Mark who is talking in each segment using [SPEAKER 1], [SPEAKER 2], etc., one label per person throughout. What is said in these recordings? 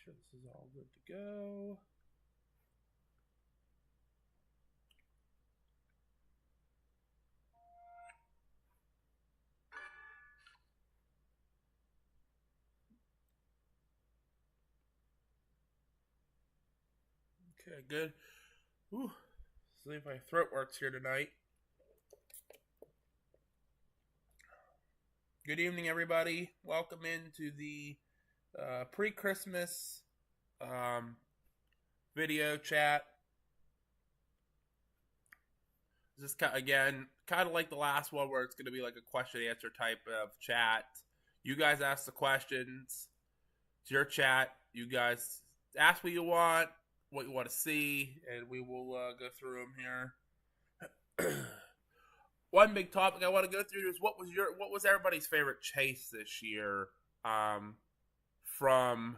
[SPEAKER 1] sure this is all good to go. Okay, good. Ooh, see if my throat works here tonight. Good evening, everybody. Welcome into the pre-Christmas video chat. This is again kind of like the last one, where it's going to be like a question answer type of chat. You guys ask the questions. It's your chat. You guys ask what you want to see, and we will go through them here. One big topic I want to go through is what was everybody's favorite chase this year, from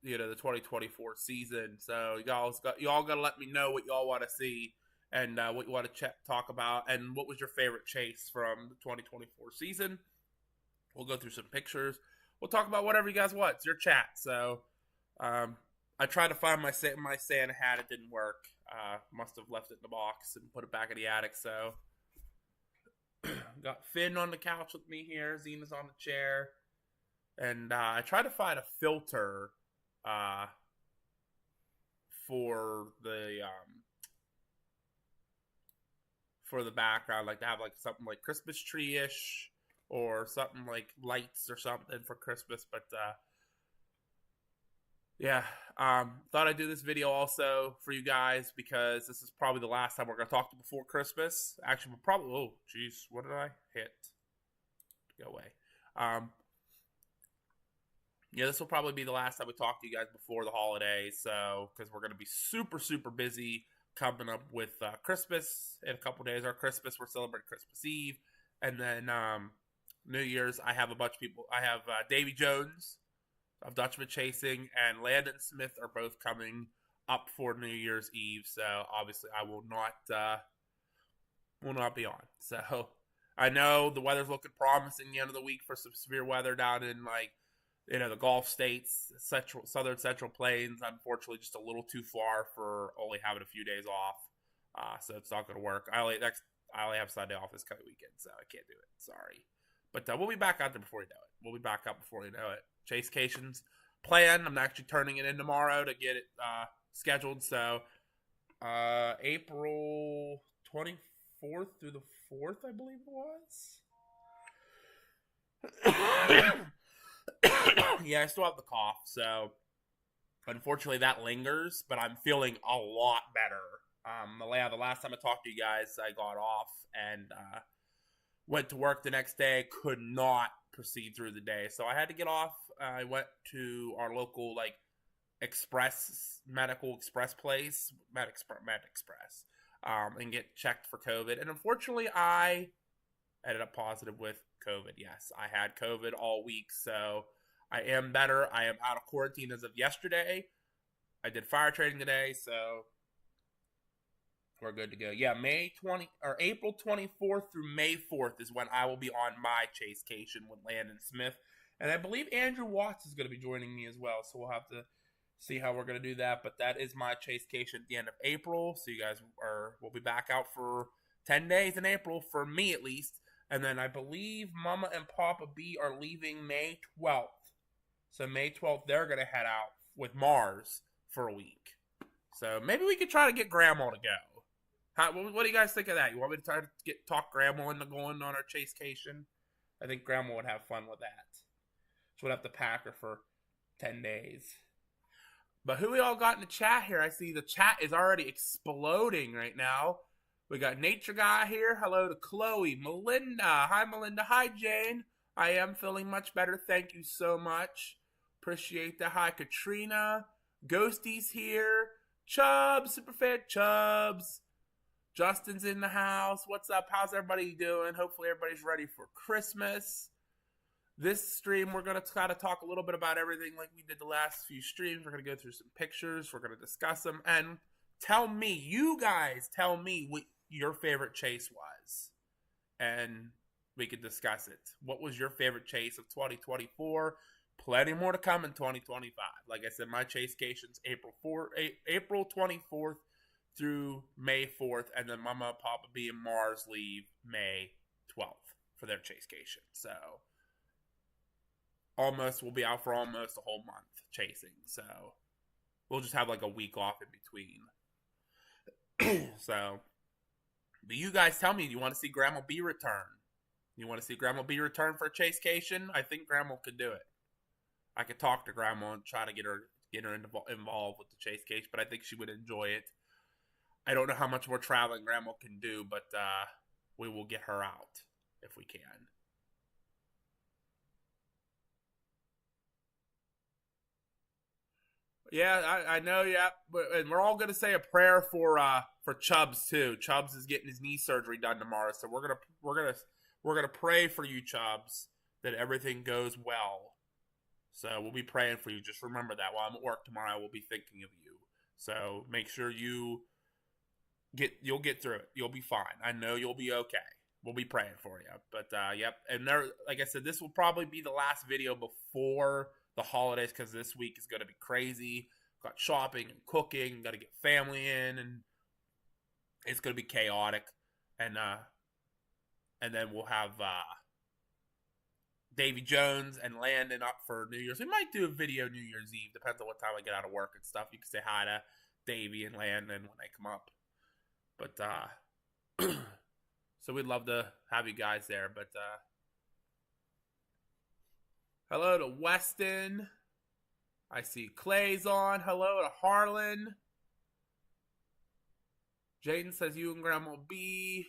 [SPEAKER 1] the 2024 season. So y'all got to let me know what y'all want to see, and what you want to talk about, and what was your favorite chase from the 2024 season. We'll go through some pictures. We'll talk about whatever you guys want. It's your chat. So I tried to find my Santa hat. It didn't work. Must have left it in the box and put it back in the attic. So got Finn on the couch with me here. Zena's on the chair. And I tried to find a filter for the background, like to have like something like Christmas tree-ish, or something like lights or something for Christmas. But yeah, thought I'd do this video also for you guys, because this is probably the last time we're going to talk before Christmas. Actually, we'll probably, oh geez, what did I hit? Go away. Yeah, this will probably be the last time we talk to you guys before the holidays. So, because we're going to be super, super busy coming up with Christmas in a couple days. Our Christmas, we're celebrating Christmas Eve. And then New Year's, I have a bunch of people. I have Davy Jones of Dutchman Chasing and Landon Smith are both coming up for New Year's Eve. So, obviously, I will not be on. So, I know the weather's looking promising the end of the week for some severe weather down in the Gulf states, southern Central Plains. Unfortunately, just a little too far for only having a few days off. So it's not going to work. I only have Sunday off this coming weekend, so I can't do it. Sorry. But we'll be back out there before you know it. We'll be back up before you know it. Chasecation's planned. I'm actually turning it in tomorrow to get it scheduled. So April 24th through the 4th, I believe it was. Yeah, I still have the cough, so unfortunately that lingers, but I'm feeling a lot better. The last time I talked to you guys, I got off and went to work the next day, could not proceed through the day, so I had to get off. I went to our local medical express place, MedExpress, and get checked for COVID, and unfortunately I ended up positive with COVID. Yes, I had COVID all week, so I am better. I am out of quarantine as of yesterday. I did fire training today, so we're good to go. Yeah, April 24th through May 4th is when I will be on my Chasecation with Landon Smith, and I believe Andrew Watts is going to be joining me as well. So we'll have to see how we're going to do that. But that is my Chasecation at the end of April. So you guys will be back out for 10 days in April, for me at least. And then I believe Mama and Papa B are leaving May 12th. So May 12th, they're going to head out with Mars for a week. So maybe we could try to get Grandma to go. What do you guys think of that? You want me to try to talk Grandma into going on our Chasecation? I think Grandma would have fun with that. So we'd have to pack her for 10 days. But who we all got in the chat here? I see the chat is already exploding right now. We got Nature Guy here. Hello to Chloe. Melinda. Hi, Melinda. Hi, Jane. I am feeling much better. Thank you so much. Appreciate that. Hi, Katrina. Ghosty's here. Chubbs. Superfan Chubbs. Justin's in the house. What's up? How's everybody doing? Hopefully everybody's ready for Christmas. This stream, we're going to try to talk a little bit about everything like we did the last few streams. We're going to go through some pictures. We're going to discuss them. And you guys tell me what your favorite chase was, and we could discuss it. What was your favorite chase of 2024? plenty more to come in 2025. Like I said, my Chasecation's April 24th through May 4th, and then Mama and Papa B and Mars leave May 12th for their Chasecation. So we'll be out for almost a whole month chasing. So we'll just have like a week off in between. So, but you guys tell me, do you want to see Grandma B return? You want to see Grandma B return for a Chasecation? I think Grandma could do it. I could talk to Grandma and try to get her involved with the Chasecation, but I think she would enjoy it. I don't know how much more traveling Grandma can do, but we will get her out if we can. Yeah, I know. Yeah, and we're all gonna say a prayer for Chubbs too. Chubbs is getting his knee surgery done tomorrow, so we're gonna pray for you, Chubbs, that everything goes well. So we'll be praying for you. Just remember that while I'm at work tomorrow, I will be thinking of you. So make sure you'll get through it. You'll be fine. I know you'll be okay. We'll be praying for you. But yep, and like I said, this will probably be the last video before the holidays because this week is going to be crazy. Got shopping and cooking. Got to get family in, and it's going to be chaotic. And then we'll have Davy Jones and Landon up for New Year's. We might do a video New Year's Eve. Depends on what time I get out of work and stuff. You can say hi to Davy and Landon when they come up. But so we'd love to have you guys there. But hello to Weston. I see Clay's on. Hello to Harlan. Jaden says you and Grandma B.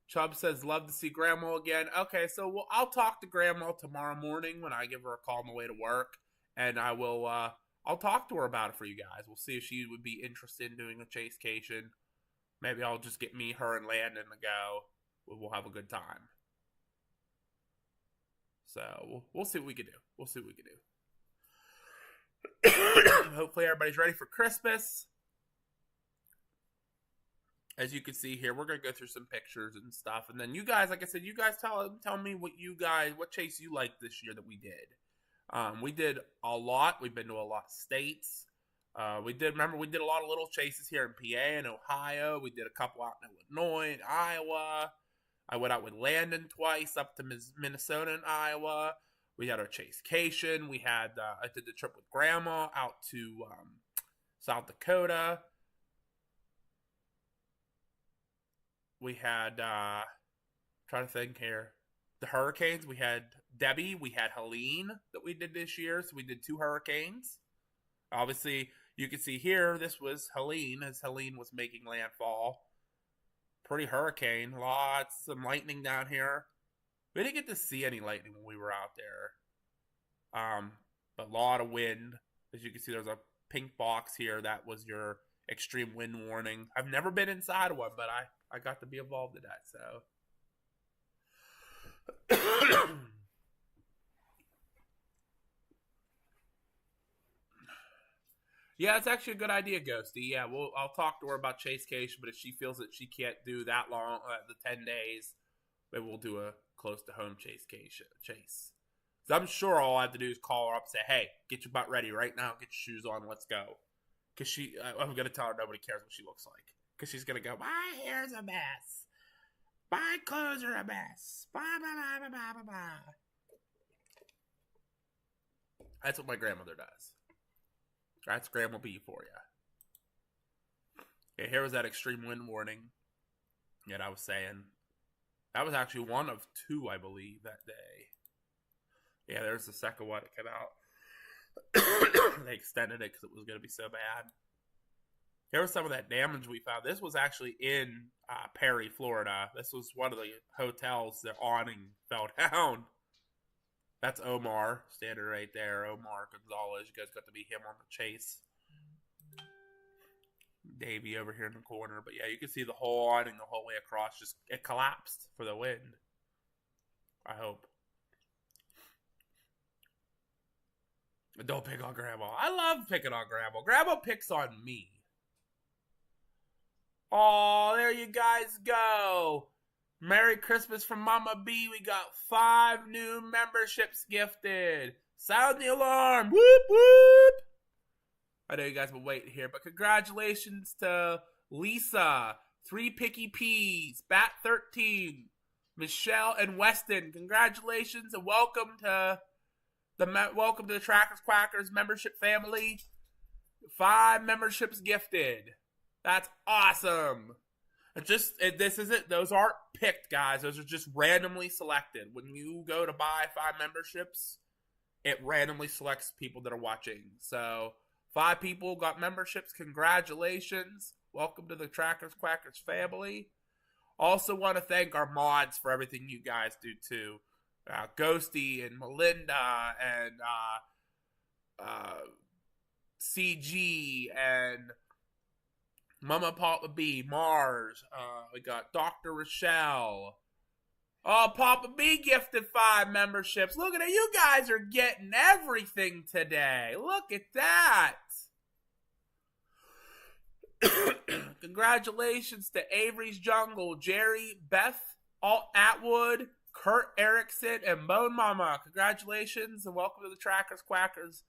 [SPEAKER 1] Chubb says, love to see Grandma again. Okay, so I'll talk to Grandma tomorrow morning when I give her a call on the way to work. And I'll talk to her about it for you guys. We'll see if she would be interested in doing a Chasecation. Maybe I'll just get me, her, and Landon to go. We'll have a good time. So we'll see what we can do. We'll see what we can do. Hopefully everybody's ready for Christmas. As you can see here, we're going to go through some pictures and stuff. And then you guys, like I said, you guys tell me what chase you liked this year that we did. We did a lot. We've been to a lot of states. We did a lot of little chases here in PA and Ohio. We did a couple out in Illinois and Iowa. I went out with Landon twice up to Minnesota and Iowa. We had our Chasecation. I did the trip with Grandma out to South Dakota. We had, trying to think here, the hurricanes. We had Debbie. We had Helene that we did this year. So we did 2 hurricanes. Obviously, you can see here, this was Helene as Helene was making landfall. Pretty hurricane. Some lightning down here. We didn't get to see any lightning when we were out there. But a lot of wind. As you can see, there's a pink box here. That was your extreme wind warning. I've never been inside one, but I got to be involved in that, so. Yeah, it's actually a good idea, Ghosty. Yeah, I'll talk to her about Chasecation, but if she feels that she can't do that long, the 10 days, maybe we'll do a close to home chase. So I'm sure all I have to do is call her up and say, hey, get your butt ready right now, get your shoes on, let's go. Because I'm going to tell her nobody cares what she looks like. Because she's going to go, my hair's a mess. My clothes are a mess. Blah, blah, blah, blah, blah, blah. That's what my grandmother does. That's Grandma B for you. Okay, here was that extreme wind warning that I was saying. That was actually one of 2, I believe, that day. Yeah, there's the second one that came out. They extended it because it was going to be so bad. Here was some of that damage we found. This was actually in Perry, Florida. This was one of the hotels. The awning fell down. That's Omar standing right there. Omar Gonzalez. You guys got to meet him on the chase. Davey over here in the corner. But yeah, you can see the whole awning the whole way across. It collapsed for the wind. I hope. Don't pick on Grandma. I love picking on Grandma. Grandma picks on me. Oh, there you guys go. Merry Christmas from Mama B. We got 5 new memberships gifted. Sound the alarm. Whoop, whoop. I know you guys will wait here, but congratulations to Lisa, 3 Picky Peas, Bat 13, Michelle, and Weston. Congratulations and welcome to the Trackers Quackers membership family. 5 memberships gifted. That's awesome. This isn't. Those aren't picked, guys. Those are just randomly selected. When you go to buy 5 memberships, it randomly selects people that are watching. So 5 people got memberships. Congratulations. Welcome to the Trackers Quackers family. Also want to thank our mods for everything you guys do too. Ghosty and Melinda and CG and Mama Papa B, Mars. We got Dr. Rochelle. Oh, Papa B gifted 5 memberships. Look at it. You guys are getting everything today. Look at that. Congratulations to Avery's Jungle, Jerry, Beth, Alt Atwood, Kurt Erickson, and Bone Mama. Congratulations and welcome to the Trackers Quackers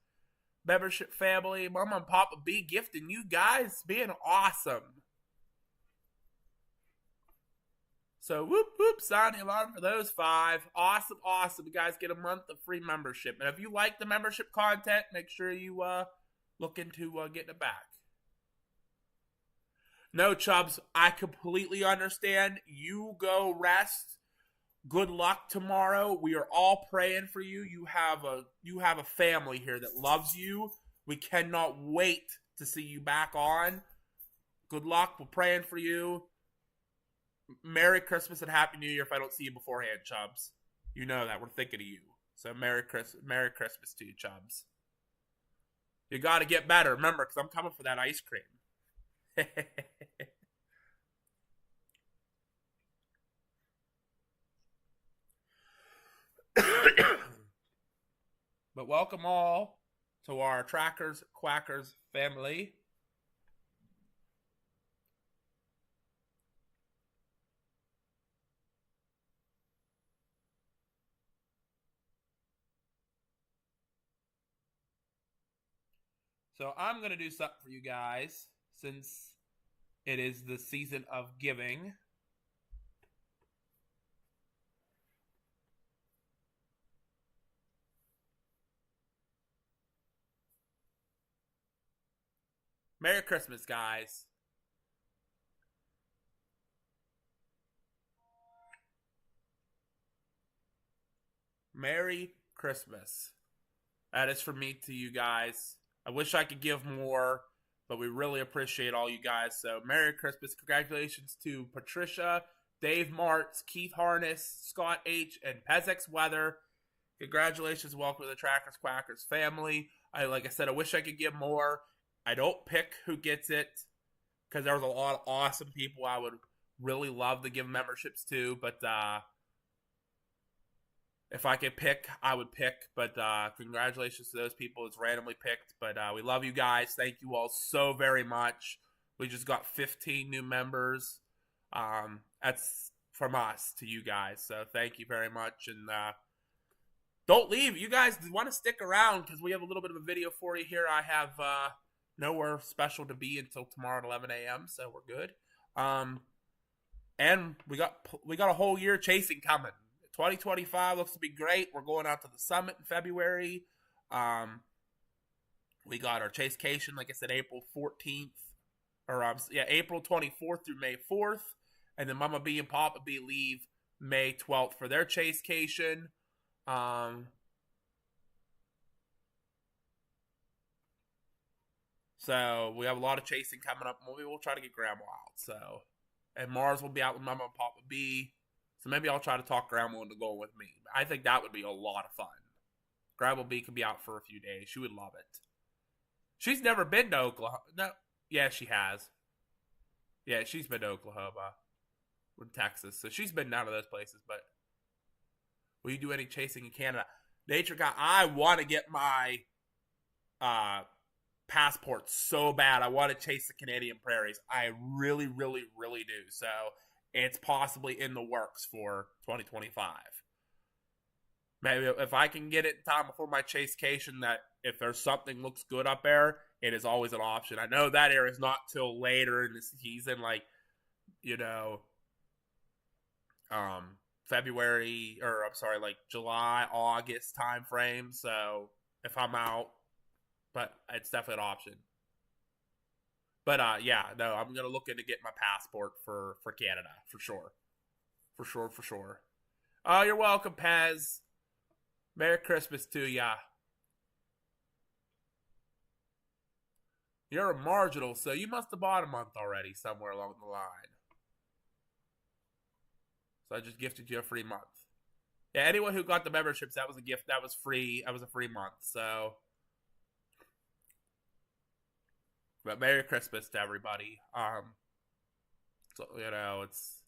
[SPEAKER 1] membership family. Mama and Papa B gifting you guys, being awesome. So whoop whoop, sound the alarm for those 5. Awesome, awesome. You guys get a month of free membership. And if you like the membership content, make sure you look into getting it back. No, Chubbs, I completely understand. You go rest. Good luck tomorrow. We are all praying for you. You have a family here that loves you. We cannot wait to see you back on. Good luck. We're praying for you. Merry Christmas and Happy New Year if I don't see you beforehand, Chubbs. You know that. We're thinking of you. So Merry Christmas to you, Chubbs. You got to get better. Remember, because I'm coming for that ice cream. But welcome all to our Trackers Quackers family. So I'm going to do something for you guys since it is the season of giving. Merry Christmas, guys. Merry Christmas. That is from me to you guys. I wish I could give more, but we really appreciate all you guys. So Merry Christmas. Congratulations to Patricia, Dave Martz, Keith Harness, Scott H., and Pezix Weather. Congratulations. Welcome to the Trackers Quackers family. Like I said, I wish I could give more. I don't pick who gets it because there was a lot of awesome people I would really love to give memberships to, but if I could pick, I would pick. But congratulations to those people. It's randomly picked. But we love you guys. Thank you all so very much. We just got 15 new members. That's from us to you guys. So thank you very much. And don't leave. You guys want to stick around because we have a little bit of a video for you here. I have nowhere special to be until tomorrow at 11 a.m. So we're good. And we got a whole year chasing coming. 2025 looks to be great. We're going out to the summit in February. We got our Chasecation, like I said, April 14th. April 24th through May 4th. And then Mama B and Papa B leave May 12th for their Chasecation. So we have a lot of chasing coming up. Maybe we'll try to get Grandma out. So, and Mars will be out with Mama and Papa B. So maybe I'll try to talk Grandma into going with me. I think that would be a lot of fun. Grandma B could be out for a few days. She would love it. She's never been to Oklahoma. No, yeah, she has. Yeah, she's been to Oklahoma, or Texas. So she's been down to those places. But will you do any chasing in Canada? Nature Guy, I want to get my passport so bad. I want to chase the Canadian prairies. I really, really, really do. So it's possibly in the works for 2025. Maybe if I can get it in time before my chasecation, that if there's something looks good up there, it is always an option. I know that area is not till later in the season, like, you know, um, February, or I'm sorry, like July, August time frame. So if I'm out, but it's definitely an option. But yeah, no, I'm gonna look into get my passport for Canada for sure, for sure, for sure. Oh, you're welcome, Pez. Merry Christmas to ya. You're a marginal, so you must have bought a month already somewhere along the line. So I just gifted you a free month. Yeah, anyone who got the memberships, that was a gift. That was free. That was a free month. So, but Merry Christmas to everybody. So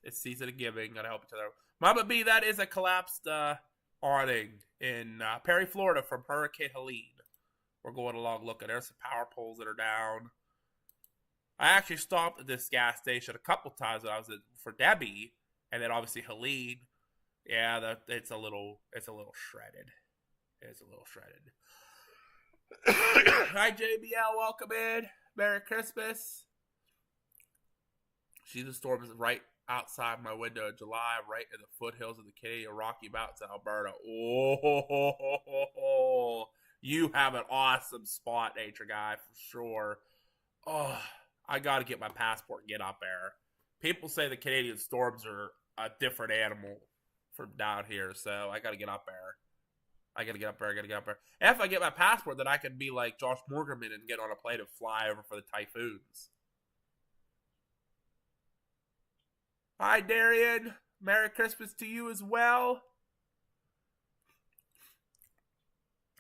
[SPEAKER 1] it's season of giving. Gotta help each other. Mama B, that is a collapsed awning in Perry, Florida, from Hurricane Helene. We're going along looking. There's some power poles that are down. I actually stopped at this gas station a couple times when I was for Debbie, and then obviously Helene. Yeah, it's a little shredded. It's a little shredded. Hi JBL, welcome in. Merry Christmas. See the storm is right outside my window in July, right in the foothills of the Canadian Rocky Mountains, Alberta. Oh, you have an awesome spot, nature guy, for sure. Oh, I got to get my passport and get up there. People say the Canadian storms are a different animal from down here, so I got to get up there. I got to get up there. And if I get my passport, then I can be like Josh Morgerman and get on a plane and fly over for the typhoons. Hi, Darian. Merry Christmas to you as well.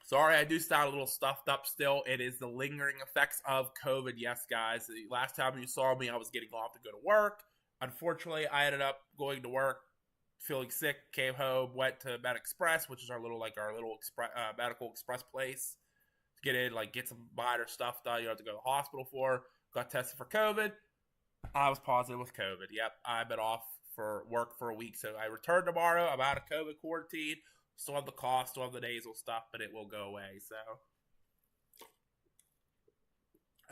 [SPEAKER 1] Sorry, I do sound a little stuffed up still. It is the lingering effects of COVID. Yes, guys. The last time you saw me, I was getting off to go to work. Unfortunately, I ended up going to work, feeling sick, came home, went to Med Express, which is our little medical express place, to get in, like, get some minor stuff done you have to go to the hospital for. Got tested for COVID. I was positive with COVID. Yep, I've been off for work for a week, so I return tomorrow. I'm out of COVID quarantine. Still have the cough, still have the nasal stuff, but it will go away. So,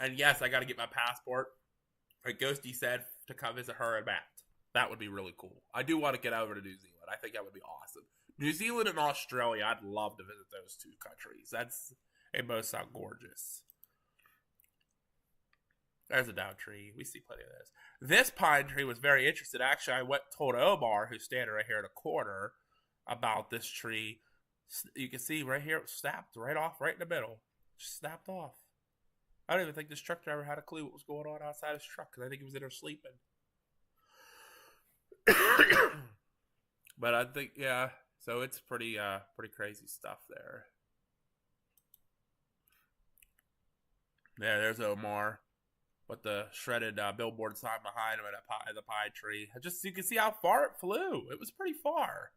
[SPEAKER 1] and yes, I got to get my passport. Like Ghosty said, to come visit her and Matt. That would be really cool. I do want to get over to New Zealand. I think that would be awesome. New Zealand and Australia, I'd love to visit those two countries. They both sound gorgeous. There's a down tree. We see plenty of this. This pine tree was very interested. Actually, I told Omar, who's standing right here in the corner, about this tree. You can see right here, it was snapped right off, right in the middle. Just snapped off. I don't even think this truck driver had a clue what was going on outside his truck, because I think he was in there sleeping. But I think, yeah, so it's pretty crazy stuff there. Yeah, there's Omar with the shredded billboard sign behind him at the pine tree. You can see how far it flew. It was pretty far.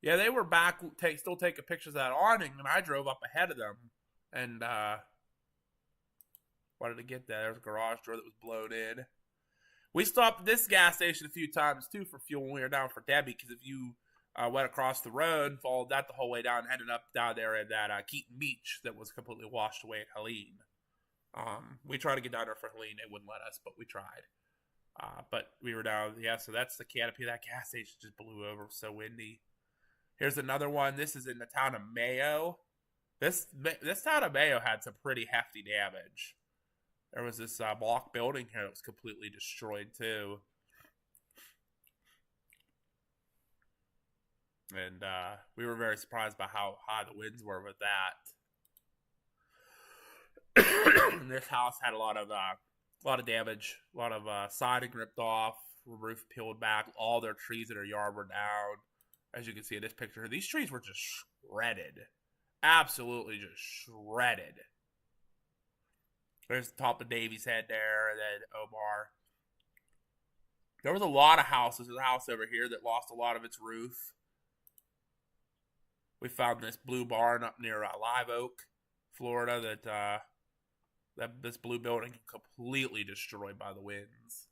[SPEAKER 1] Yeah, they were back still taking pictures of that awning, and I drove up ahead of them and wanted to get that. There's a garage door that was blown in. We stopped at this gas station a few times, too, for fuel when we were down for Debbie, because if you went across the road, followed that the whole way down, ended up down there at that Keaton Beach that was completely washed away at Helene. We tried to get down there for Helene. They wouldn't let us, but we tried. But we were down, yeah, so that's the canopy. That gas station just blew over. It was so windy. Here's another one. This is in the town of Mayo. This town of Mayo had some pretty hefty damage. There was this block building here that was completely destroyed, too. And we were very surprised by how high the winds were with that. This house had a lot of damage, a lot of siding ripped off, roof peeled back. All their trees in their yard were down. As you can see in this picture, these trees were just shredded. Absolutely just shredded. There's the top of Davy's head there, and then Omar. There was a lot of houses. There's a house over here that lost a lot of its roof. We found this blue barn up near Live Oak, Florida, that this blue building completely destroyed by the winds.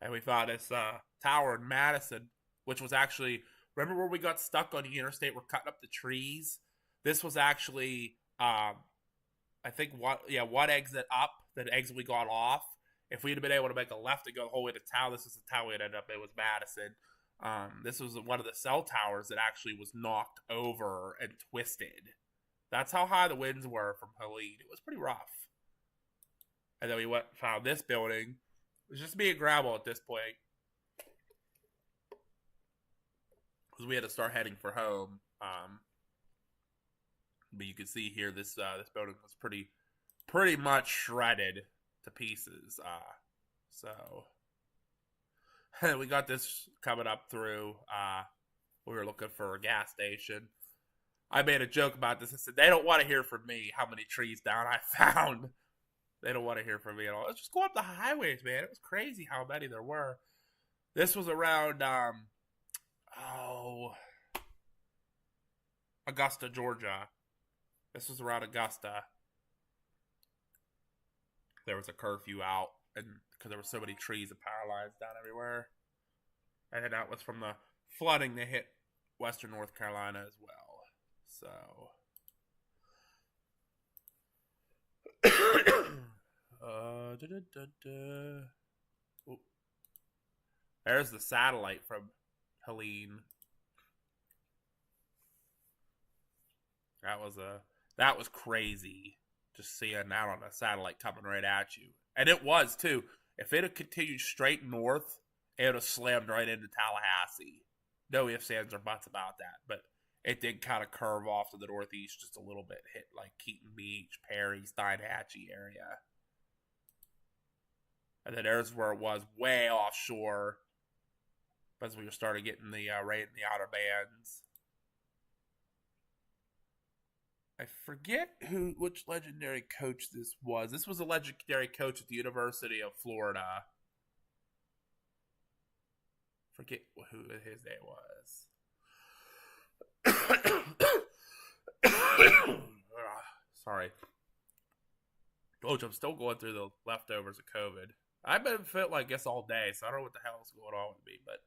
[SPEAKER 1] And we found this tower in Madison, which was actually remember where we got stuck on the interstate? We're cutting up the trees. This was actually, I think one exit up. That exit we got off. If we'd have been able to make a left and go the whole way to town, this is the town we ended up in, was Madison. This was one of the cell towers that actually was knocked over and twisted. That's how high the winds were from Helene. It was pretty rough. And then we found this building. It was just me and Grandma at this point, because we had to start heading for home. But you can see here this building was pretty much shredded to pieces. So we got this coming up through. We were looking for a gas station. I made a joke about this. I said, they don't want to hear from me how many trees down I found. They don't want to hear from me at all. Let's just go up the highways, man. It was crazy how many there were. This was around, Augusta, Georgia. This was around Augusta. There was a curfew out, and because there were so many trees and power lines down everywhere. And that was from the flooding that hit western North Carolina as well. So, there's the satellite from Helene. That was crazy. Just seeing that on a satellite coming right at you. And it was, too. If it had continued straight north, it would have slammed right into Tallahassee. No ifs, ands, or buts about that. But it did kind of curve off to the northeast just a little bit. Hit like Keaton Beach, Perry, Steinhatchee area. And then there's where it was way offshore. As we started getting the rain in the outer bands. I forget which legendary coach this was. This was a legendary coach at the University of Florida. Forget who his name was. Sorry. Coach, I'm still going through the leftovers of COVID. I've been fit, I guess, all day, so I don't know what the hell is going on with me, but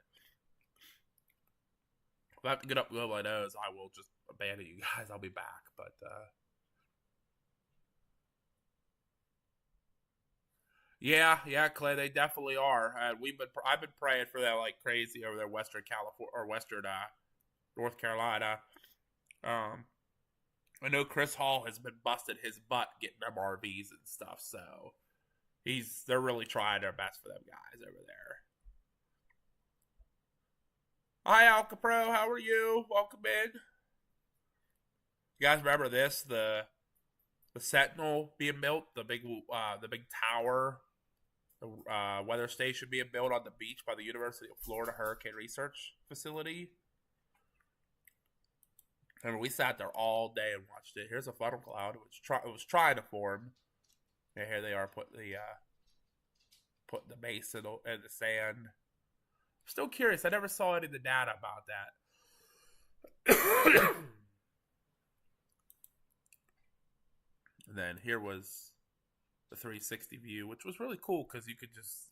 [SPEAKER 1] if I have to get up and blow my nose, I will just abandon you guys. I'll be back, but yeah, Clay, they definitely are. I've been praying for that like crazy over there, Western California or Western North Carolina. I know Chris Hall has been busting his butt getting MRVs and stuff, so they're really trying their best for them guys over there. Hi, Alcapro. How are you? Welcome in. You guys remember this? The Sentinel being built, the big tower, the weather station being built on the beach by the University of Florida Hurricane Research Facility. And we sat there all day and watched it. Here's a funnel cloud. It was trying to form. And here they are putting the base in the sand. Still curious. I never saw any of the data about that. And then here was the 360 view, which was really cool because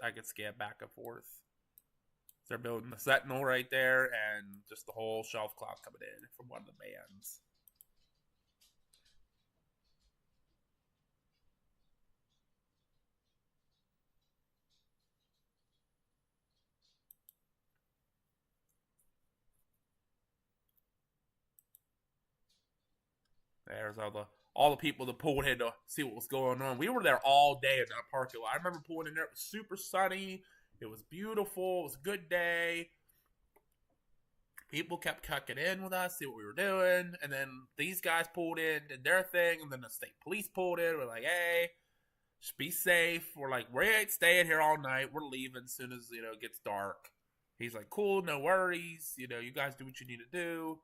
[SPEAKER 1] I could scan back and forth. They're building the Sentinel right there and just the whole shelf cloud coming in from one of the bands. There's all the people that pulled in to see what was going on. We were there all day in that parking lot. I remember pulling in there. It was super sunny. It was beautiful. It was a good day. People kept cucking in with us, see what we were doing. And then these guys pulled in, did their thing. And then the state police pulled in. We're like, hey, just be safe. We're like, we ain't staying here all night. We're leaving as soon as, it gets dark. He's like, cool, no worries. You guys do what you need to do.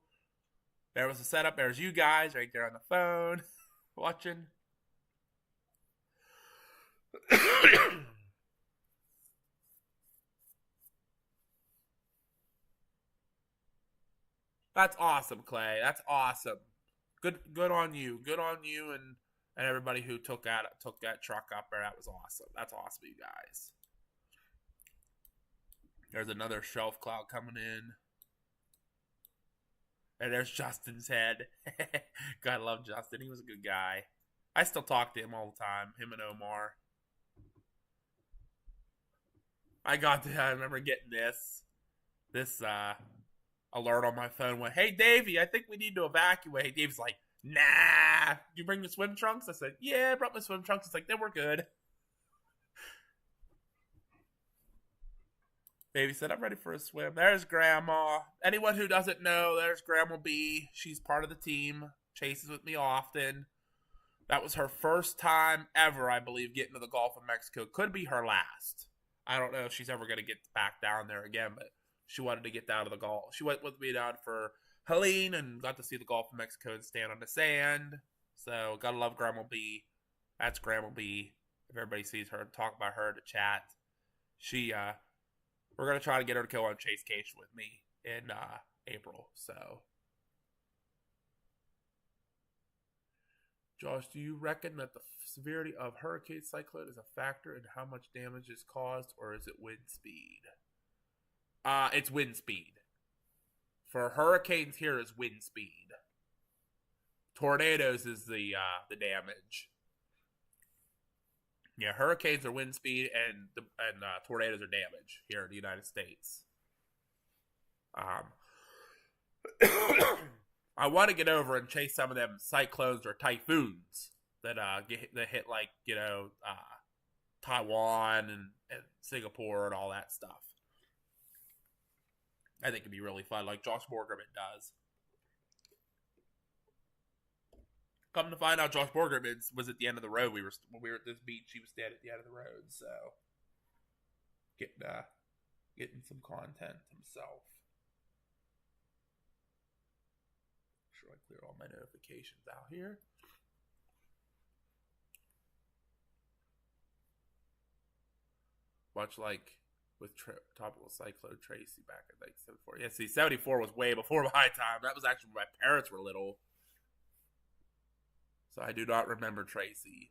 [SPEAKER 1] There was a setup. There's you guys right there on the phone watching. That's awesome, Clay. That's awesome. Good on you. Good on you and everybody who took that truck up there. That was awesome. That's awesome, you guys. There's another shelf cloud coming in. And there's Justin's head. God, I love Justin. He was a good guy. I still talk to him all the time, him and Omar. I remember getting this alert on my phone went, "Hey Davey, I think we need to evacuate." Dave's like, "Nah, you bring the swim trunks?" I said, "Yeah, I brought my swim trunks." It's like, "Then we're good." Davey said, "I'm ready for a swim." There's Grandma. Anyone who doesn't know, there's Grandma B. She's part of the team. Chases with me often. That was her first time ever, I believe, getting to the Gulf of Mexico. Could be her last. I don't know if she's ever going to get back down there again, but she wanted to get down to the Gulf. She went with me down for Helene and got to see the Gulf of Mexico and stand on the sand. So, gotta love Grandma B. That's Grandma B. If everybody sees her, talk about her in the chat. We're going to try to get her to go on Chase Cation with me in April. So, Josh, do you reckon that the severity of hurricane cyclone is a factor in how much damage is caused, or is it wind speed? It's wind speed. For hurricanes here is wind speed. Tornadoes is the damage. Yeah, hurricanes are wind speed, and tornadoes are damage here in the United States. I want to get over and chase some of them cyclones or typhoons that hit like Taiwan and Singapore and all that stuff. I think it'd be really fun, like Josh Borgerman does. Come to find out, Josh Borgerman was at the end of the road. When we were at this beach, he was standing at the end of the road. So getting some content himself. Make sure I clear all my notifications out here. Much like with Tropical Cyclone Tracy back in 1974. Yeah, see, 74 was way before my time. That was actually when my parents were little. So I do not remember Tracy.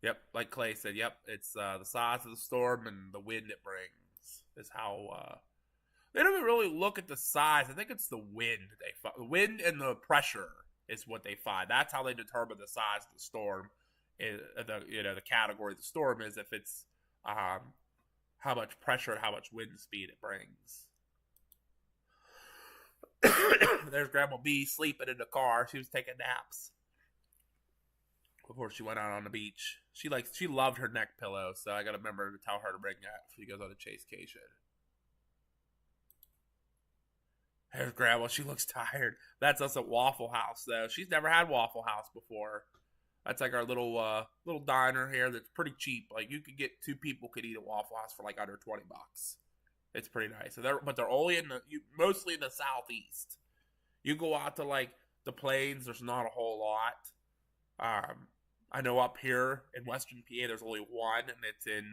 [SPEAKER 1] Yep, like Clay said, yep, it's the size of the storm and the wind it brings is how they don't even really look at the size. I think it's the wind they find. The wind and the pressure is what they find. That's how they determine the size of the storm. The category of the storm is if it's how much pressure and how much wind speed it brings. There's Grandma B sleeping in the car. She was taking naps before she went out on the beach. She loved her neck pillow, so I gotta remember to tell her to bring that if she goes on a Chase Cation. There's Grandma. She looks tired. That's us at Waffle House, though. She's never had Waffle House before. That's like our little diner here that's pretty cheap. Like you could get 2 people could eat at Waffle House for like under $20. It's pretty nice. So they're only mostly in the southeast. You go out to like the plains, there's not a whole lot. I know up here in Western PA, there's only one, and it's in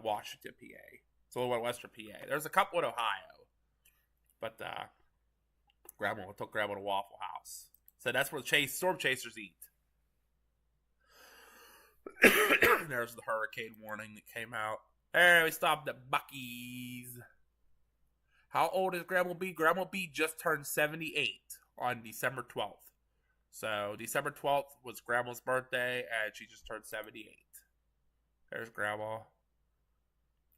[SPEAKER 1] Washington, PA. It's a little in Western PA. There's a couple in Ohio, but Grandma took Grandma to Waffle House. So that's where storm chasers eat. There's the hurricane warning that came out. Hey, we stopped at Buc-ee's. How old is Grandma B? Grandma B just turned 78 on December 12th. So December 12th was Grandma's birthday, and she just turned 78. There's Grandma.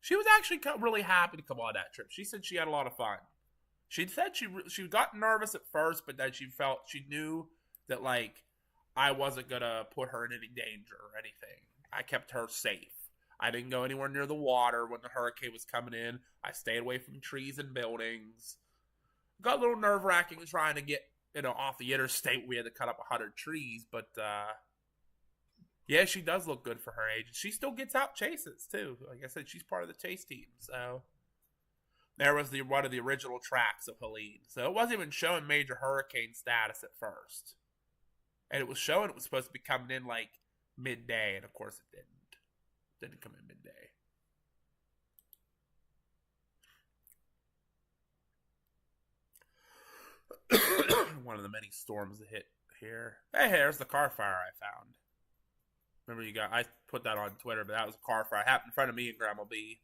[SPEAKER 1] She was actually really happy to come on that trip. She said she had a lot of fun. She said she got nervous at first, but then she knew that like I wasn't gonna put her in any danger or anything. I kept her safe. I didn't go anywhere near the water when the hurricane was coming in. I stayed away from trees and buildings. Got a little nerve-wracking trying to get off the interstate. We had to cut up 100 trees, but yeah, she does look good for her age. She still gets out chases too. Like I said, she's part of the chase team. So there was one of the original tracks of Helene. So it wasn't even showing major hurricane status at first. And it was showing it was supposed to be coming in like midday, and of course it didn't. It didn't come in midday. One of the many storms that hit here. Hey, there's the car fire I found. Remember, I put that on Twitter, but that was a car fire. It happened in front of me and Grandma B.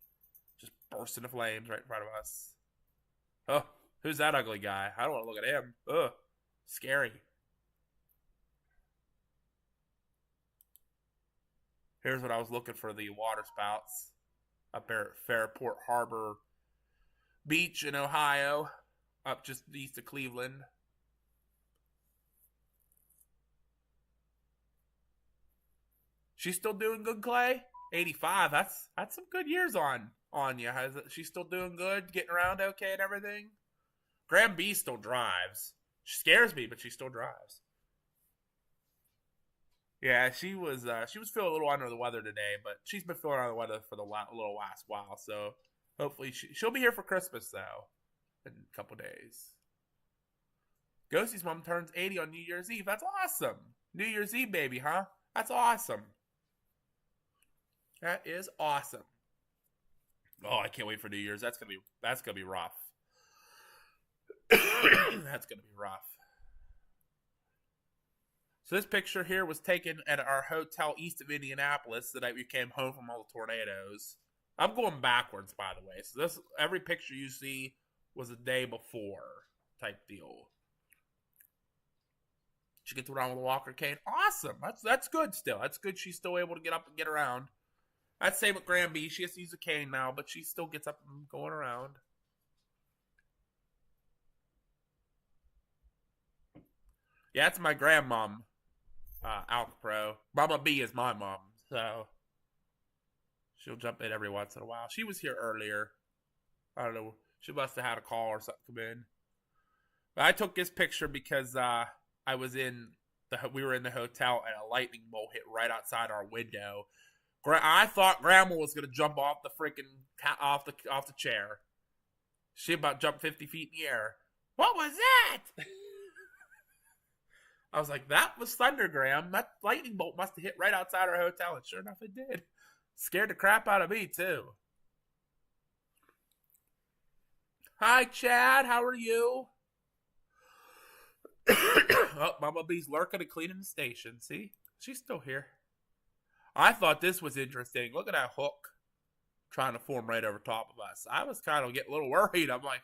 [SPEAKER 1] Just burst into flames right in front of us. Oh, who's that ugly guy? I don't want to look at him. Ugh, scary. Here's what I was looking for, the water spouts up there at Fairport Harbor Beach in Ohio, up just east of Cleveland. She's still doing good, Clay. 85. That's some good years on you. She's still doing good, getting around okay and everything. Graham B still drives. She scares me, but she still drives. Yeah, she was feeling a little under the weather today, but she's been feeling under the weather for the little last while. So hopefully she'll be here for Christmas though, in a couple days. Ghosty's mom turns 80 on New Year's Eve. That's awesome. New Year's Eve, baby, huh? That's awesome. That is awesome. Oh, I can't wait for New Year's. That's gonna be rough. That's gonna be rough. So this picture here was taken at our hotel east of Indianapolis the night we came home from all the tornadoes. I'm going backwards, by the way. So every picture you see was a day before type deal. She gets around with a walker cane. Awesome. That's good still. That's good she's still able to get up and get around. I'd say with Graham B, she has to use a cane now, but she still gets up and going around. Yeah, that's my grandmom, Alpha Pro. Mama B is my mom, so she'll jump in every once in a while. She was here earlier. I don't know. She must have had a call or something come in. But I took this picture because we were in the hotel and a lightning bolt hit right outside our window. I thought Grandma was gonna jump off the freaking off the chair. She about jumped 50 feet in the air. What was that? I was like, that was thunder, Graham. That lightning bolt must have hit right outside our hotel, and sure enough, it did. Scared the crap out of me too. Hi, Chad. How are you? Oh, Mama B's lurking and cleaning the station. See? She's still here. I thought this was interesting. Look at that hook trying to form right over top of us. I was kind of getting a little worried. I'm like,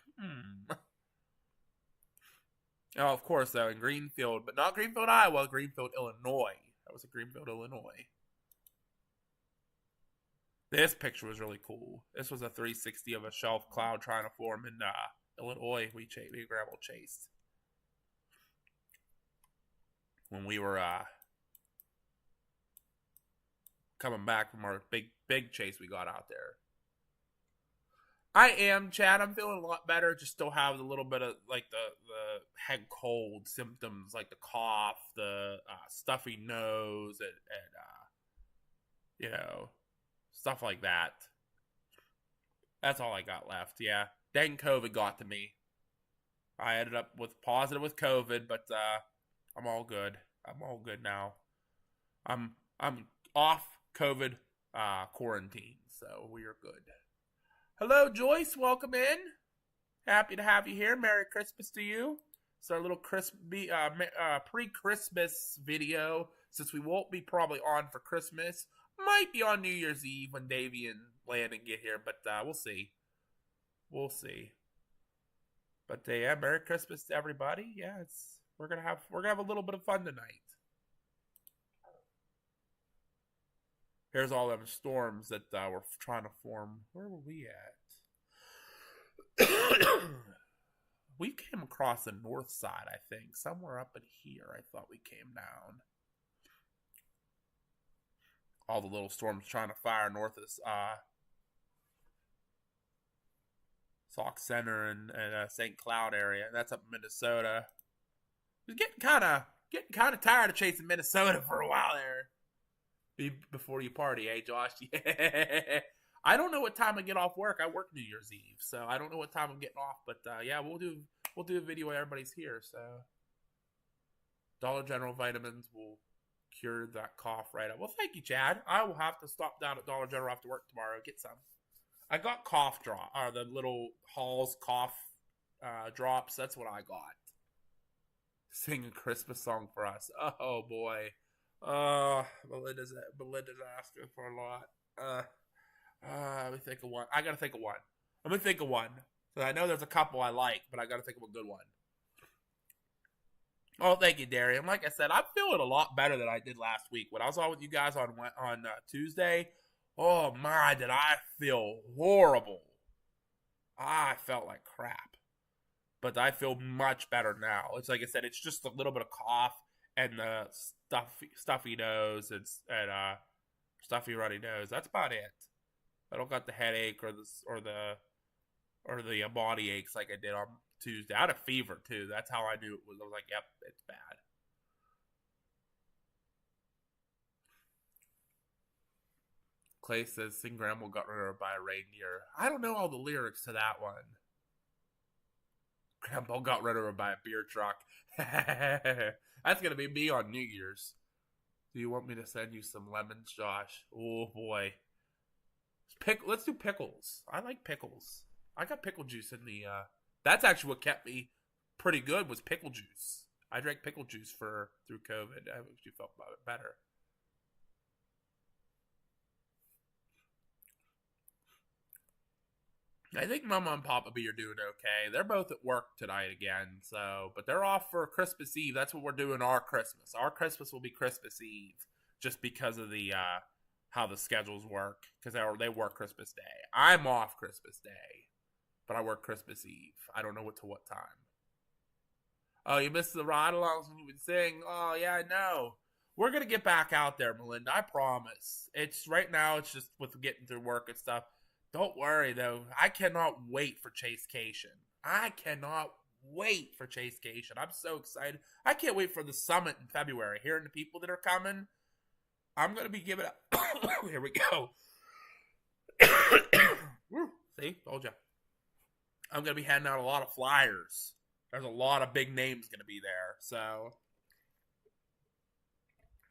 [SPEAKER 1] Oh, of course, though, in Greenfield, but not Greenfield, Iowa, Greenfield, Illinois. That was in Greenfield, Illinois. This picture was really cool. This was a 360 of a shelf cloud trying to form in Illinois. Me and Grandma chased when we were coming back from our big chase we got out there. I am, Chad. I'm feeling a lot better. Just still have a little bit of like the head cold symptoms, like the cough, the stuffy nose, and stuff like that. That's all I got left. Yeah, dang COVID got to me. I ended up with positive with COVID, but I'm all good. I'm all good now. I'm off COVID quarantine, so we are good. Hello, Joyce. Welcome in. Happy to have you here. Merry Christmas to you. It's our little pre-Christmas video, since we won't be probably on for Christmas. Might be on New Year's Eve when Davey and Landon get here, but we'll see. We'll see. But yeah, Merry Christmas to everybody. Yeah, we're gonna have a little bit of fun tonight. Here's all them storms that were trying to form. Where were we at? We came across the north side, I think. Somewhere up in here, I thought we came down. All the little storms trying to fire north of Sauk Center and St. Cloud area. That's up in Minnesota. I was getting kind of tired of chasing Minnesota for a while there. Before you party, eh, Josh? Yeah. I don't know what time I get off work. I work New Year's Eve, so I don't know what time I'm getting off. But yeah, we'll do a video when everybody's here. So Dollar General vitamins will cure that cough right up. Well, thank you, Chad. I will have to stop down at Dollar General after work tomorrow and get some. I got cough drop, the little Halls cough drops. That's what I got. Sing a Christmas song for us. Oh boy. Melinda's asking for a lot. Let me think of one. I gotta think of one. Let me think of one. So I know there's a couple I like, but I gotta think of a good one. Oh, thank you, Darian. Like I said, I'm feeling a lot better than I did last week. When I was on with you guys on Tuesday, oh my, did I feel horrible. I felt like crap. But I feel much better now. It's like I said, it's just a little bit of cough and the stuffy nose and stuffy runny nose. That's about it. I don't got the headache or the body aches like I did on Tuesday. I had a fever too. That's how I knew it was. I was like, yep, it's bad. Clay says, "Sing Grandma got run over by a reindeer." I don't know all the lyrics to that one. Grandpa got run over by a beer truck. That's gonna be me on New Year's. Do you want me to send you some lemons, Josh? Oh boy. Let's do pickles. I like pickles. I got pickle juice in the that's actually what kept me pretty good was pickle juice. I drank pickle juice through COVID. I actually felt about it better. I think Mama and Papa B are doing okay. They're both at work tonight again, but they're off for Christmas Eve. That's what we're doing our Christmas. Our Christmas will be Christmas Eve, just because of the how the schedules work. Because they work Christmas Day. I'm off Christmas Day, but I work Christmas Eve. I don't know what time. Oh, you missed the ride-alongs when you would sing. Oh yeah, I know. We're gonna get back out there, Melinda. I promise. It's right now. It's just with getting through work and stuff. Don't worry, though. I cannot wait for Chasecation. I cannot wait for Chasecation. I'm so excited. I can't wait for the summit in February. Hearing the people that are coming, I'm going to be giving up. Here we go. See? Told you. I'm going to be handing out a lot of flyers. There's a lot of big names going to be there. So,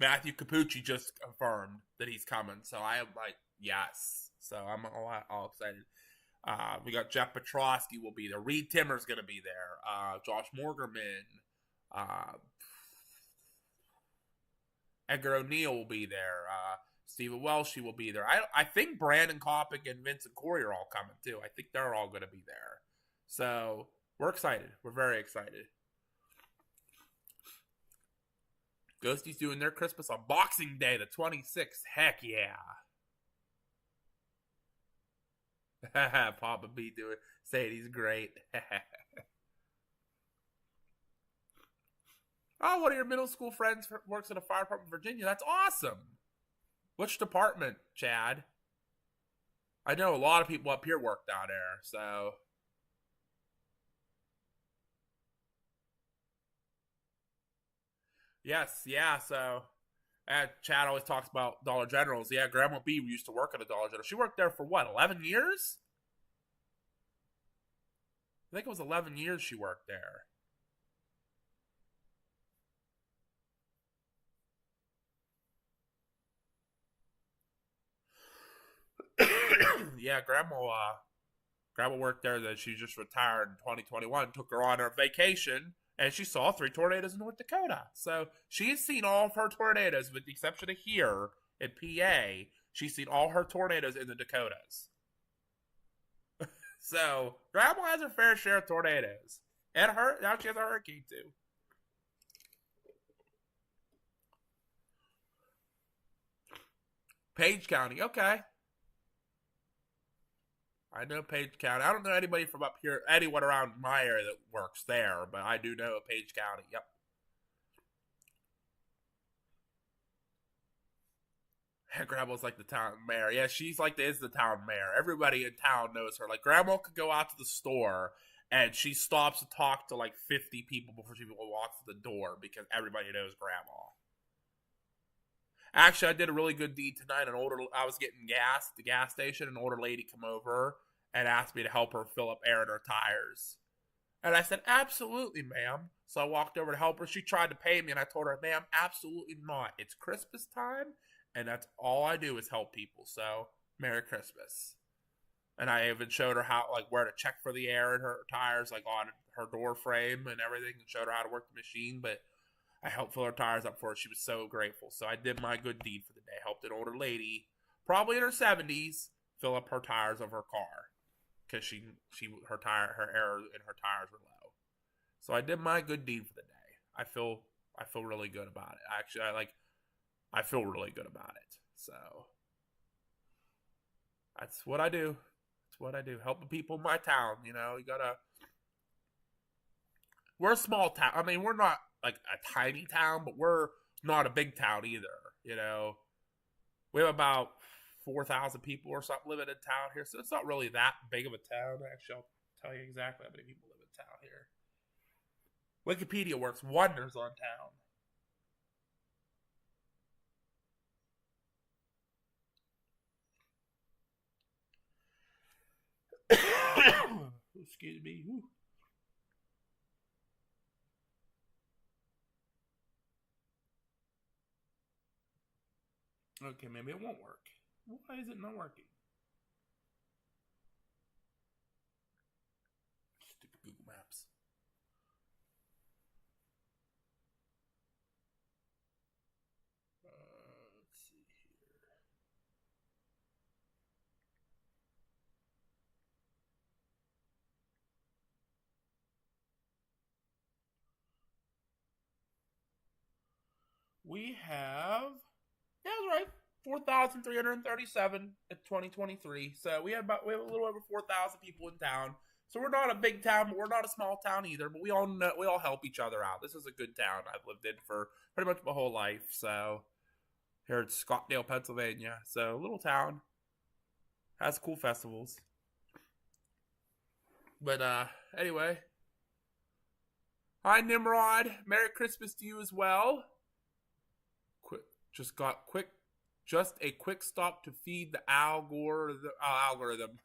[SPEAKER 1] Matthew Capucci just confirmed that he's coming. So I am like, yes. So I'm all excited. We got Jeff Petrosky will be there. Reed Timmer's going to be there. Josh Morgerman. Edgar O'Neill will be there. Stephen Welsh will be there. I think Brandon Kopic and Vincent Corey are all coming too. I think they're all going to be there. So we're excited. We're very excited. Ghosty's doing their Christmas on Boxing Day, the 26th. Heck yeah. Papa B saying he's great. Oh, one of your middle school friends works at a fire department in Virginia. That's awesome. Which department, Chad? I know a lot of people up here work down there, so. Yes, yeah, so. Chad always talks about Dollar Generals. Yeah, Grandma B used to work at a Dollar General. She worked there for what, 11 years? I think it was 11 years she worked there. Yeah, Grandma worked there. That she just retired in 2021. Took her on her vacation, and she saw 3 tornadoes in North Dakota. So she's seen all of her tornadoes, with the exception of here in PA. She's seen all her tornadoes in the Dakotas. So Grandma has her fair share of tornadoes, and now she has a hurricane too. Page County, okay. I know Page County. I don't know anybody from up here, anyone around my area that works there, but I do know Page County. Yep. Grandma's like the town mayor. Yeah, she's like is the town mayor. Everybody in town knows her. Like Grandma could go out to the store and she stops to talk to like 50 people before she walks to the door because everybody knows Grandma. Actually, I did a really good deed tonight. I was getting gas at the gas station. An older lady come over and asked me to help her fill up air in her tires. And I said, absolutely, ma'am. So I walked over to help her. She tried to pay me, and I told her, ma'am, absolutely not. It's Christmas time, and that's all I do is help people. So, Merry Christmas. And I even showed her where to check for the air in her tires, like on her door frame and everything, and showed her how to work the machine. But I helped fill her tires up for her. She was so grateful. So I did my good deed for the day. Helped an older lady, probably in her 70s, fill up her tires of her car because her air in her tires were low. So I did my good deed for the day. I feel really good about it. Actually, I feel really good about it. So that's what I do. That's what I do. Help the people in my town. You know, we're a small town. I mean, we're not like a tiny town, but we're not a big town either. You know, we have about 4,000 people or something living in town here, so it's not really that big of a town. Actually, I'll tell you exactly how many people live in town here. Wikipedia works wonders on town. Excuse me. Whew. Okay, maybe it won't work. Why is it not working? Stupid Google Maps. Let's see here. We have, yeah, that's right, 4,337 in 2023. So we have a little over 4,000 people in town. So we're not a big town, but we're not a small town either. But we all help each other out. This is a good town I've lived in for pretty much my whole life. So here in Scottsdale, Pennsylvania. So little town, has cool festivals. But anyway, hi Nimrod. Merry Christmas to you as well. Quick, just a quick stop to feed the algorithm.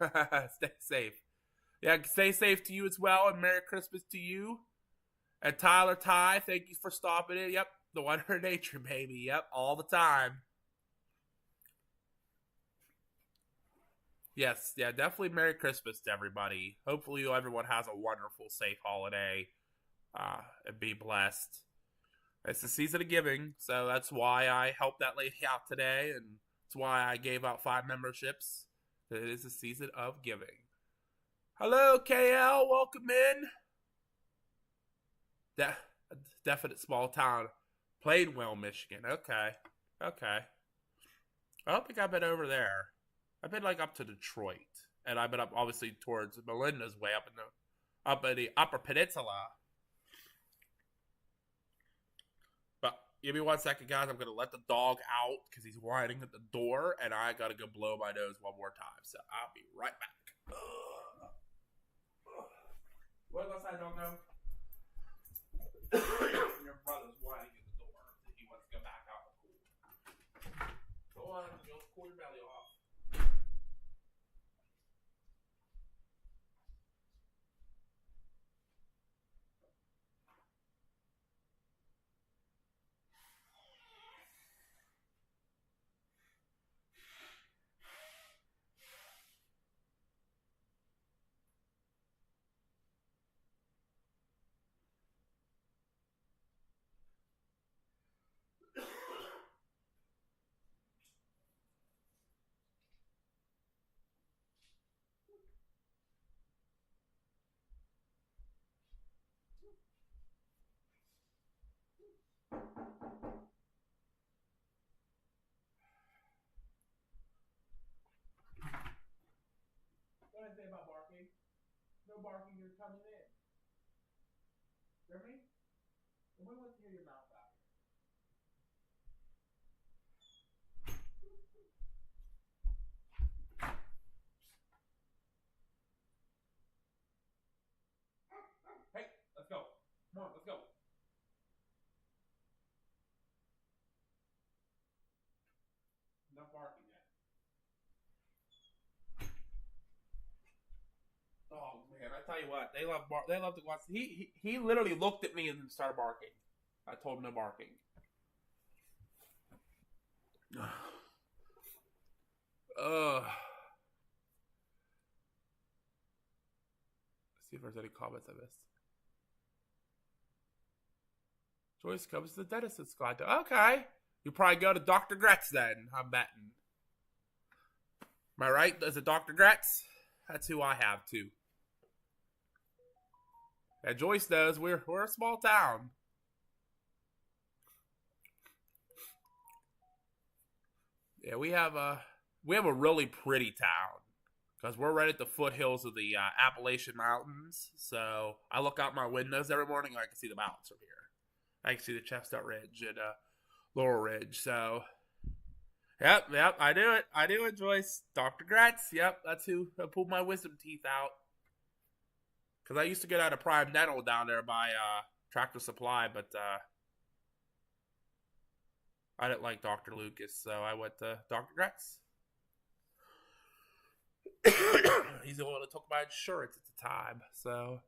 [SPEAKER 1] Stay safe. Yeah, stay safe to you as well, and Merry Christmas to you. And Tyler Ty, thank you for stopping in. Yep, the Wonder of Nature, baby. Yep, all the time. Yes, yeah, definitely Merry Christmas to everybody. Hopefully, everyone has a wonderful, safe holiday, and be blessed. It's the season of giving, so that's why I helped that lady out today, and that's why I gave out 5 memberships. It is the season of giving. Hello, KL. Welcome in. De- Definite small town. Plainwell, Michigan. Okay. Okay. I don't think I've been over there. I've been like up to Detroit. And I've been up obviously towards Melinda's way up in the upper peninsula. But give me 1 second, guys. I'm gonna let the dog out because he's whining at the door, and I gotta go blow my nose one more time. So I'll be right back. What was I don't know? Your brother's whining at the door. He wants to go back out in the cool. Go on, you'll cool your belly off. What did I say about barking? No barking, you're coming in. Hear me? Nobody wants to hear your mouth out here. Hey, let's go. Come on, let's go. Enough barking yet. Oh man, I tell you what, they love to watch. He literally looked at me and started barking. I told him no barking. Ugh. Let's see if there's any comments I missed. Joyce comes to the dentist at Scott. Okay. You probably go to Dr. Gretz then, I'm betting. Am I right? Is it Dr. Gretz? That's who I have too. And Joyce knows we're a small town. Yeah, we have a really pretty town because we're right at the foothills of the Appalachian Mountains. So I look out my windows every morning and I can see the mountains from here. I can see the Chestnut Ridge and Laurel Ridge. So, yep, I do it, Joyce. Dr. Gretz, yep, that's who pulled my wisdom teeth out. Because I used to get out of Prime Dental down there by Tractor Supply, but I didn't like Dr. Lucas, so I went to Dr. Gretz. He's the one that took my insurance at the time, so.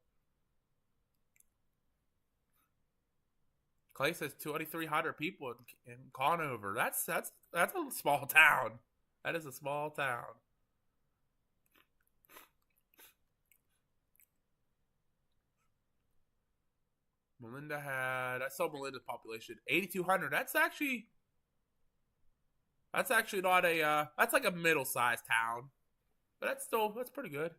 [SPEAKER 1] Clay says 2,300 people in Conover. That's a small town. That is a small town. I saw Melinda's population 8,200. That's actually not that's like a middle-sized town, but that's pretty good.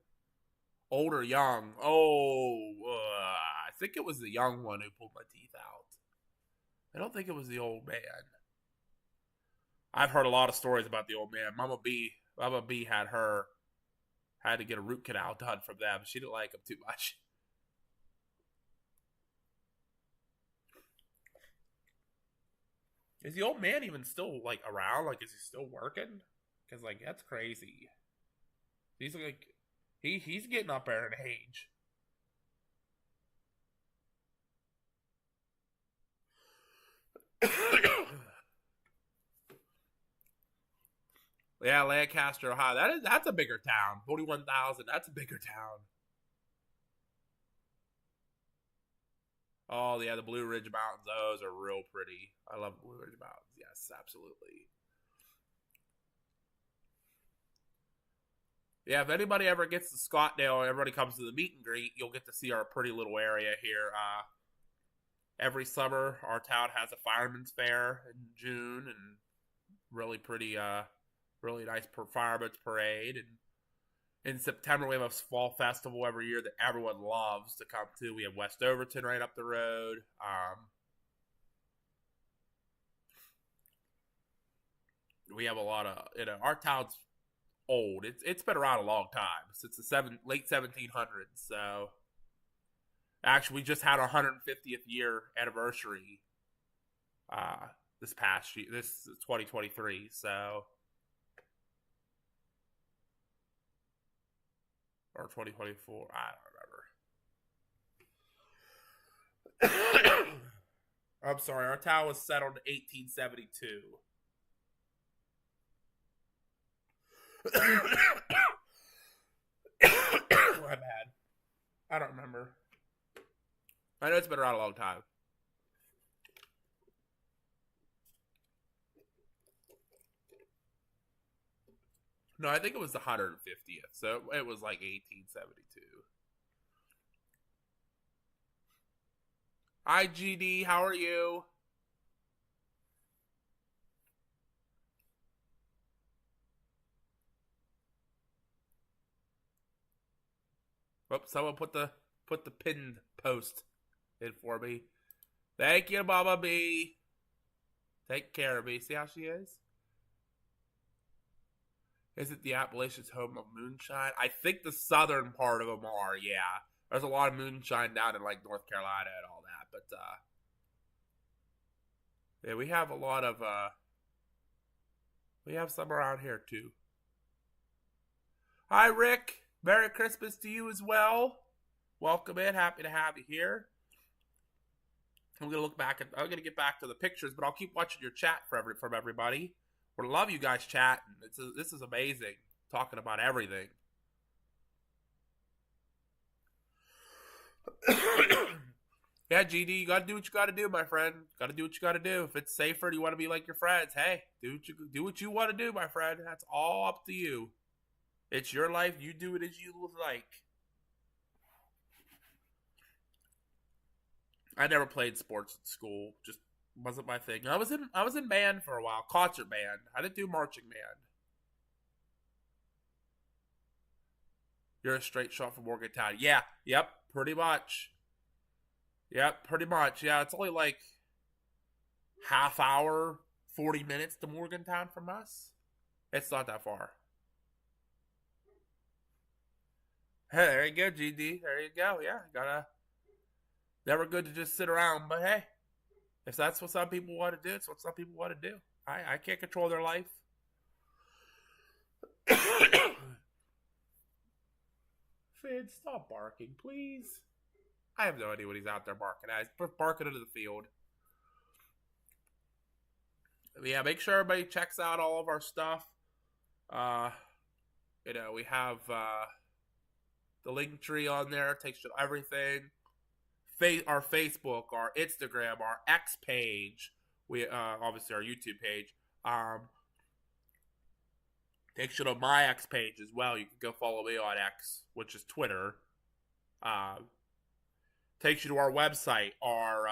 [SPEAKER 1] Old or young? Oh, I think it was the young one who pulled my teeth out. I don't think it was the old man. I've heard a lot of stories about the old man. Mama B had to get a root canal done from them. She didn't like him too much. Is the old man even still like around? Like, is he still working? Because like that's crazy. He's like he's getting up there in age. Yeah, Lancaster, Ohio. That's a bigger town. 41,000. That's a bigger town. Oh yeah, the Blue Ridge Mountains. Those are real pretty. I love Blue Ridge Mountains. Yes, absolutely. Yeah, if anybody ever gets to Scottsdale and everybody comes to the meet and greet, you'll get to see our pretty little area here. Every summer, our town has a fireman's fair in June, and really pretty, really nice fireman's parade. And in September, we have a fall festival every year that everyone loves to come to. We have West Overton right up the road. We have a lot of, our town's old. It's been around a long time since the late 1700s. So actually, we just had our 150th year anniversary this past year. This is 2023. So or 2024. I don't remember. I'm sorry. Our town was settled in 1872. My bad. I don't remember. I know it's been around a long time. No, I think it was the 150th. So it was like 1872. Hi, GD. How are you? Oops, someone put the pinned post in for me. Thank you, Mama B. Take care of me. See how she is? Is it the Appalachians home of moonshine? I think the southern part of them are, yeah. There's a lot of moonshine down in like North Carolina and all that, but yeah, we have a lot of we have some around here too. Hi Rick. Merry Christmas to you as well. Welcome in. Happy to have you here. I'm gonna get back to the pictures, but I'll keep watching your chat from everybody. We love you guys chatting. This is amazing. Talking about everything. Yeah, GD, you gotta do what you gotta do, my friend. Gotta do what you gotta do. If it's safer and you want to be like your friends, hey, do what you want to do, my friend. That's all up to you. It's your life. You do it as you like. I never played sports at school. Just wasn't my thing. I was in band for a while, concert band. I didn't do marching band. You're a straight shot from Morgantown. Yeah, yep, pretty much. Yep, pretty much. Yeah, it's only like half hour, 40 minutes to Morgantown from us. It's not that far. Hey, there you go, GD. There you go. Yeah, gotta. Never good to just sit around, but hey, if that's what some people want to do, it's what some people want to do. I can't control their life. Finn, stop barking, please. I have no idea what he's out there barking at. He's barking into the field. But yeah, make sure everybody checks out all of our stuff. Uh, we have the link tree on there. Takes you to everything. Our Facebook, our Instagram, our X page. We obviously our YouTube page. Takes you to my X page as well. You can go follow me on X, which is Twitter. Takes you to our website, our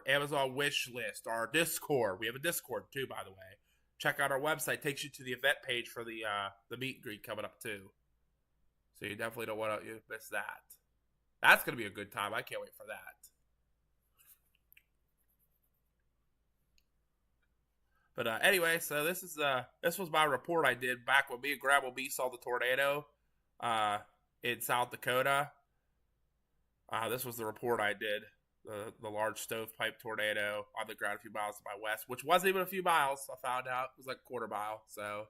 [SPEAKER 1] Amazon wish list, our Discord. We have a Discord too, by the way. Check out our website. Takes you to the event page for the meet and greet coming up too. So you definitely don't want to miss that. That's gonna be a good time. I can't wait for that. But anyway, so this was my report I did back when me and Grandma B saw the tornado in South Dakota. This was the report I did. The large stovepipe tornado on the ground a few miles to my west, which wasn't even a few miles. I found out it was like a quarter mile. So,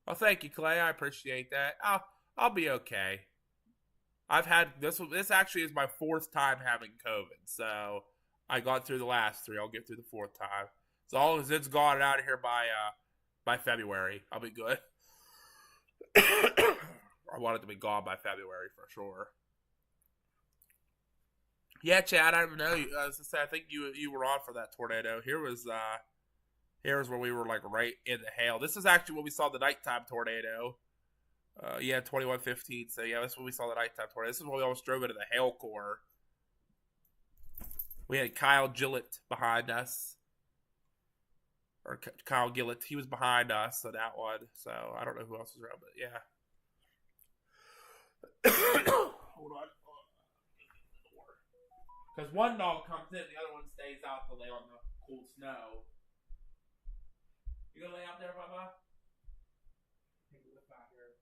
[SPEAKER 1] well, thank you, Clay. I appreciate that. I'll be okay. I've had this. This actually is my fourth time having COVID, so I got through the last three. I'll get through the fourth time. So all as it's gone out of here by February, I'll be good. I want it to be gone by February for sure. Yeah, Chad, I don't know. As I said, I think you were on for that tornado. Here's where we were like right in the hail. This is actually when we saw the nighttime tornado. Yeah, 2115. So yeah, this is when we saw the nighttime tornado. This is when we almost drove into the hail core. We had Kyle Gillett behind us. Or Kyle Gillett. He was behind us on that one. So I don't know who else was around, but yeah. Hold on. Because one dog comes in, the other one stays out to lay on the cool snow. You gonna lay out there, Bubba? Take a look out here.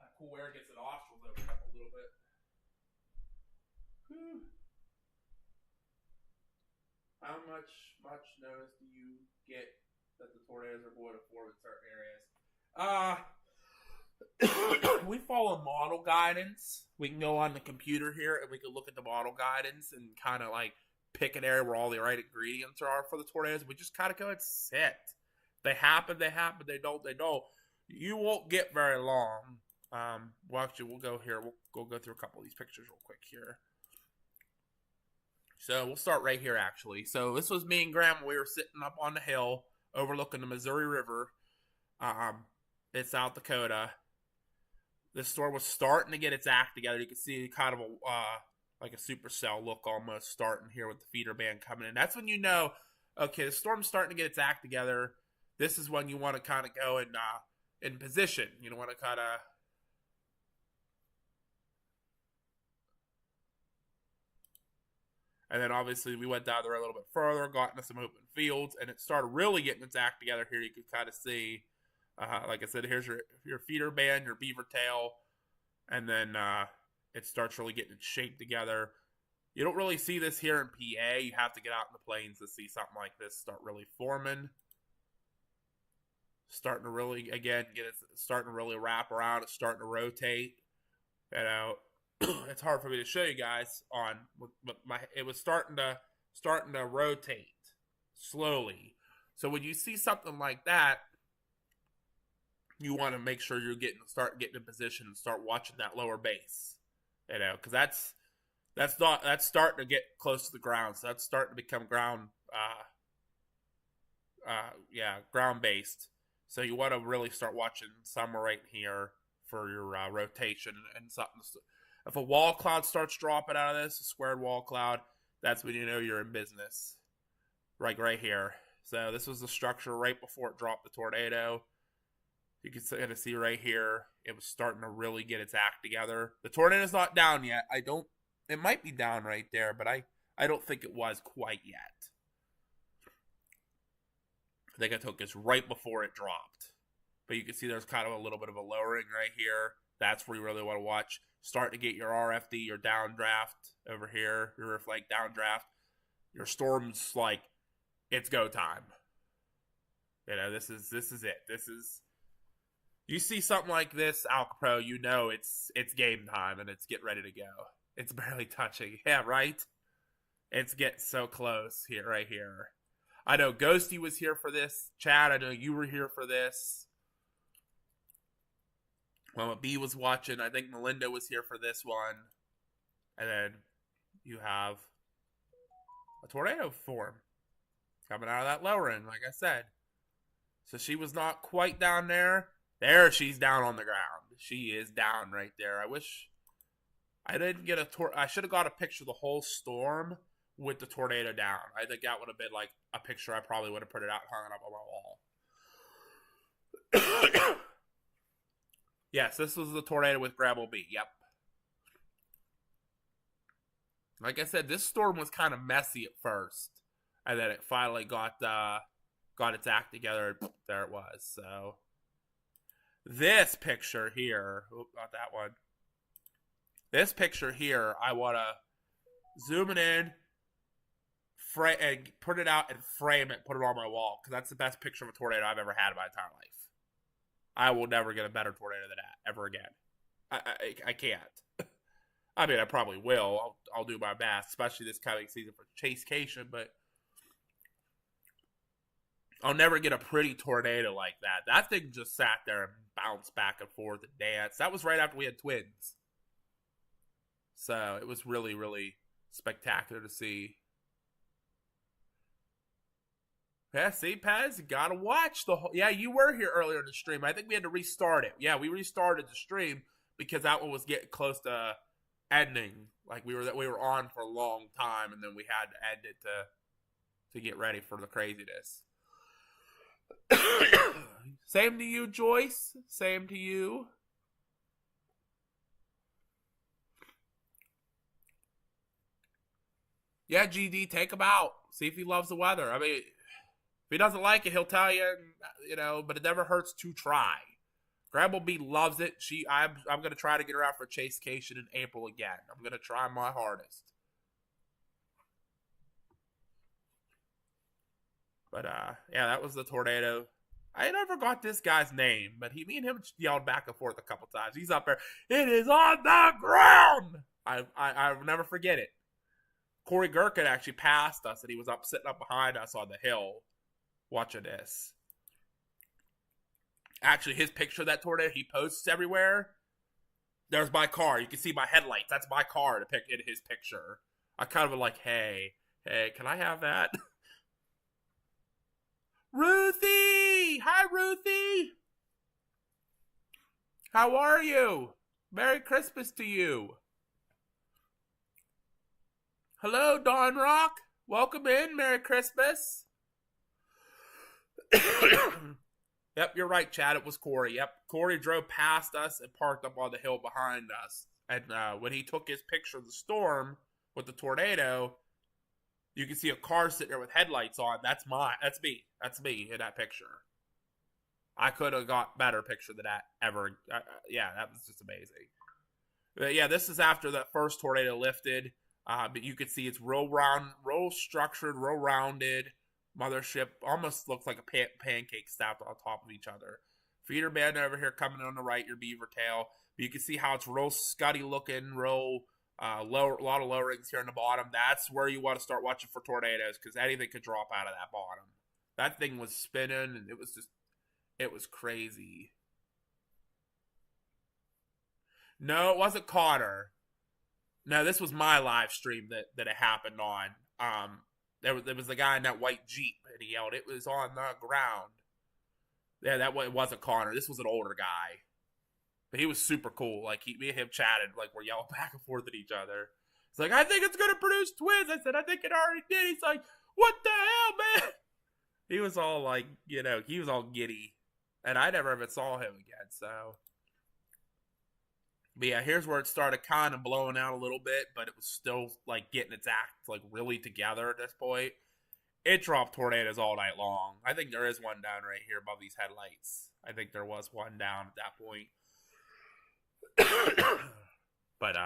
[SPEAKER 1] That cool air gets the nostrils open up a little bit. Whew. How much notice do you get that the tornadoes are going to form in certain areas? We follow model guidance. We can go on the computer here and we can look at the model guidance and kind of like pick an area where all the right ingredients are for the tornadoes. We just kind of go and sit. They happen. They happen. They don't. They don't. You won't get very long. Well, actually, we'll go here. We'll go through a couple of these pictures real quick here. So we'll start right here, actually. So this was me and Grandma. We were sitting up on the hill overlooking the Missouri River in South Dakota. This storm was starting to get its act together. You can see kind of a like a supercell look almost starting here with the feeder band coming in. That's when you know, okay, the storm's starting to get its act together. This is when you want to kind of go in position. You want to kind of and then obviously we went down there a little bit further, got into some open fields, and it started really getting its act together here. You can kind of see, like I said, here's your feeder band, your beaver tail, and then it starts really getting its shape together. You don't really see this here in PA. You have to get out in the plains to see something like this start really forming. Starting to really, again, starting to really wrap around. It's starting to rotate. It's hard for me to show you guys but it was starting to rotate slowly. So when you see something like that, you want to make sure you're start getting in position and start watching that lower base. Because that's That's starting to get close to the ground. So that's starting to become ground based. So you want to really start watching some right here for your rotation and something. If a wall cloud starts dropping out of this, a squared wall cloud, that's when you know you're in business. Right here. So this was the structure right before it dropped the tornado. You can kind of see right here, it was starting to really get its act together. The tornado's not down yet. It might be down right there, but I don't think it was quite yet. I think I took this right before it dropped. But you can see there's kind of a little bit of a lowering right here. That's where you really want to watch. Start to get your RFD, your downdraft over here, your rift like downdraft. Your storm's like, it's go time. You know, this is it. You see something like this, Alcapro, you know it's game time and it's get ready to go. It's barely touching. Yeah, right? It's getting so close here, right here. I know Ghosty was here for this. Chad, I know you were here for this. Mama B was watching. I think Melinda was here for this one. And then you have a tornado form coming out of that lowering, like I said. So she was not quite down there. There, she's down on the ground. She is down right there. I wish I didn't get I should have got a picture of the whole storm with the tornado down. I think that would have been like a picture I probably would have put it out, hung it up on my wall. Yes, this was the tornado with Grabble B. Yep. Like I said, this storm was kind of messy at first, and then it finally got its act together. There it was. So this picture here, not that one. This picture here, I want to zoom it in, and put it out and frame it, put it on my wall, because that's the best picture of a tornado I've ever had in my entire life. I will never get a better tornado than that ever again. I can't. I mean, I probably will. I'll do my best, especially this coming season for Chasecation, but I'll never get a pretty tornado like that. That thing just sat there and bounced back and forth and danced. That was right after we had twins. So it was really, really spectacular to see. Yeah, see, Pez, you gotta watch the whole. Yeah, you were here earlier in the stream. I think we had to restart it. Yeah, we restarted the stream because that one was getting close to ending. Like we were on for a long time, and then we had to end it to get ready for the craziness. Same to you, Joyce. Same to you. Yeah, GD, take him out. See if he loves the weather. I mean, if he doesn't like it, he'll tell you, but it never hurts to try. Grandma B loves it. I'm going to try to get her out for Chasecation in April again. I'm going to try my hardest. But, yeah, that was the tornado. I never got this guy's name, but me and him yelled back and forth a couple times. He's up there. It is on the ground! I'll never forget it. Corey Gherkin actually passed us, and he was sitting up behind us on the hill watching this. Actually, his picture of that tornado he posts everywhere, there's my car. You can see my headlights. That's my car to pick in his picture. I kind of like, hey, can I have that? Ruthie! Hi, Ruthie! How are you? Merry Christmas to you. Hello, Dawn Rock. Welcome in. Merry Christmas. Yep, you're right, Chad. It was Corey. Yep, Corey drove past us and parked up on the hill behind us. And when he took his picture of the storm with the tornado, you can see a car sitting there with headlights on. That's me. That's me in that picture. I could have got better picture than that ever. Yeah, that was just amazing. But yeah, this is after that first tornado lifted. But you can see it's real structured, real rounded. Mothership almost looks like a pancake stacked on top of each other. Feeder band over here coming on the right, your beaver tail. But you can see how it's real scuddy looking, real a lot of lowerings here on the bottom. That's where you want to start watching for tornadoes, because anything could drop out of that bottom. That thing was spinning, and it was crazy. No, it wasn't Connor. No, this was my live stream that it happened on. There was the guy in that white Jeep, and he yelled, "It was on the ground." Yeah, it wasn't Connor. This was an older guy, but he was super cool. Like me and him chatted, like we're yelling back and forth at each other. It's like, I think it's gonna produce twins. I said, I think it already did. He's like, what the hell, man? He was all like, he was all giddy, and I never even saw him again. So, but yeah, here's where it started kind of blowing out a little bit, but it was still like getting its act like really together at this point. It dropped tornadoes all night long. I think there is one down right here above these headlights. I think there was one down at that point. But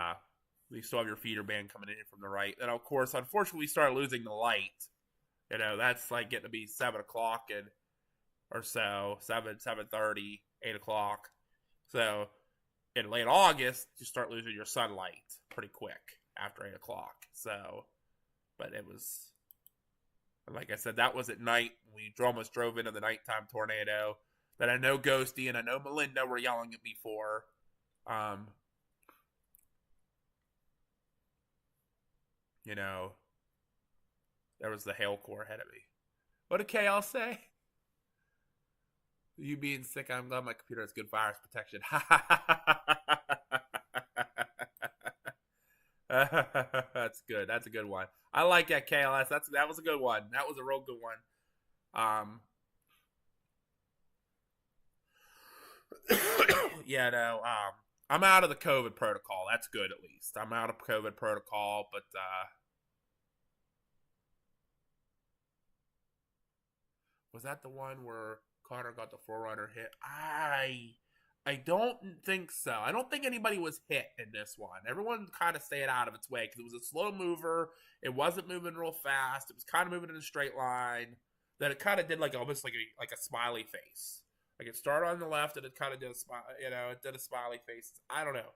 [SPEAKER 1] you still have your feeder band coming in from the right. And of course, unfortunately, we started losing the light. That's like getting to be 7 o'clock or so, 7:30, 8 o'clock. So in late August, you start losing your sunlight pretty quick after 8 o'clock. So, but it was, like I said, that was at night. We almost drove into the nighttime tornado that I know Ghosty and I know Melinda were yelling at me for. There was the hail core ahead of me. What did KL say? You being sick, I'm glad my computer has good virus protection. That's good. That's a good one. I like that, KLS. That was a good one. That was a real good one. Yeah, no. I'm out of the COVID protocol. That's good, at least. I'm out of COVID protocol, but was that the one where Connor got the 4Runner hit? I don't think so. I don't think anybody was hit in this one. Everyone kind of stayed out of its way because it was a slow mover. It wasn't moving real fast. It was kind of moving in a straight line. Then it kind of did like almost like a smiley face. Like it started on the left and it kind of did a smile. It did a smiley face. I don't know.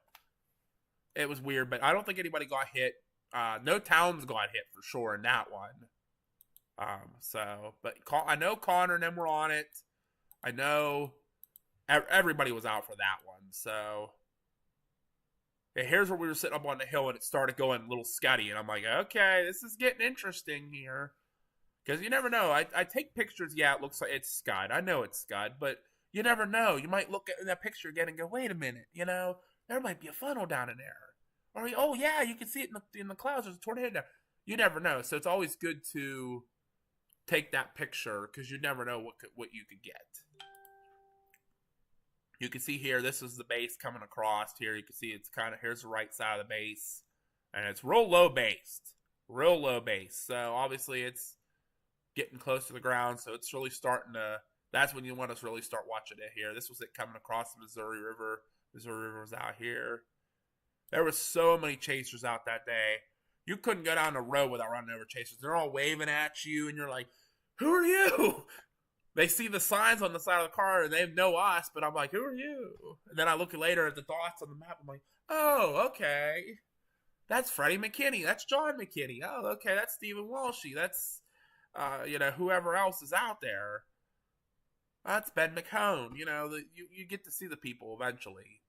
[SPEAKER 1] It was weird, but I don't think anybody got hit. No towns got hit for sure in that one. But I know Connor and them were on it. I know everybody was out for that one. So here's where we were sitting up on the hill and it started going a little scuddy. And I'm like, okay, this is getting interesting here. Because you never know. I take pictures. Yeah, it looks like it's scud. I know it's scud, but you never know. You might look at that picture again and go, wait a minute. There might be a funnel down in there. Or, oh, yeah, you can see it in the clouds. There's a tornado there. You never know. So it's always good to take that picture because you never know what you could get. You can see here, this is the base coming across here. You can see it's kind of, here's the right side of the base. And it's real low based. Real low base. So obviously it's getting close to the ground. So it's really starting to, that's when you want to really start watching it here. This was it coming across the Missouri River. Missouri River was out here. There were so many chasers out that day. You couldn't go down the road without running over chasers. They're all waving at you, and you're like, who are you? They see the signs on the side of the car, and they know us, but I'm like, who are you? And then I look later at the dots on the map. I'm like, oh, okay. That's Freddie McKinney. That's John McKinney. Oh, okay. That's Stephen Walshy. That's, whoever else is out there. That's Ben McCone. You get to see the people eventually.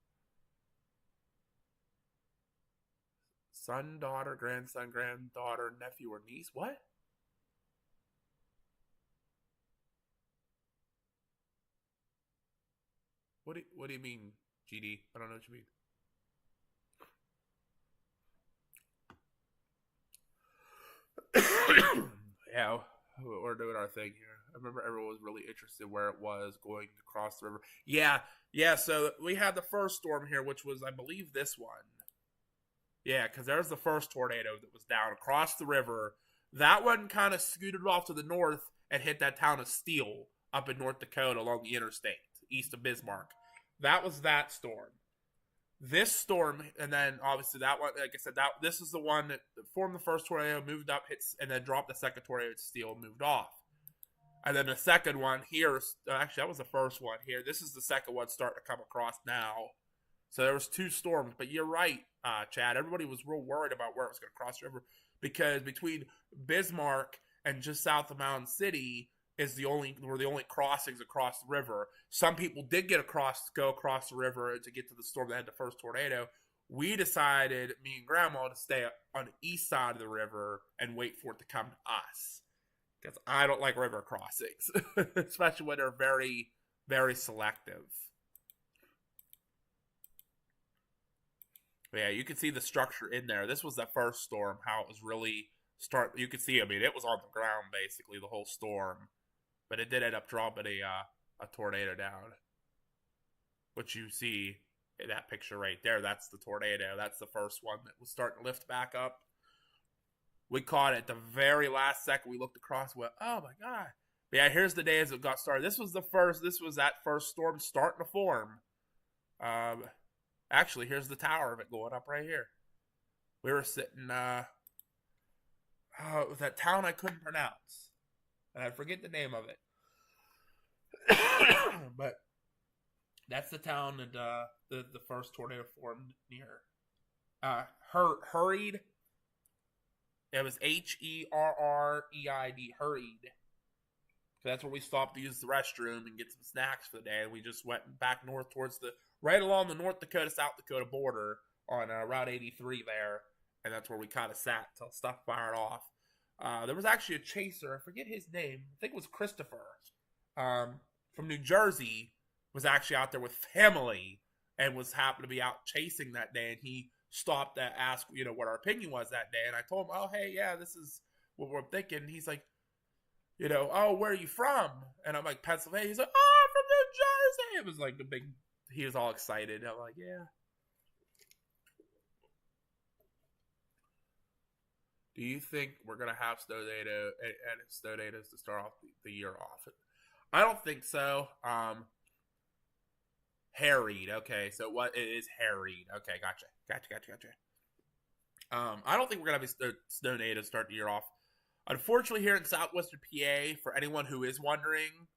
[SPEAKER 1] Son, daughter, grandson, granddaughter, nephew, or niece. What? What do you mean, GD? I don't know what you mean. Yeah, we're doing our thing here. I remember everyone was really interested where it was going across the river. Yeah. So we had the first storm here, which was, I believe, this one. Yeah, because there's the first tornado that was down across the river. That one kind of scooted off to the north and hit that town of Steele up in North Dakota along the interstate, east of Bismarck. That was that storm. This storm, and then obviously that one, like I said, this is the one that formed the first tornado, moved up, hits, and then dropped the second tornado to Steele, moved off. And then the second one here, actually that was the first one here. This is the second one starting to come across now. So there was two storms, but you're right, Chad. Everybody was real worried about where it was going to cross the river because between Bismarck and just south of Mountain City were the only crossings across the river. Some people did go across the river to get to the storm that had the first tornado. we decided, me and Grandma, to stay on the east side of the river and wait for it to come to us. Because I don't like river crossings, especially when they're very, very selective. But yeah, you can see the structure in there. This was the first storm, how it was really you could see, I mean, it was on the ground basically the whole storm. But it did end up dropping a tornado down. Which you see in that picture right there. That's the tornado. That's the first one that was starting to lift back up. We caught it the very last second. We looked across and went, oh my God. But yeah, here's the day as it got started. This was that first storm starting to form. Actually, here's the tower of it going up right here. We were sitting, it was that town I couldn't pronounce. And I forget the name of it. But that's the town that the first tornado formed near. Hurried. It was Herreid. Hurried. So that's where we stopped to use the restroom and get some snacks for the day. And we just went back north towards right along the North Dakota, South Dakota border on Route 83 there. And that's where we kind of sat until stuff fired off. There was actually a chaser. I forget his name. I think it was Christopher. From New Jersey. Was actually out there with family and was happened to be out chasing that day. And he stopped to ask, what our opinion was that day. And I told him, oh, hey, yeah, this is what we're thinking. And he's like, oh, where are you from? And I'm like, Pennsylvania. He's like, oh, I'm from New Jersey. It was like he was all excited. I'm like, yeah. Do you think we're going to have tornadoes to start off the year off? I don't think so. Herreid. Okay, so what it is Herreid. Okay, gotcha. I don't think we're going to have a tornado to start the year off. Unfortunately, here in southwestern PA, for anyone who is wondering,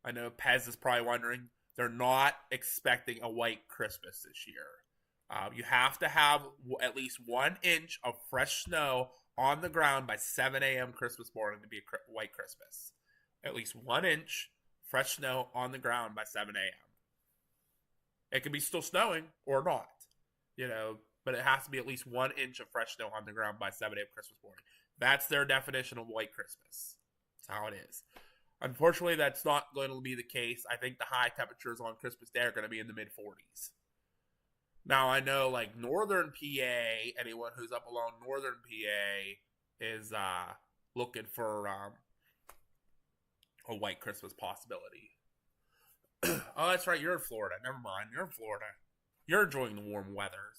[SPEAKER 1] I know Pez is probably wondering, they're not expecting a white Christmas this year. You have to have at least 1 inch of fresh snow on the ground by 7 a.m. Christmas morning to be a white Christmas. At least 1 inch fresh snow on the ground by 7 a.m. It could be still snowing or not, but it has to be at least 1 inch of fresh snow on the ground by 7 a.m. Christmas morning. That's their definition of white Christmas. That's how it is. Unfortunately, that's not going to be the case. I think the high temperatures on Christmas Day are going to be in the mid-40s. Now, I know, like, northern PA, anyone who's up along northern PA is looking for a white Christmas possibility. Oh, that's right. You're in Florida. Never mind. You're in Florida. You're enjoying the warm weather.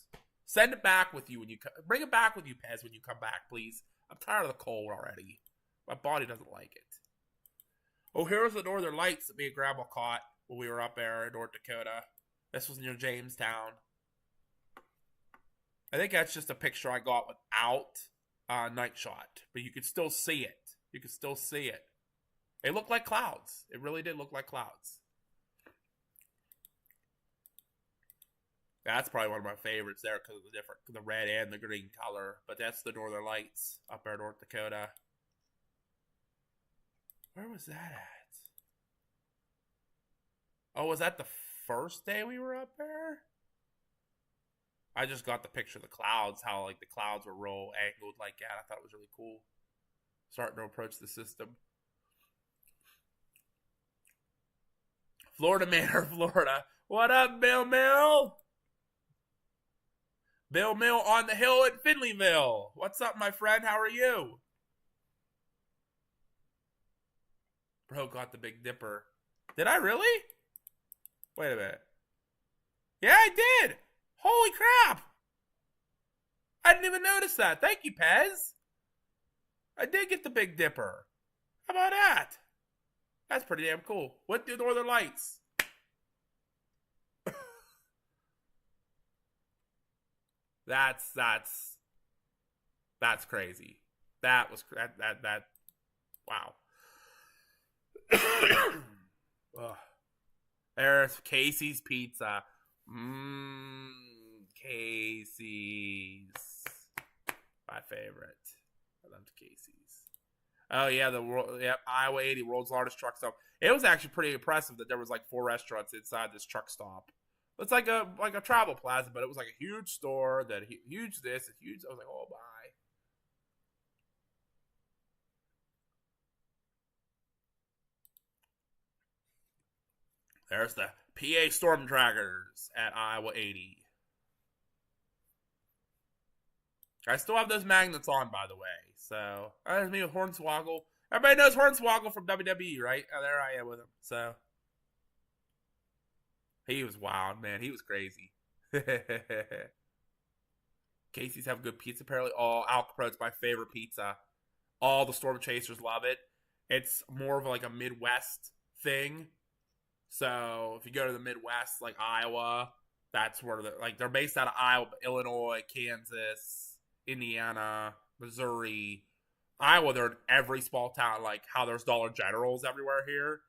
[SPEAKER 1] Send it back with you when you bring it back with you, Pez, when you come back, please. I'm tired of the cold already. My body doesn't like it. Oh, here's the Northern Lights that me and Grandma caught when we were up there in North Dakota. This was near Jamestown. I think that's just a picture I got without night shot, but you could still see it. It looked like clouds. It really did look like clouds. That's probably one of my favorites there because of the red and the green color. But that's the Northern Lights up there in North Dakota. Where was that at? Oh, was that the first day we were up there? I just got the picture of the clouds, how like the clouds were roll angled like that. I thought it was really cool. Starting to approach the system. Florida Manor, Florida. What up, Bill Mill? Bill Mill on the hill in Finleyville. What's up, my friend? How are you? Bro got the Big Dipper. Did I really? Wait a minute. Yeah, I did. Holy crap. I didn't even notice that. Thank you, Pez. I did get the Big Dipper. How about that? That's pretty damn cool. What do Northern Lights? That's crazy. That was that wow. There's Casey's Pizza. Casey's. My favorite. I loved Casey's. Oh yeah, Iowa 80, world's largest truck stop. It was actually pretty impressive that there was like 4 restaurants inside this truck stop. It's like a travel plaza, but it was like a huge store that huge this, huge. I was like, oh my. There's the PA Storm Trackers at Iowa 80. I still have those magnets on, by the way. So there's me with Hornswoggle. Everybody knows Hornswoggle from WWE, right? Oh, there I am with him. So he was wild, man. He was crazy. Casey's have good pizza, apparently. Oh, Alcapro's my favorite pizza. All the Storm Chasers love it. It's more of like a Midwest thing. So if you go to the Midwest, like Iowa, that's where they're based out of Iowa, but Illinois, Kansas, Indiana, Missouri, Iowa. They're in every small town, like how there's Dollar Generals everywhere here.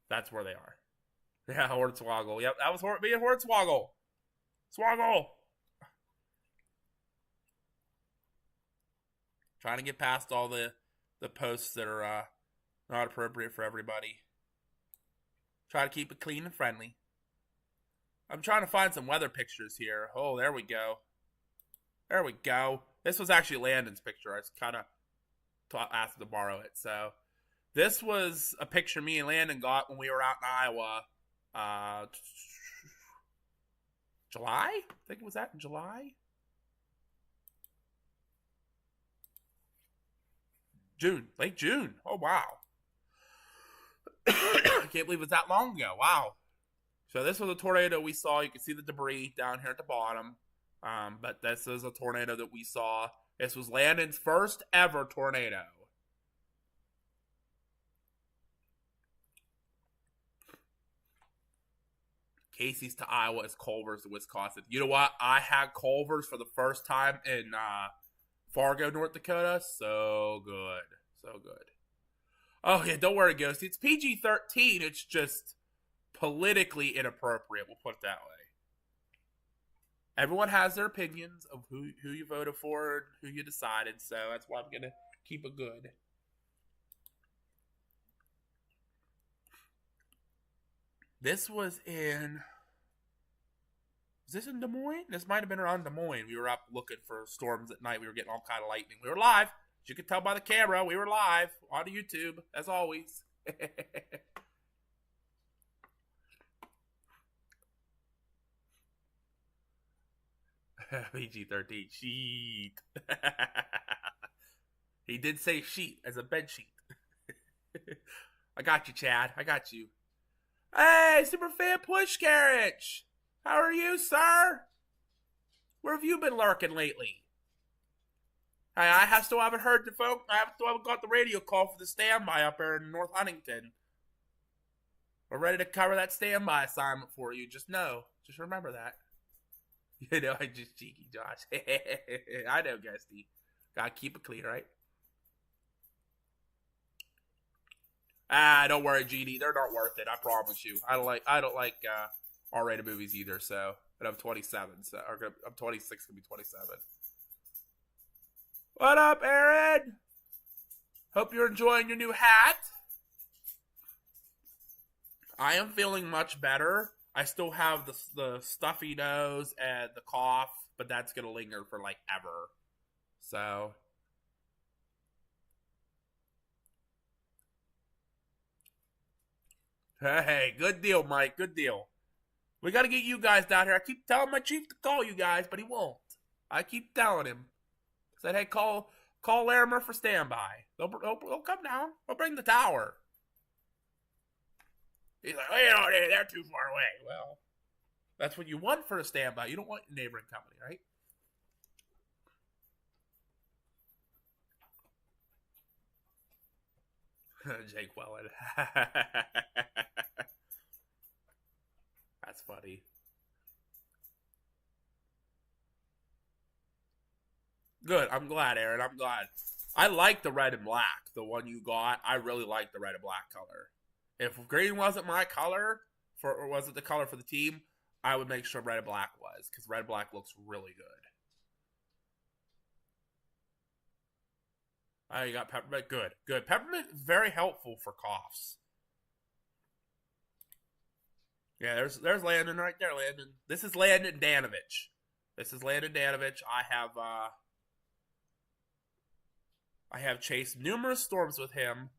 [SPEAKER 1] That's where they are. Yeah, Hornswoggle. Yep, that was me and Hornswoggle. Swoggle. Trying to get past all the posts that are not appropriate for everybody. Try to keep it clean and friendly. I'm trying to find some weather pictures here. Oh, there we go. There we go. This was actually Landon's picture. I just kind of asked him to borrow it. So this was a picture me and Landon got when we were out in Iowa. July? I think it was that in July? June. Late June. Oh, wow. I can't believe it was that long ago. Wow. So this was a tornado we saw. You can see the debris down here at the bottom. But this is a tornado that we saw. This was Landon's first ever tornado. Casey's to Iowa is Culver's to Wisconsin. You know what? I had Culver's for the first time in Fargo, North Dakota. So good. So good. Oh, yeah, don't worry, Ghosty. It's PG-13. It's just politically inappropriate. We'll put it that way. Everyone has their opinions of who you voted for and who you decided, so that's why I'm going to keep it good. This was in... Was this in Des Moines? This might have been around Des Moines. We were up looking for storms at night. We were getting all kind of lightning. We were live. As you could tell by the camera, we were live on YouTube, as always. PG-13 sheet. He did say sheet as a bed sheet. I got you, Chad. I got you. Hey, Superfan Push Carriage. How are you, sir? Where have you been lurking lately? Hey, I still haven't heard the phone. Still haven't got the radio call for the standby up there in North Huntington. We're ready to cover that standby assignment for you. Just remember that. You know, I just cheeky, Josh. I know, Gusty. Gotta keep it clean, right? Don't worry, GD. They're not worth it. I promise you. I don't like R-rated movies either. So, but I'm 27. So, I'm 26. Gonna be 27. What up, Aaron? Hope you're enjoying your new hat. I am feeling much better. I still have the stuffy nose and the cough, but that's gonna linger for like ever. So. Hey, good deal, Mike. Good deal. We got to get you guys down here. I keep telling my chief to call you guys, but he won't. I keep telling him. Said, hey, call Larimer for standby. They'll come down. They'll bring the tower. He's like, oh, you know, they're too far away. Well, that's what you want for a standby. You don't want your neighboring company, right? Jake Wellen. That's funny. Good. I'm glad, Aaron. I'm glad. I like the red and black. The one you got, I really like the red and black color. If green wasn't my color, or wasn't the color for the team, I would make sure red and black was, because red and black looks really good. You got peppermint. Good. Peppermint very helpful for coughs. Yeah, there's Landon right there. Landon. This is Landon Danovich. I have chased numerous storms with him.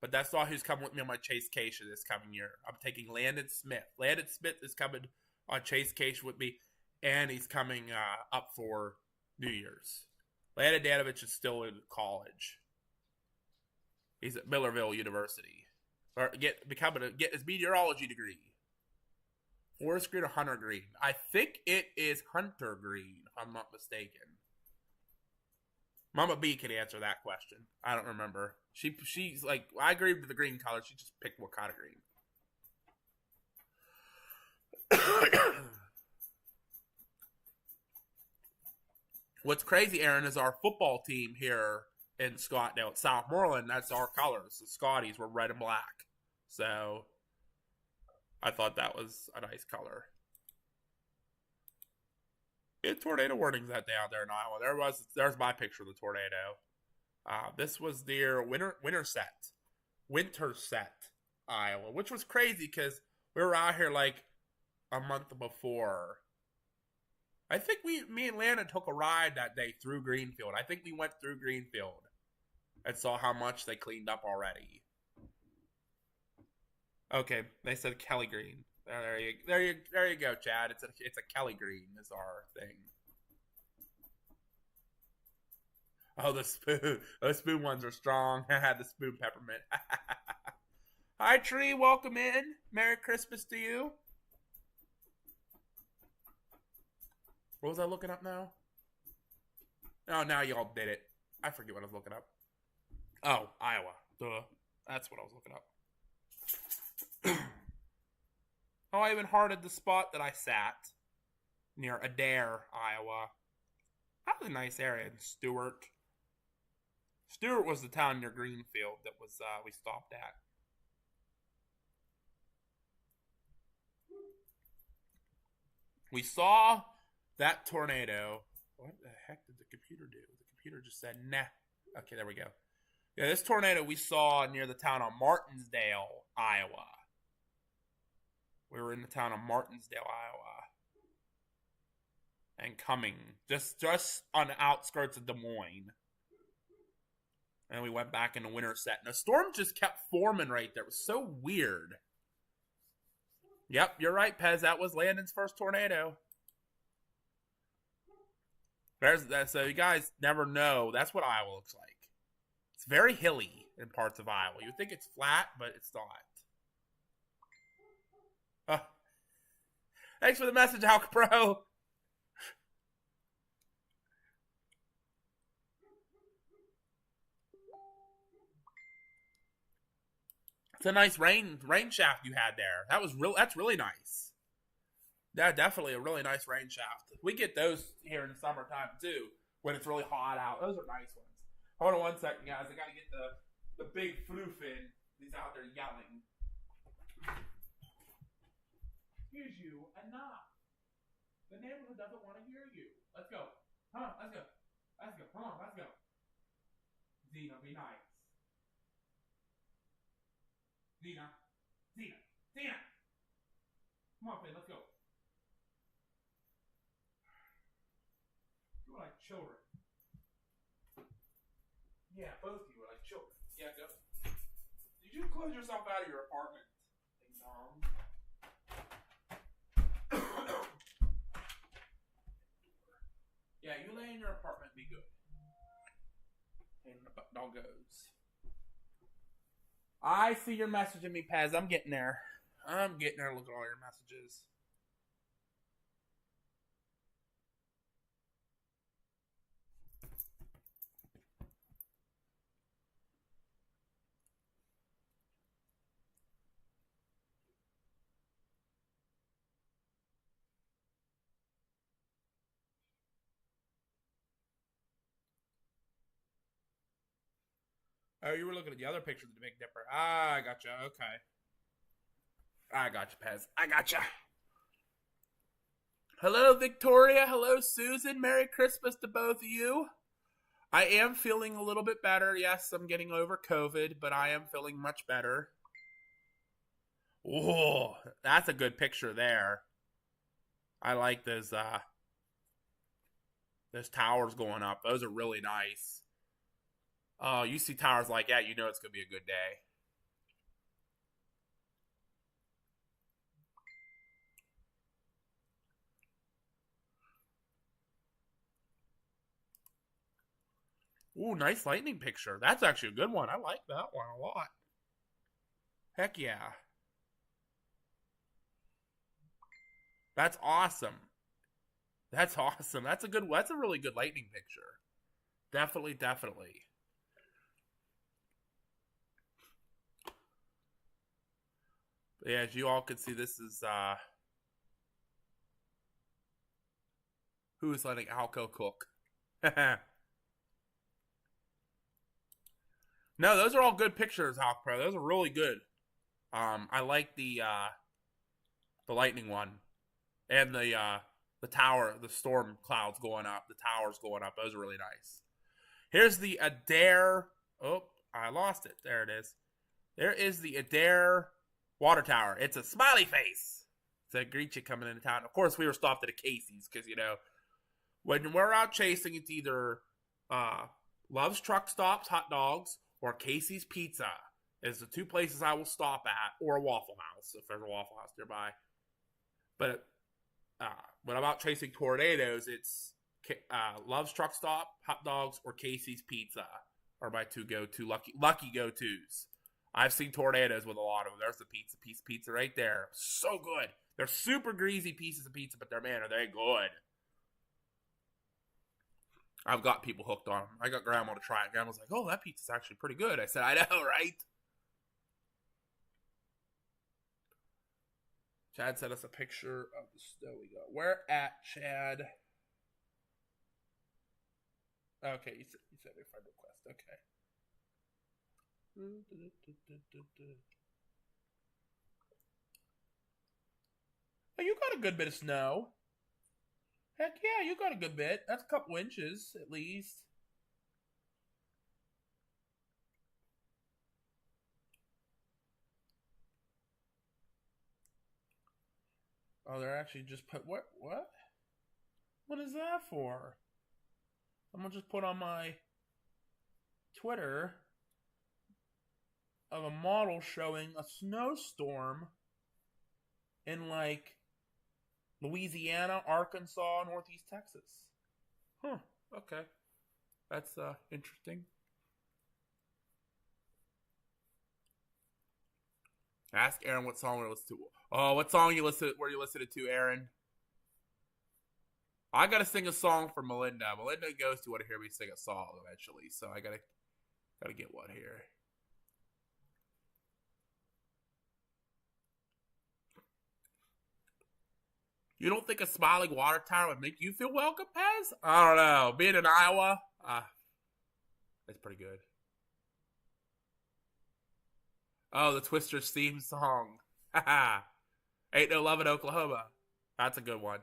[SPEAKER 1] But that's not who's coming with me on my Chasecation this coming year. I'm taking Landon Smith. Landon Smith is coming on Chasecation with me, and he's coming up for New Year's. Landon Danovich is still in college. He's at Millerville University. Or get his meteorology degree. Forest Green or Hunter Green? I think it is Hunter Green, if I'm not mistaken. Mama B can answer that question. I don't remember. She's like, I agree with the green color. She just picked what kind of green. What's crazy, Aaron, is our football team here in Scottsdale at Southmoreland. That's our colors. The Scotties were red and black. So I thought that was a nice color. Tornado warnings that day out there in Iowa. There's my picture of the tornado. This was their Winterset, Iowa, which was crazy because we were out here like a month before. I think me and Landon took a ride that day through Greenfield. I think we went through Greenfield and saw how much they cleaned up already. Okay, they said Kelly Green. There you go, Chad. It's a Kelly Green is our thing. Oh, the spoon. Those spoon ones are strong. I had the spoon peppermint. Hi, Tree. Welcome in. Merry Christmas to you. What was I looking up now? Oh, now y'all did it. I forget what I was looking up. Oh, Iowa. Duh. That's what I was looking up. Oh, I even hearted the spot that I sat near Adair, Iowa. That was a nice area in Stewart. Stewart was the town near Greenfield that was we stopped at. We saw that tornado. What the heck did the computer do? The computer just said, nah. Okay, there we go. Yeah, this tornado we saw near the town of Martinsdale, Iowa. We were in the town of Martinsdale, Iowa. And coming. Just on the outskirts of Des Moines. And we went back into Winterset. And the storm just kept forming right there. It was so weird. Yep, you're right, Pez. That was Landon's first tornado. There's that. So you guys never know. That's what Iowa looks like. It's very hilly in parts of Iowa. You would think it's flat, but it's not. Thanks for the message, Hulk Pro. It's a nice rain shaft you had there. That's really nice. Yeah, definitely a really nice rain shaft. We get those here in the summertime too, when it's really hot out. Those are nice ones. Hold on one second, guys. I gotta get the big floof in. He's out there yelling. Excuse you, enough. The neighborhood doesn't want to hear you. Let's go. Let's go. Come on, let's go. Zena, be nice. Zena. Come on, Finn, let's go. You're like children. Yeah, both of you are like children. Yeah, go. Did you close yourself out of your apartment? Ding dong. Yeah, you lay in your apartment and be good. And the dog goes. I see your messaging me, Paz. I'm getting there. Look at all your messages. Oh, you were looking at the other picture of the Big Dipper. Ah, I gotcha. Okay. I gotcha, Pez. I gotcha. Hello, Victoria. Hello, Susan. Merry Christmas to both of you. I am feeling a little bit better. Yes, I'm getting over COVID, but I am feeling much better. Oh, that's a good picture there. I like those towers going up. Those are really nice. Oh, you see towers like that, you know it's gonna be a good day. Ooh, nice lightning picture. That's actually a good one. I like that one a lot. Heck yeah. That's awesome. That's awesome. That's a really good lightning picture. Definitely, definitely. But yeah, as you all can see, this is who is letting Alco cook. No, those are all good pictures, Alco. Those are really good. I like the lightning one and the tower, the storm clouds going up, the towers going up. Those are really nice. Here's the Adair. Oh, I lost it. There it is. There is the Adair water tower. It's a smiley face. It's a greet you coming into town. Of course, we were stopped at a Casey's because when we're out chasing, it's either Love's Truck Stops hot dogs or Casey's Pizza is the two places I will stop at, or a Waffle House if there's a Waffle House nearby. But when I'm out chasing tornadoes, it's Love's Truck Stop, hot dogs, or Casey's Pizza are my two go-to lucky go-tos. I've seen tornadoes with a lot of them. There's the piece of pizza right there. So good. They're super greasy pieces of pizza, but are they good. I've got people hooked on them. I got Grandma to try it. Grandma's like, "Oh, that pizza's actually pretty good." I said, "I know, right?" Chad sent us a picture of the snow we got. Where at, Chad? Okay, you sent me a friend request. Okay. Oh, you got a good bit of snow. Heck yeah, you got a good bit. That's a couple inches at least. Oh, they're actually just put what? What? What is that for? I'm gonna just put on my Twitter of a model showing a snowstorm in like Louisiana, Arkansas, Northeast Texas. Huh. Okay. That's interesting. Ask Aaron what song we listen to. Oh, what song were you listening to, Aaron? I gotta sing a song for Melinda. Melinda goes to want to hear me sing a song eventually, so I gotta get one here. You don't think a smiling water tower would make you feel welcome, Pez? I don't know. Being in Iowa, it's pretty good. Oh, the Twisters theme song. Haha. Ain't No Love in Oklahoma. That's a good one.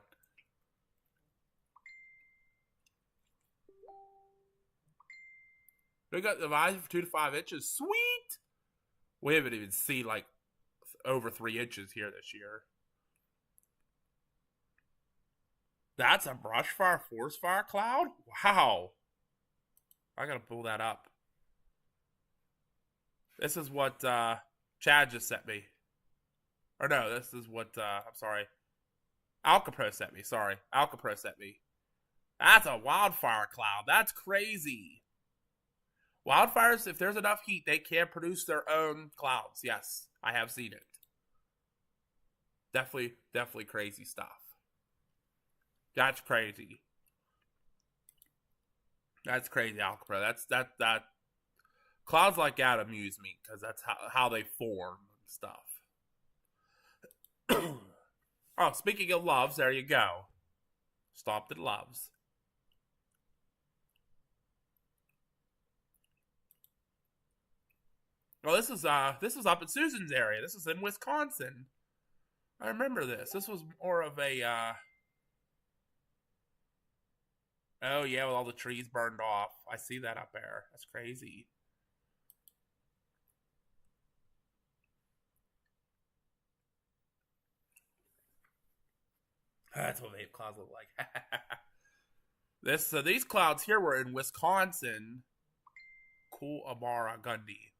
[SPEAKER 1] We got the rise for 2 to 5 inches. Sweet. We haven't even seen like over 3 inches here this year. That's a brush fire forest fire cloud? Wow. I gotta pull that up. This is what Chad just sent me. Or no, this is what I'm sorry. Alcapro sent me. Sorry. Alcapro sent me. That's a wildfire cloud. That's crazy. Wildfires, if there's enough heat, they can produce their own clouds. Yes, I have seen it. Definitely, definitely crazy stuff. That's crazy. That's crazy, Alcapro. That clouds like that amuse me because that's how they form and stuff. Oh, speaking of loves, there you go. Stopped at loves. Well, this was up in Susan's area. This is in Wisconsin. I remember this. This was more of a oh yeah, with all the trees burned off. I see that up there. That's crazy. That's what vape clouds look like. These clouds here were in Wisconsin. Coonabarra Gundy.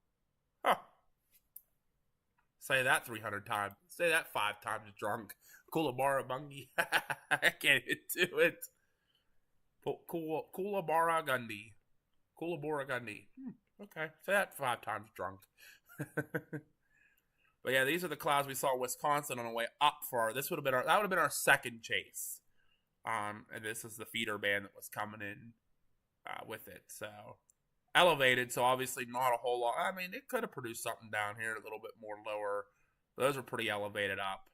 [SPEAKER 1] Huh. Say that 300 times. Say that 5 times drunk. Coonabarra Bungie. I can't even do it. Coonabarra Gundy. Coonabarra Gundy. Okay. Say that 5 times drunk. But yeah, these are the clouds we saw in Wisconsin on the way up for. That would have been our second chase. And this is the feeder band that was coming in with it. So elevated, so obviously not a whole lot. I mean, it could have produced something down here a little bit more lower. Those are pretty elevated up.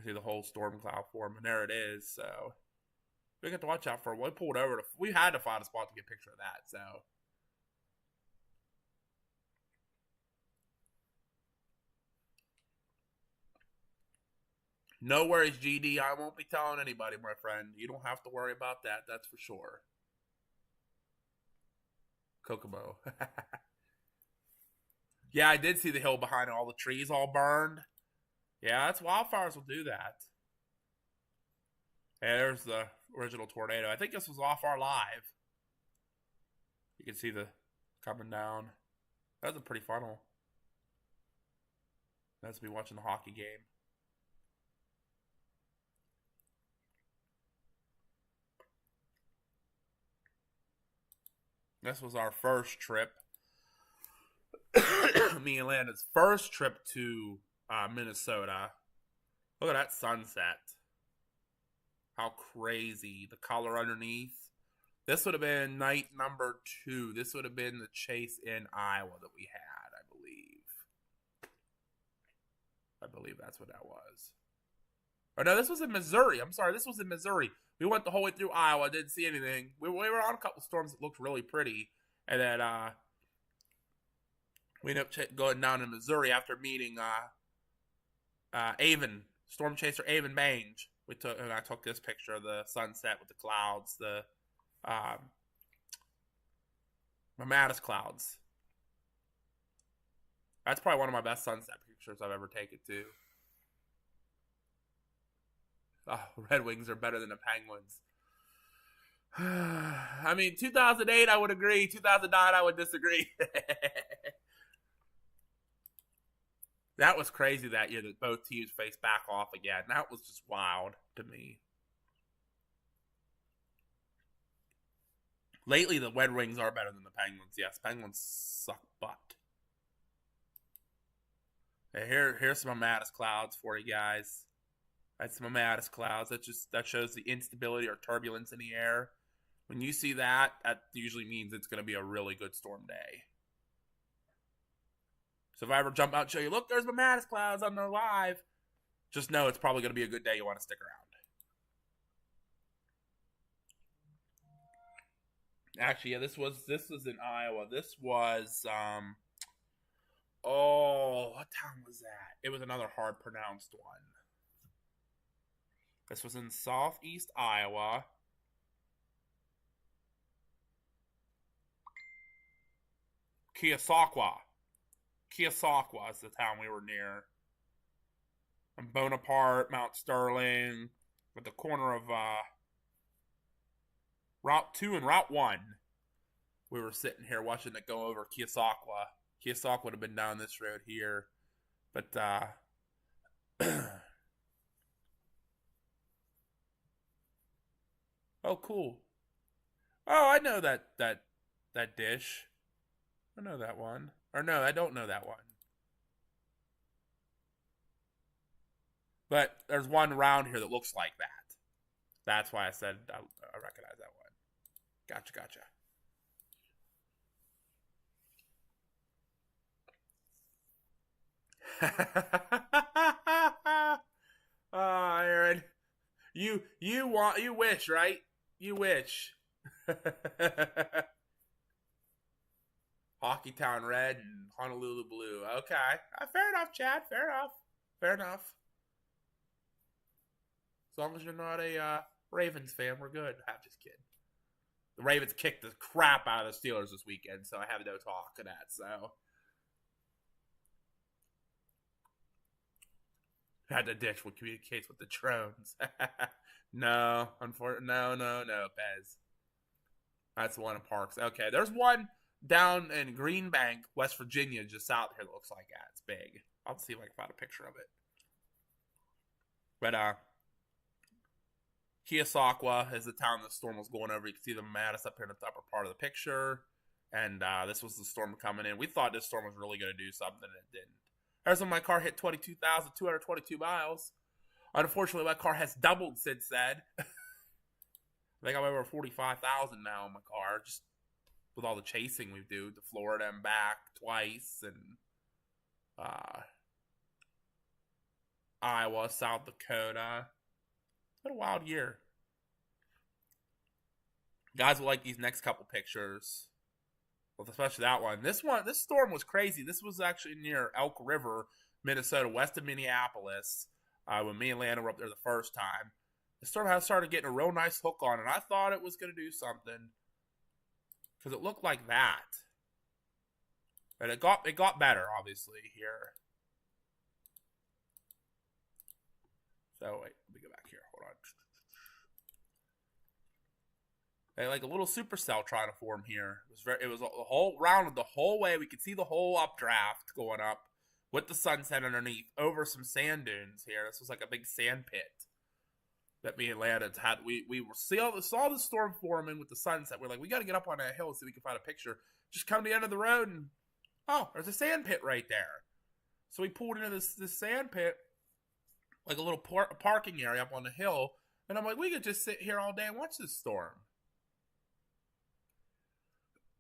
[SPEAKER 1] I see the whole storm cloud form, and there it is. So we got to watch out for it. We pulled over. We had to find a spot to get a picture of that. So. No worries, GD. I won't be telling anybody, my friend. You don't have to worry about that. That's for sure. Kokomo. Yeah, I did see the hill behind it. All the trees all burned. Yeah, that's wildfires will do that. Hey, there's the original tornado. I think this was off our live. You can see the coming down. That was a pretty funnel. That's me watching the hockey game. This was our first trip. Me and Landon's first trip to Minnesota. Look at that sunset. How crazy. The color underneath. This would have been night number 2. This would have been the chase in Iowa that we had, I believe. I believe that's what that was. Oh, no, this was in Missouri. I'm sorry, this was in Missouri. We went the whole way through Iowa, didn't see anything. We were on a couple storms that looked really pretty. And then we ended up going down to Missouri after meeting Avon, Storm Chaser Avon Mange. I took this picture of the sunset with the clouds, the Mammatus clouds. That's probably one of my best sunset pictures I've ever taken, too. Oh, Red Wings are better than the Penguins. I mean, 2008, I would agree. 2009, I would disagree. That was crazy that year that both teams faced back off again. That was just wild to me. Lately, the Red Wings are better than the Penguins. Yes, Penguins suck butt. Hey, here's some Mammatus clouds for you guys. That's some Mammatus clouds. That shows the instability or turbulence in the air. When you see that, that usually means it's going to be a really good storm day. So if I ever jump out and show you, look, there's Mammatus clouds on the live, just know it's probably going to be a good day. You want to stick around. Actually, yeah, this was in Iowa. This was what town was that? It was another hard pronounced one. This was in southeast Iowa. Keosauqua. Keosauqua is the town we were near. And Bonaparte, Mount Sterling, at the corner of Route 2 and Route 1. We were sitting here watching it go over Keosauqua. Keosauqua would have been down this road here. But, oh, cool. Oh, I know that dish. I know that one. Or no, I don't know that one. But there's one around here that looks like that. That's why I said I recognize that one. Gotcha. Aaron. You wish, right? You wish. Hockeytown Red and Honolulu Blue. Okay. Fair enough, Chad. Fair enough. As long as you're not a Ravens fan, we're good. I'm just kidding. The Ravens kicked the crap out of the Steelers this weekend, so I have no talk of that. So Not the ditch will communicates with the drones. No, unfortunately, no, Bez. That's one of Parks. Okay, there's one down in Greenbank, West Virginia, just out here that looks like that. It's big. I'll see if I can find a picture of it. But Keosauqua is the town the storm was going over. You can see the Mattis up here in the upper part of the picture. And this was the storm coming in. We thought this storm was really going to do something, and it didn't. There's when my car hit 22,222 miles. Unfortunately, my car has doubled since then. I think I'm over 45,000 now in my car, just with all the chasing we do to Florida and back twice, and Iowa, South Dakota. It's been a wild year. Guys will like these next couple pictures. Well, especially that one. This storm was crazy. This was actually near Elk River, Minnesota, west of Minneapolis, when me and Lana were up there the first time. The storm had started getting a real nice hook on, and I thought it was going to do something because it looked like that. But it got better, obviously, here. So wait, let me go back here. Hold on. They like a little supercell trying to form here. It was a whole round the whole way. We could see the whole updraft going up with the sunset underneath over some sand dunes here. This was like a big sand pit that me and Lana had. We saw the storm forming with the sunset. We're like, we got to get up on that hill so we can find a picture. Just come to the end of the road and oh, there's a sand pit right there. So we pulled into this sand pit, like a little parking area up on the hill. And I'm like, we could just sit here all day and watch this storm.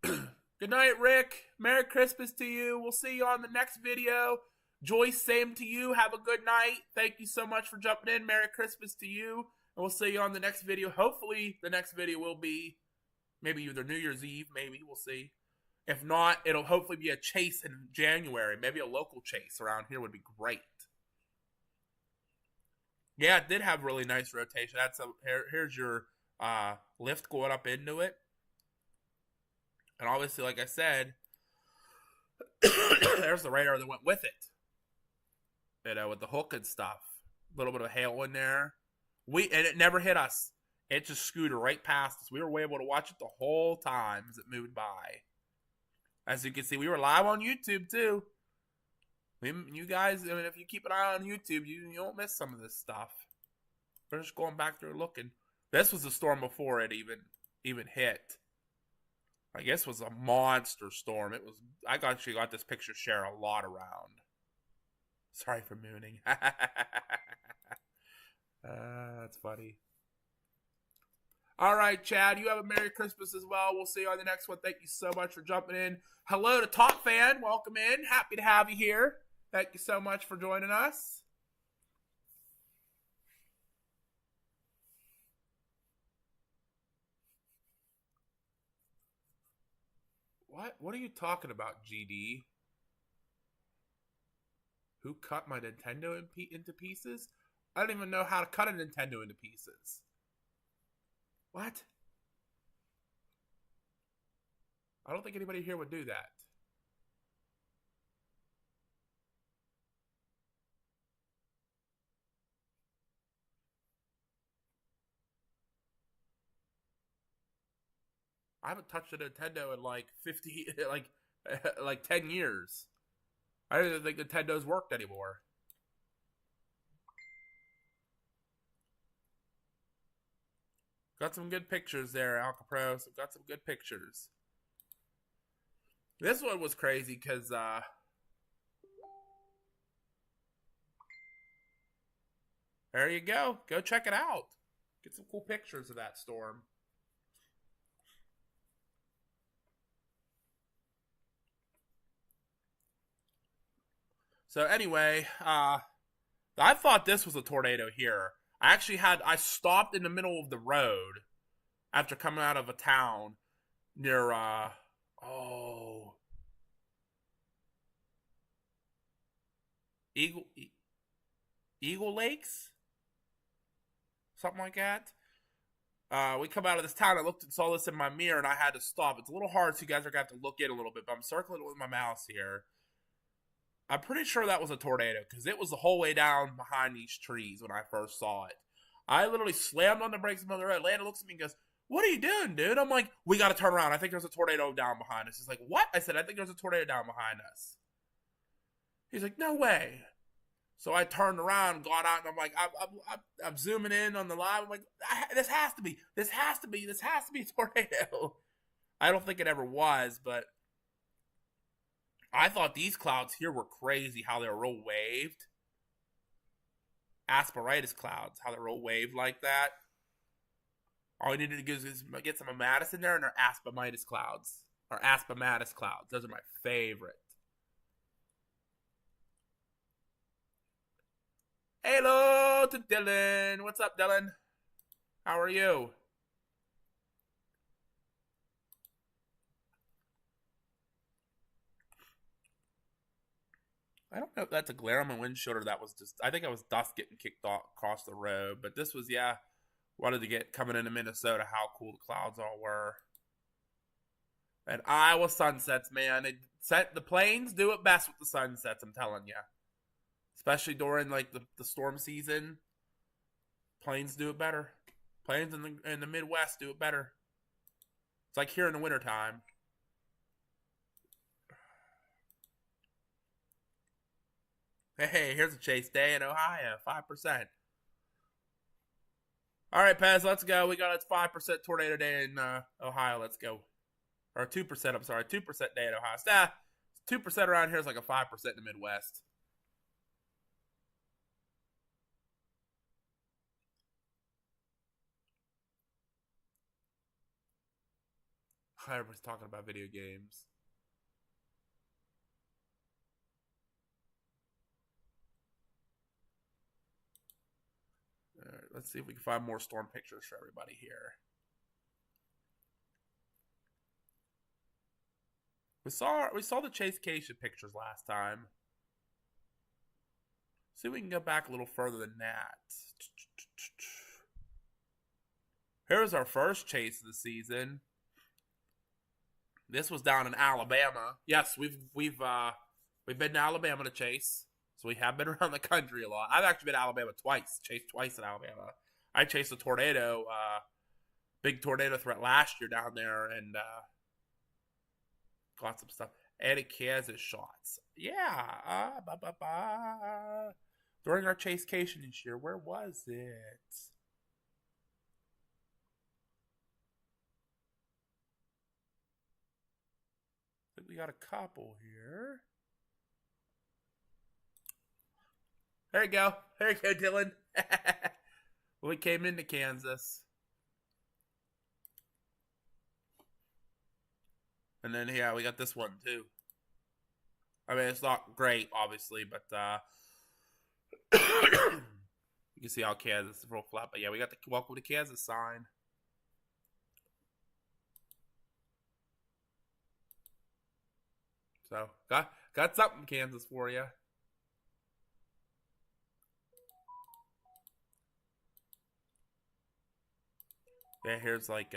[SPEAKER 1] Good night, Rick. Merry Christmas to you. We'll see you on the next video. Joyce, same to you. Have a good night. Thank you so much for jumping in. Merry Christmas to you. And we'll see you on the next video. Hopefully, the next video will be maybe either New Year's Eve. Maybe. We'll see. If not, it'll hopefully be a chase in January. Maybe a local chase around here would be great. Yeah, it did have really nice rotation. Here's your lift going up into it. And obviously, like I said, there's the radar that went with it. You know, with the hook and stuff. A little bit of hail in there. And it never hit us. It just scooted right past us. We were able to watch it the whole time as it moved by. As you can see, we were live on YouTube, too. You guys, I mean, if you keep an eye on YouTube, you don't miss some of this stuff. We're just going back there looking. This was the storm before it even hit. I guess it was a monster storm. It was. I actually got this picture share a lot around. Sorry for mooning. That's funny. All right, Chad. You have a Merry Christmas as well. We'll see you on the next one. Thank you so much for jumping in. Hello to Top Fan. Welcome in. Happy to have you here. Thank you so much for joining us. What are you talking about, GD? Who cut my Nintendo into pieces? I don't even know how to cut a Nintendo into pieces. What? I don't think anybody here would do that. I haven't touched a Nintendo in like 50, like 10 years. I don't even think Nintendo's worked anymore. Got some good pictures there, Alcapros. Got some good pictures. This one was crazy because, there you go. Go check it out. Get some cool pictures of that storm. So anyway, I thought this was a tornado here. I stopped in the middle of the road after coming out of a town near, Eagle Lakes? Something like that. We come out of this town, I looked and saw this in my mirror, and I had to stop. It's a little hard, so you guys are going to have to look in a little bit, but I'm circling it with my mouse here. I'm pretty sure that was a tornado because it was the whole way down behind these trees when I first saw it. I literally slammed on the brakes on the road. Landon looks at me and goes, "What are you doing, dude?" I'm like, "We got to turn around. I think there's a tornado down behind us." He's like, "What?" I said, "I think there's a tornado down behind us." He's like, "No way." So I turned around, got out, and I'm like, I'm zooming in on the live. I'm like, this has to be a tornado. I don't think it ever was, but I thought these clouds here were crazy. How they were real waved, asperitas clouds. How they're real waved like that. All you need to do is get some Amatis in there, and they're asperitas clouds or asperitas clouds. Those are my favorite. Hello to Dylan. What's up, Dylan? How are you? I don't know if that's a glare on my windshield or that was just, I think I was dust getting kicked off across the road. But this was, yeah, wanted to get coming into Minnesota, how cool the clouds all were. And Iowa sunsets, man. The plains do it best with the sunsets, I'm telling you. Especially during like the storm season. Plains do it better. Plains in the Midwest do it better. It's like here in the wintertime. Hey, here's a chase day in Ohio, 5%. All right, Pez, let's go. We got a 5% tornado day in Ohio. Let's go. Or 2%, I'm sorry, 2% day in Ohio. 2% around here is like a 5% in the Midwest. Everybody's talking about video games. All right, let's see if we can find more storm pictures for everybody here. We saw the Chase Cation pictures last time. See if we can go back a little further than that. Here's our first chase of the season. This was down in Alabama. Yes, we've been to Alabama to chase. So we have been around the country a lot. I've actually been to Alabama twice. Chased twice in Alabama. I chased a tornado, big tornado threat last year down there, and got some stuff. Eddie Kansas shots. Yeah. During our chasecation this year, where was it? I think we got a couple here. There you go. There you go, Dylan. We came into Kansas. And then, yeah, we got this one, too. I mean, it's not great, obviously, but you can see how Kansas is real flat. But, yeah, we got the welcome to Kansas sign. So, got something, Kansas, for you. Yeah, here's like,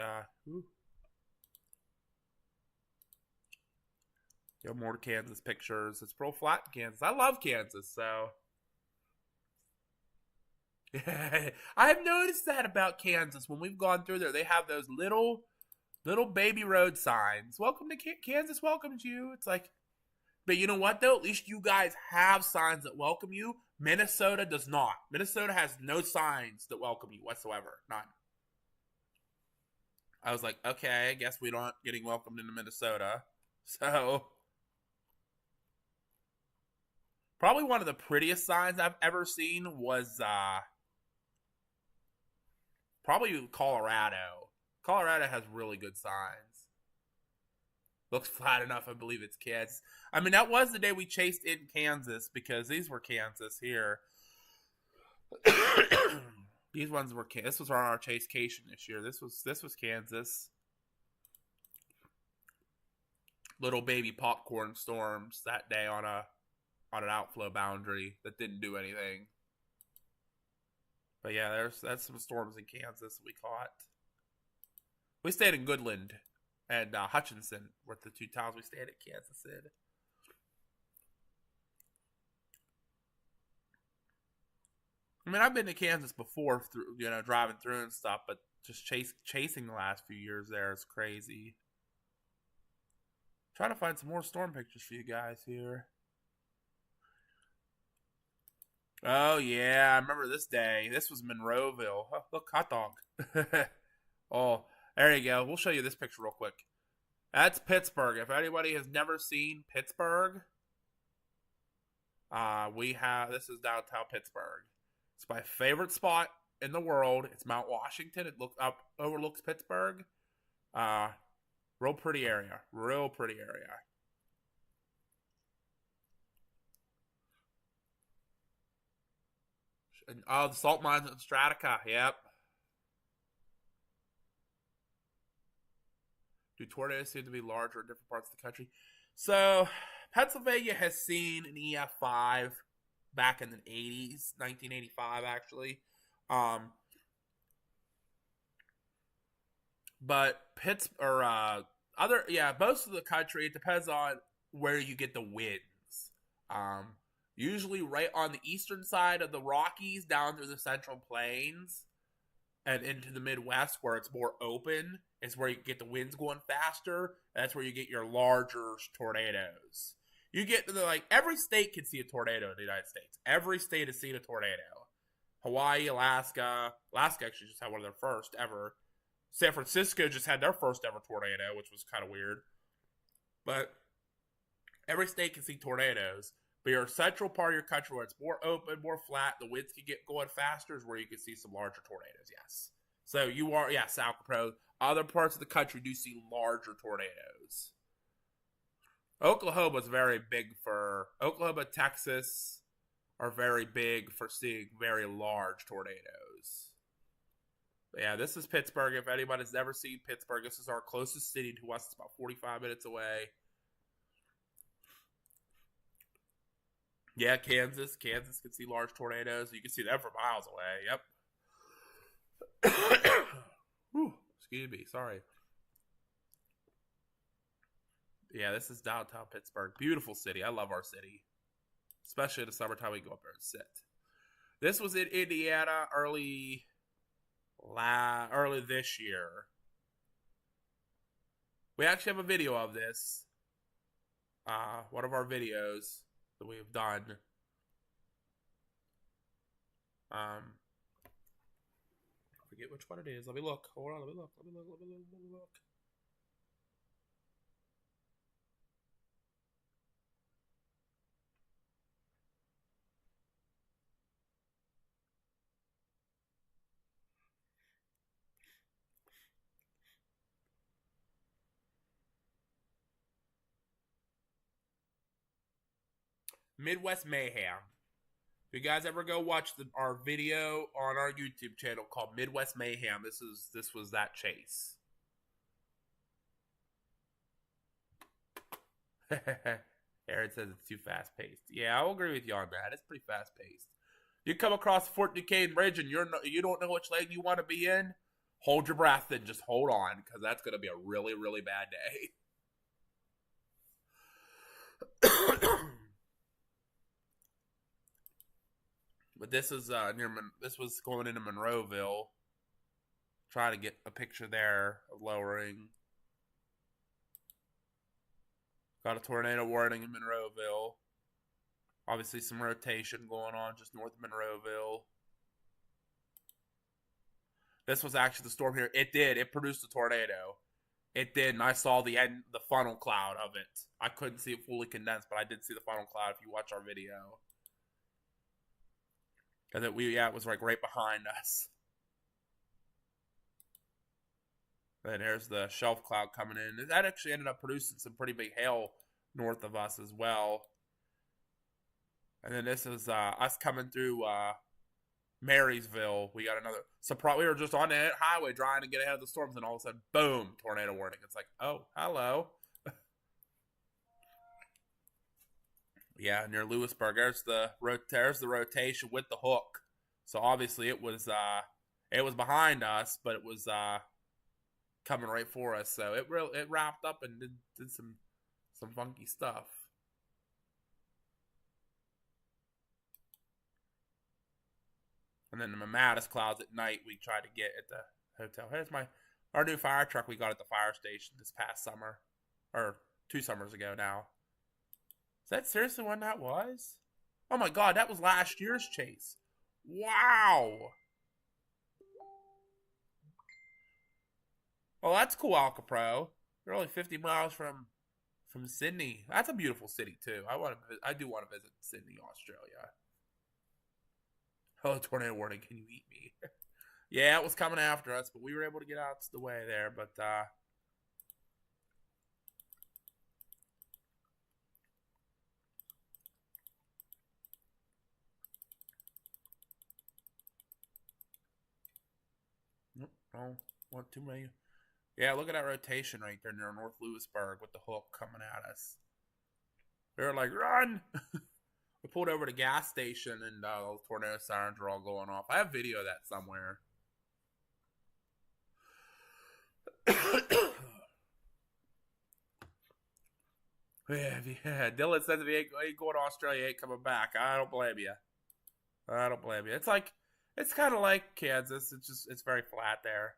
[SPEAKER 1] more Kansas pictures. It's pro flat in Kansas. I love Kansas, so. I've noticed that about Kansas. When we've gone through there, they have those little baby road signs. Welcome to Kansas welcomes you. It's like, but you know what, though? At least you guys have signs that welcome you. Minnesota does not. Minnesota has no signs that welcome you whatsoever. None. I was like, okay, I guess we aren't getting welcomed into Minnesota. So, probably one of the prettiest signs I've ever seen was probably Colorado. Colorado has really good signs. Looks flat enough, I believe it's Kansas. I mean, that was the day we chased in Kansas because these were Kansas here. These ones were This was our chasecation this year. This was Kansas. Little baby popcorn storms that day on an outflow boundary that didn't do anything. But yeah, that's some storms in Kansas we caught. We stayed in Goodland and Hutchinson were the two towns we stayed at Kansas City. I mean, I've been to Kansas before, through driving through and stuff, but just chasing the last few years there is crazy. Trying to find some more storm pictures for you guys here. Oh yeah, I remember this day. This was Monroeville. Oh, look, hot dog. Oh, there you go. We'll show you this picture real quick. That's Pittsburgh. If anybody has never seen Pittsburgh, this is downtown Pittsburgh. It's my favorite spot in the world. It's Mount Washington. It overlooks Pittsburgh. Real pretty area. Real pretty area. And, the salt mines in Stratica. Yep. Do tornadoes seem to be larger in different parts of the country? So, Pennsylvania has seen an EF5 back in the 80s, 1985 actually. But most of the country, it depends on where you get the winds. Usually right on the eastern side of the Rockies down through the Central Plains and into the Midwest where it's more open is where you get the winds going faster. That's where you get your larger tornadoes. You get every state can see a tornado in the United States. Every state has seen a tornado. Hawaii, Alaska actually just had one of their first ever. San Francisco just had their first ever tornado, which was kind of weird. But every state can see tornadoes. But your central part of your country where it's more open, more flat, the winds can get going faster is where you can see some larger tornadoes, yes. So South Pro. Other parts of the country do see larger tornadoes. Oklahoma, Texas are very big for seeing very large tornadoes. But yeah, this is Pittsburgh. If anybody's never seen Pittsburgh, this is our closest city to us. It's about 45 minutes away. Yeah, Kansas can see large tornadoes. You can see them from miles away. Yep. Whew, excuse me. Sorry. Yeah, this is downtown Pittsburgh. Beautiful city. I love our city. Especially in the summertime, we go up there and sit. This was in Indiana early this year. We actually have a video of this. One of our videos that we have done. I forget which one it is. Let me look. Hold on. Let me look. Midwest Mayhem. If you guys ever go watch our video on our YouTube channel called Midwest Mayhem, this was that chase. Aaron says it's too fast paced. Yeah, I'll agree with you on that. It's pretty fast paced. You come across Fort Duquesne Bridge and you don't know which lane you want to be in. Hold your breath and just hold on, because that's going to be a really, really bad day. But this is this was going into Monroeville. Try to get a picture there of lowering. Got a tornado warning in Monroeville. Obviously some rotation going on just north of Monroeville. This was actually the storm here. It produced a tornado. It did, and I saw the funnel cloud of it. I couldn't see it fully condensed, but I did see the funnel cloud if you watch our video. And it was right behind us. And there's the shelf cloud coming in. That actually ended up producing some pretty big hail north of us as well. And then this is us coming through Marysville. We got another surprise. We were just on the highway trying to get ahead of the storms, and all of a sudden, boom, tornado warning. It's like, oh, hello. Yeah, near Lewisburg. There's the rotation with the hook. So obviously it was behind us, but it was coming right for us. So it wrapped up and did some funky stuff. And then the Mammatus clouds at night we tried to get at the hotel. Here's our new fire truck we got at the fire station this past summer. Or 2 summers ago now. Is that seriously when that was? Oh my god, that was last year's chase. Wow. Oh, that's cool, Alcapro. They're only 50 miles from Sydney. That's a beautiful city too. I do want to visit Sydney, Australia. Oh, tornado warning! Can you eat me? Yeah, it was coming after us, but we were able to get out of the way there. But nope, don't want too many. Yeah, look at that rotation right there near North Lewisburg with the hook coming at us. They're like, run! We pulled over to the gas station and those tornado sirens were all going off. I have video of that somewhere. Yeah. Dylan says if he ain't going to Australia, he ain't coming back. I don't blame you. It's kind of like Kansas. It's very flat there.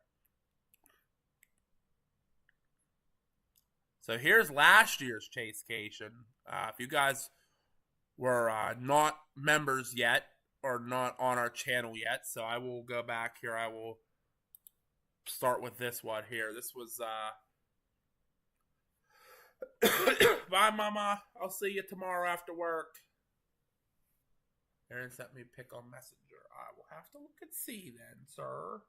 [SPEAKER 1] So here's last year's Chasecation. If you guys were not members yet or not on our channel yet, so I will go back here. I will start with this one here. This was bye, Mama. I'll see you tomorrow after work. Aaron sent me a pic on Messenger. I will have to look and see then, sir.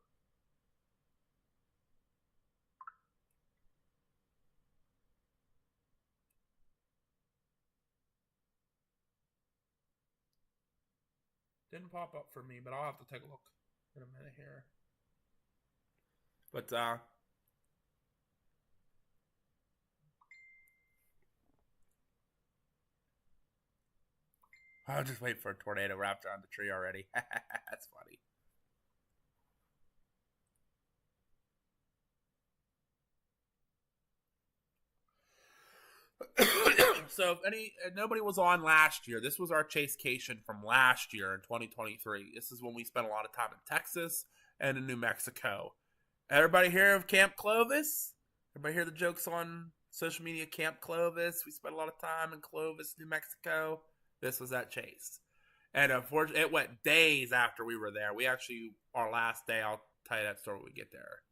[SPEAKER 1] Didn't pop up for me, but I'll have to take a look in a minute here. But I'll just wait for a tornado raptor on the tree already. That's funny. So if nobody was on last year, this was our Chasecation from last year in 2023. This is when we spent a lot of time in Texas and in New Mexico. Everybody hear of Camp Clovis? Everybody hear the jokes on social media? Camp Clovis. We spent a lot of time in Clovis, New Mexico. This was that chase. And unfortunately, it went days after we were there. We actually, our last day, I'll tell you that story when we get there.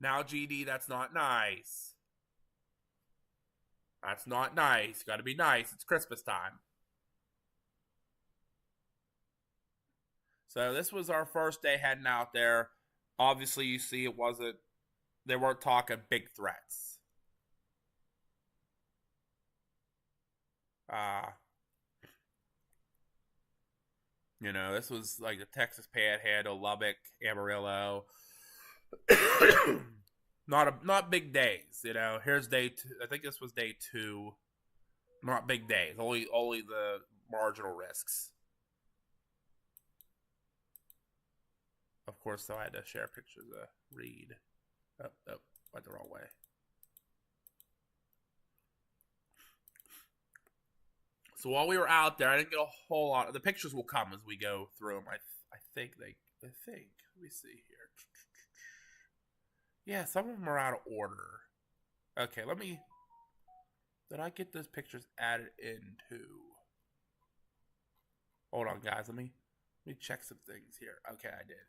[SPEAKER 1] Now, GD, that's not nice. That's not nice. Got to be nice. It's Christmas time. So this was our first day heading out there. Obviously, you see they weren't talking big threats. This was like the Texas Panhandle, Lubbock, Amarillo. Not big days, Here's day 2. I think this was day 2. Not big days. Only the marginal risks. Of course, though, I had to share pictures of Reed. Oh, went the wrong way. So while we were out there, I didn't get a whole lot. The pictures will come as we go through them. I think. Let me see here. Yeah, some of them are out of order. Okay, did I get those pictures added into? Hold on, guys. Let me check some things here. Okay, I did.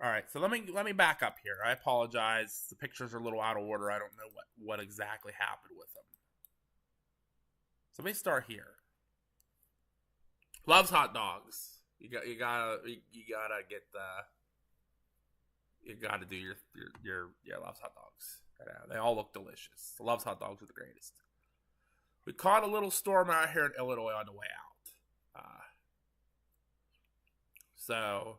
[SPEAKER 1] All right, so let me back up here. I apologize. The pictures are a little out of order. I don't know what exactly happened with them. So let me start here. Loves hot dogs. You gotta get you gotta do your Loves hot dogs. They all look delicious. Loves hot dogs are the greatest. We caught a little storm out here in Illinois on the way out. So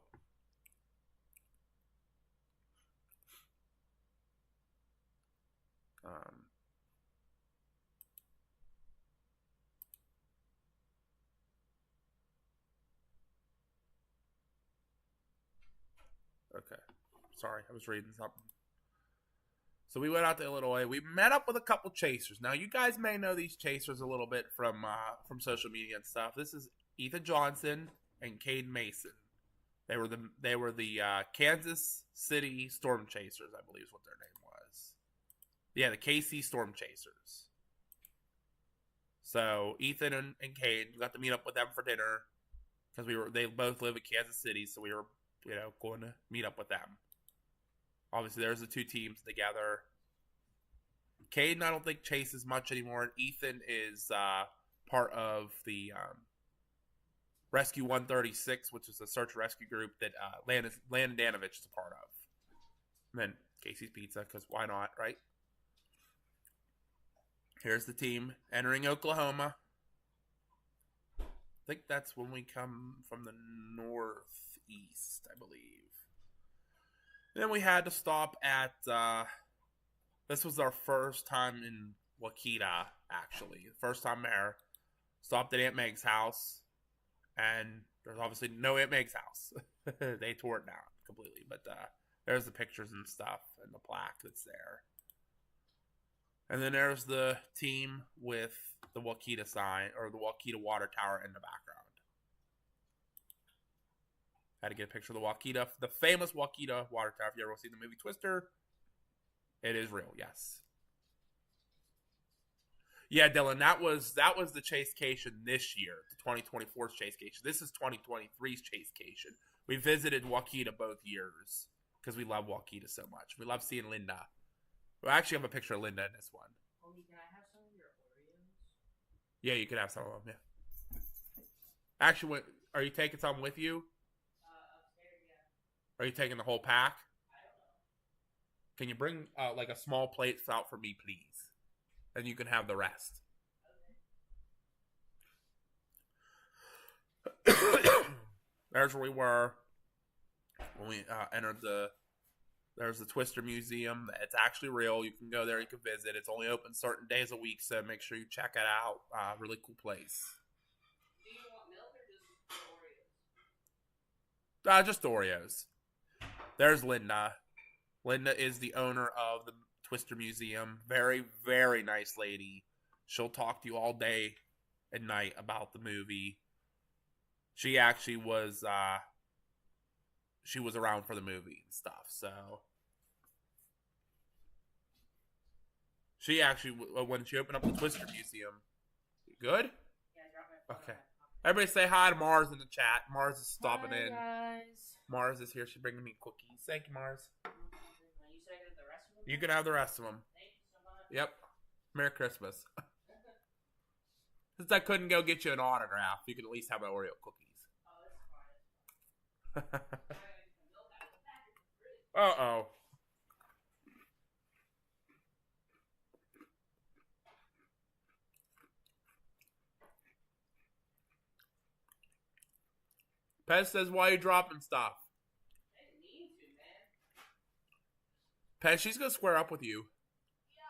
[SPEAKER 1] okay. Sorry, I was reading something. So we went out to Illinois. We met up with a couple chasers. Now you guys may know these chasers a little bit from social media and stuff. This is Ethan Johnson and Cade Mason. They were the Kansas City Storm Chasers, I believe is what their name was. Yeah, the KC Storm Chasers. So Ethan and Cade, we got to meet up with them for dinner because they both live in Kansas City, so we were going to meet up with them. Obviously, there's the two teams together. Caden, I don't think chases much anymore. Ethan is part of the Rescue 136, which is a search and rescue group that Landon Danovich is a part of. And then Casey's Pizza, because why not, right? Here's the team entering Oklahoma. I think that's when we come from the northeast, I believe. Then we had to stop at, this was our first time in Waukeeta, actually. First time there. Stopped at Aunt Meg's house. And there's obviously no Aunt Meg's house. They tore it down completely. But there's the pictures and stuff and the plaque that's there. And then there's the team with the Waukeeta sign, or the Waukeeta water tower in the background. Had to get a picture of the Waukeeta, the famous Waukeeta water tower. If you ever seen the movie Twister, it is real, yes. Yeah, Dylan, that was the Chasecation this year, the 2024's Chasecation. This is 2023's Chasecation. We visited Waukeeta both years because we love Waukeeta so much. We love seeing Linda. We actually have a picture of Linda in this one.
[SPEAKER 2] Homie, can I have some of your Oreos?
[SPEAKER 1] Yeah, you can have some of them, yeah. Actually, are you taking some with you?
[SPEAKER 2] Upstairs, yeah.
[SPEAKER 1] Are you taking the whole pack?
[SPEAKER 2] I don't know.
[SPEAKER 1] Can you bring like a small plate out for me, please? And you can have the rest. Okay. There's where we were when we entered there's the Twister Museum. It's actually real. You can go there. You can visit. It's only open certain days a week, so make sure you check it out. Really cool place.
[SPEAKER 2] Do you want milk or just Oreos?
[SPEAKER 1] Just Oreos. There's Linda. Linda is the owner of the Twister Museum. Very, very nice lady. She'll talk to you all day and night about the movie. She actually was around for the movie and stuff, so she actually, when she opened up the Twister Museum, good?
[SPEAKER 2] Yeah, I dropped my phone.
[SPEAKER 1] Okay. Everybody say hi to Mars in the chat. Mars is stopping in.
[SPEAKER 2] Guys.
[SPEAKER 1] Mars is here. She's bringing me cookies. Thank you, Mars.
[SPEAKER 2] You said I could have the rest of them?
[SPEAKER 1] You can have the rest of them.
[SPEAKER 2] Thank you so much.
[SPEAKER 1] Yep. Merry Christmas. Since I couldn't go get you an autograph, you can at least have my Oreo cookies.
[SPEAKER 2] Oh, that's fine.
[SPEAKER 1] Uh-oh. Pez says, why are you dropping stuff?
[SPEAKER 2] I didn't mean to, man.
[SPEAKER 1] Pez, she's going to square up with you.
[SPEAKER 2] Yeah,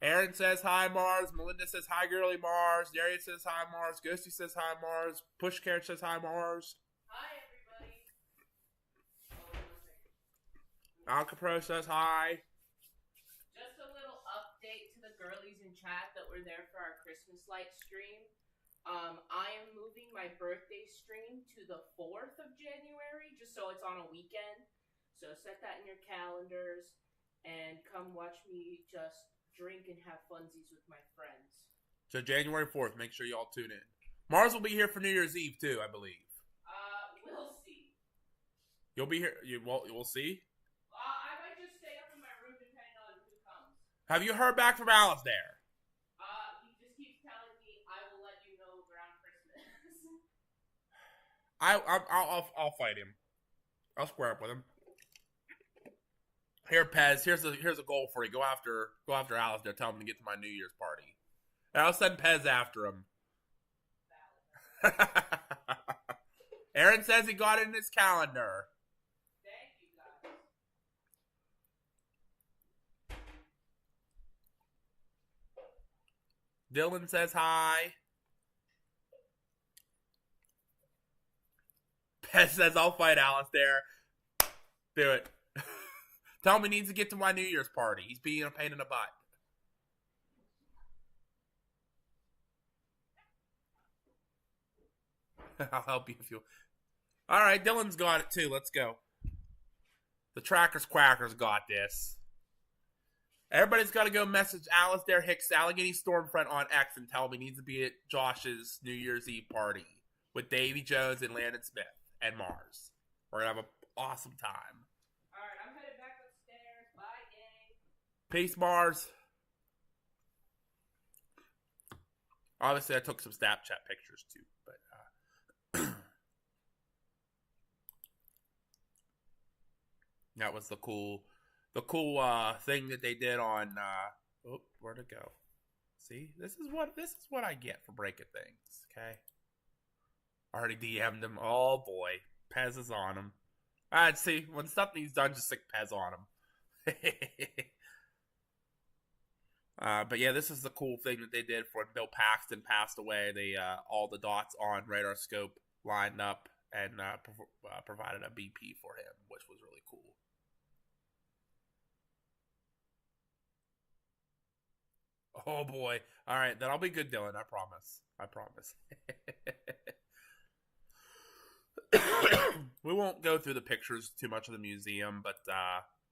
[SPEAKER 2] I will.
[SPEAKER 1] Aaron says, hi, Mars. Melinda says, hi, girly Mars. Darius says, hi, Mars. Ghosty says, hi, Mars. Push Carrot says, hi, Mars.
[SPEAKER 2] Hi, everybody.
[SPEAKER 1] Alcapro says, hi.
[SPEAKER 2] Just a little update to the girlies in chat that were there for our Christmas light stream. I am moving my birthday stream to the 4th of January, just so it's on a weekend. So set that in your calendars and come watch me just drink and have funsies with my friends.
[SPEAKER 1] So January 4th, make sure you all tune in. Mars will be here for New Year's Eve, too, I believe.
[SPEAKER 2] We'll see.
[SPEAKER 1] You'll be here. We'll see.
[SPEAKER 2] I might just stay up in my room depending on who comes.
[SPEAKER 1] Have you heard back from Alice there?
[SPEAKER 2] He just keeps telling me I will let you know around Christmas.
[SPEAKER 1] I'll fight him. I'll square up with him. Here, Pez. Here's a goal for you. Go after Alice there. Tell him to get to my New Year's party. And I'll send Pez after him. Aaron says he got it in his calendar.
[SPEAKER 2] Thank you, guys.
[SPEAKER 1] Dylan says hi. Pez says I'll fight Alice there. Do it. Tell him he needs to get to my New Year's party. He's being a pain in the butt. I'll help you if you... All right, Dylan's got it too. Let's go. The Trackers Quackers got this. Everybody's got to go message Alistair Hicks, Allegheny Stormfront on X and tell him he needs to be at Josh's New Year's Eve party with Davy Jones and Landon Smith and Mars. We're going to have an awesome time.
[SPEAKER 2] All right, I'm headed back upstairs. Bye, gang.
[SPEAKER 1] Peace, Mars. Obviously, I took some Snapchat pictures too, but that was the cool thing that they did on. Where'd it go? See, this is what I get for breaking things. Okay, already DM'd him. Oh boy, Pez is on him. Alright, see, when stuff needs done, just stick Pez on him. But yeah, this is the cool thing that they did for when Bill Paxton passed away. They all the dots on Radar Scope lined up and provided a BP for him, which was really cool. Oh boy! All right, then I'll be good, Dylan. I promise. I promise. We won't go through the pictures too much of the museum, but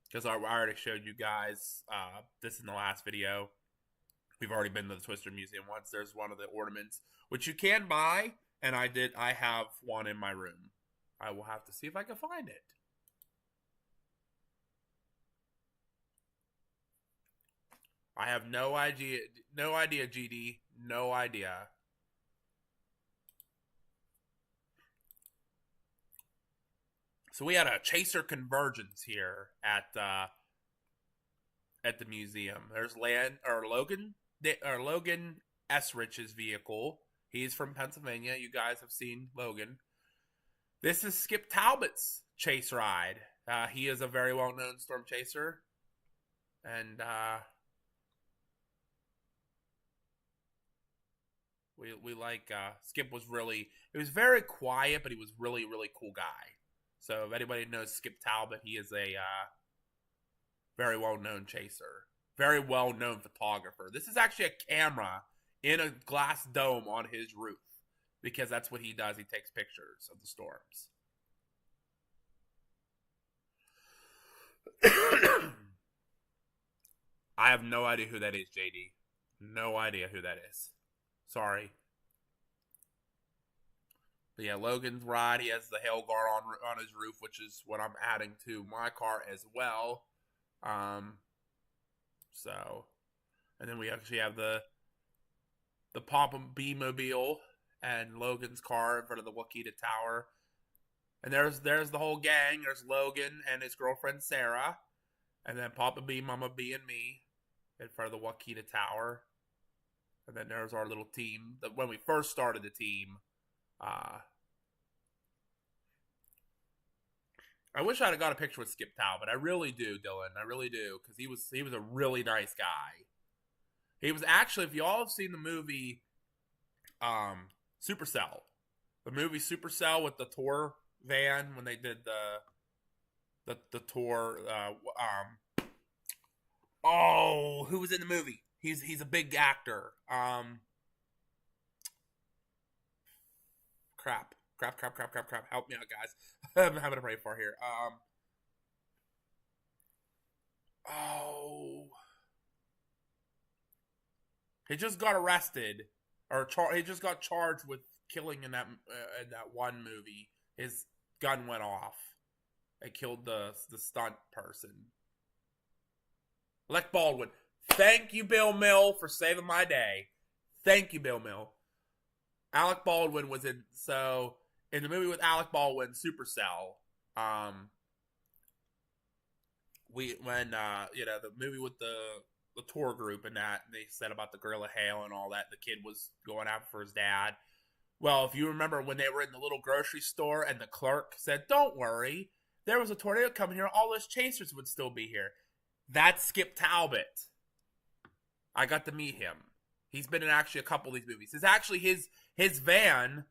[SPEAKER 1] because I already showed you guys this in the last video. We've already been to the Twister Museum once. There's one of the ornaments, which you can buy, and I have one in my room. I will have to see if I can find it. I have no idea, GD. No idea. So we had a Chaser convergence here at the museum. There's Logan Esrich's vehicle. He's from Pennsylvania. You guys have seen Logan. This is Skip Talbot's chase ride. He is a very well-known storm chaser. And we like Skip was very quiet, but he was really, really cool guy. So if anybody knows Skip Talbot, he is a very well-known chaser. Very well-known photographer. This is actually a camera in a glass dome on his roof. Because that's what he does. He takes pictures of the storms. I have no idea who that is, JD. No idea who that is. Sorry. But yeah, Logan's ride. He has the hail guard on his roof, which is what I'm adding to my car as well. And then we actually have the Papa B-mobile and Logan's car in front of the Wakita Tower. And there's the whole gang. There's Logan and his girlfriend Sarah. And then Papa B, Mama B, and me in front of the Wakita Tower. And then there's our little team. When we first started the team, I wish I'd have got a picture with Skip Talbot. I really do, Dylan. I really do. Because he was a really nice guy. He was actually, if you all have seen the movie Supercell. The movie Supercell with the tour van when they did the tour. Who was in the movie? He's a big actor. Crap. Help me out, guys. I'm having a brain fart here. He just got arrested, or he just got charged with killing in that one movie. His gun went off. It killed the stunt person. Alec Baldwin. Thank you, Bill Mill, for saving my day. Thank you, Bill Mill. Alec Baldwin was in the movie with Alec Baldwin, Supercell. The movie with the tour group and that, they said about the Gorilla Hail and all that, the kid was going after for his dad. Well, if you remember when they were in the little grocery store and the clerk said, "Don't worry, there was a tornado coming here, all those chasers would still be here." That's Skip Talbot. I got to meet him. He's been in actually a couple of these movies. It's actually his van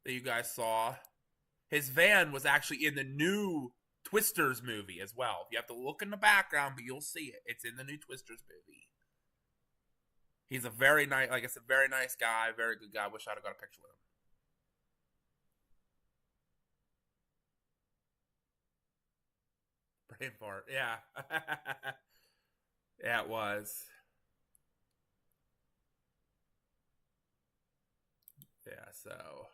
[SPEAKER 1] that you guys saw. His van was actually in the new Twisters movie as well. You have to look in the background, but you'll see it. It's in the new Twisters movie. He's a very nice, like I said, very nice guy, very good guy. Wish I'd have got a picture with him. Brain fart, yeah. Yeah, it was. Yeah, so.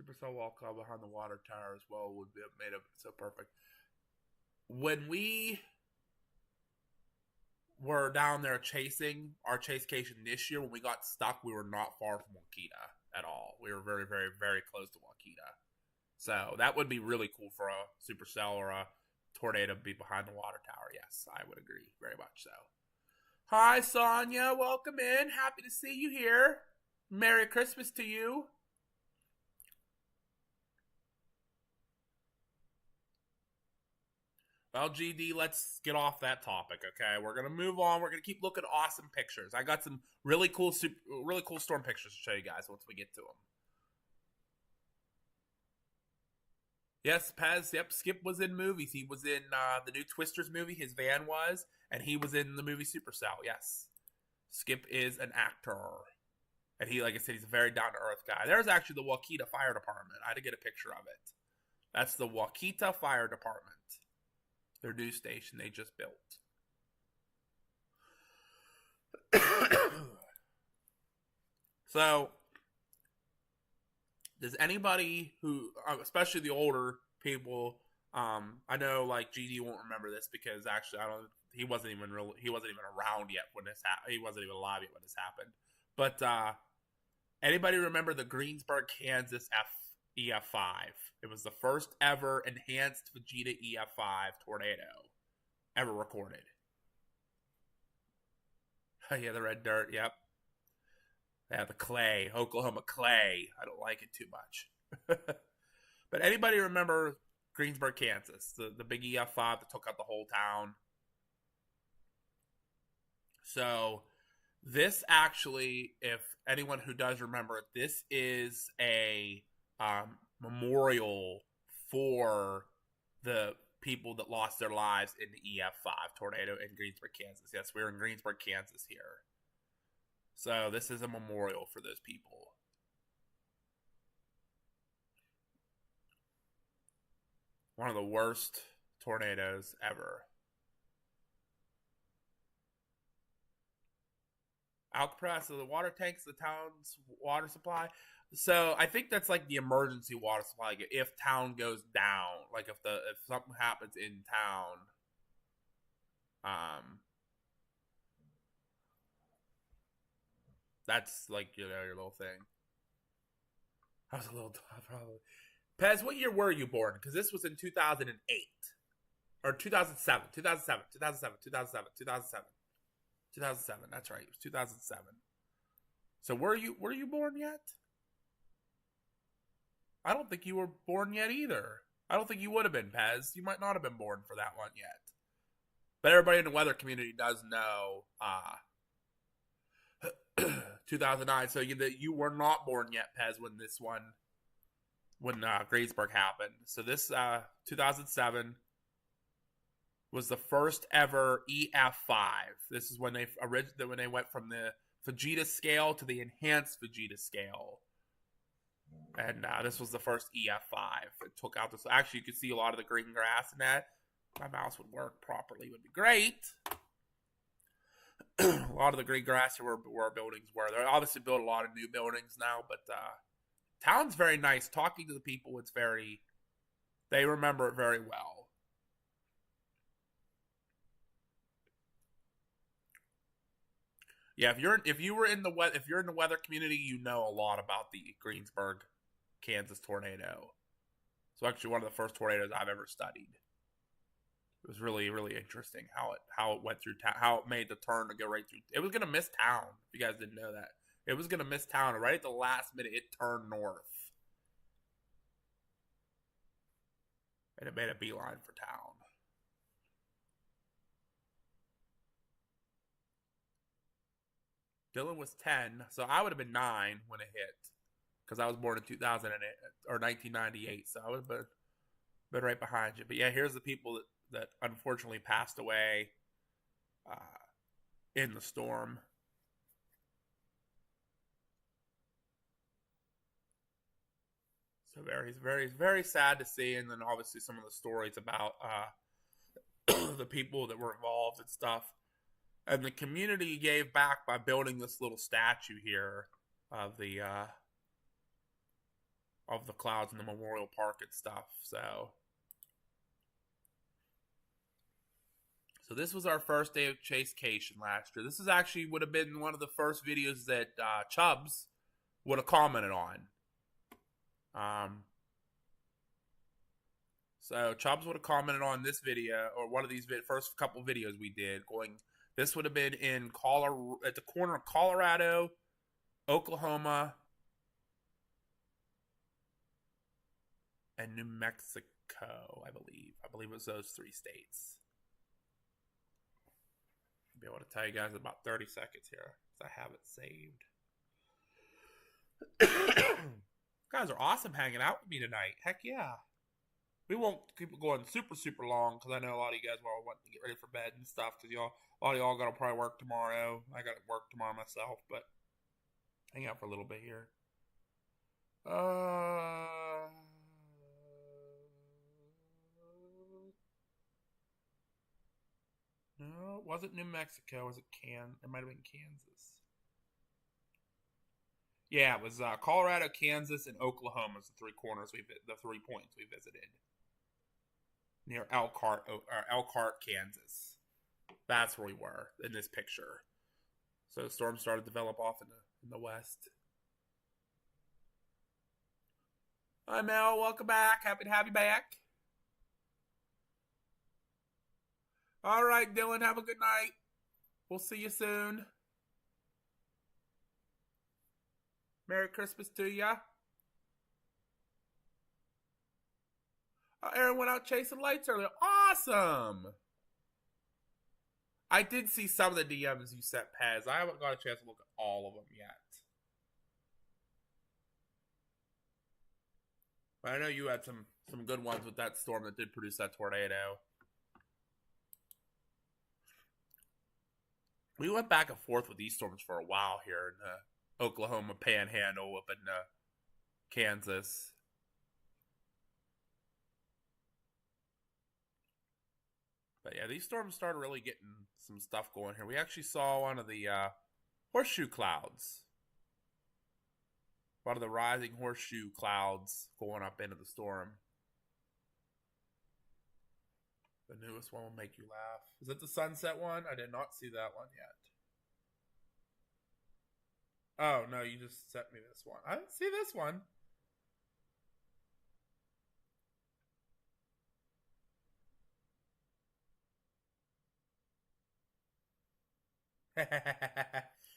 [SPEAKER 1] Supercell wall call behind the water tower as well would be made of so perfect. When we were down there chasing our chasecation this year, when we got stuck, we were not far from Wakita at all. We were very, very, very close to Wakita. So that would be really cool for a Supercell or a tornado to be behind the water tower. Yes, I would agree very much so. Hi, Sonia. Welcome in. Happy to see you here. Merry Christmas to you. Well, GD, let's get off that topic, okay? We're gonna move on. We're gonna keep looking at awesome pictures. I got some really cool storm pictures to show you guys once we get to them. Yes, Pez. Yep, Skip was in movies. He was in the new Twisters movie. His van was, and he was in the movie Supercell. Yes, Skip is an actor, and he, like I said, he's a very down to earth guy. There's actually the Wakita Fire Department. I had to get a picture of it. That's the Wakita Fire Department. Their new station they just built. So, does anybody who, especially the older people, I know like GD won't remember this because actually he wasn't even around yet when this happened. He wasn't even alive yet when this happened. But anybody remember the Greensburg, Kansas EF5? It was the first ever enhanced Vegeta EF5 tornado ever recorded. Yeah, the red dirt, yep. Yeah, the clay, Oklahoma clay. I don't like it too much. But anybody remember Greensburg, Kansas? The big EF5 that took out the whole town? So this actually, if anyone who does remember it, this is a memorial for the people that lost their lives in the EF5 tornado in Greensburg, Kansas. Yes, we're in Greensburg, Kansas here. So this is a memorial for those people. One of the worst tornadoes ever. Outcrest, so the water tanks, the town's water supply. So I think that's like the emergency water supply. Like if town goes down, like if something happens in town, that's like your little thing. I was a little probably. Pez, what year were you born? Because this was in 2008 or 2007. 2007. 2007. 2007. 2007. 2007. That's right. It was 2007. So were you born yet? I don't think you were born yet either. I don't think you would have been, Pez. You might not have been born for that one yet. But everybody in the weather community does know 2009. So you were not born yet, Pez, when Greensburg happened. So this 2007 was the first ever EF5. This is when they went from the Vegeta scale to the enhanced Vegeta scale. And this was the first EF5. It took out this. Actually, you could see a lot of the green grass in that. If my mouse would work properly, it would be great. A lot of the green grass where buildings were. They obviously built a lot of new buildings now, but town's very nice. Talking to the people, they remember it very well. Yeah, if you're in the weather community, you know a lot about the Greensburg, Kansas tornado. It's actually one of the first tornadoes I've ever studied. It was really, really interesting how it went through town, how it made the turn to go right through. It was gonna miss town. If you guys didn't know that, it was gonna miss town, and right at the last minute, it turned north. And it made a beeline for town. Dylan was 10, so I would have been 9 when it hit, because I was born in 2008 or 1998, so I would have been right behind you. But yeah, here's the people that unfortunately passed away in the storm. So very, very, very sad to see, and then obviously some of the stories about the people that were involved and stuff. And the community gave back by building this little statue here of the clouds in the Memorial Park and stuff. So this was our first day of Chasecation last year. This is actually would have been one of the first videos that Chubbs would have commented on. So Chubbs would have commented on this video, or one of these first couple videos we did. This would have been in at the corner of Colorado, Oklahoma, and New Mexico, I believe. I believe it was those 3 states. I'll be able to tell you guys in about 30 seconds here, because I have it saved. You guys are awesome hanging out with me tonight. Heck yeah. We won't keep it going super, super long, because I know a lot of you guys are wanting to get ready for bed and stuff, because a lot of y'all got to probably work tomorrow. I got to work tomorrow myself, but hang out for a little bit here. No, it wasn't New Mexico. Was it It might have been Kansas. Yeah, it was Colorado, Kansas, and Oklahoma. The 3 corners the 3 points we visited near Elkhart, Kansas. That's where we were in this picture. So the storm started to develop off in the west. Hi, Mel. Welcome back. Happy to have you back. All right, Dylan. Have a good night. We'll see you soon. Merry Christmas to ya. Aaron went out chasing lights earlier. Awesome. I did see some of the DMs you sent, Pez. I haven't got a chance to look at all of them yet. But I know you had some good ones with that storm that did produce that tornado. We went back and forth with these storms for a while here in the Oklahoma Panhandle up in Kansas. But yeah, these storms started really getting some stuff going here. We actually saw one of the horseshoe clouds. One of the rising horseshoe clouds going up into the storm. The newest one will make you laugh. Is it the sunset one? I did not see that one yet. Oh, no, you just sent me this one. I didn't see this one.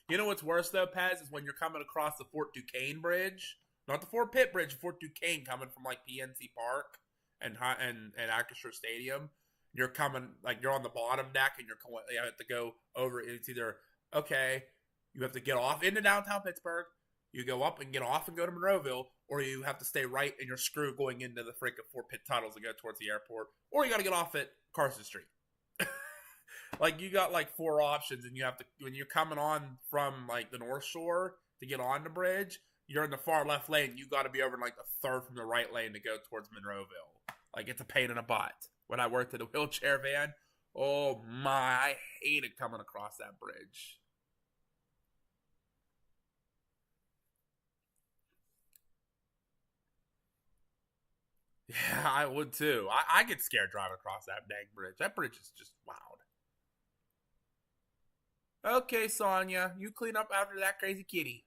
[SPEAKER 1] You know what's worse, though, Pez, is when you're coming across the Fort Duquesne Bridge. Not the Fort Pitt Bridge, Fort Duquesne, coming from, like, PNC Park and Acrisure Stadium. You're coming, like, you're on the bottom deck, and you have to go over. It's either, okay, you have to get off into downtown Pittsburgh, you go up and get off and go to Monroeville, or you have to stay right and you're screwed going into the freaking Fort Pitt tunnels and go towards the airport, or you got to get off at Carson Street. Like, you got, like, 4 options, and you have to, when you're coming on from, like, the North Shore to get on the bridge, you're in the far left lane. You got to be over in, like, the 3rd from the right lane to go towards Monroeville. Like, it's a pain in the butt. When I worked at a wheelchair van, oh my, I hated coming across that bridge. Yeah, I would too. I get scared driving across that dang bridge. That bridge is just wild. Okay, Sonya, you clean up after that crazy kitty.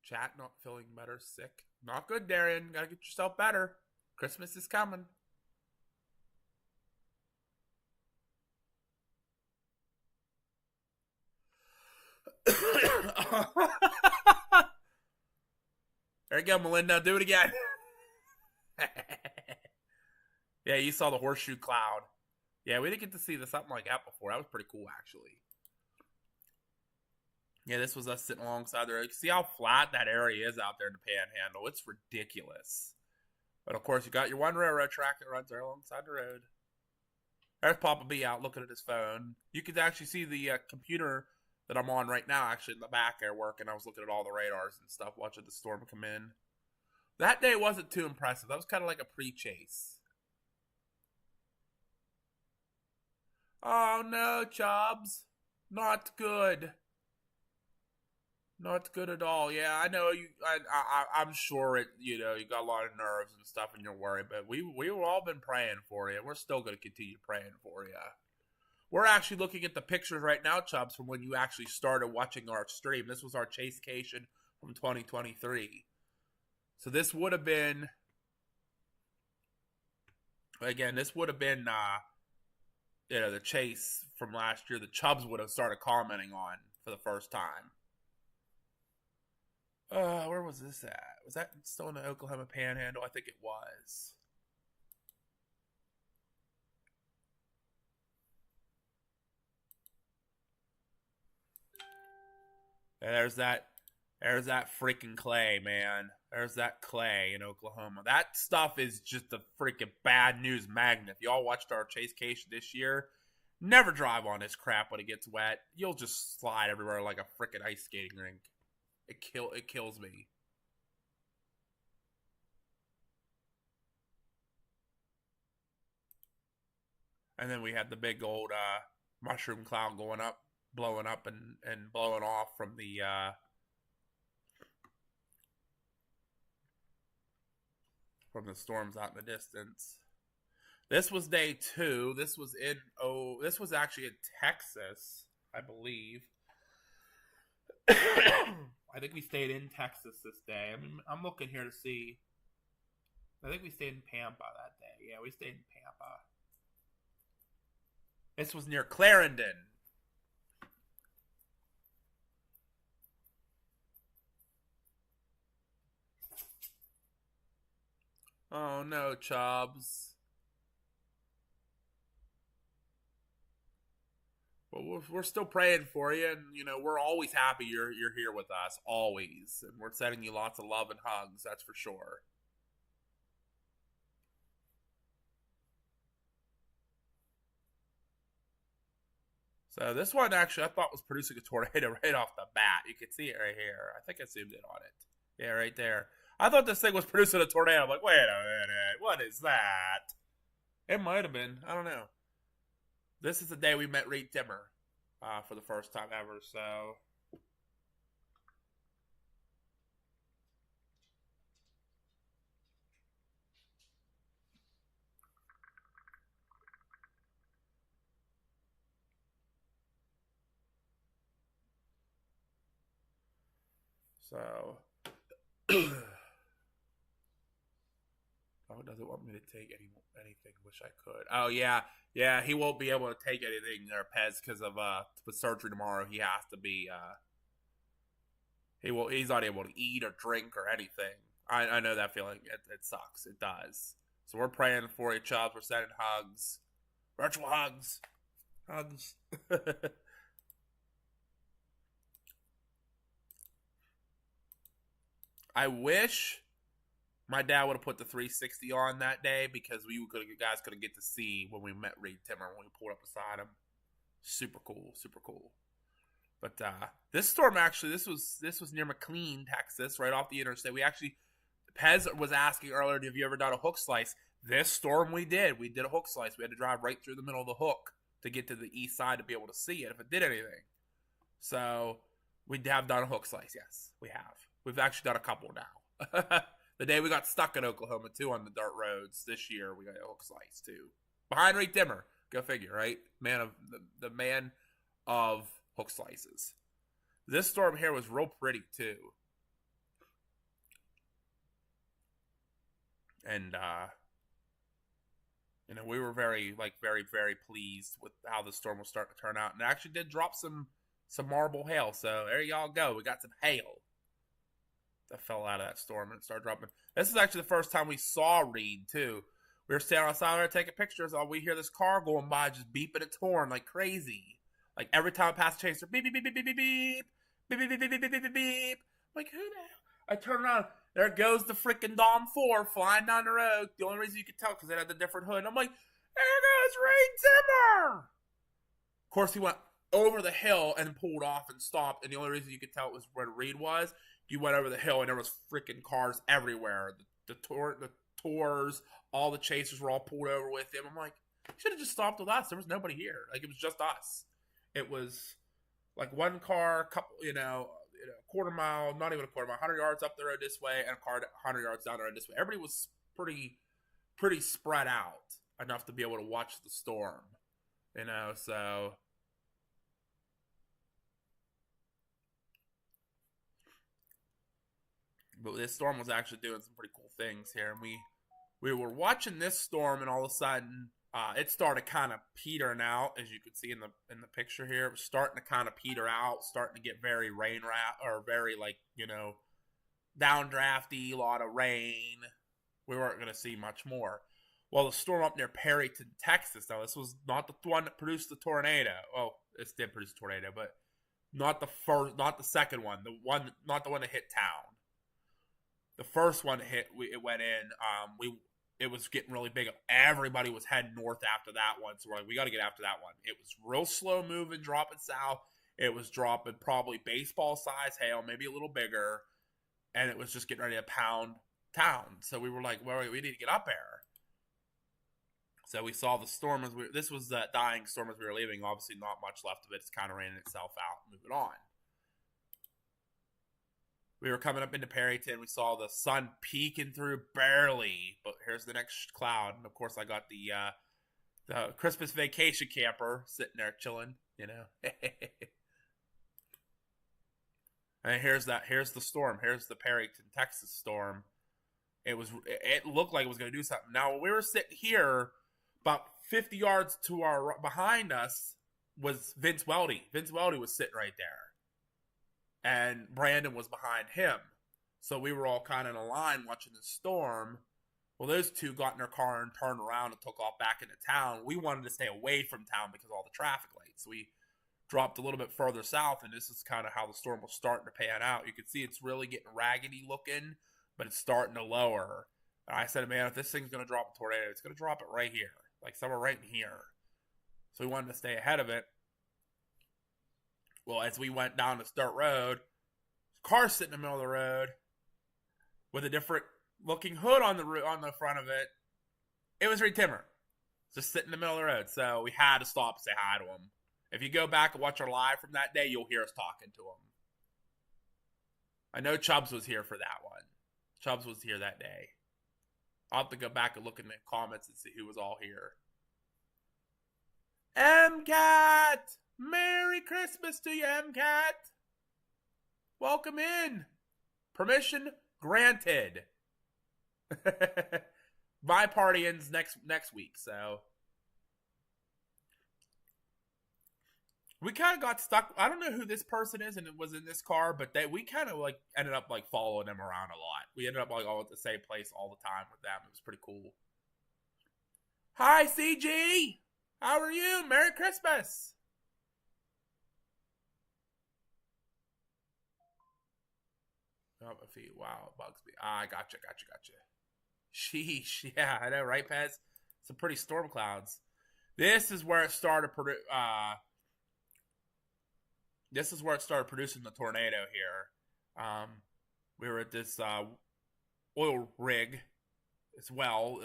[SPEAKER 1] Chat not feeling better, sick. Not good, Darian. Gotta get yourself better. Christmas is coming. There you go, Melinda. Do it again. Yeah, you saw the horseshoe cloud. Yeah, we didn't get to see something like that before. That was pretty cool, actually. Yeah, this was us sitting alongside the road. You see how flat that area is out there in the Panhandle? It's ridiculous. But, of course, you got your one railroad track that runs there alongside the road. There's Papa B out looking at his phone. You could actually see the computer that I'm on right now actually in the back there working. I was looking at all the radars and stuff, watching the storm come in. That day wasn't too impressive. That was kind of like a pre-chase. Oh, no, Chubbs. Not good. Not good at all. Yeah, I know you. I'm sure it. You got a lot of nerves and stuff, and you're worried. But we've all been praying for you. We're still going to continue praying for you. We're actually looking at the pictures right now, Chubbs, from when you actually started watching our stream. This was our Chasecation from 2023. So this would have been. Again, this would have been. The chase from last year. The Chubbs would have started commenting on for the first time. Where was this at? Was that still in the Oklahoma Panhandle? I think it was. And there's that freaking clay, man. There's that clay in Oklahoma. That stuff is just a freaking bad news magnet. If y'all watched our Chasecation this year, never drive on this crap when it gets wet. You'll just slide everywhere like a freaking ice skating rink. It kills me. And then we had the big old mushroom cloud going up, blowing up and blowing off from the storms out in the distance. This was day 2. This was actually in Texas, I believe. I think we stayed in Texas this day. I'm looking here to see. I think we stayed in Pampa that day. Yeah, we stayed in Pampa. This was near Clarendon. Oh no, Chubbs. Well, we're still praying for you, and we're always happy you're here with us, always, and we're sending you lots of love and hugs. That's for sure. So this one actually I thought was producing a tornado right off the bat. You can see it right here. I think I zoomed in on it. Yeah, right there. I thought this thing was producing a tornado. I'm like, wait a minute, what is that? It might have been. I don't know. This is the day we met Reed Timmer for the first time ever, so. Oh, doesn't want me to take anything. Wish I could. Oh, yeah. Yeah, he won't be able to take anything there, Pez, because of with surgery tomorrow. He has to be. He's not able to eat or drink or anything. I know that feeling. It sucks. It does. So we're praying for you, Chubbs. We're sending hugs, virtual hugs, hugs. I wish my dad would have put the 360 on that day because you guys could have get to see when we met Reed Timmer when we pulled up beside him. Super cool, super cool. But this storm actually, this was near McLean, Texas, right off the interstate. Pez was asking earlier, have you ever done a hook slice? This storm we did. We did a hook slice. We had to drive right through the middle of the hook to get to the east side to be able to see it if it did anything. So we have done a hook slice, yes, we have. We've actually done a couple now. The day we got stuck in Oklahoma, too, on the dirt roads this year, we got a hook slice, too. Behind Reed Timmer. Go figure, right? The man of hook slices. This storm here was real pretty, too. And, we were very, very pleased with how the storm was starting to turn out. And it actually did drop some marble hail. So there y'all go. We got some hail. that fell out of that storm and it started dropping. This is actually the first time we saw Reed too. We were standing outside there taking pictures. All we hear this car going by, just beeping its horn like crazy. Like every time I pass a chaser, beep beep beep beep beep beep beep beep beep beep beep beep beep beep beep. Like who the hell? I turn around. There goes the freaking Dom 4 flying down the road. The only reason you could tell because it had the different hood. And I'm like, there goes Reed Zimmer. Of course, he went over the hill and pulled off and stopped. And the only reason you could tell it was where Reed was. You went over the hill and there was freaking cars everywhere. The tours, all the chasers were all pulled over with him. I'm like, you should have just stopped with us. There was nobody here. Like, it was just us. It was like one car, couple, quarter mile, not even a quarter mile, 100 yards up the road this way, and a car 100 yards down the road this way. Everybody was pretty spread out enough to be able to watch the storm, so. But this storm was actually doing some pretty cool things here, and we were watching this storm, and all of a sudden, it started kind of petering out, as you can see in the picture here. It was starting to kind of peter out, starting to get very very downdrafty, a lot of rain. We weren't going to see much more. Well, the storm up near Perryton, Texas. Now, this was not the one that produced the tornado. Oh, this did produce a tornado, but not the second one. Not the one that hit town. The first one hit. It went in. It was getting really big. Everybody was heading north after that one. So we're like, we got to get after that one. It was real slow moving, dropping south. It was dropping probably baseball size hail, maybe a little bigger. And it was just getting ready to pound town. So we were like, well, we need to get up there. So we saw the storm this was the dying storm as we were leaving. Obviously not much left of it. It's kind of raining itself out and moving on. We were coming up into Perryton. We saw the sun peeking through barely, but here's the next cloud. And of course, I got the Christmas vacation camper sitting there chilling, And here's the storm. Here's the Perryton, Texas storm. It looked like it was going to do something. Now, when we were sitting here, about 50 yards behind us was Vince Weldy. Vince Weldy was sitting right there. And Brandon was behind him. So we were all kind of in a line watching the storm. Well, those two got in their car and turned around and took off back into town. We wanted to stay away from town because of all the traffic lights. So we dropped a little bit further south, and this is kind of how the storm was starting to pan out. You can see it's really getting raggedy looking, but it's starting to lower. And I said, man, if this thing's going to drop a tornado, it's going to drop it right here, like somewhere right in here. So we wanted to stay ahead of it. Well, as we went down this dirt road, car sitting in the middle of the road with a different looking hood on the front of it. It was Reed Timmer, just sitting in the middle of the road. So we had to stop and say hi to him. If you go back and watch our live from that day, you'll hear us talking to him. I know Chubbs was here for that one. Chubbs was here that day. I'll have to go back and look in the comments and see who was all here. MCAT! Merry Christmas to you, MCAT! Welcome in. Permission granted. My party ends next week, so we kind of got stuck. I don't know who this person is and it was in this car, but we kind of ended up following them around a lot. We ended up all at the same place all the time with them. It was pretty cool. Hi, CG. How are you? Merry Christmas. Oh, my feet. Wow, it bugs me. I gotcha. Sheesh. Yeah, I know, right, Pez? Some pretty storm clouds. This is where it started. This is where it started producing the tornado here. We were at this oil rig as well.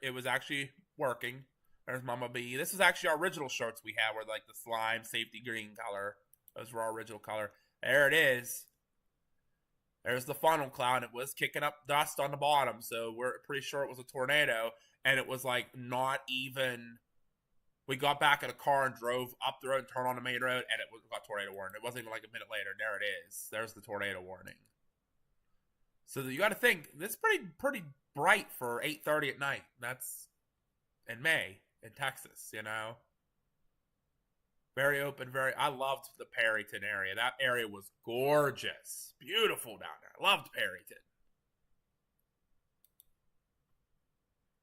[SPEAKER 1] It was actually working. There's Mama B. This is actually our original shirts we had, where the slime safety green color. Those were our original color. There it is. There's the funnel cloud. It was kicking up dust on the bottom, so we're pretty sure it was a tornado. And it was not even. We got back in a car and drove up the road and turned on the main road, and it got tornado warning. It wasn't even a minute later. There it is. There's the tornado warning. So you got to think, this is pretty bright for 8:30 at night. That's in May in Texas, Very open, I loved the Perryton area. That area was gorgeous. Beautiful down there. I loved Perryton.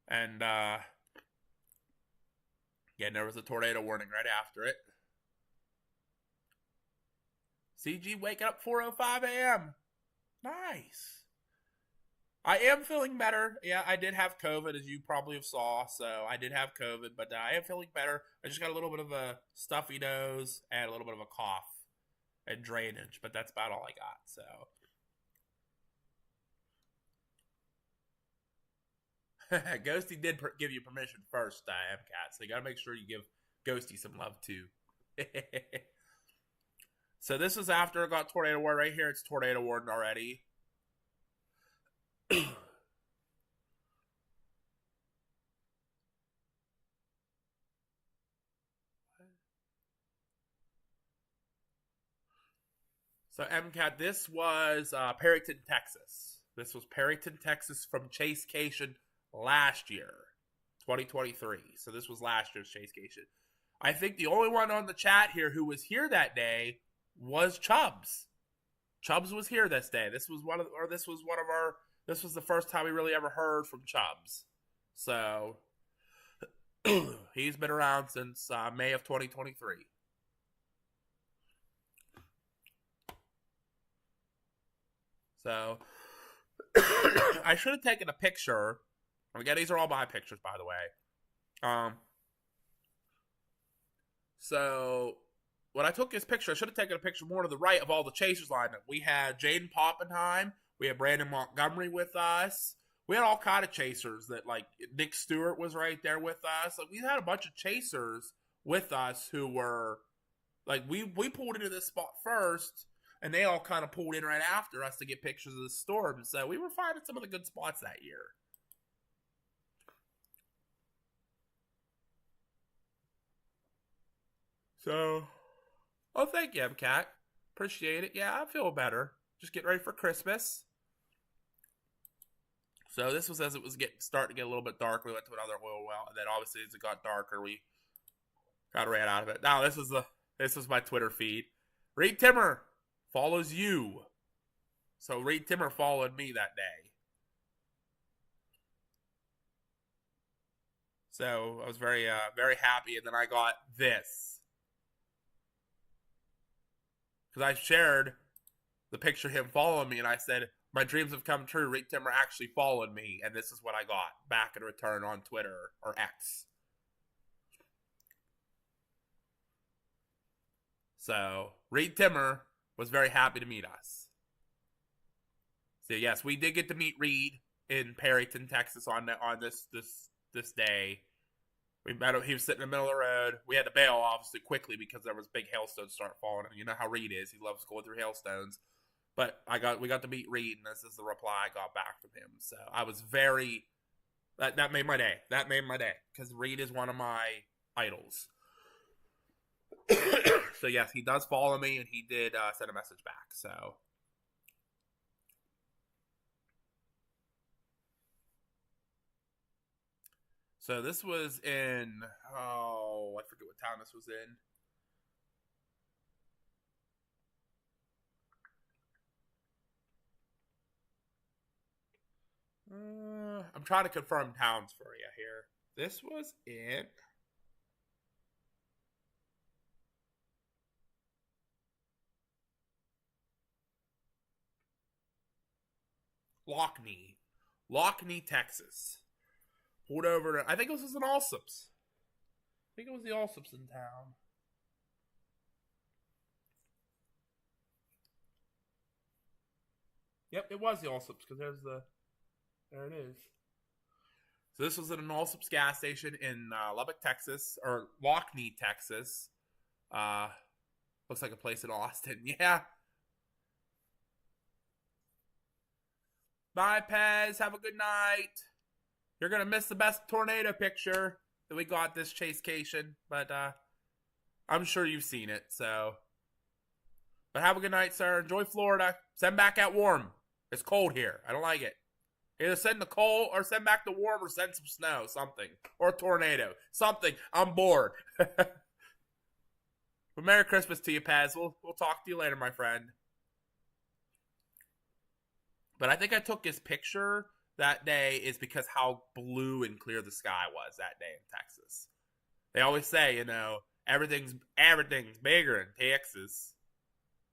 [SPEAKER 1] And, again, there was a tornado warning right after it. CG waking up 4:05 a.m. Nice. I am feeling better. Yeah, I did have COVID, as you probably have saw. So I did have COVID, but I am feeling better. I just got a little bit of a stuffy nose and a little bit of a cough and drainage, but that's about all I got. So Ghosty did give you permission first, MCAT. So you got to make sure you give Ghosty some love too. So this is after it got tornado warned. Right here, it's tornado warned already. So MCAT, this was Perryton, Texas. This was Perryton, Texas from Chasecation last year, 2023. So this was last year's Chasecation. I think the only one on the chat here who was here that day was Chubbs. Chubbs was here this day. This was the first time we really ever heard from Chubbs. So he's been around since May of 2023. So I should have taken a picture. Again, these are all my pictures, by the way. So when I took this picture, I should have taken a picture more to the right of all the chasers lined up. We had Jaden Poppenheim. We had Brandon Montgomery with us. We had all kind of chasers that, like, Nick Stewart was right there with us. Like, we had a bunch of chasers with us who were, like, we pulled into this spot first, and they all kind of pulled in right after us to get pictures of the storm. So we were finding some of the good spots that year. So, oh, thank you, MCAT. Appreciate it. Yeah, I feel better. Just getting ready for Christmas. So this was as it was starting to get a little bit dark. We went to another oil well, and then obviously as it got darker, we kind of ran out of it. Now this is my Twitter feed. Reed Timmer follows you. So Reed Timmer followed me that day. So I was very, very happy, and then I got this. Because I shared the picture of him following me, and I said, my dreams have come true. Reed Timmer actually followed me, and this is what I got back in return on Twitter, or X. So, Reed Timmer was very happy to meet us. So, yes, we did get to meet Reed in Perryton, Texas on this day. We met him. He was sitting in the middle of the road. We had to bail, obviously, quickly because there was big hailstones start falling. And you know how Reed is. He loves going through hailstones. But we got to meet Reed, and this is the reply I got back from him. So I was very... That made my day. That made my day. Because Reed is one of my idols. So, yes, he does follow me, and he did send a message back. So this was in... Oh, I forget what town this was in. I'm trying to confirm towns for you here. This was in... Lockney, Texas. Pulled over to... I think this was in Allsops. I think it was the Allsops in town. Yep, it was the Allsops because there it is. So this was at an Allsops gas station in Lubbock, Texas, or Lockney, Texas. Looks like a place in Austin. Yeah. Bye, Pez. Have a good night. You're going to miss the best tornado picture that we got this Chasecation, but I'm sure you've seen it, so. But have a good night, sir. Enjoy Florida. Send back out warm. It's cold here. I don't like it. Either send the cold or send back the warm or send some snow, something. Or a tornado. Something. I'm bored. But Merry Christmas to you, Paz. We'll talk to you later, my friend. But I think I took this picture that day is because how blue and clear the sky was that day in Texas. They always say, you know, everything's bigger in Texas.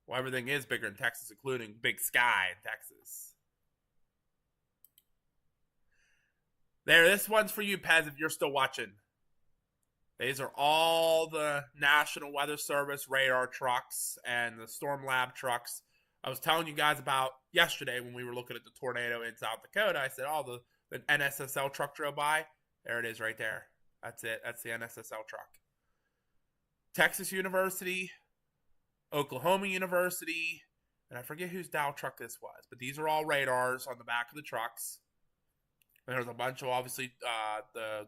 [SPEAKER 1] Well, everything is bigger in Texas, including big sky in Texas. There, this one's for you, Pez, if you're still watching. These are all the National Weather Service radar trucks and the Storm Lab trucks I was telling you guys about yesterday when we were looking at the tornado in South Dakota. I said, oh, the NSSL truck drove by. There it is right there. That's it. That's the NSSL truck. Texas University, Oklahoma University, and I forget whose Dow truck this was, but these are all radars on the back of the trucks. And there's a bunch of, obviously, the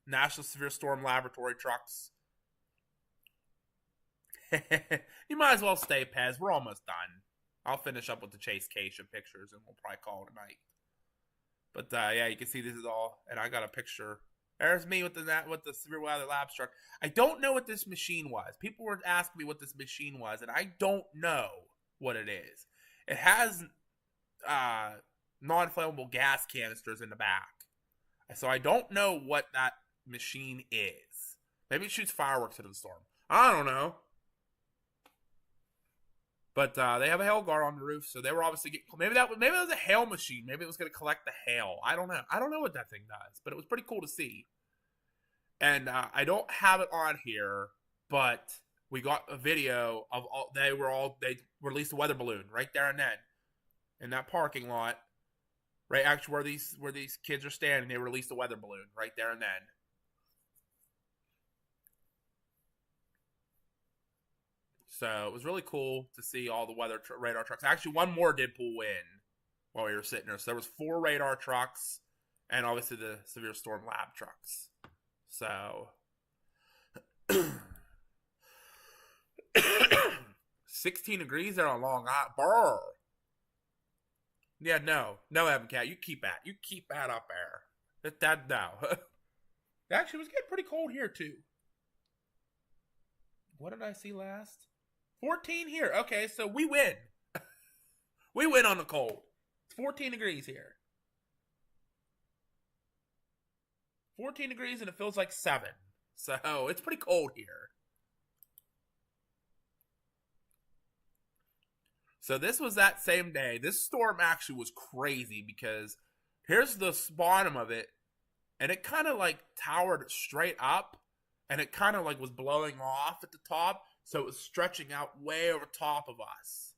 [SPEAKER 1] National Severe Storm Laboratory trucks. You might as well stay, Pez. We're almost done. I'll finish up with the Chase Cation pictures, and we'll probably call it a night. But, yeah, you can see this is all, and I got a picture. There's me with the Severe Weather Labs truck. I don't know what this machine was. People were asking me what this machine was, and I don't know what it is. It has non-flammable gas canisters in the back. So I don't know what that machine is. Maybe it shoots fireworks into the storm. I don't know. But they have a hail guard on the roof, so they were obviously getting. Maybe that was a hail machine. Maybe it was going to collect the hail. I don't know. I don't know what that thing does, but it was pretty cool to see. And I don't have it on here, but we got a video of all. They released a weather balloon right there and then, in that parking lot, right actually where these kids are standing. They released a weather balloon right there and then. So it was really cool to see all the weather radar trucks. Actually, one more did pull in while we were sitting there. So there was 4 radar trucks and obviously the Severe Storm Lab trucks. So 16 degrees there on Long Island. Brr. Yeah, no, Evan Cat, you keep that up there. That no. Actually, it was getting pretty cold here too. What did I see last? 14 here. Okay, so we win. We win on the cold. It's 14 degrees here. 14 degrees and it feels like 7. So it's pretty cold here. So this was that same day. This storm actually was crazy because here's the bottom of it. And it kind of like towered straight up. And it kind of like was blowing off at the top. So it was stretching out way over top of us.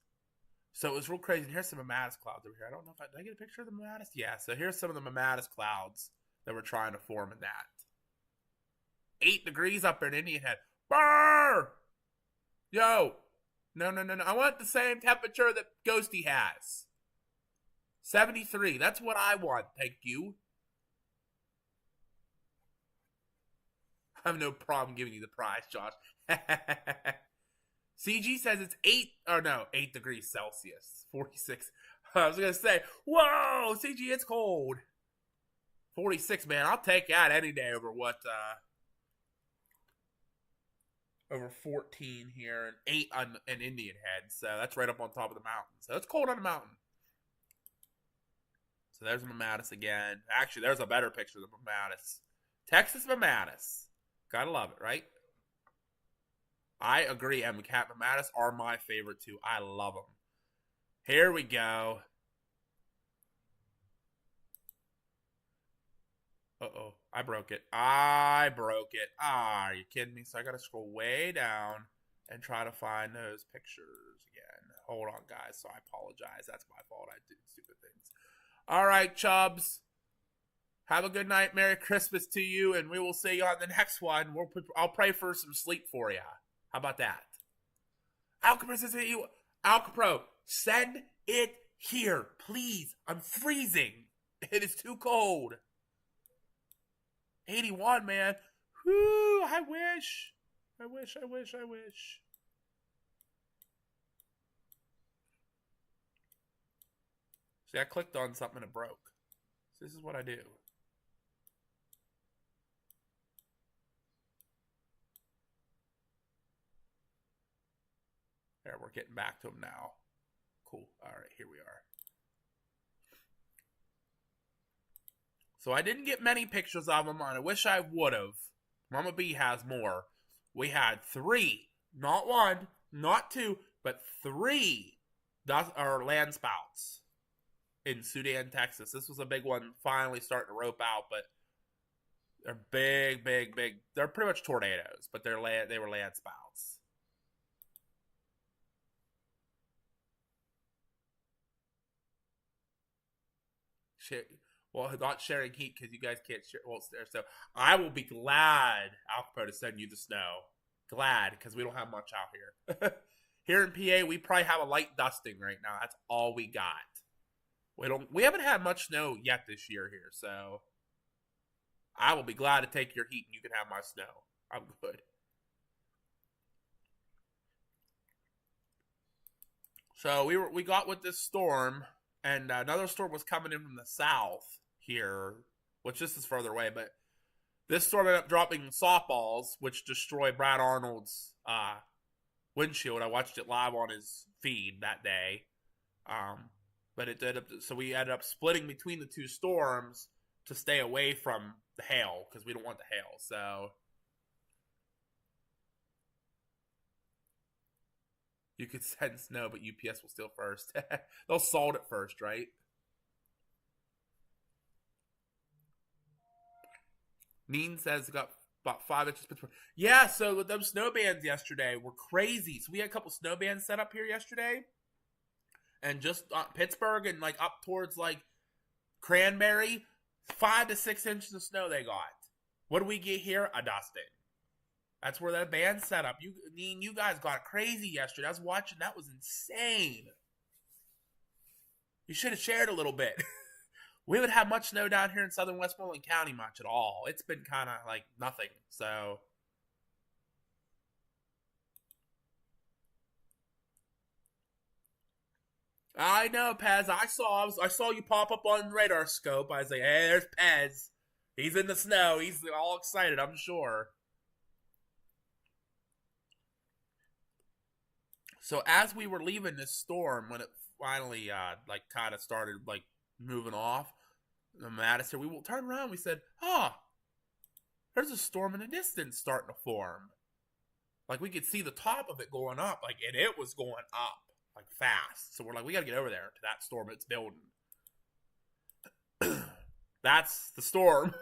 [SPEAKER 1] So it was real crazy. And here's some Mammatus clouds over here. I don't know if did I get a picture of the Mammatus? Yeah, so here's some of the Mammatus clouds that were trying to form in that. 8 degrees up there in Indian Head. Brrr! Yo! No. I want the same temperature that Ghosty has. 73. That's what I want. Thank you. I have no problem giving you the prize, Josh. CG says it's 8 degrees Celsius. 46. I was going to say, whoa, CG, it's cold. 46, man. I'll take that any day over over 14 here and 8 on an Indian Head. So that's right up on top of the mountain. So it's cold on the mountain. So there's Mammatus again. Actually, there's a better picture of the Mammatus. Texas Mammatus. Gotta love it, right? I agree, MCAT. Mammatus are my favorite too. I love them. Here we go. Uh-oh. I broke it. Ah, are you kidding me? So I gotta scroll way down and try to find those pictures again. Hold on, guys. So I apologize. That's my fault. I did stupid things. All right, Chubbs. Have a good night. Merry Christmas to you, and we will see you on the next one. I'll pray for some sleep for you. How about that? Alcapro says you. Alcapro, send it here, please. I'm freezing. It is too cold. 81, man. Whoo, I wish. See, I clicked on something and it broke. So this is what I do. we're getting back to them now. Cool. All right, here we are. So I didn't get many pictures of them, and I wish I would have. Mama B has more. We had 3, not 1, not 2, but 3 land spouts in Sudan, Texas. This was a big one, finally starting to rope out, but they're big, big, big. They're pretty much tornadoes, but they were land spouts. Well, not sharing heat because you guys can't share. Well, so I will be glad, Alcapo, to send you the snow. Glad, because we don't have much out here. Here in PA, we probably have a light dusting right now. That's all we got. We haven't had much snow yet this year here, so I will be glad to take your heat and you can have my snow. I'm good. So we got with this storm, and another storm was coming in from the south here, which this is further away, but this storm ended up dropping softballs, which destroyed Brad Arnold's windshield. I watched it live on his feed that day. But it did, so we ended up splitting between the 2 storms to stay away from the hail, because we don't want the hail, so you could send snow, but UPS will steal first. They'll salt it first, right? Neen says got about 5 inches. Yeah, so those snow bands yesterday were crazy. So we had a couple snow bands set up here yesterday. And just Pittsburgh and like up towards like Cranberry, 5 to 6 inches of snow they got. What do we get here? A dusting. That's where that band set up. You guys got crazy yesterday. I was watching. That was insane. You should have shared a little bit. We haven't had much snow down here in southern Westmoreland County much at all. It's been kind of like nothing. So I know, Pez. I saw you pop up on the radar scope. I was like, hey, there's Pez. He's in the snow. He's all excited, I'm sure. So as we were leaving this storm, when it finally like kind of started like moving off, Madison, we turned around. We said, there's a storm in the distance starting to form. Like we could see the top of it going up, like, and it was going up like fast. So we're like, we got to get over there to that storm it's building. That's the storm.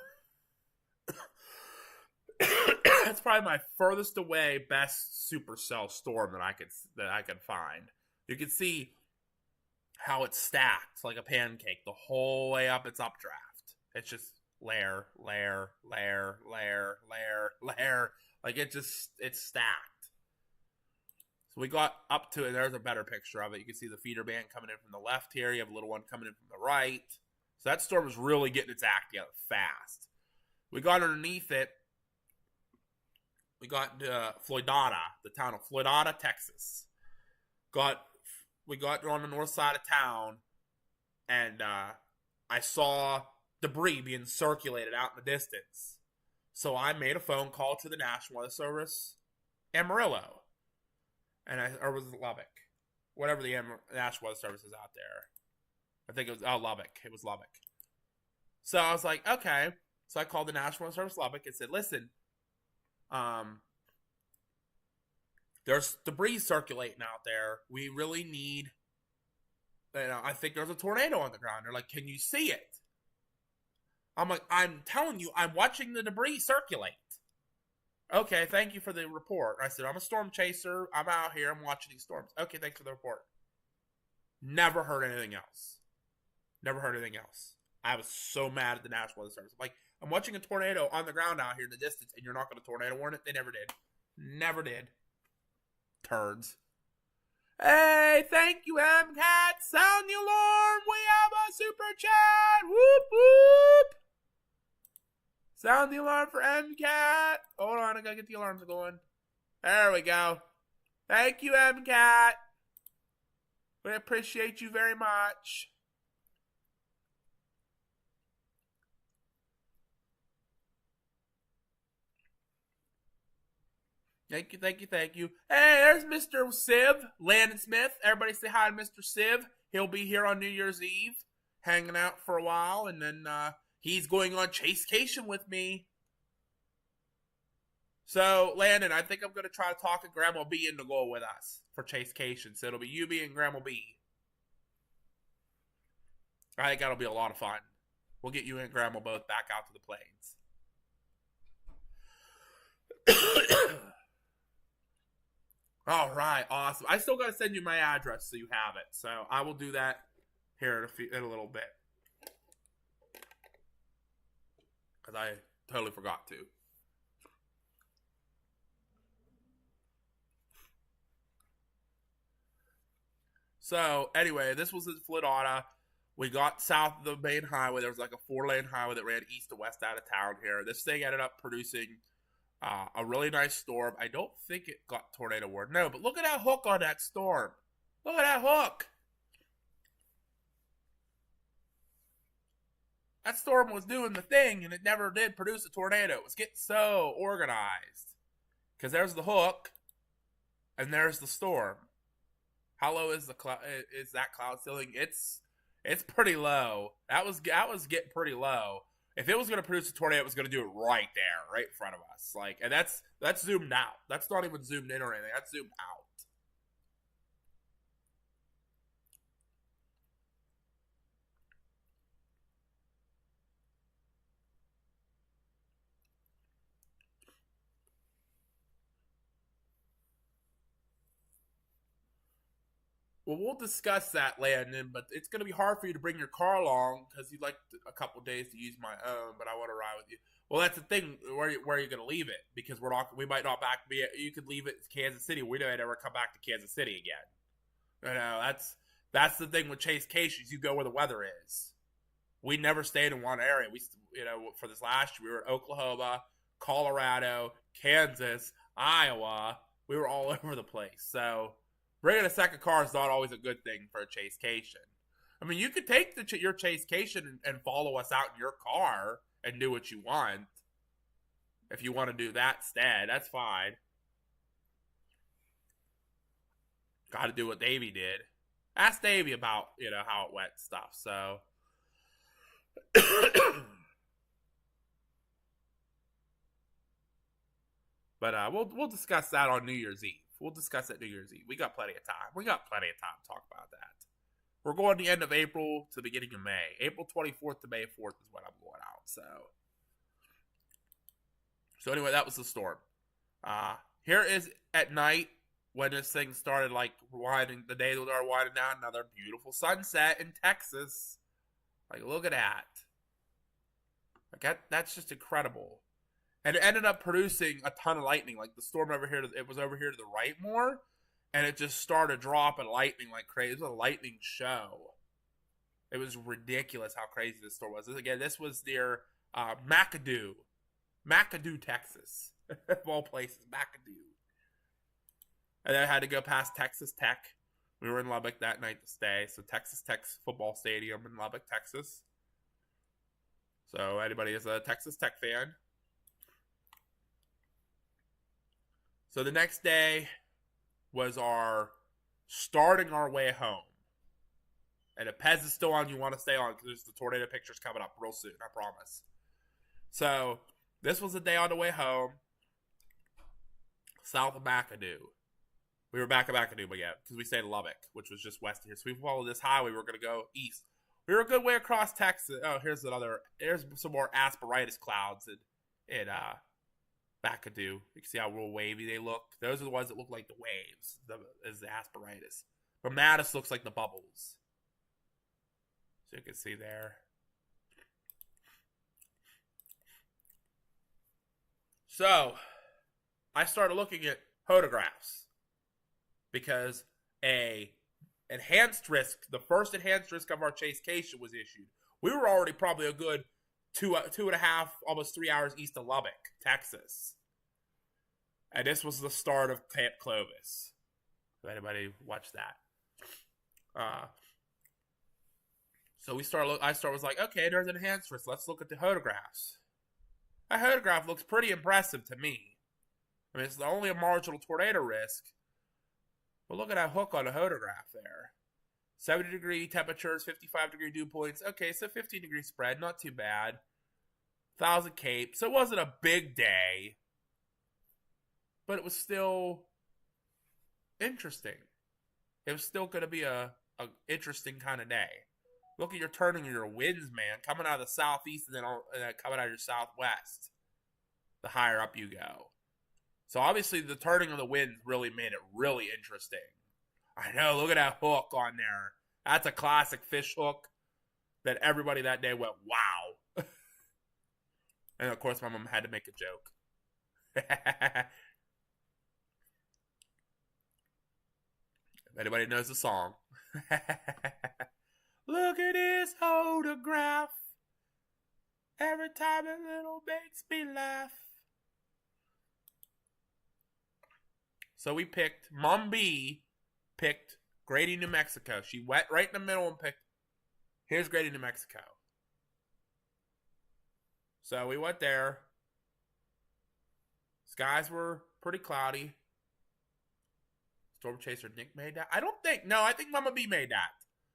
[SPEAKER 1] That's probably my furthest away best supercell storm that I could find. You can see how it's stacked like a pancake the whole way up its updraft. It's just layer, layer, layer, layer, layer, layer. Like it's stacked. So we got up to it. There's a better picture of it. You can see the feeder band coming in from the left here. You have a little one coming in from the right. So that storm was really getting its act together fast. We got underneath it. We got Floydada, the town of Floydada, Texas. We got on the north side of town, and I saw debris being circulated out in the distance. So I made a phone call to the National Weather Service, Amarillo, or was it Lubbock? Whatever the National Weather Service is out there. I think it was Lubbock. It was Lubbock. So I was like, okay. So I called the National Weather Service Lubbock and said, listen, there's debris circulating out there. We really need, I think there's a tornado on the ground. They're like, can you see it? I'm like, I'm telling you, I'm watching the debris circulate. Okay, thank you for the report. I said, I'm a storm chaser. I'm out here. I'm watching these storms. Okay, thanks for the report. Never heard anything else. Never heard anything else. I was so mad at the National Weather Service. I'm like, I'm watching a tornado on the ground out here in the distance, and you're not going to tornado warn it? They never did. Never did. Turds. Hey, thank you, MCAT. Sound the alarm. We have a super chat. Whoop, whoop. Sound the alarm for MCAT. Hold on, I gotta get the alarms going. There we go. Thank you, MCAT. We appreciate you very much. Thank you, thank you, thank you. Hey, there's Mr. Civ, Landon Smith. Everybody say hi to Mr. Civ. He'll be here on New Year's Eve, hanging out for a while, and then he's going on Chasecation with me. So, Landon, I think I'm going to try to talk Grandma B into going with us for Chasecation. So it'll be you, B, and Grandma B. I think that'll be a lot of fun. We'll get you and Grandma both back out to the plains. All right, awesome. I still got to send you my address so you have it. So I will do that here in a little bit. Because I totally forgot to. So, anyway, this was in Florida. We got south of the main highway. There was like a 4-lane highway that ran east to west out of town here. This thing ended up producing a really nice storm. I don't think it got tornado warning. No, but look at that hook on that storm. Look at that hook. That storm was doing the thing, and it never did produce a tornado. It was getting so organized. Because there's the hook, and there's the storm. How low is the cloud? Is that cloud ceiling? It's pretty low. That was getting pretty low. If it was going to produce a tornado, it was going to do it right there, right in front of us. Like, and that's zoomed out. That's not even zoomed in or anything. That's zoomed out. Well, we'll discuss that, Landon, but it's going to be hard for you to bring your car along because you'd like a couple days to use my own, but I want to ride with you. Well, that's the thing. Where are you going to leave it? Because we might not back be. You could leave it in Kansas City. We might never come back to Kansas City again. You know, that's the thing with Chasecation. You go where the weather is. We never stayed in one area. We, for this last year, we were in Oklahoma, Colorado, Kansas, Iowa. We were all over the place. So bringing a second car is not always a good thing for a Chasecation. I mean, you could take your Chasecation and follow us out in your car and do what you want. If you want to do that instead, that's fine. Got to do what Davey did. Ask Davey about, how it went and stuff. So, but we'll discuss that on New Year's Eve. We'll discuss it New Year's Eve. We got plenty of time. We got plenty of time to talk about that. We're going the end of April to the beginning of May. April 24th to May 4th is when I'm going out. So anyway, that was the storm. Here is at night when this thing started winding. The day started winding down. Another beautiful sunset in Texas. Look at that. That's just incredible. And it ended up producing a ton of lightning. The storm over here, it was over here to the right more. And it just started dropping lightning like crazy. It was a lightning show. It was ridiculous how crazy this storm was. This was near McAdoo, Texas. Of all places, McAdoo. And then I had to go past Texas Tech. We were in Lubbock that night to stay. So Texas Tech's football stadium in Lubbock, Texas. So anybody is a Texas Tech fan. So the next day was starting our way home. And if Pez is still on, you want to stay on because the tornado picture's coming up real soon, I promise. So this was the day on the way home, south of McAdoo. We were back at McAdoo again because we stayed in Lubbock, which was just west of here. So we followed this highway. We were going to go east. We were a good way across Texas. Oh, here's some more asperitis clouds in McAdoo. You can see how real wavy they look. Those are the ones that look like the waves, is the asperitis. But Mattis looks like the bubbles. So you can see there. So, I started looking at photographs because the first enhanced risk of our Chasecation was issued. We were already probably a good 2.5, almost 3 hours east of Lubbock, Texas. And this was the start of Camp Clovis. If anybody watched that. So I was like, okay, there's an enhanced risk. Let's look at the photographs. That photograph looks pretty impressive to me. I mean, it's only a marginal tornado risk. But look at that hook on the photograph there. 70-degree temperatures, 55-degree dew points. Okay, so 15-degree spread, not too bad. 1,000 Cape. So it wasn't a big day. But it was still interesting. It was still going to be a interesting kind of day. Look at your turning of your winds, man. Coming out of the southeast and then coming out of your southwest. The higher up you go. So obviously the turning of the winds really made it really interesting. I know, look at that hook on there. That's a classic fish hook that everybody that day went, wow. And of course my mom had to make a joke. If anybody knows the song. Look at this photograph. Every time it little makes me laugh. So we picked, Mom B picked Grady, New Mexico. She went right in the middle and picked, here's Grady, New Mexico. So we went there. Skies were pretty cloudy. Storm Chaser Nick made that. I think Mama B made that.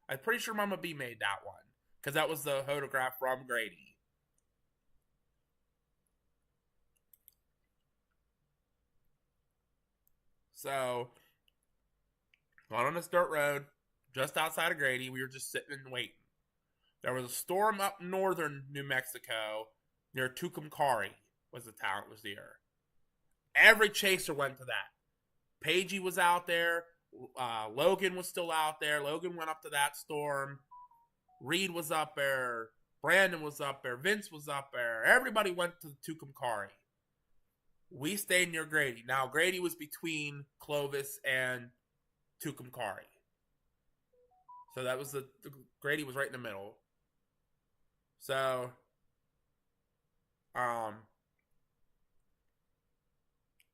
[SPEAKER 1] I'm pretty sure Mama B made that one. Because that was the photograph from Grady. So, on this dirt road, just outside of Grady, we were just sitting and waiting. There was a storm up northern New Mexico near Tucumcari was the town it was near. Every chaser went to that. Pagey was out there. Logan was still out there. Logan went up to that storm. Reed was up there. Brandon was up there. Vince was up there. Everybody went to Tucumcari. We stayed near Grady. Now, Grady was between Clovis and Tucumcari. So that was Grady was right in the middle. So,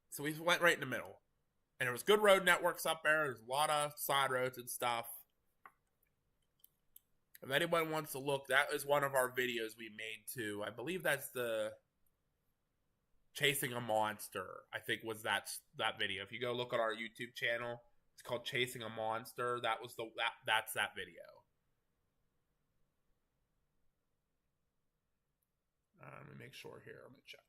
[SPEAKER 1] so we went right in the middle. And there was good road networks up there. There's a lot of side roads and stuff. If anyone wants to look, that is one of our videos we made too. I believe that's the Chasing a Monster, I think was that video. If you go look at our YouTube channel, it's called Chasing a Monster. That's that video. Let me make sure here. Let me check.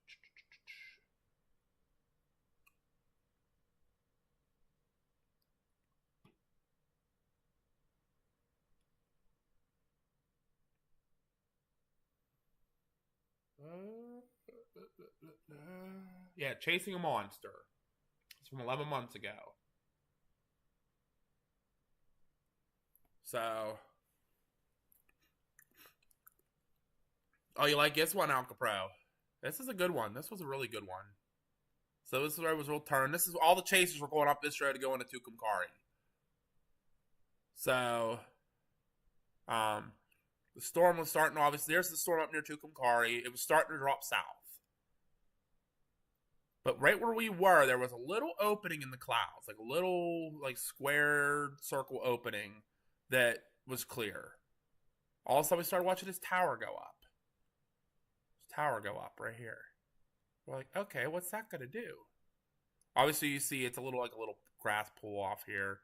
[SPEAKER 1] Yeah, Chasing a Monster. It's from 11 months ago. So, oh, you like this one, Alcapro? This is a good one. This was a really good one. So this is where it was real turn. This is all the chasers were going up this road to go into Tucumcari. So, the storm was starting, obviously. There's the storm up near Tucumcari. It was starting to drop south. But right where we were, there was a little opening in the clouds. Like a little, square circle opening that was clear. All of a sudden, we started watching this tower go up. This tower go up right here. We're like, okay, what's that going to do? Obviously, you see it's a little grass pull off here.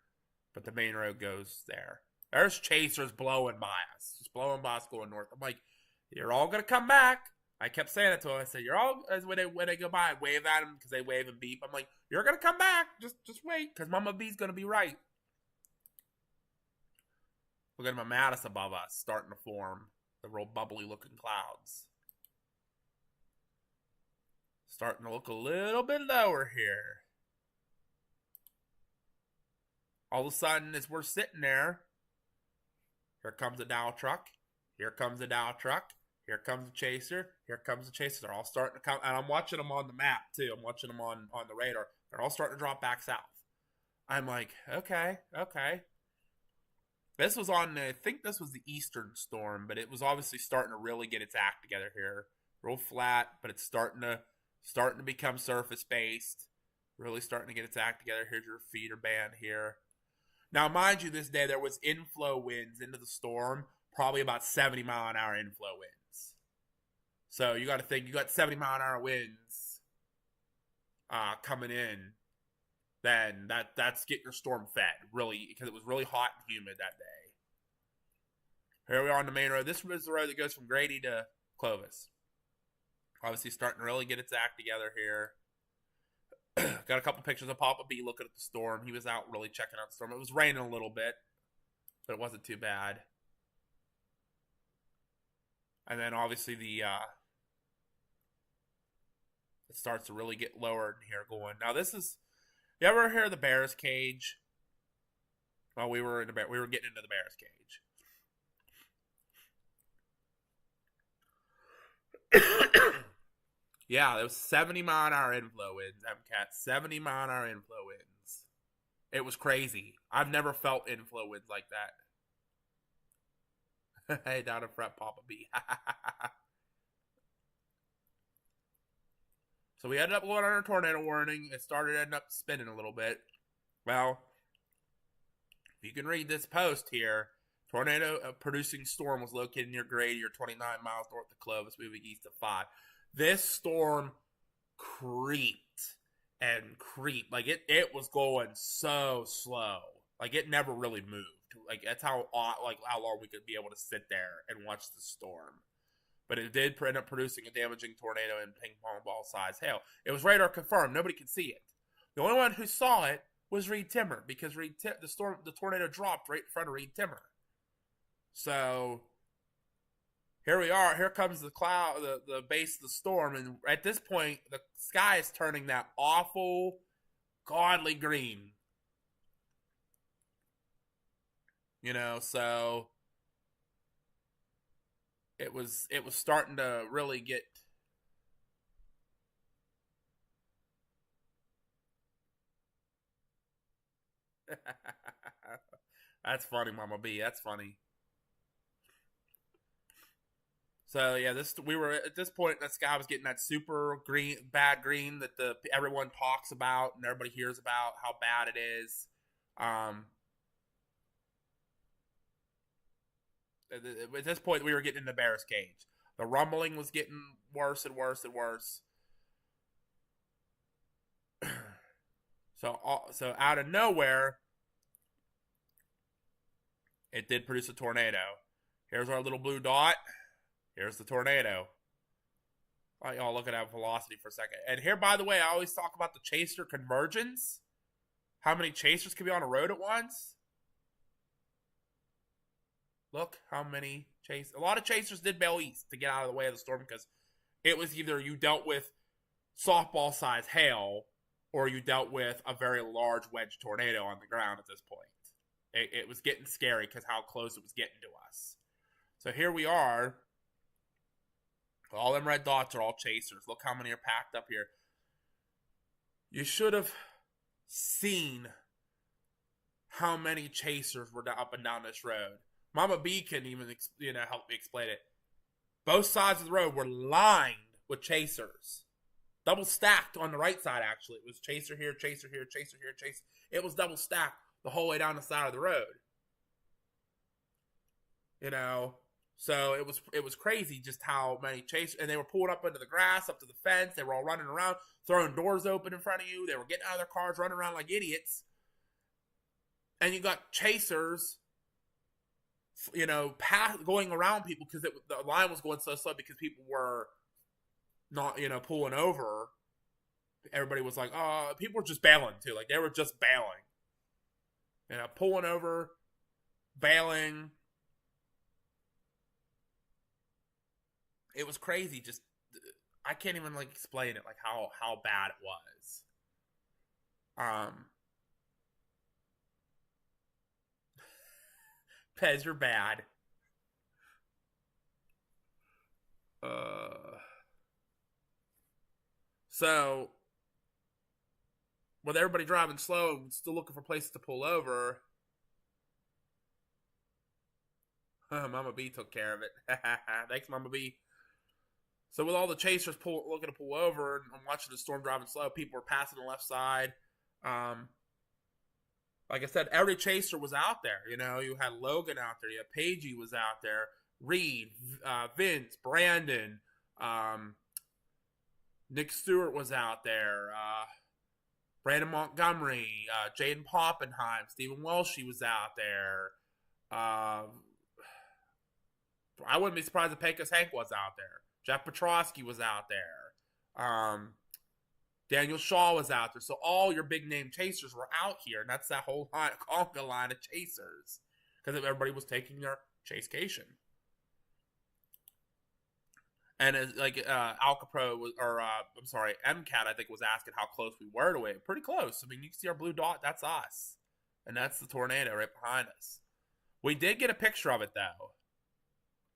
[SPEAKER 1] But the main road goes there. There's chasers blowing by us. Just blowing by us going north. I'm like, you're all going to come back. I kept saying it to them. I said, you're all, as when they go by, I wave at them because they wave and beep. I'm like, you're going to come back. Just wait because Mama B's going to be right. Look at my Mattis above us starting to form. The real bubbly looking clouds. Starting to look a little bit lower here. All of a sudden, as we're sitting there, here comes a Dow truck. Here comes a Dow truck. Here comes a chaser. Here comes a chaser. They're all starting to come. And I'm watching them on the map, too. I'm watching them on the radar. They're all starting to drop back south. I'm like, okay. This was on, I think this was the eastern storm, but it was obviously starting to really get its act together here. Real flat, but it's starting to become surface-based. Really starting to get its act together. Here's your feeder band here. Now, mind you, this day there was inflow winds into the storm, probably about 70 mile an hour inflow winds. So you got to think, you got 70 mile an hour winds coming in, then that's getting your storm fed, really, because it was really hot and humid that day. Here we are on the main road. This is the road that goes from Grady to Clovis. Obviously starting to really get its act together here. Got a couple pictures of Papa B looking at the storm. He was out really checking out the storm. It was raining a little bit, but it wasn't too bad. And then obviously it starts to really get lower in here going. Now this is, you ever hear of the Bears cage? Well, we were getting into the Bears cage. Yeah, it was 70-mile-an-hour inflow winds, MCAT. 70-mile-an-hour inflow winds. It was crazy. I've never felt inflow winds like that. Hey, down in front, Papa B. So we ended up going on a tornado warning. It ended up spinning a little bit. Well, if you can read this post here, tornado producing storm was located near Grady, or 29 miles north of Clovis, moving east of 5. This storm creeped and creeped. Like, it was going so slow. Like, it never really moved. Like, that's how long we could be able to sit there and watch the storm. But it did end up producing a damaging tornado in ping pong ball size hail. It was radar confirmed. Nobody could see it. The only one who saw it was Reed Timmer, because the tornado dropped right in front of Reed Timmer. So here we are. Here comes the cloud, the base of the storm, and at this point, the sky is turning that awful, godly green. You know, so it was starting to really get. That's funny, Mama B. That's funny. So yeah, we were at this point. The sky was getting that super green, bad green that everyone talks about and everybody hears about how bad it is. At this point, we were getting in the Bears cage. The rumbling was getting worse and worse and worse. So out of nowhere, it did produce a tornado. Here's our little blue dot. Here's the tornado. All right, y'all look at that velocity for a second. And here, by the way, I always talk about the chaser convergence. How many chasers can be on a road at once? Look how many chasers. A lot of chasers did bail east to get out of the way of the storm, because it was either you dealt with softball size hail or you dealt with a very large wedge tornado on the ground at this point. It was getting scary because how close it was getting to us. So here we are. All them red dots are all chasers. Look how many are packed up here. You should have seen how many chasers were up and down this road. Mama B can even help me explain it. Both sides of the road were lined with chasers. Double stacked on the right side, actually. It was chaser here, chaser here, chaser here, chaser. It was double stacked the whole way down the side of the road. So it was crazy just how many chasers, and they were pulled up into the grass, up to the fence. They were all running around, throwing doors open in front of you. They were getting out of their cars, running around like idiots. And you got chasers, going around people because the line was going so slow because people were not, pulling over. Everybody was like, oh, people were just bailing too. Like, they were just bailing. Pulling over, bailing. It was crazy. Just, I can't even explain it, how bad it was. Pez, you're bad. So, with everybody driving slow and still looking for places to pull over, Mama B took care of it. Thanks, Mama B. So with all the chasers looking to pull over, and I'm watching the storm driving slow, people were passing the left side. Like I said, every chaser was out there. You had Logan out there. You had Pagey was out there. Reed, Vince, Brandon, Nick Stewart was out there. Brandon Montgomery, Jaden Poppenheim, Stephen Welshie was out there. I wouldn't be surprised if Pecos Hank was out there. Jeff Petrosky was out there. Daniel Shaw was out there. So all your big name chasers were out here, and that's that whole conga line of chasers because everybody was taking their chasecation. And Alcapro was, MCAT, I think, was asking how close we were to it. Pretty close. I mean, you can see our blue dot. That's us, and that's the tornado right behind us. We did get a picture of it though.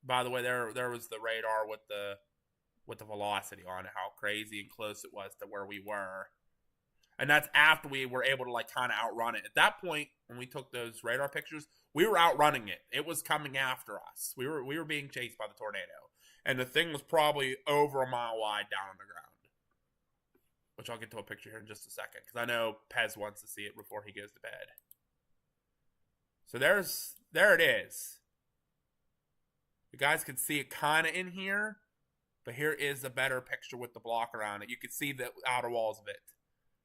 [SPEAKER 1] By the way, there was the radar with the velocity on it, how crazy and close it was to where we were. And that's after we were able to like kind of outrun it. At that point, when we took those radar pictures, we were outrunning it. It was coming after us. We were being chased by the tornado. And the thing was probably over a mile wide down on the ground. Which I'll get to a picture here in just a second. Because I know Pez wants to see it before he goes to bed. So there it is. You guys can see it kind of in here. But here is a better picture with the block around it. You can see the outer walls of it.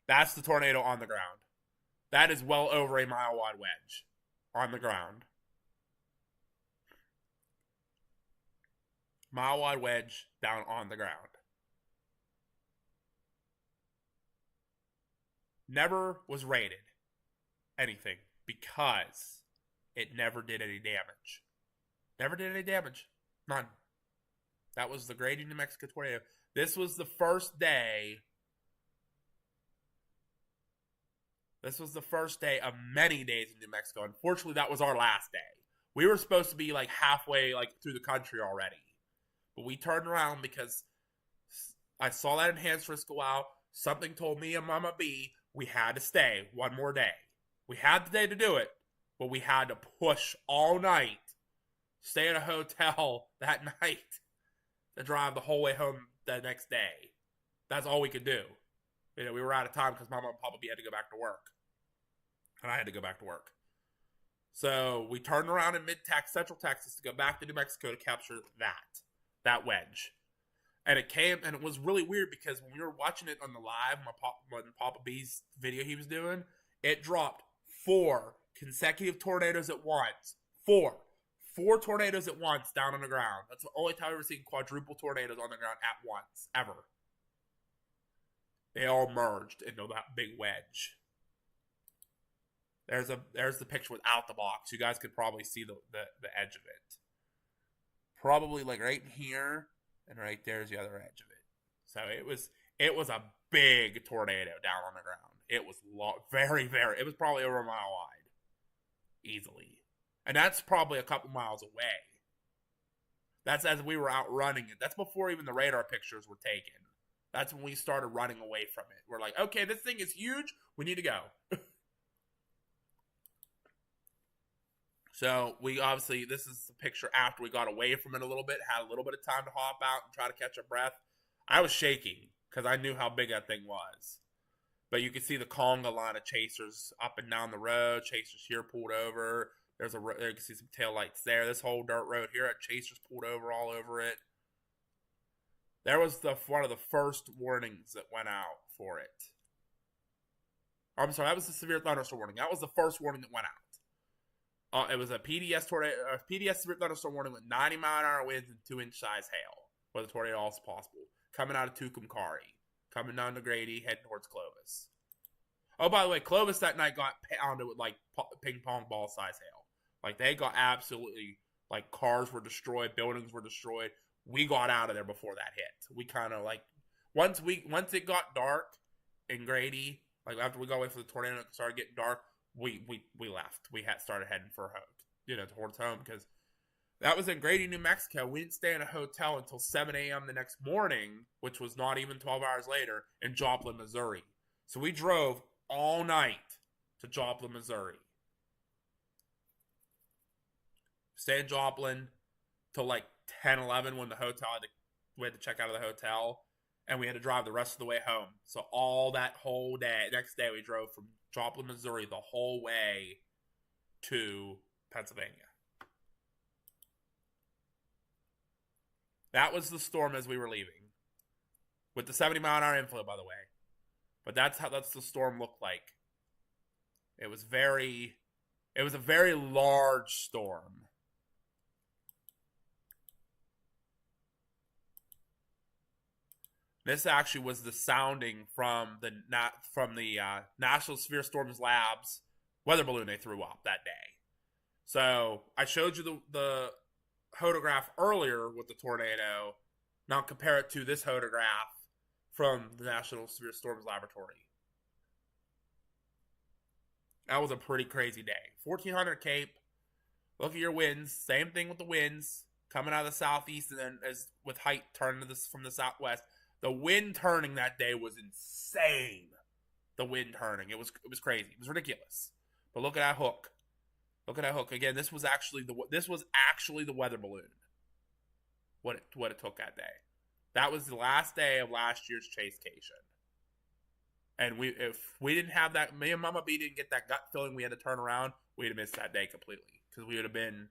[SPEAKER 1] That's the tornado on the ground. That is well over a mile wide wedge on the ground. Mile wide wedge down on the ground. Never was rated anything because it never did any damage. Never did any damage. None. That was the Grady, New Mexico tornado. This was the first day. This was the first day of many days in New Mexico. Unfortunately, that was our last day. We were supposed to be like halfway like through the country already. But we turned around because I saw that enhanced risk go out. Something told me and Mama B we had to stay one more day. We had the day to do it, but we had to push all night, stay at a hotel that night, to drive the whole way home the next day. That's all we could do. You know, we were out of time because Mama and Papa B had to go back to work. And I had to go back to work. So we turned around in Central Texas to go back to New Mexico to capture that wedge. And it was really weird because when we were watching it on the live, when Papa B's video he was doing, it dropped 4 consecutive tornadoes at once. 4 tornadoes at once down on the ground. That's the only time I've ever seen quadruple tornadoes on the ground at once, ever. They all merged into that big wedge. There's the picture without the box. You guys could probably see the edge of it. Probably like right in here, and right there's the other edge of it. So it was a big tornado down on the ground. It was very, very. It was probably over a mile wide, easily, and that's probably a couple miles away. That's as we were outrunning it. That's before even the radar pictures were taken. That's when we started running away from it. We're like, okay, this thing is huge. We need to go. So we obviously, this is the picture after we got away from it a little bit, had a little bit of time to hop out and try to catch our breath. I was shaking because I knew how big that thing was. But you can see the conga line of chasers up and down the road. Chasers here pulled over. You can see some taillights there. This whole dirt road here at Chasers pulled over all over it. There was one of the first warnings that went out for it. I'm sorry, that was the severe thunderstorm warning. That was the first warning that went out. It was a PDS severe thunderstorm warning with 90-mile-an-hour winds and 2-inch size hail, where the tornado also possible. Coming out of Tucumcari, coming down to Grady, heading towards Clovis. Oh, by the way, Clovis that night got pounded with like ping pong ball size hail. Like they got absolutely, like cars were destroyed, buildings were destroyed. We got out of there before that hit. We kind of like once it got dark in Grady, like after we got away from the tornado and it started getting dark. We left. We had started heading for home, towards home because that was in Grady, New Mexico. We didn't stay in a hotel until 7 a.m. the next morning, which was not even 12 hours later, in Joplin, Missouri. So we drove all night to Joplin, Missouri. Stayed in Joplin till like 10, 11 when we had to check out of the hotel, and we had to drive the rest of the way home. So all that whole day, next day we drove from Joplin, Missouri, the whole way to Pennsylvania. That was the storm as we were leaving. With the 70-mile-an-hour inflow, by the way. But that's the storm looked like. It was a very large storm. This actually was the sounding from the National Severe Storms Labs weather balloon they threw up that day. So I showed you the photograph earlier with the tornado. Now compare it to this photograph from the National Severe Storms Laboratory. That was a pretty crazy day. 1400 Cape. Look at your winds. Same thing with the winds coming out of the southeast and then as with height turning from the southwest. The wind turning that day was insane. The wind turning. It was crazy. It was ridiculous. But look at that hook. Look at that hook. Again, this was actually the weather balloon. What it took that day. That was the last day of last year's Chasecation. And if we didn't have that, me and Mama B didn't get that gut feeling we had to turn around, we'd have missed that day completely. Because we would have been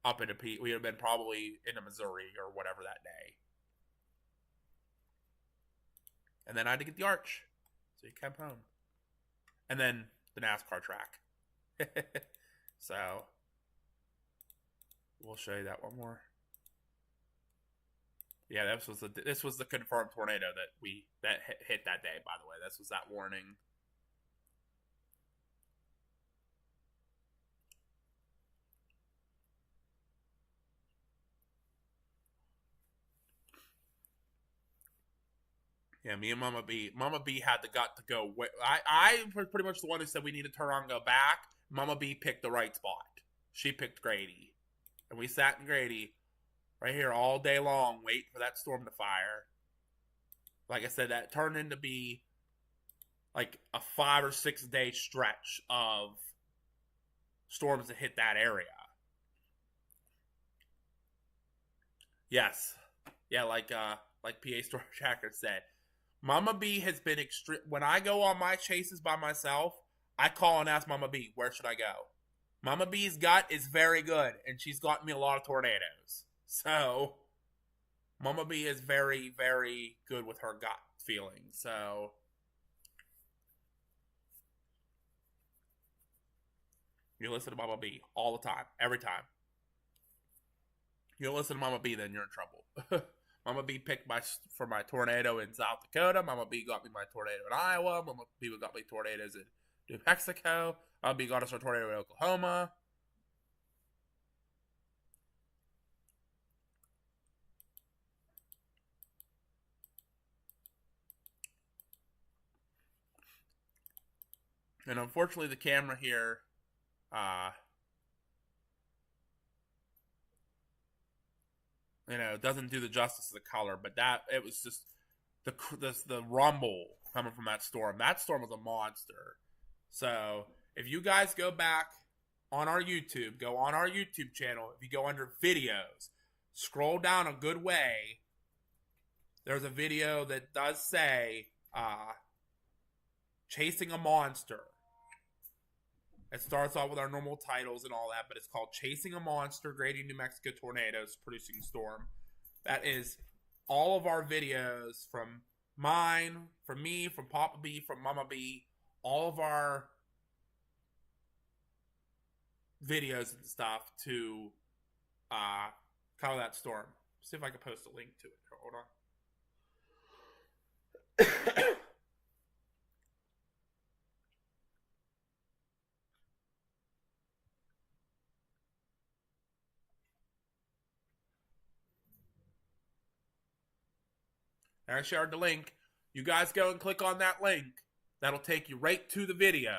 [SPEAKER 1] we would have been probably in Missouri or whatever that day. And then I had to get the arch. So you came home. And then the NASCAR track. So we'll show you that one more. Yeah, this was the confirmed tornado that hit that day, by the way. This was that warning. Yeah, me and Mama B had the gut to go. I was pretty much the one who said we need to turn around and go back. Mama B picked the right spot. She picked Grady. And we sat in Grady right here all day long waiting for that storm to fire. Like I said, that turned into be like a 5 or 6 day stretch of storms that hit that area. Yes. Yeah, like PA Storm Tracker said. Mama B has been extreme. When I go on my chases by myself, I call and ask Mama B, where should I go? Mama B's gut is very good, and she's gotten me a lot of tornadoes. So, Mama B is very, very good with her gut feeling. So, you listen to Mama B all the time, every time. You don't listen to Mama B, then you're in trouble. Mama B picked for my tornado in South Dakota. Mama B got me my tornado in Iowa. Mama B got me tornadoes in New Mexico. Mama B got us our tornado in Oklahoma. And unfortunately, the camera here, doesn't do the justice of the color. But it was just the rumble coming from that storm. That storm was a monster. So if you guys go back on our YouTube, go on our YouTube channel. If you go under videos, scroll down a good way. There's a video that does say chasing a monster. It starts off with our normal titles and all that, but it's called Chasing a Monster, Grading New Mexico Tornadoes, Producing Storm. That is all of our videos from mine, from me, from Papa B, from Mama B, all of our videos and stuff to cover that storm. See if I can post a link to it. Hold on. I shared the link. You guys go and click on that link. That'll take you right to the video.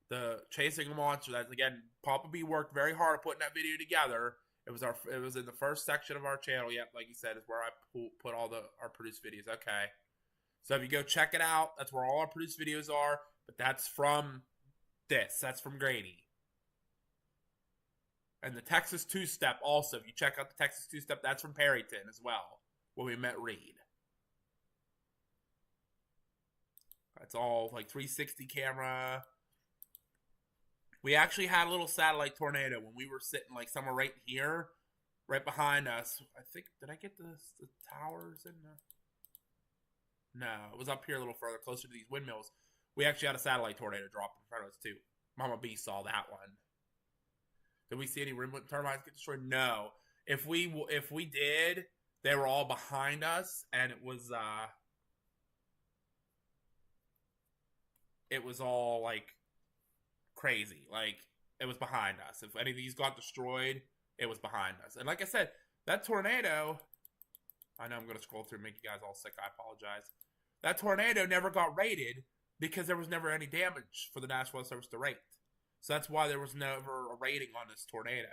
[SPEAKER 1] The Chasing a Monster. That's again, Papa B worked very hard at putting that video together. It was in the first section of our channel. Yep, like you said, is where I put all our produced videos. Okay. So if you go check it out, that's where all our produced videos are. But that's from this. That's from Grady. And the Texas Two-Step also. If you check out the Texas Two-Step, that's from Perryton as well, where we met Reed. It's all like 360 camera. We actually had a little satellite tornado when we were sitting like somewhere right here, right behind us. I think, did I get the towers in the? No, it was up here a little further, closer to these windmills. We actually had a satellite tornado drop in front of us, too. Mama B saw that one. Did we see any rim turbines get destroyed? No. If we did, they were all behind us, and it was all like crazy. Like it was behind us. If any of these got destroyed, it was behind us. And like I said, that tornado. I know I'm going to scroll through and make you guys all sick. I apologize. That tornado never got rated because there was never any damage for the National Weather Service to rate. So that's why there was never a rating on this tornado.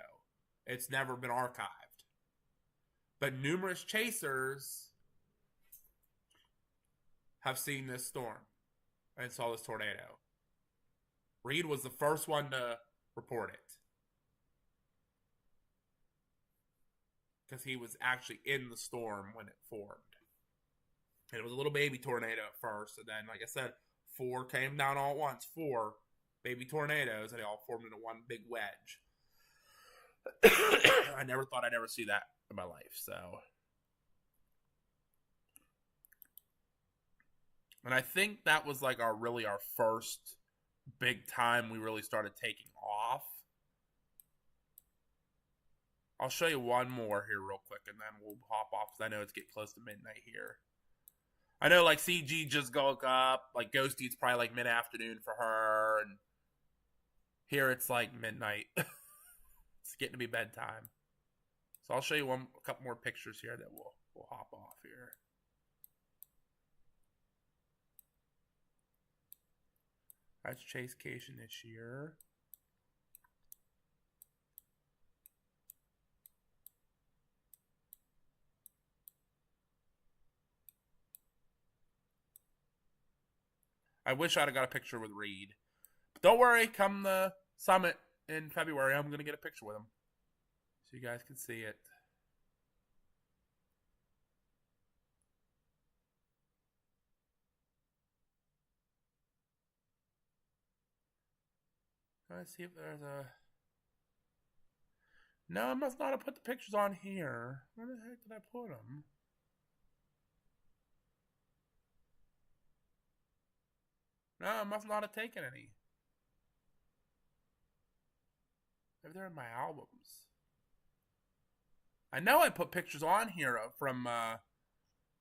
[SPEAKER 1] It's never been archived. But numerous chasers have seen this storm and saw this tornado. Reed was the first one to report it. Because he was actually in the storm when it formed. And it was a little baby tornado at first. And then, like I said, 4 came down all at once. 4 baby tornadoes. And they all formed into one big wedge. I never thought I'd ever see that in my life. So. And I think that was like our first big time we really started taking off. I'll show you one more here real quick, and then we'll hop off, because I know it's getting close to midnight here. I know, like, CG just woke up. Like, Ghosty, it's probably, like, mid-afternoon for her. And here it's, like, midnight. It's getting to be bedtime. So I'll show you a couple more pictures here that we'll hop off here. That's Chasecation this year. I wish I'd have got a picture with Reed. But don't worry, come the summit in February, I'm going to get a picture with him. So you guys can see it. Let's see if there's a... No, I must not have put the pictures on here. Where the heck did I put them? No, I must not have taken any. Maybe they're in my albums. I know I put pictures on here from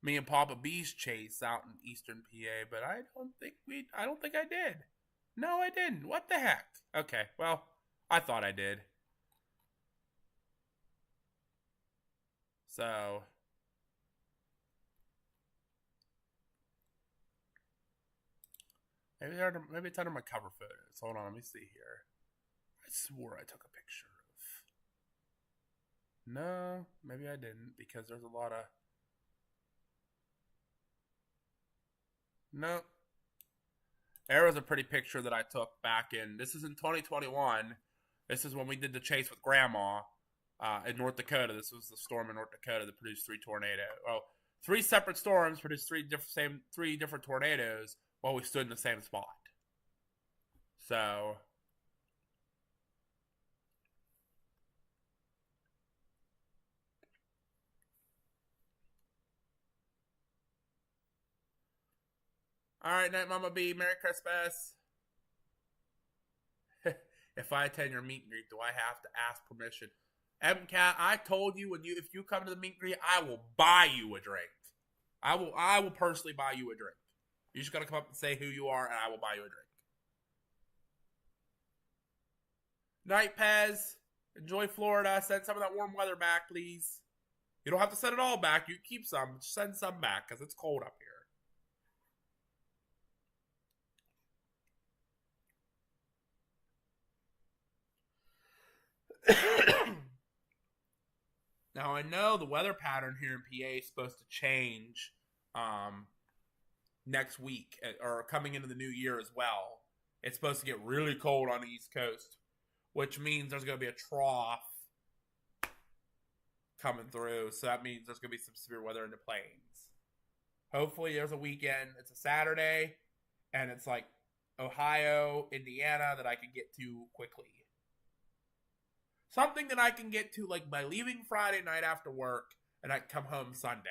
[SPEAKER 1] me and Papa B's chase out in Eastern PA, but I don't think I did. No, I didn't. What the heck? Okay, well, I thought I did. So, maybe it's under my cover photos. Hold on, let me see here. I swore I took a picture of... No, maybe I didn't, because there's a lot of... No. There was a pretty picture that I took back in... This is in 2021. This is when we did the chase with Grandma in North Dakota. This was the storm in North Dakota that produced 3 tornadoes. Well, 3 separate storms produced 3 different tornadoes while we stood in the same spot. So... All right, Night Mama B, Merry Christmas. If I attend your meet and greet, do I have to ask permission? MCAT, I told you if you come to the meet and greet, I will buy you a drink. I will personally buy you a drink. You just gotta come up and say who you are, and I will buy you a drink. Night Pez, enjoy Florida. Send some of that warm weather back, please. You don't have to send it all back. You keep some. Just send some back, because it's cold up here. Now, I know the weather pattern here in PA is supposed to change next week, or coming into the new year as well. It's supposed to get really cold on the East Coast, which means there's going to be a trough coming through. So that means there's going to be some severe weather in the plains. Hopefully there's a weekend. It's a Saturday, and it's like Ohio, Indiana that I can get to quickly. Something that I can get to, like, by leaving Friday night after work, and I can come home Sunday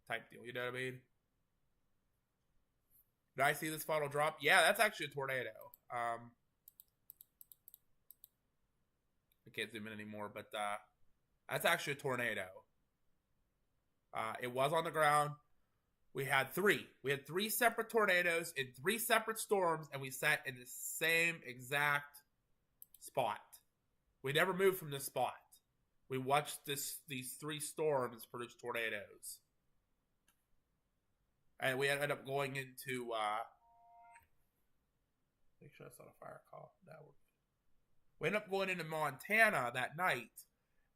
[SPEAKER 1] type deal. You know what I mean? Did I see this photo drop? Yeah, that's actually a tornado. I can't zoom in anymore, but that's actually a tornado. It was on the ground. We had three. We had three separate tornadoes in three separate storms, and we sat in the same exact spot. We never moved from this spot. We watched these three storms produce tornadoes. And we ended up going into make sure that's not a fire call. We ended up going into Montana that night,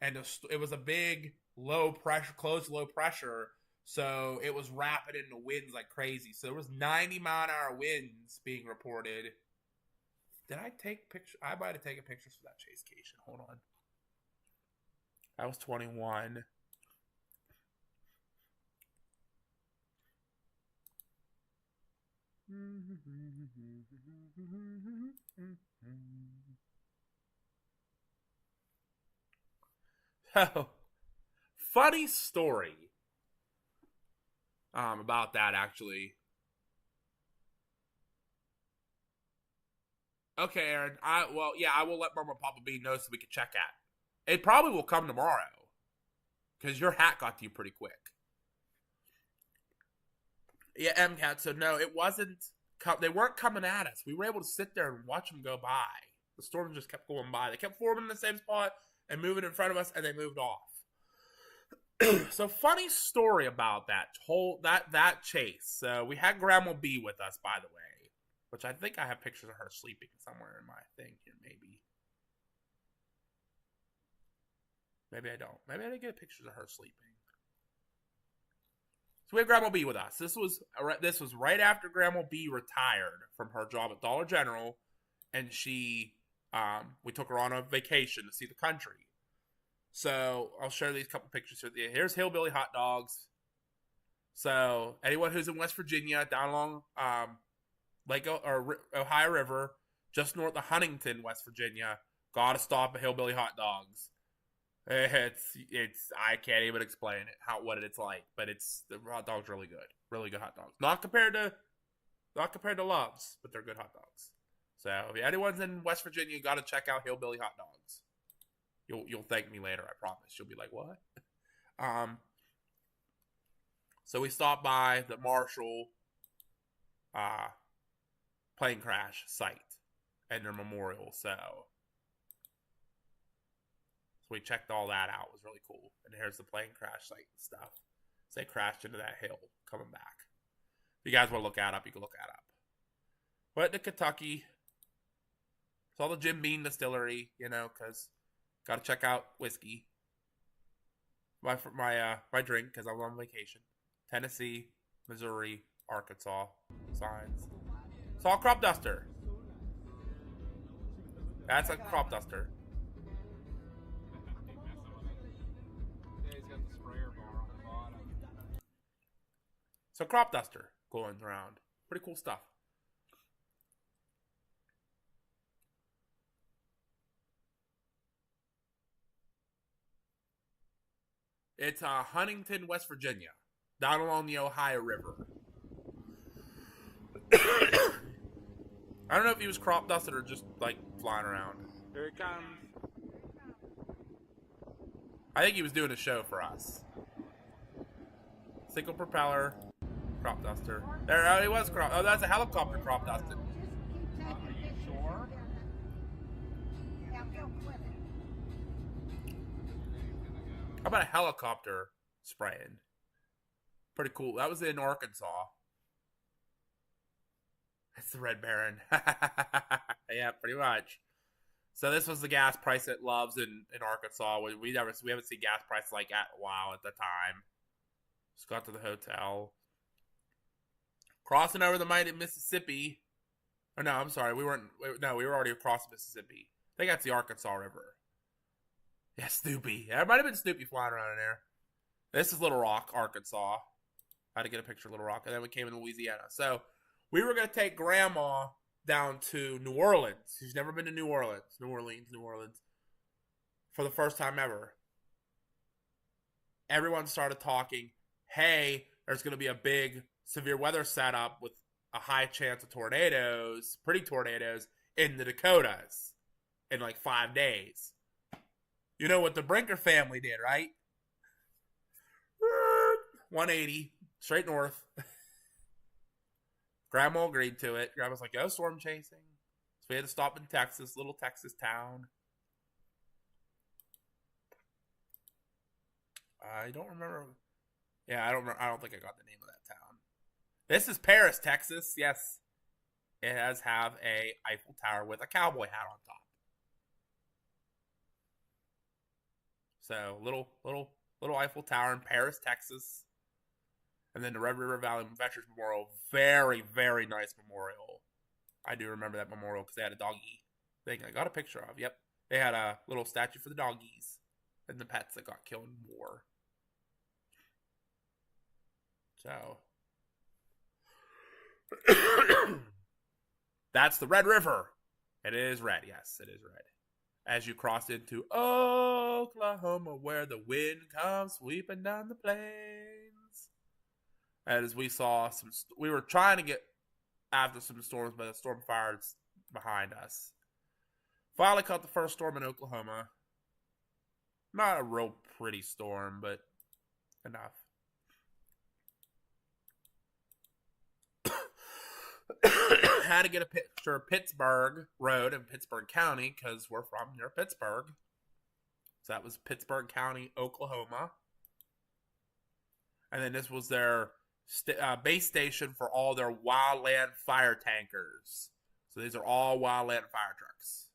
[SPEAKER 1] and it was a big low pressure, close low pressure, so it was rapid into winds like crazy. So there was 90-mile-an-hour winds being reported. Did I take pictures? I might have taken pictures for that chasecation. Hold on. I was 21. So, funny story about that, actually. Okay, Aaron. I will let Mama Papa B know so we can check at. It probably will come tomorrow because your hat got to you pretty quick. Yeah, MCAT. So no, it wasn't. They weren't coming at us. We were able to sit there and watch them go by. The storm just kept going by. They kept forming in the same spot and moving in front of us, and they moved off. So funny story about that chase. So we had Grandma B with us, by the way, which I think I have pictures of her sleeping somewhere in my thing here. Maybe I don't. Maybe I didn't get pictures of her sleeping. So we have Grandma B with us. This was right after Grandma B retired from her job at Dollar General, and we took her on a vacation to see the country. So I'll share these couple pictures with you. Here's Hillbilly Hot Dogs. So anyone who's in West Virginia, down along Ohio River, just north of Huntington, West Virginia, gotta stop at Hillbilly Hot Dogs. It's I can't even explain it what it's like, but the hot dogs are really good hot dogs. Not compared to Love's, but they're good hot dogs. So if anyone's in West Virginia, you got to check out Hillbilly Hot Dogs. You'll thank me later, I promise. You'll be like, what? So we stopped by the Marshall plane crash site and their memorial. So we checked all that out. It was really cool. And here's the plane crash site and stuff. So they crashed into that hill coming back. If you guys want to look that up, you can look that up. Went to Kentucky. Saw the Jim Beam Distillery, because got to check out whiskey. My drink, because I was on vacation. Tennessee, Missouri, Arkansas. Signs. Saw a crop duster. That's a crop duster. So crop duster going around. Pretty cool stuff. It's Huntington, West Virginia, down along the Ohio River. I don't know if he was crop dusted or just flying around. Here it comes. I think he was doing a show for us. Single propeller. Crop duster. There, he was crop. Oh, that's a helicopter crop dusted.
[SPEAKER 3] Are you sure? Yeah, go with it.
[SPEAKER 1] How about a helicopter spraying? Pretty cool. That was in Arkansas. That's the Red Baron. Yeah, pretty much. So this was the gas price at Love's in Arkansas. We haven't seen gas prices like that in a while at the time. Just got to the hotel. Crossing over the mighty Mississippi. Oh, no, I'm sorry. We were already across Mississippi. I think that's the Arkansas River. Yeah, Snoopy. There might have been Snoopy flying around in there. This is Little Rock, Arkansas. I had to get a picture of Little Rock. And then we came in Louisiana. So we were going to take Grandma down to New Orleans. She's never been to New Orleans. New Orleans. For the first time ever. Everyone started talking, hey, there's going to be a big severe weather setup with a high chance of tornadoes, pretty tornadoes, in the Dakotas in like 5 days. You know what the Brinker family did, right? 180, straight north. Grandma agreed to it. Grandma's like, "Go storm chasing." So we had to stop in Texas, little Texas town. I don't remember. Yeah, I don't think I got the name of that town. This is Paris, Texas. Yes, it has have a Eiffel Tower with a cowboy hat on top. So little Eiffel Tower in Paris, Texas, and then the Red River Valley Veterans Memorial. Very, very nice memorial. I do remember that memorial because they had a doggy thing I got a picture of. Yep, they had a little statue for the doggies and the pets that got killed in war. So that's the Red River. It is red. Yes, it is red. As you cross into Oklahoma, where the wind comes sweeping down the plains. As we saw we were trying to get after some storms, but the storm fire's behind us. Finally caught the first storm in Oklahoma. Not a real pretty storm, but enough. Had to get a picture of Pittsburgh Road in Pittsburgh County because we're from near Pittsburgh. So that was Pittsburgh County, Oklahoma. And then this was their base station for all their wildland fire tankers. So these are all wildland fire trucks.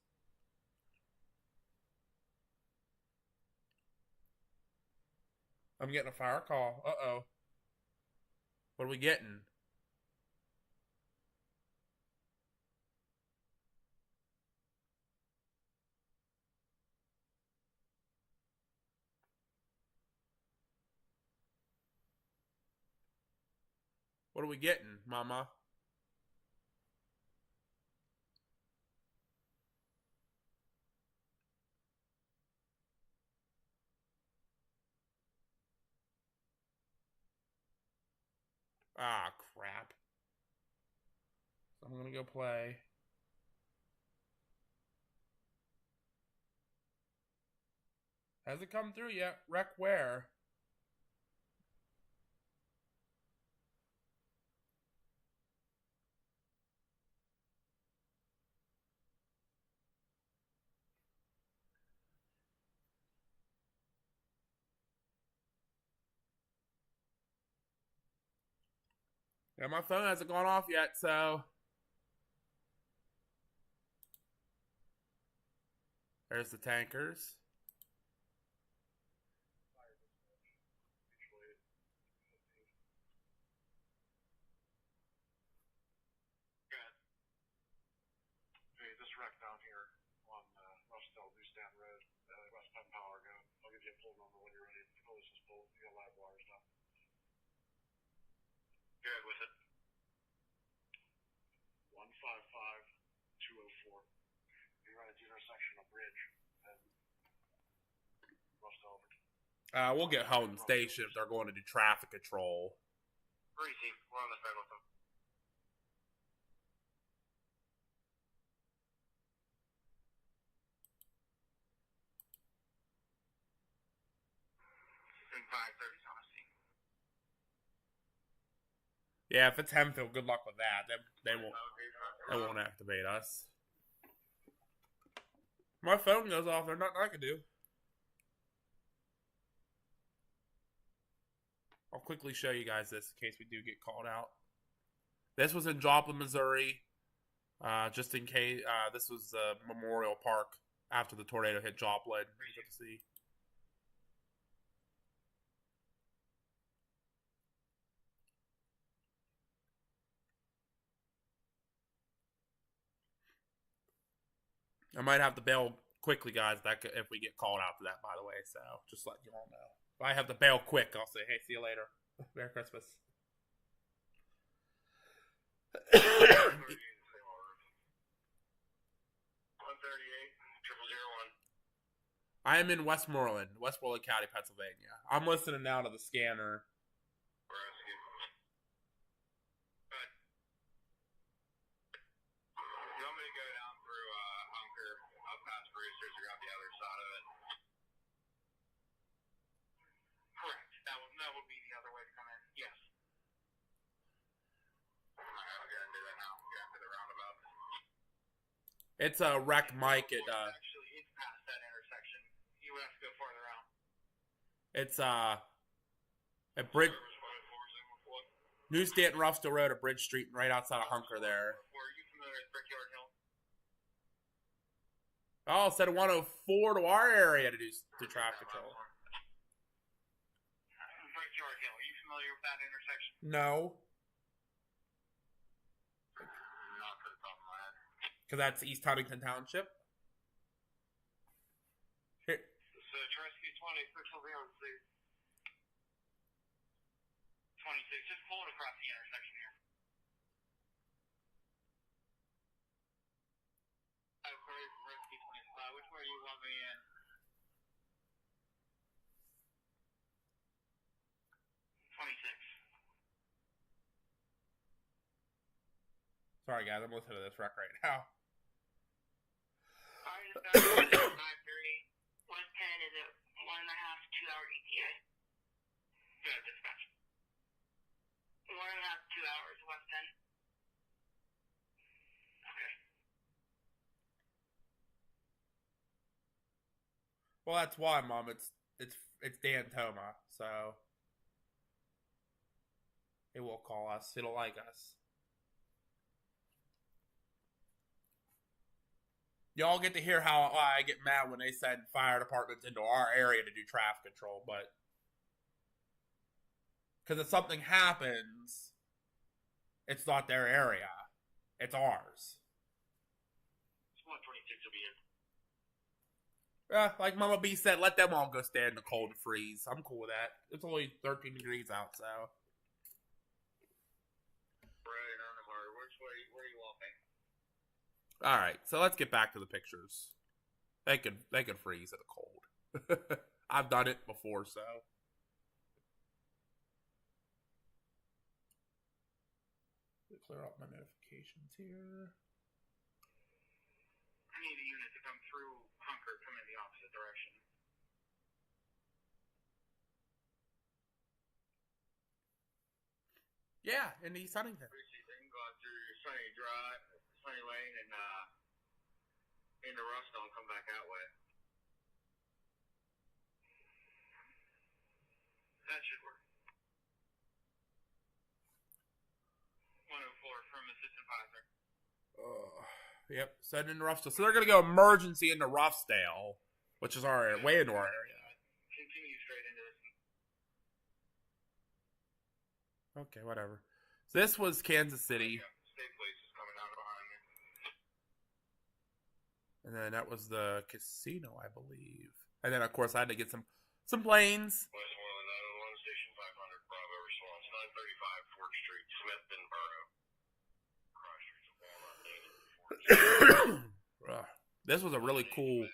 [SPEAKER 1] I'm getting a fire call. Uh-oh. What are we getting? What are we getting, Mama? Ah, crap. I'm gonna go play. Has it come through yet? Wreck where? Yeah, my phone hasn't gone off yet, so. There's the tankers.
[SPEAKER 4] Hey, this wreck down here on Rustell, Newsstand Road, West Penn Power Go. I'll give you a pull number when you're ready. Pull this pull. You got live wires down. Good with it. 155204. You're right at the intersection of Bridge and Rustell.
[SPEAKER 1] We'll get Houghton Station if they're going to do traffic control.
[SPEAKER 4] Greasy, we're on the phone with them. In 530's on a scene.
[SPEAKER 1] Yeah, if it's Hemphill, good luck with that. They won't activate us. My phone goes off. There's nothing I can do. I'll quickly show you guys this in case we do get called out. This was in Joplin, Missouri. Just in case, this was Memorial Park after the tornado hit Joplin. You can see. I might have to bail quickly, guys, if we get called out to that, by the way. So just let you all know. If I have to bail quick, I'll say, hey, see you later. Merry Christmas.
[SPEAKER 4] 138, 0001.
[SPEAKER 1] I am in Westmoreland County, Pennsylvania. I'm listening now to the scanner. It's a wreck Mike at
[SPEAKER 4] Actually, it's past that intersection. You would have to go farther out.
[SPEAKER 1] it's at Bridge New Stanton Ruffsdale Road at Bridge Street, right outside of Hunker there.
[SPEAKER 4] Were you familiar with Brickyard Hill?
[SPEAKER 1] Oh, set 104 to our area to do traffic control.
[SPEAKER 4] Brickyard Hill. Are you familiar with that intersection?
[SPEAKER 1] No,
[SPEAKER 4] Not for the top of my head.
[SPEAKER 1] because that's East Huntington Township. Here,
[SPEAKER 4] So, Rescue 20, Crystal Beyond, please. 26, just pull it across the intersection here. I've heard from Rescue 25. Which way do you want me in? 26.
[SPEAKER 1] sorry guys, I'm listening to this wreck right now.
[SPEAKER 4] Alright, dispatch, 9-3. 110 is a 1.5 to 2 hour ETA. Good, dispatch. 1.5 to 2 hours, West 10. Okay.
[SPEAKER 1] Well, that's why, Mom. It's Dan Toma, so it will call us. It'll like us. Y'all get to hear how I get mad when they send fire departments into our area to do traffic control, but because if something happens, it's not their area. It's ours.
[SPEAKER 4] 126 will be in.
[SPEAKER 1] Yeah, like Mama B said, let them all go stand in the cold and freeze. I'm cool with that. It's only 13 degrees out, so.
[SPEAKER 4] Right on the mark. Where do you want me?
[SPEAKER 1] All right, so let's get back to the pictures. They could freeze in the cold. I've done it before, so. Clear up my notifications here.
[SPEAKER 4] I need a unit to come through Hunker, come in the opposite direction.
[SPEAKER 1] Yeah, in East Huntington.
[SPEAKER 4] Preseason, going through Sunny Drive, Sunny Lane, and into Rustone, come back that way. That should work. 104 from Assistant Advisor.
[SPEAKER 1] Yep, send into Ruffsdale. So they're going to go emergency into Ruffsdale, which is our area, way into our area.
[SPEAKER 4] Continue straight into this.
[SPEAKER 1] Okay, whatever. So this was Kansas City.
[SPEAKER 4] Yeah, State Police is coming out behind me.
[SPEAKER 1] And then that was the casino, I believe. And then, of course, I had to get some planes.
[SPEAKER 4] Westmoreland 901, Station 500, Bravo response, 935 Fort Street, Smith and Borough. Cross Streets of Walnut Lane.
[SPEAKER 1] This was a really cool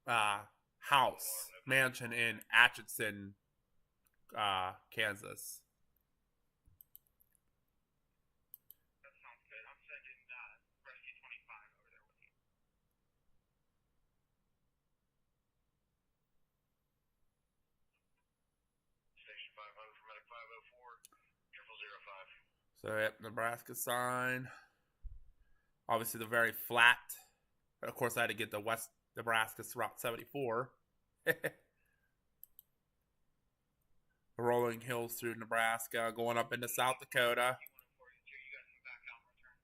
[SPEAKER 1] house, mansion in Atchison, Kansas.
[SPEAKER 4] That sounds good. I'm sending Rescue 25 over there with you. Station 500 for Medic 504, 0005.
[SPEAKER 1] So, yep, Nebraska sign. Obviously, the very flat. And of course, I had to get the West Nebraska Route 74. The rolling hills through Nebraska, going up into South Dakota.
[SPEAKER 4] You got some back out return.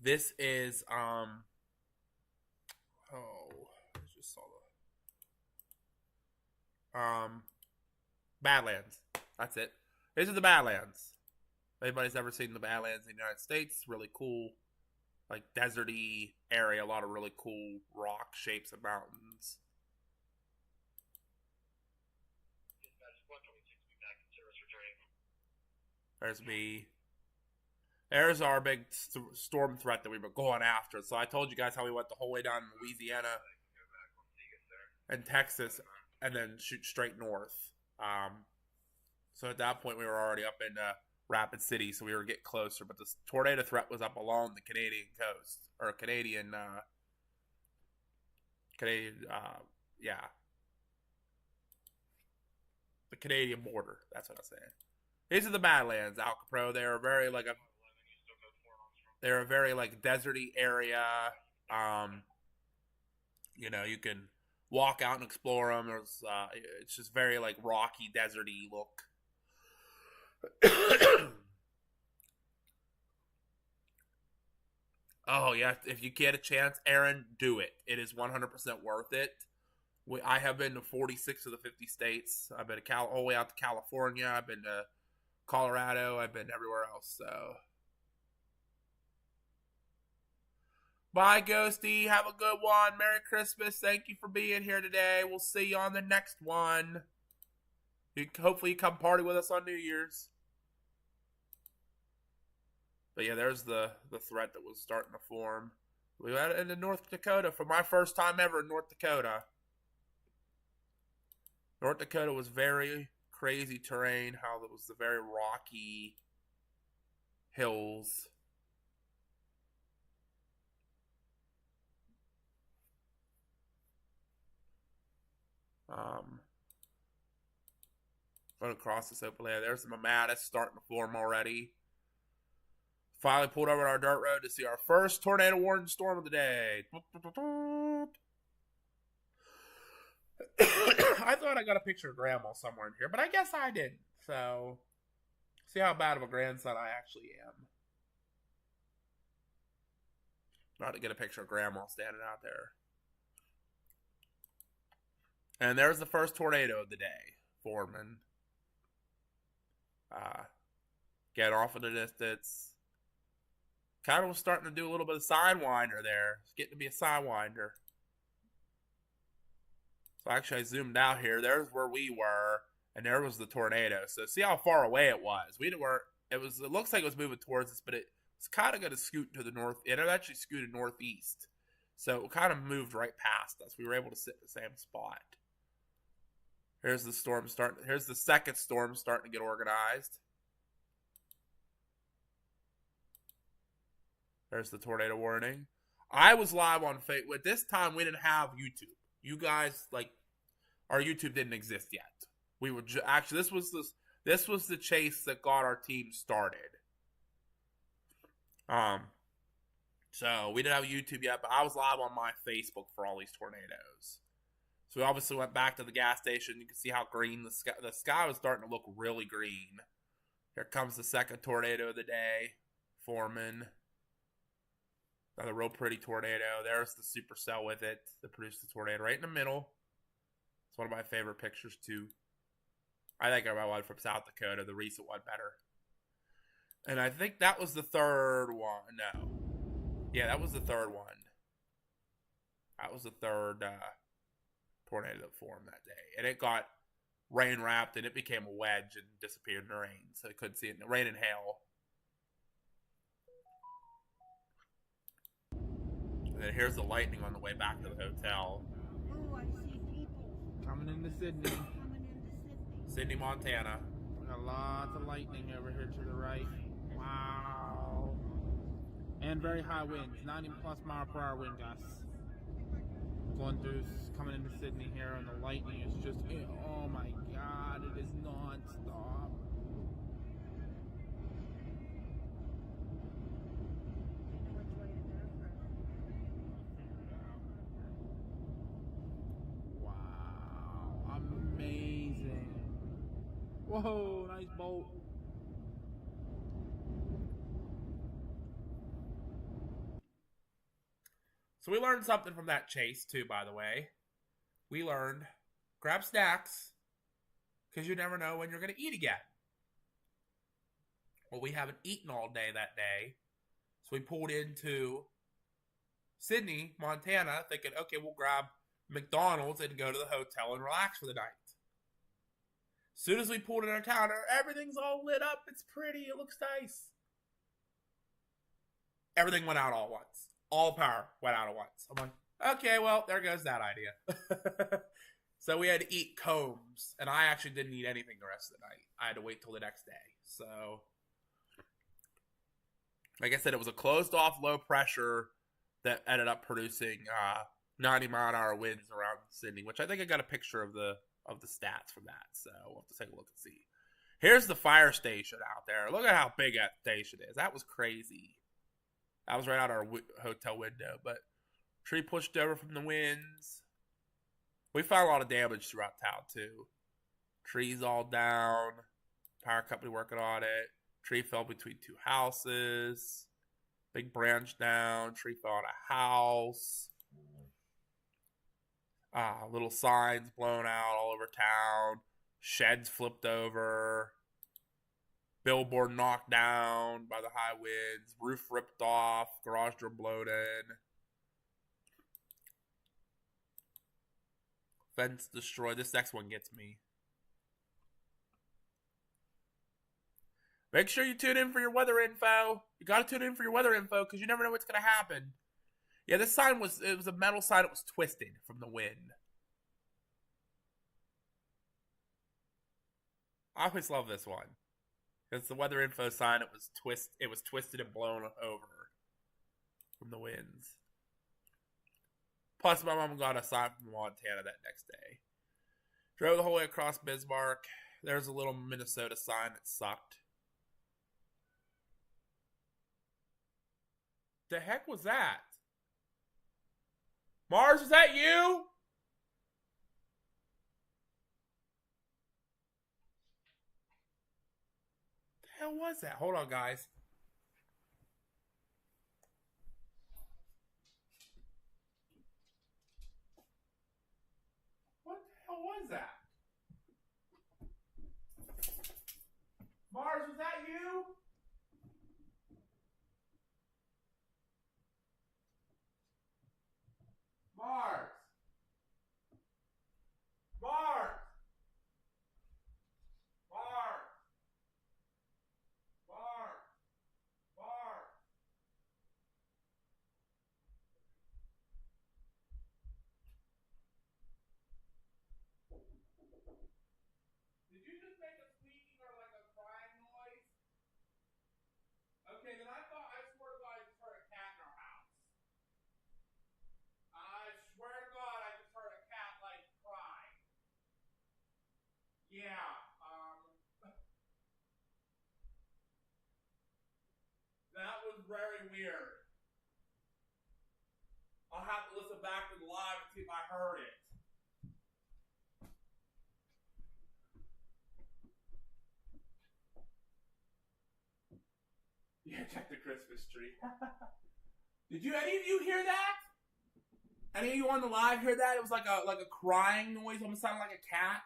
[SPEAKER 1] This is I just saw the Badlands. That's it. This is the Badlands. If anybody's ever seen the Badlands in the United States, really cool, like deserty area, a lot of really cool rock shapes and mountains.
[SPEAKER 4] Dispatch 126 be back in service returning.
[SPEAKER 1] There's me. There's our big storm threat that we were going after. So I told you guys how we went the whole way down in Louisiana and Texas and then shoot straight north. So at that point, we were already up in Rapid City, so we were getting closer. But the tornado threat was up along the Canadian coast, or Canadian, yeah. the Canadian border. That's what I'm saying. These are the Badlands, Alcapro. They're a very like deserty area. You know, you can walk out and explore them. There's it's just very like rocky, deserty look. Oh yeah, if you get a chance, Aaron, do it. It is 100% worth it. I have been to 46 of the 50 states. I've been to all the way out to California. I've been to Colorado. I've been everywhere else. So, bye, Ghosty. Have a good one. Merry Christmas. Thank you for being here today. We'll see you on the next one. Hopefully, you come party with us on New Year's. But yeah, there's the threat that was starting to form. We went into North Dakota for my first time ever in North Dakota. North Dakota was very crazy terrain, how it was the very rocky hills. Going across this open land. There's the Mamatus starting to form already. Finally pulled over our dirt road to see our first tornado warning storm of the day. I thought I got a picture of Grandma somewhere in here, but I guess I didn't. So, see how bad of a grandson I actually am. Not to get a picture of Grandma standing out there. And there's the first tornado of the day, Foreman. Get off in the distance. Kind of was starting to do a little bit of sidewinder there. It's getting to be a sidewinder. So actually I zoomed out here. There's where we were, and there was the tornado. So see how far away it was. It looks like it was moving towards us, but it was kind of going to scoot to the north. It actually scooted northeast. So it kind of moved right past us. We were able to sit in the same spot. Here's the storm starting. Here's the second storm starting to get organized. There's the tornado warning. I was live on Facebook. This time we didn't have YouTube. You guys, like, our YouTube didn't exist yet. We were actually this was the chase that got our team started. So we didn't have YouTube yet, but I was live on my Facebook for all these tornadoes. So we obviously went back to the gas station. You can see how green the sky was starting to look really green. Here comes the second tornado of the day, Foreman. Another real pretty tornado. There's the supercell with it that produced the tornado right in the middle. It's one of my favorite pictures too. I think I one from South Dakota, the recent one, better. And I think that was the third one. No. Yeah, that was the third one. That was the third tornado that formed that day. And it got rain wrapped and it became a wedge and disappeared in the rain. So I couldn't see it in the rain and hail. And then here's the lightning on the way back to the hotel.
[SPEAKER 3] Oh, I see people
[SPEAKER 5] Coming into Sydney.
[SPEAKER 3] coming into Sydney.
[SPEAKER 1] Sydney, Montana.
[SPEAKER 5] We got lots of lightning over here to the right. Wow. And very high winds, 90 plus mile per hour wind gusts. Going through, coming into Sydney here, and the lightning is just, oh my god, it is non-stop. Wow, amazing. Whoa, nice bolt.
[SPEAKER 1] So we learned something from that chase too, by the way. We learned grab snacks because you never know when you're going to eat again. Well, we haven't eaten all day that day. So we pulled into Sydney, Montana, thinking, okay, we'll grab McDonald's and go to the hotel and relax for the night. As soon as we pulled in our town, everything's all lit up. It's pretty. It looks nice. Everything went out all at once. All power went out at once. I'm like, okay, well, there goes that idea. So we had to eat Combs, and I actually didn't eat anything the rest of the night. I had to wait till the next day. So, like I said, it was a closed-off low pressure that ended up producing 90-mile-an-hour winds around Sydney, which I think I got a picture of of the stats from that. So we'll have to take a look and see. Here's the fire station out there. Look at how big that station is. That was crazy. That was right out our hotel window. But tree pushed over from the winds. We found a lot of damage throughout town, too. Trees all down. Power company working on it. Tree fell between two houses. Big branch down. Tree fell on a house. Little signs blown out all over town. Sheds flipped over. Billboard knocked down by the high winds. Roof ripped off. Garage door blown in. Fence destroyed. This next one gets me. Make sure you tune in for your weather info. You gotta tune in for your weather info because you never know what's gonna happen. Yeah, this sign was a metal sign. It was twisted from the wind. I always love this one. It's the weather info sign. It was twisted and blown over from the winds. Plus, my mom got a sign from Montana that next day. Drove the whole way across Bismarck. There's a little Minnesota sign that sucked. The heck was that? Mars, is that you? The hell was that? Hold on, guys. What the hell was that? Mars, was that you? Mars. Mars. Mars. Mars. Mars. Did you just make a squeaking or like a crying noise? Okay, then I swear to God, I just heard a cat in our house. I swear to God, I just heard a cat like cry. Yeah, that was very weird. I'll have to listen back to the live and see if I heard it. Yeah, check the Christmas tree. Any of you hear that? Any of you on the live hear that? It was like a crying noise, almost sounded like a cat.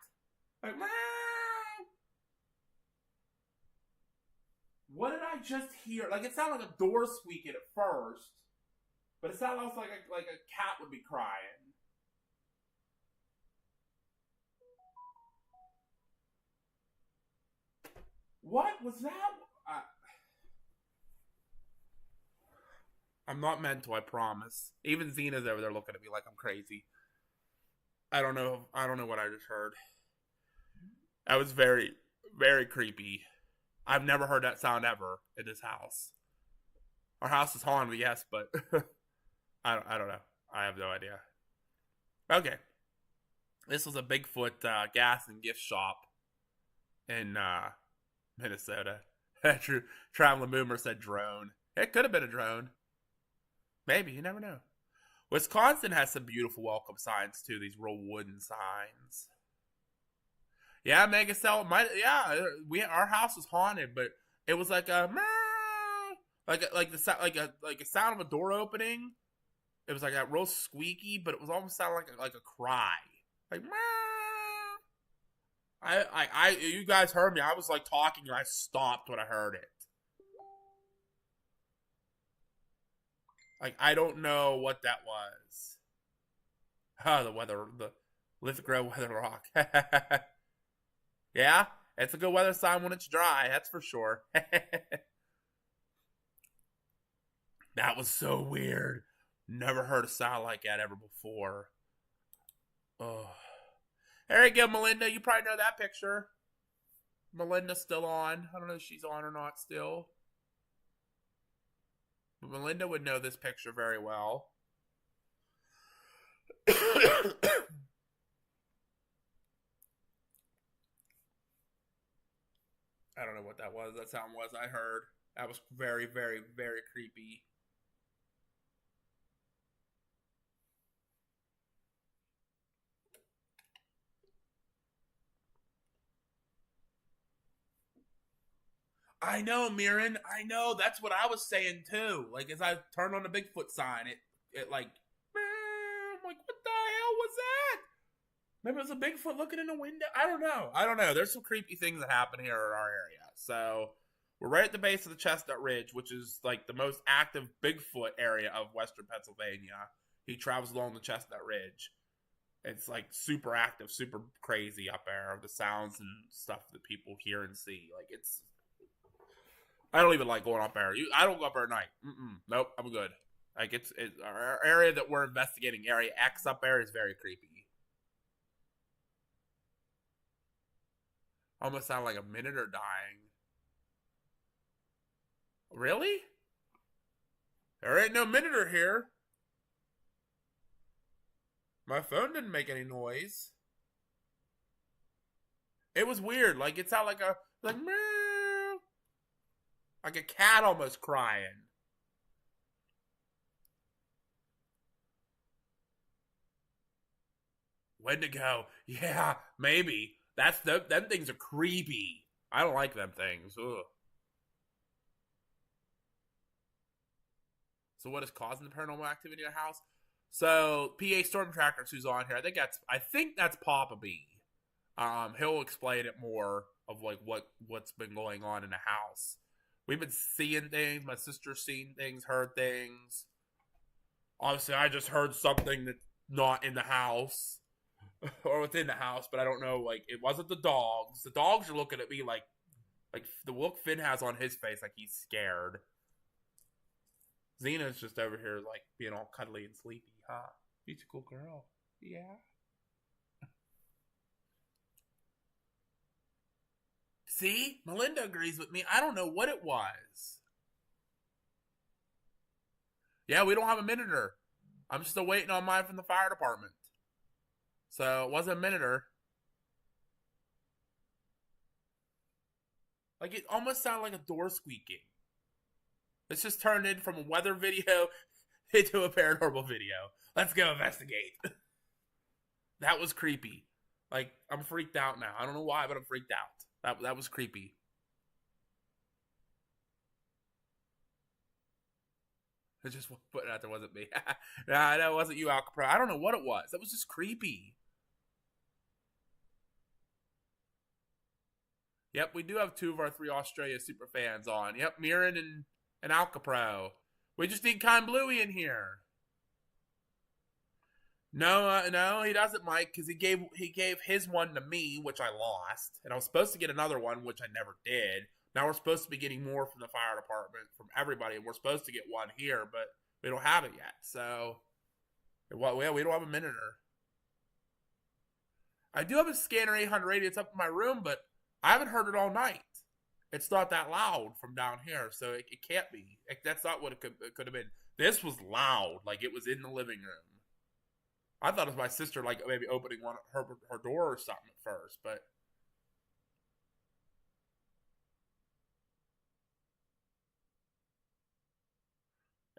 [SPEAKER 1] Like, meow. What did I just hear? Like, it sounded like a door squeaking at first, but it sounded almost like a cat would be crying. What was that? I'm not mental, I promise. Even Zena's over there looking at me like I'm crazy. I don't know what I just heard. That was very, very creepy. I've never heard that sound ever in this house. Our house is haunted, yes, but I don't know. I have no idea. Okay. This was a Bigfoot gas and gift shop in Minnesota. Traveling Boomer said drone. It could have been a drone. Maybe, you never know. Wisconsin has some beautiful welcome signs too. These real wooden signs. Yeah, Megacell. Our house was haunted, but it was like a like a sound of a door opening. It was like that real squeaky, but it was almost sounding like a cry, like you guys heard me. I was like talking and I stopped when I heard it. Like, I don't know what that was. Oh, the Lithgow Weather Rock. Yeah, it's a good weather sign when it's dry, that's for sure. That was so weird. Never heard a sound like that ever before. Oh. There you go, Melinda. You probably know that picture. Melinda's still on. I don't know if she's on or not still. But Melinda would know this picture very well. don't know what that was. That sound was. I heard. That was very, very, very creepy. I know, Mirren. I know. That's what I was saying too. Like as I turned on the Bigfoot sign, it like, I'm like, what the hell was that? Maybe it was a Bigfoot looking in the window. I don't know. I don't know. There's some creepy things that happen here in our area. So we're right at the base of the Chestnut Ridge, which is like the most active Bigfoot area of Western Pennsylvania. He travels along the Chestnut Ridge. It's like super active, super crazy up there. The sounds and stuff that people hear and see. Like it's. I don't even like going up there. I don't go up there at night. Nope, I'm good. Like it's our area that we're investigating, Area X up there, is very creepy. Almost sound like a monitor dying. Really? There ain't no monitor here. My phone didn't make any noise. It was weird. Like it sounded like meow. Like a cat almost crying. Wendigo. Yeah, maybe. Them things are creepy. I don't like them things. Ugh. So what is causing the paranormal activity in the house? So PA Storm Trackers, who's on here, I think that's Papa B. He'll explain it more of like what's been going on in the house. We've been seeing things. My sister's seen things, heard things. Obviously, I just heard something that's not in the house or within the house, but I don't know. Like, it wasn't the dogs. The dogs are looking at me like the look Finn has on his face, like he's scared. Xena's just over here, like, being all cuddly and sleepy, huh? She's a cool girl. Yeah. See? Melinda agrees with me. I don't know what it was. Yeah, we don't have a monitor. I'm still waiting on mine from the fire department. So, it wasn't a monitor. Like, it almost sounded like a door squeaking. It's just turned in from a weather video into a paranormal video. Let's go investigate. That was creepy. Like, I'm freaked out now. I don't know why, but I'm freaked out. That was creepy. I just putting it out there wasn't me. Nah, that wasn't you, Alcapra. I don't know what it was. That was just creepy. Yep, we do have 2 of our 3 Australia super fans on. Yep, Mirren and Alcapro. We just need Kind Bluey in here. No, he doesn't, Mike, because he gave his one to me, which I lost, and I was supposed to get another one, which I never did. Now we're supposed to be getting more from the fire department, from everybody, and we're supposed to get one here, but we don't have it yet. So, well, we don't have a monitor. I do have a Scanner 880. It's up in my room, but I haven't heard it all night. It's not that loud from down here, so it can't be. That's not what it could have been. This was loud, like it was in the living room. I thought it was my sister, like maybe opening her door or something at first, but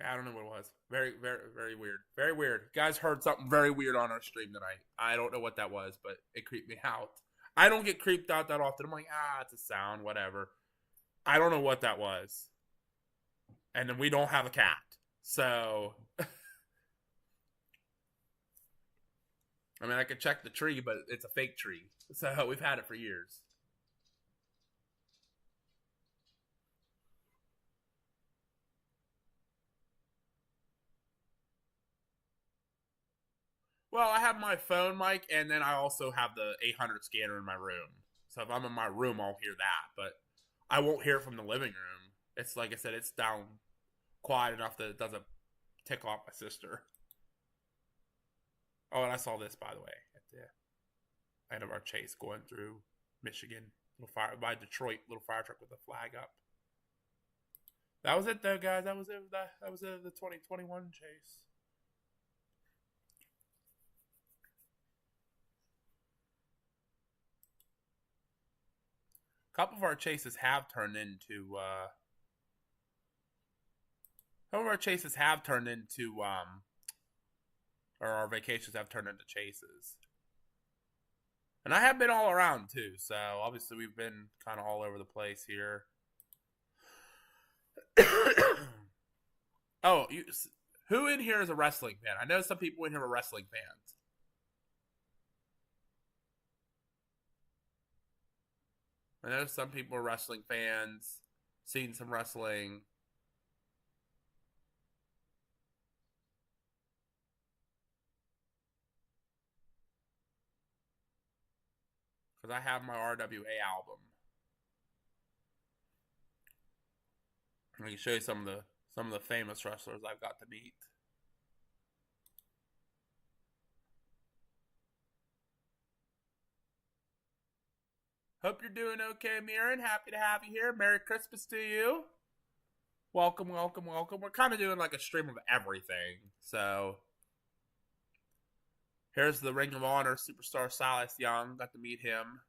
[SPEAKER 1] I don't know what it was. Very, very, very weird. Very weird. You guys heard something very weird on our stream tonight. I don't know what that was, but it creeped me out. I don't get creeped out that often. I'm like, it's a sound, whatever. I don't know what that was. And then we don't have a cat. So, I mean, I could check the tree, but it's a fake tree. So, we've had it for years. Well, I have my phone mic, and then I also have the 800 scanner in my room. So if I'm in my room, I'll hear that. But I won't hear it from the living room. It's like I said, it's down quiet enough that it doesn't tick off my sister. Oh, and I saw this, by the way, at the end of our chase going through Michigan. By Detroit, little fire truck with a flag up. That was it, though, guys. That was it. That was it, the 2021 chase. couple of our chases have turned into or our vacations have turned into chases. And I have been all around too, so obviously we've been kind of all over the place here. Oh, who in here is a wrestling fan? I know some people in here are wrestling fans. I know some people are wrestling fans, seen some wrestling. Because I have my RWA album. I can show you some of the famous wrestlers I've got to meet. Hope you're doing okay, Mirren. Happy to have you here. Merry Christmas to you. Welcome, welcome, welcome. We're kind of doing like a stream of everything. So, here's the Ring of Honor superstar Silas Young. Got to meet him.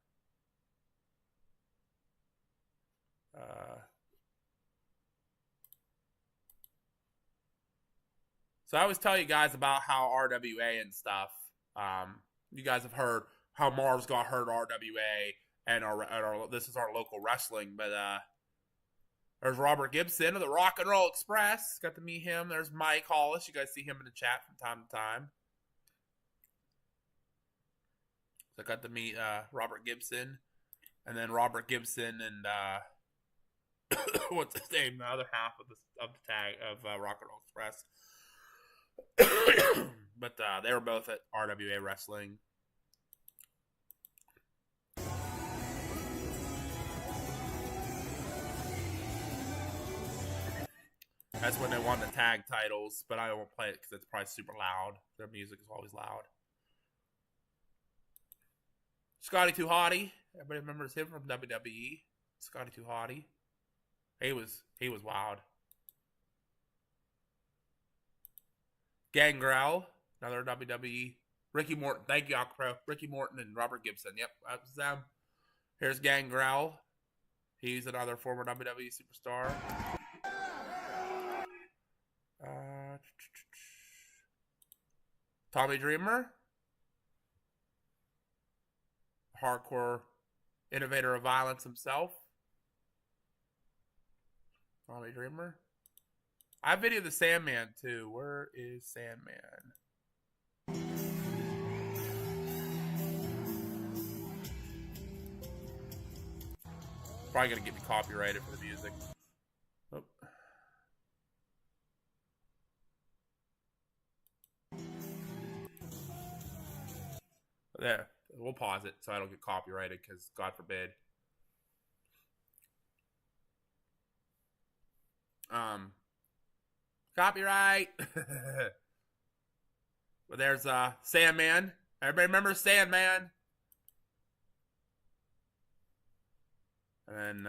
[SPEAKER 1] So I always tell you guys about how RWA and stuff. You guys have heard how Marv's got hurt RWA, and our this is our local wrestling. But there's Robert Gibson of the Rock and Roll Express. Got to meet him. There's Mike Hollis. You guys see him in the chat from time to time. So I got to meet Robert Gibson, and then Robert Gibson and what's his name? The other half of the tag of Rock and Roll Express. But they were both at RWA Wrestling. That's when they won the tag titles, but I won't play it because it's probably super loud. Their music is always loud. Scotty 2 Hotty. Everybody remembers him from WWE. Scotty 2 Hotty. He was wild. Gangrel, another WWE. Ricky Morton. Thank you, Aquapro. Ricky Morton and Robert Gibson. Yep, that was them. Here's Gangrel. He's another former WWE superstar. Tommy Dreamer. Hardcore innovator of violence himself. Tommy Dreamer. I videoed the Sandman too. Where is Sandman? Probably gonna get me copyrighted for the music. Oh. There. We'll pause it so I don't get copyrighted because God forbid. Copyright. But there's Sandman. Everybody remember Sandman? And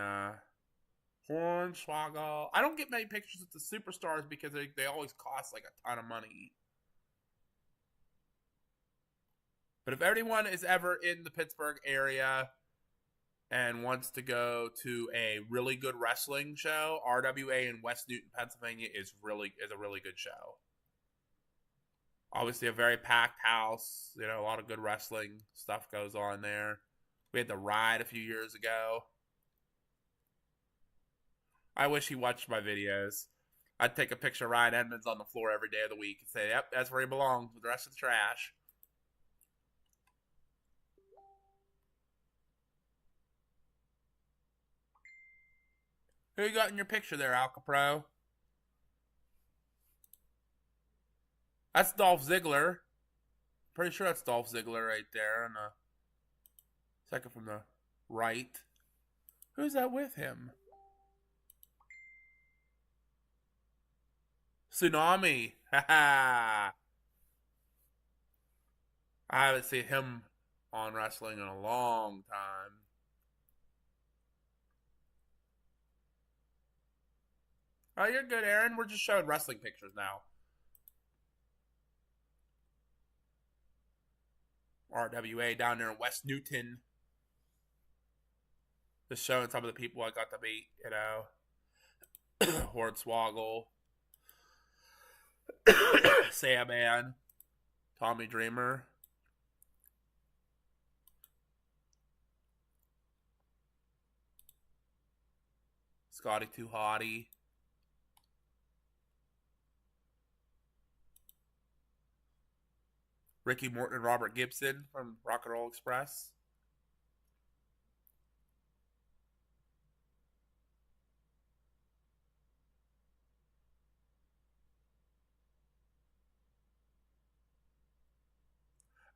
[SPEAKER 1] Hornswoggle. I don't get many pictures of the superstars because they always cost like a ton of money. But if anyone is ever in the Pittsburgh area and wants to go to a really good wrestling show, RWA in West Newton, Pennsylvania is a really good show. Obviously a very packed house, you know, a lot of good wrestling stuff goes on there. We had the Ride a few years ago. I wish he watched my videos. I'd take a picture of Ryan Edmonds on the floor every day of the week and say, yep, that's where he belongs with the rest of the trash. Who you got in your picture there, Alcapro? That's Dolph Ziggler. Pretty sure that's Dolph Ziggler right there. And second from the right. Who's that with him? Tsunami. Haha. I haven't seen him on wrestling in a long time. Oh, you're good, Aaron. We're just showing wrestling pictures now. RWA down there in West Newton. Just showing some of the people I got to meet, you know. Hornswoggle, Sandman, Tommy Dreamer. Scotty Too Hottie. Ricky Morton and Robert Gibson from Rock and Roll Express.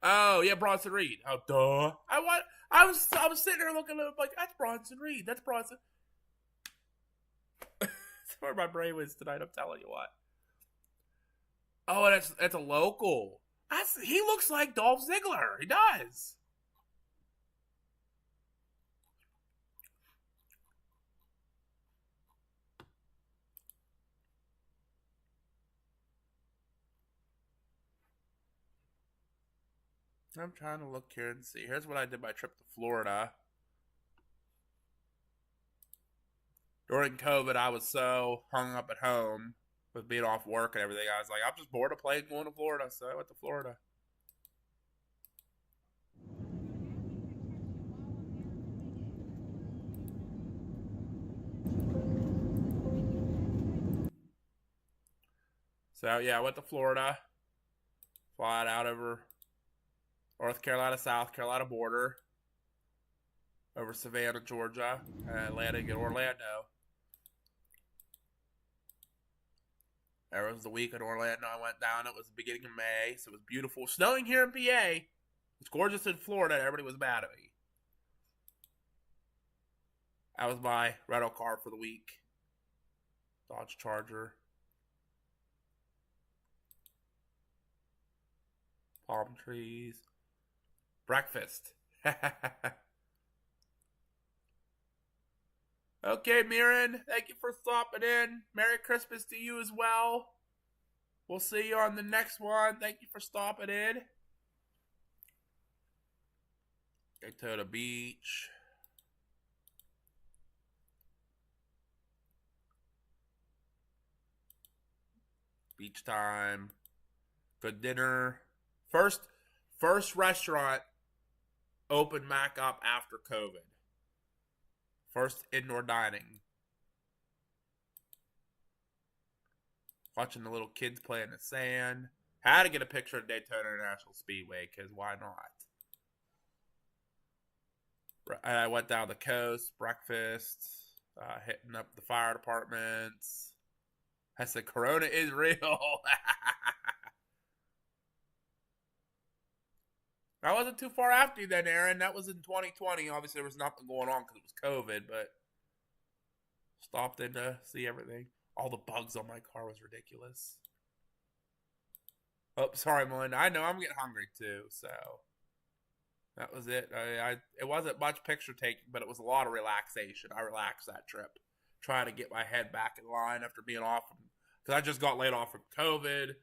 [SPEAKER 1] Oh yeah, Bronson Reed. Oh duh. I was sitting there looking at him like, that's Bronson Reed. That's Bronson. That's where my brain was tonight, I'm telling you what. Oh, and that's a local. He looks like Dolph Ziggler. He does. I'm trying to look here and see. Here's what I did my trip to Florida. During COVID, I was so hung up at home with being off work and everything. I was like, I'm just bored of playing going to Florida, so I went to Florida. So yeah, I went to Florida. Flying out over North Carolina, South Carolina border. Over Savannah, Georgia. And landing in Orlando. There was the week in Orlando. I went down. It was the beginning of May, so it was beautiful. Snowing here in PA. It's gorgeous in Florida. Everybody was mad at me. That was my rental car for the week. Dodge Charger. Palm trees. Breakfast. Okay, Mirren, thank you for stopping in. Merry Christmas to you as well. We'll see you on the next one. Thank you for stopping in. Daytona Beach. Beach time. Good dinner. First restaurant opened back up after COVID. First indoor dining. Watching the little kids play in the sand. Had to get a picture of Daytona International Speedway, because why not? I went down the coast, breakfast, hitting up the fire departments. I said, Corona is real. I wasn't too far after you then, Aaron. That was in 2020. Obviously, there was nothing going on because it was COVID, but stopped in to see everything. All the bugs on my car was ridiculous. Oh, sorry, Melinda. I know I'm getting hungry too, so that was it. It wasn't much picture taking, but it was a lot of relaxation. I relaxed that trip, trying to get my head back in line after being off, because I just got laid off from COVID.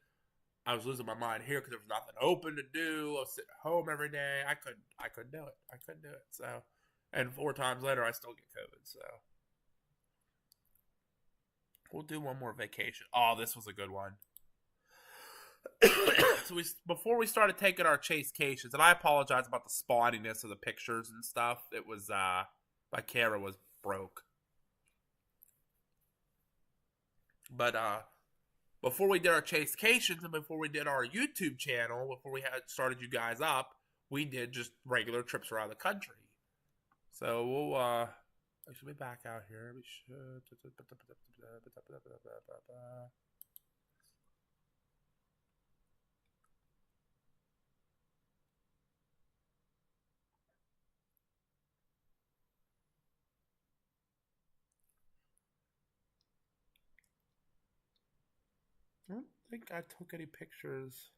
[SPEAKER 1] I was losing my mind here because there was nothing open to do. I was sitting at home every day. I couldn't do it. So, and 4 times later, I still get COVID. So, we'll do one more vacation. Oh, this was a good one. So before we started taking our chasecations, and I apologize about the spottiness of the pictures and stuff. It was my camera was broke. But before we did our chasecations and before we did our YouTube channel, before we had started you guys up, we did just regular trips around the country. So we'll actually be back out here. We should. I don't think I took any pictures.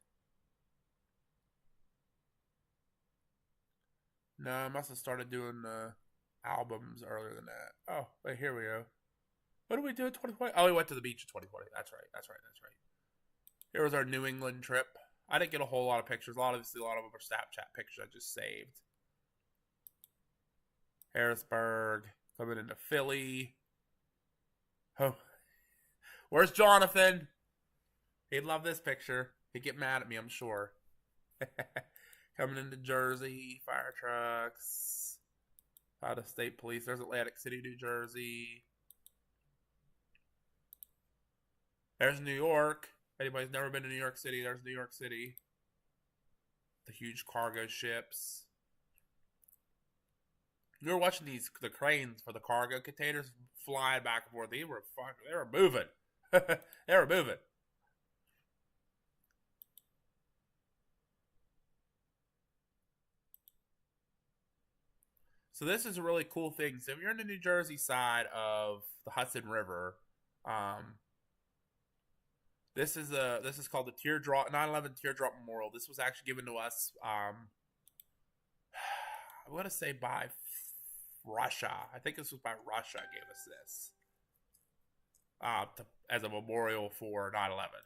[SPEAKER 1] No, I must have started doing albums earlier than that. Oh, wait, here we go. What did we do in 2020? Oh, we went to the beach in 2020. That's right. Here was our New England trip. I didn't get a whole lot of pictures. Obviously, a lot of them are Snapchat pictures I just saved. Harrisburg. Coming into Philly. Oh, where's Jonathan? He'd love this picture. He'd get mad at me, I'm sure. Coming into Jersey, fire trucks. Out of state police. There's Atlantic City, New Jersey. There's New York. Anybody's never been to New York City, there's New York City. The huge cargo ships. We were watching the cranes for the cargo containers flying back and forth. They were moving. They were moving. So this is a really cool thing. So if you're in the New Jersey side of the Hudson River, this is called the 9/11 Teardrop Memorial. This was actually given to us, I want to say by Russia. I think this was by Russia gave us this as a memorial for 9/11.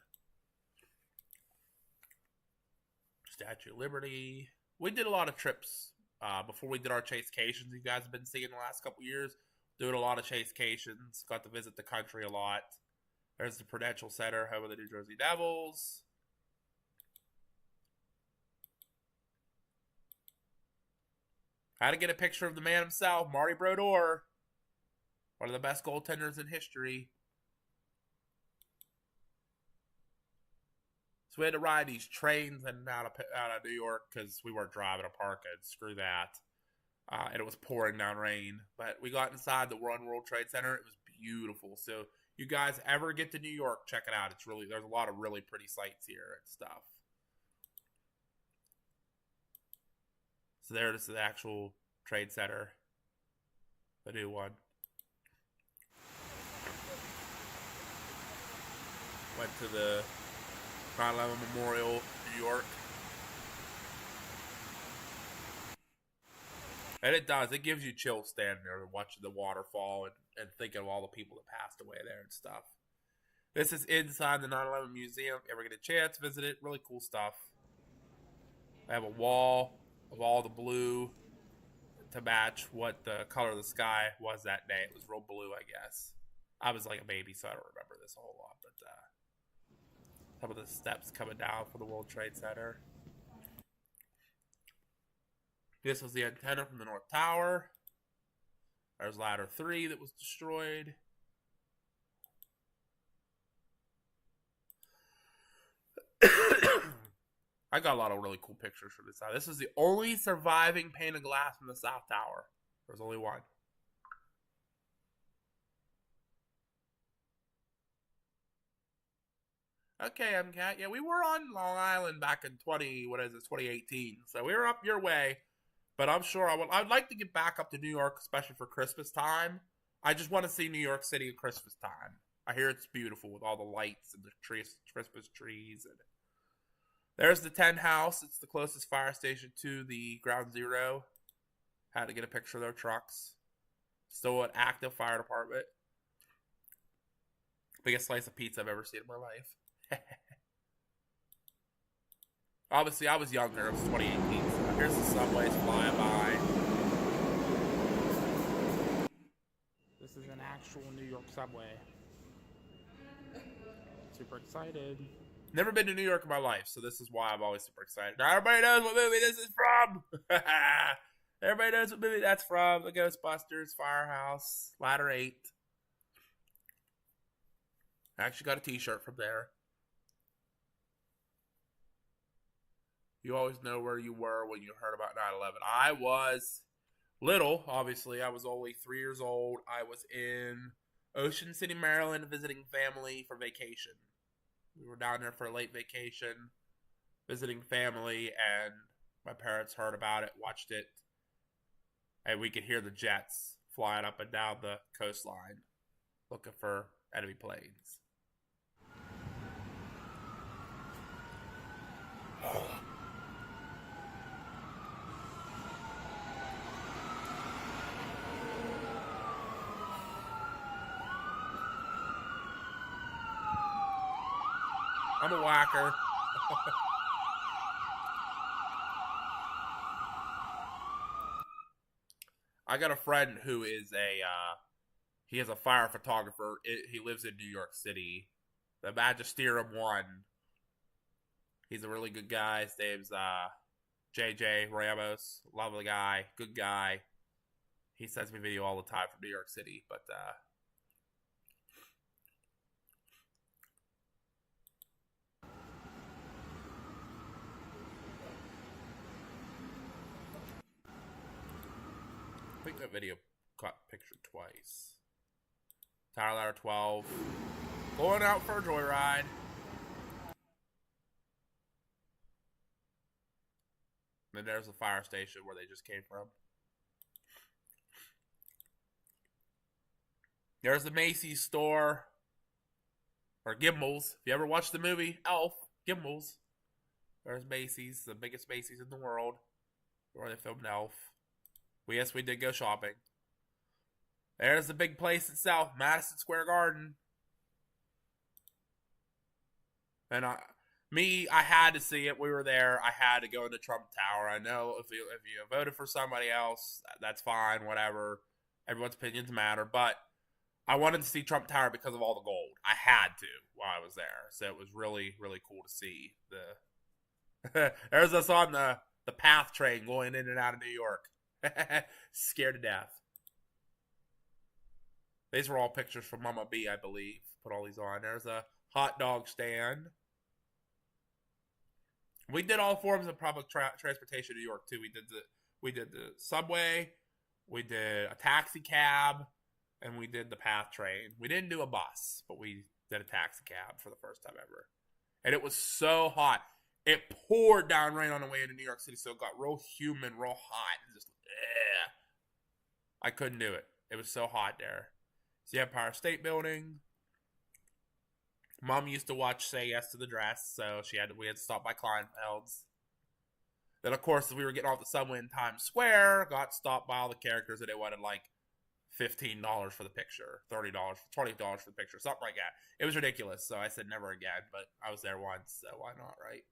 [SPEAKER 1] Statue of Liberty. We did a lot of trips before we did our chasecations. You guys have been seeing the last couple years. Doing a lot of chasecations. Got to visit the country a lot. There's the Prudential Center, home of the New Jersey Devils. Had to get a picture of the man himself, Marty Brodeur. One of the best goaltenders in history. So we had to ride these trains and out of New York because we weren't driving a parking. Screw that. And it was pouring down rain. But we got inside the One World Trade Center. It was beautiful. So you guys ever get to New York, check it out. There's a lot of really pretty sights here and stuff. So this is the actual Trade Center. The new one. Went to the 9/11 Memorial, New York. And it does. It gives you chills standing there and watching the waterfall and thinking of all the people that passed away there and stuff. This is inside the 9/11 Museum. If you ever get a chance, visit it. Really cool stuff. I have a wall of all the blue to match what the color of the sky was that day. It was real blue, I guess. I was like a baby, so I don't remember this a whole lot. But some of the steps coming down for the World Trade Center. This was the antenna from the North Tower. There's Ladder 3 that was destroyed. I got a lot of really cool pictures from this side. This is the only surviving pane of glass from the South Tower. There's only one. Okay, MCAT. Yeah, we were on Long Island back in 2018. So we were up your way. But I'm sure I'd like to get back up to New York, especially for Christmas time. I just want to see New York City at Christmas time. I hear it's beautiful with all the lights and the Christmas trees. And there's the 10 House. It's the closest fire station to the Ground Zero. Had to get a picture of their trucks. Still an active fire department. Biggest slice of pizza I've ever seen in my life. Obviously, I was younger. It was 2018. So here's the subways flying by.
[SPEAKER 5] This is an actual New York subway. Super excited.
[SPEAKER 1] Never been to New York in my life, so this is why I'm always super excited. Now everybody knows what movie this is from. Everybody knows what movie that's from. The Ghostbusters, Firehouse, Ladder 8. I actually got a t-shirt from there. You always know where you were when you heard about 9/11. I was little, obviously. I was only 3 years old. I was in Ocean City, Maryland, visiting family for vacation. We were down there for a late vacation, visiting family, and my parents heard about it, watched it, and we could hear the jets flying up and down the coastline, looking for enemy planes. I'm a whacker. I got a friend who is he is a fire photographer. He lives in New York City. The Magisterium 1. He's a really good guy. His name's JJ Ramos. Lovely guy. Good guy. He sends me video all the time from New York City. But I think that video caught pictured twice. Tower Ladder 12. Going out for a joyride. And then there's the fire station where they just came from. There's the Macy's store. Or Gimbels. If you ever watched the movie Elf, Gimbels. There's Macy's, the biggest Macy's in the world. Where they filmed Elf. Yes, we did go shopping. There's the big place itself, Madison Square Garden. And I had to see it. We were there. I had to go into Trump Tower. I know if you voted for somebody else, that's fine, whatever. Everyone's opinions matter. But I wanted to see Trump Tower because of all the gold. I had to while I was there. So it was really, really cool to see. There's us on the PATH train going in and out of New York. Scared to death. These were all pictures from Mama B, I believe. Put all these on. There's a hot dog stand. We did all forms of public transportation in New York too. We did the subway, we did a taxi cab, and we did the PATH train. We didn't do a bus, but we did a taxi cab for the first time ever. And it was so hot. It poured down rain on the way into New York City, so it got real humid, real hot. And just, I couldn't do it. It was so hot there. It's the Empire State Building. Mom used to watch Say Yes to the Dress, so we had to stop by Kleinfeld's. Then, of course, as we were getting off the subway in Times Square, got stopped by all the characters, and they wanted like $15 for the picture, $30, $20 for the picture, something like that. It was ridiculous, so I said never again, but I was there once, so why not, right?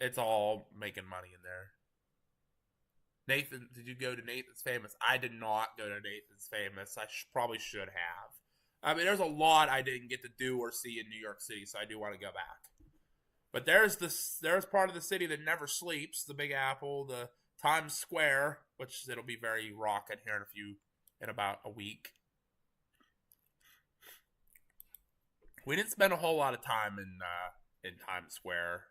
[SPEAKER 1] It's all making money in there. Nathan, did you go to Nathan's Famous? I did not go to Nathan's Famous. I probably should have. I mean, there's a lot I didn't get to do or see in New York City, so I do want to go back. But there's part of the city that never sleeps, the Big Apple, the Times Square, which it'll be very rocking here in about a week. We didn't spend a whole lot of time in Times Square.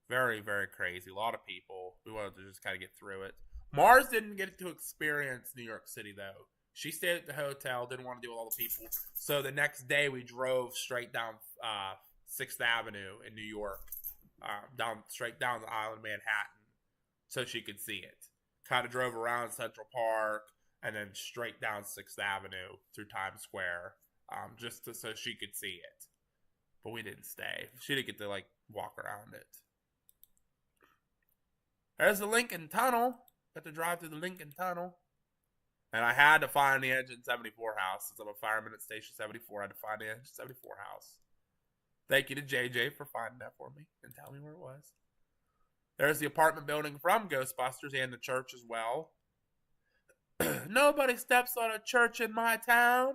[SPEAKER 1] Very, very crazy. A lot of people. We wanted to just kind of get through it. Mars didn't get to experience New York City, though. She stayed at the hotel, didn't want to deal with all the people. So the next day, we drove straight down 6th Avenue in New York, straight down the island of Manhattan, so she could see it. Kind of drove around Central Park, and then straight down 6th Avenue through Times Square, so she could see it. But we didn't stay. She didn't get to, walk around it. There's the Lincoln Tunnel. Got to drive through the Lincoln Tunnel. And I had to find the Engine 74 house. Since I'm a fireman at Station 74, I had to find the Engine 74 house. Thank you to JJ for finding that for me and telling me where it was. There's the apartment building from Ghostbusters and the church as well. Nobody steps on a church in my town.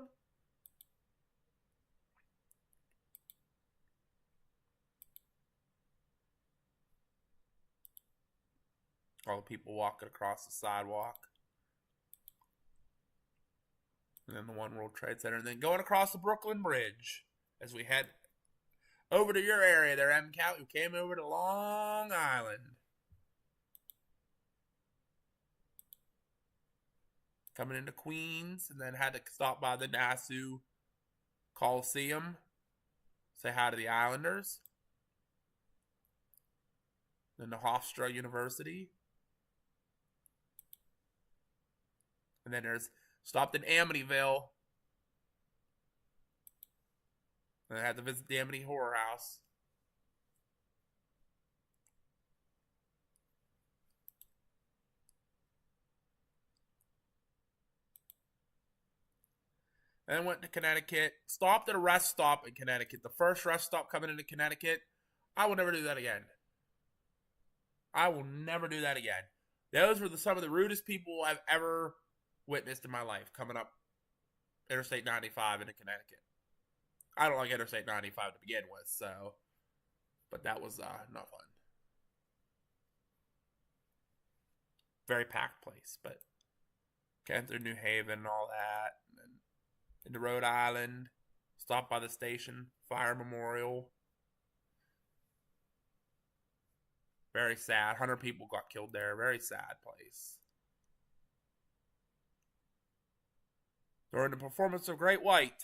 [SPEAKER 1] All the people walking across the sidewalk. And then the One World Trade Center. And then going across the Brooklyn Bridge as we head over to your area there, MCAT, who came over to Long Island. Coming into Queens, and then had to stop by the Nassau Coliseum. Say hi to the Islanders. Then the Hofstra University. And then there's stopped in Amityville. And I had to visit the Amity Horror House. And went to Connecticut. Stopped at a rest stop in Connecticut. The first rest stop coming into Connecticut. I will never do that again. I will never do that again. Those were some of the rudest people I've ever witnessed in my life coming up Interstate 95 into Connecticut. I don't like Interstate 95 to begin with, so, but that was not fun. Very packed place, but getting through New Haven and all that, and then into Rhode Island, stopped by the station, Fire Memorial. Very sad. 100 people got killed there. Very sad place. During the performance of Great White,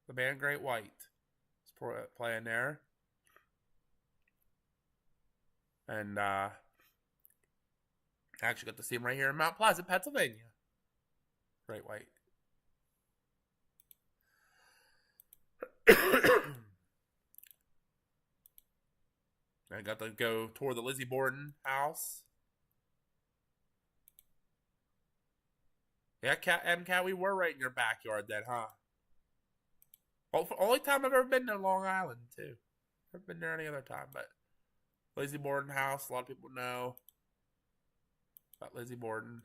[SPEAKER 1] the band Great White is playing there. And I actually got to see him right here in Mount Pleasant, Pennsylvania. Great White. I got to go tour the Lizzie Borden house. Yeah, MCAT, we were right in your backyard then, huh? Only time I've ever been to Long Island, too. Never been there any other time, but Lizzie Borden house, a lot of people know about Lizzie Borden.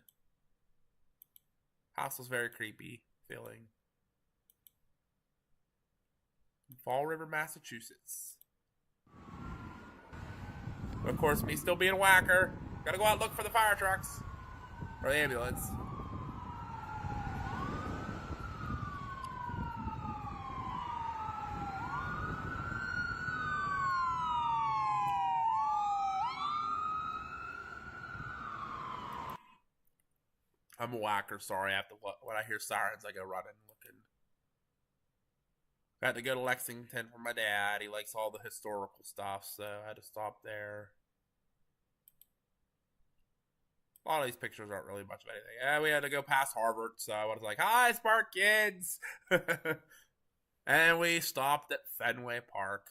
[SPEAKER 1] House was very creepy feeling. In Fall River, Massachusetts. But of course, me still being a whacker, gotta go out and look for the fire trucks. Or the ambulance. I'm a whacker, sorry. I have to, when I hear sirens, I go running looking. I had to go to Lexington for my dad. He likes all the historical stuff, so I had to stop there. A lot of these pictures aren't really much of anything. Yeah, we had to go past Harvard, so I was like, "Hi, Spark Kids!" And we stopped at Fenway Park.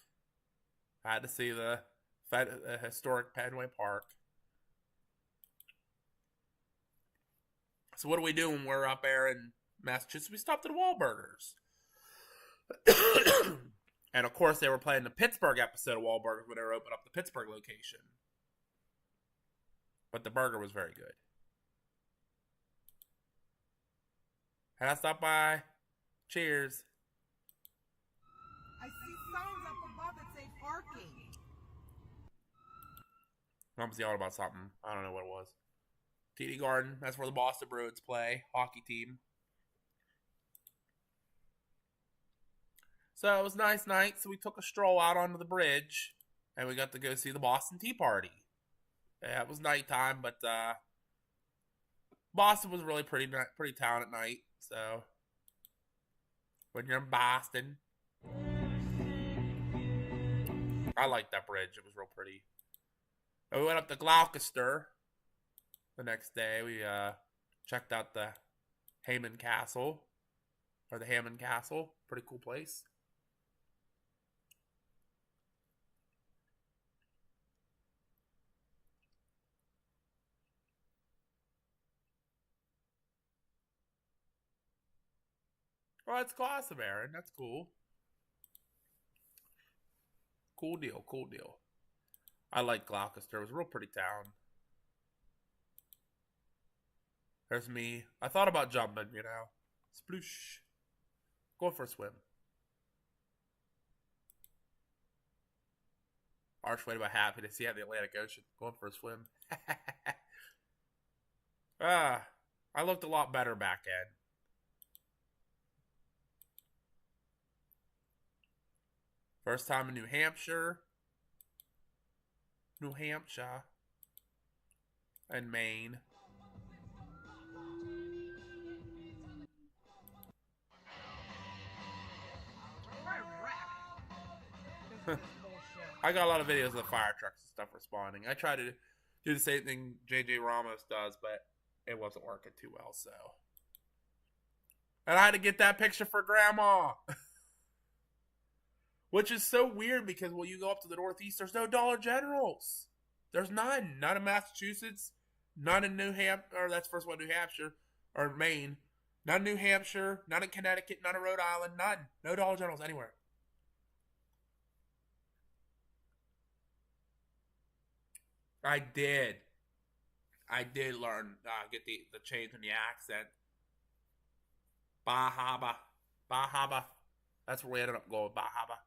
[SPEAKER 1] I had to see the historic Fenway Park. So what do we do when we're up there in Massachusetts? We stopped at Wahlburgers. And of course, they were playing the Pittsburgh episode of Wahlburgers when they were opening up the Pittsburgh location. But the burger was very good. And I stopped by. Cheers.
[SPEAKER 6] I see signs up above that say parking.
[SPEAKER 1] Mom's yelling about something. I don't know what it was. TD Garden. That's where the Boston Bruins play. Hockey team. So it was a nice night. So we took a stroll out onto the bridge. And we got to go see the Boston Tea Party. Yeah, it was nighttime, but Boston was really pretty town at night. So when you're in Boston, I liked that bridge. It was real pretty. And we went up to Gloucester the next day. We checked out the Hammond Castle, or the Hammond Castle. Pretty cool place. Oh, that's awesome, Aaron. That's cool. Cool deal, cool deal. I like Gloucester. It was a real pretty town. There's me. I thought about jumping, you know. Sploosh. Going for a swim. Archway to my happiness. Yeah, the Atlantic Ocean. Going for a swim. I looked a lot better back then. First time in New Hampshire, and Maine. I got a lot of videos of the fire trucks and stuff responding. I try to do the same thing JJ Ramos does, but it wasn't working too well, so. And I had to get that picture for Grandma. Which is so weird because when you go up to the Northeast, there's no Dollar Generals. There's none. None in Massachusetts. None in New Hampshire. Or that's first one, New Hampshire. Or Maine. None in New Hampshire. None in Connecticut. None in Rhode Island. None. No Dollar Generals anywhere. I did. I did learn, get the change in the accent. Bahaba. Bahaba. That's where we ended up going, Bahaba.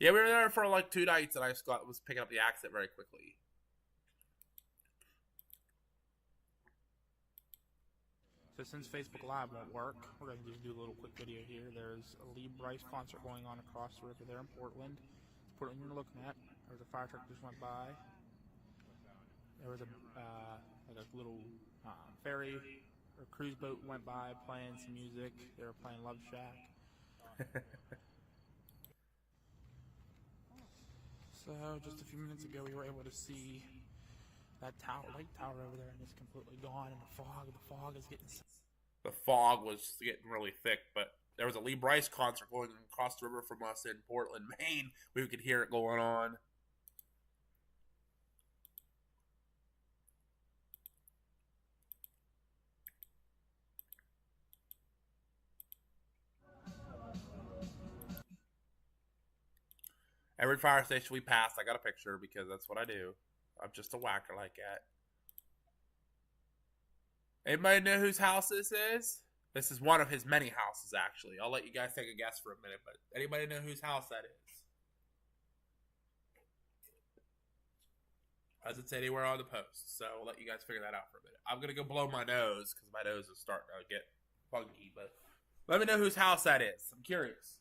[SPEAKER 1] Yeah, we were there for like 2 nights, and I just was picking up the accent very quickly.
[SPEAKER 5] So since Facebook Live won't work, we're going to just do a little quick video here. There's a Lee Brice concert going on across the river there in Portland. It's Portland you're looking at. There was a fire truck just went by. There was a like a little ferry or cruise boat went by playing some music. They were playing Love Shack. So just a few minutes ago we were able to see that tower, lake tower over there, and it's completely gone in the fog. The fog is getting...
[SPEAKER 1] The fog was getting really thick, but there was a Lee Brice concert going across the river from us in Portland, Maine. We could hear it going on. Every fire station we passed, I got a picture because that's what I do. I'm just a whacker like that. Anybody know whose house this is? This is one of his many houses, actually. I'll let you guys take a guess for a minute, but anybody know whose house that is? Doesn't say anywhere on the post, so I'll let you guys figure that out for a minute. I'm going to go blow my nose because my nose is starting to get funky, but let me know whose house that is. I'm curious.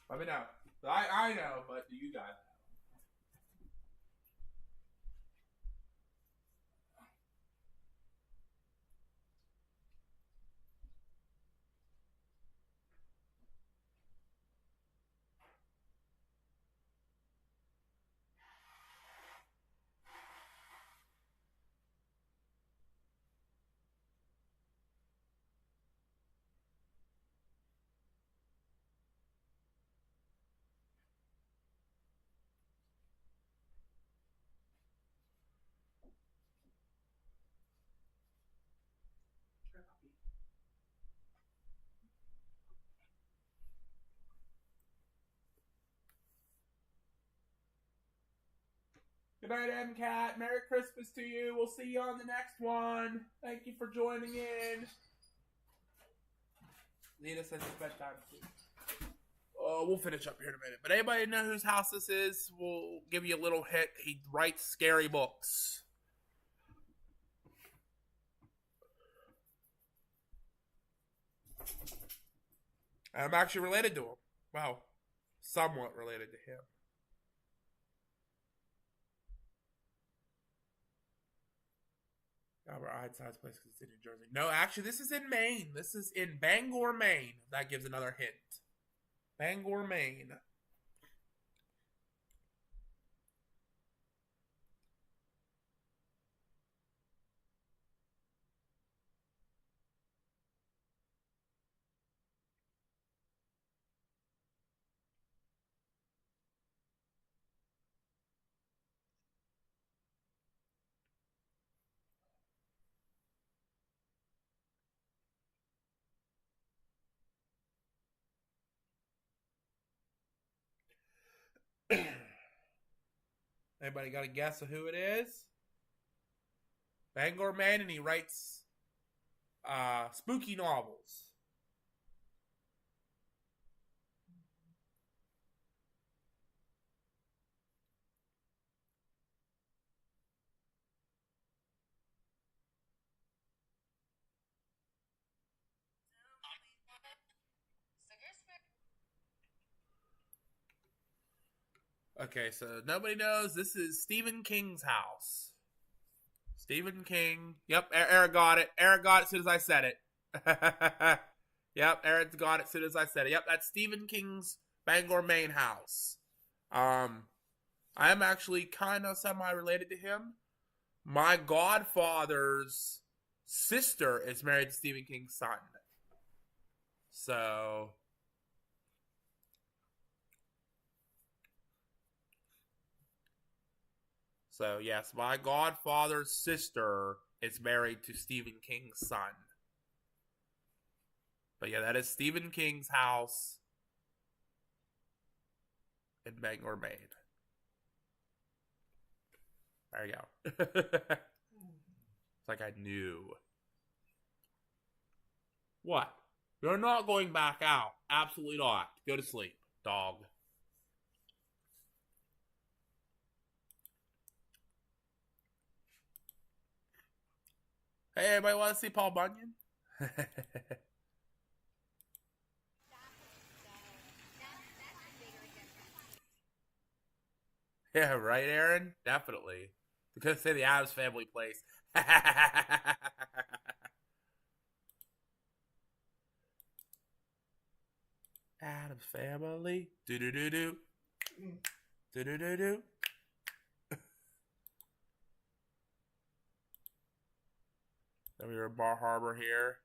[SPEAKER 1] Let me know. I know, but do you guys know? Good night, MCAT. Merry Christmas to you. We'll see you on the next one. Thank you for joining in. Nita says it's bedtime too. Oh, we'll finish up here in a minute. But anybody know whose house this is? We'll give you a little hint. He writes scary books. I'm actually related to him. Well, somewhat related to him. Albert Einstein's place because it's in New Jersey. No, actually, this is in Maine. This is in Bangor, Maine. That gives another hint. Bangor, Maine. Anybody got a guess of who it is? Bangor, Maine, and he writes spooky novels. Okay, so nobody knows. This is Stephen King's house. Stephen King. Yep, Eric got it. Eric got it as soon as I said it. Yep, Eric got it as soon as I said it. Yep, that's Stephen King's Bangor, Maine house. I am actually kind of semi-related to him. My godfather's sister is married to Stephen King's son. So... So, yes, my godfather's sister is married to Stephen King's son. But yeah, that is Stephen King's house in Bangor, Maine. There you go. It's like I knew. What? You're not going back out. Absolutely not. Go to sleep, dog. Hey, anybody want to see Paul Bunyan? Yeah, right, Aaron? Definitely. Because say the Addams Family place. Addams Family. Do-do-do-do. Do-do-do-do. Then we were in Bar Harbor here.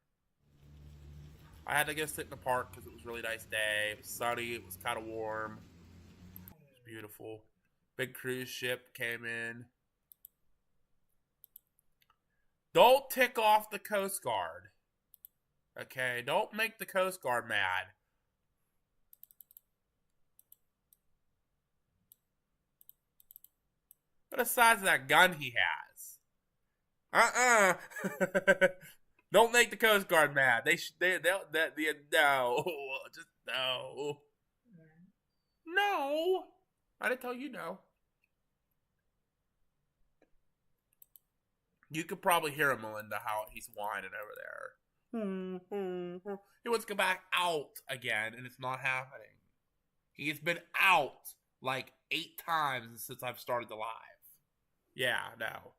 [SPEAKER 1] I had to go sit in the park because it was a really nice day. It was sunny. It was kind of warm. It was beautiful. Big cruise ship came in. Don't tick off the Coast Guard. Okay? Don't make the Coast Guard mad. What the size of that gun he has? Don't make the Coast Guard mad. No. Just no. No. I didn't tell you no. You could probably hear him, Melinda, how he's whining over there. He wants to go back out again, and it's not happening. He's been out like 8 times since I've started the live. Yeah, no.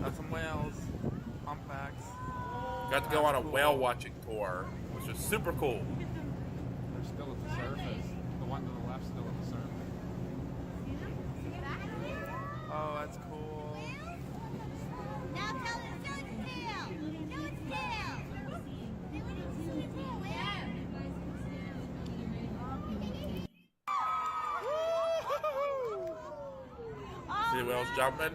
[SPEAKER 5] Got some whales, humpbacks.
[SPEAKER 1] Got to go on a whale watching tour, which was super cool.
[SPEAKER 5] They're still at the surface. The one to the left still at the surface. Oh, that's cool.
[SPEAKER 3] Now tell it to its tail. To its tail.
[SPEAKER 1] See the whales jumping?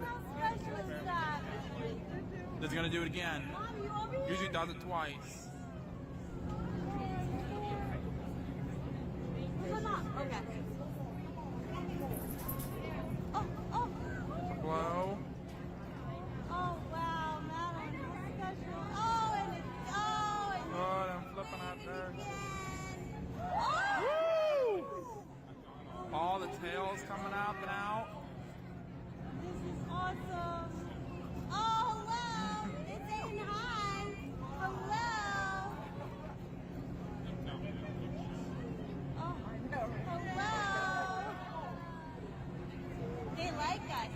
[SPEAKER 5] It's gonna do it again. Usually does it twice.
[SPEAKER 6] Okay.
[SPEAKER 5] Blow.
[SPEAKER 3] Oh wow, Madeline, how special. Oh, and it's
[SPEAKER 5] Oh, I'm flipping out there.
[SPEAKER 3] Woo!
[SPEAKER 5] All the tails coming out now.
[SPEAKER 3] This is awesome. Oh, hello. It's saying hi. Hello. Oh, hello. They like us.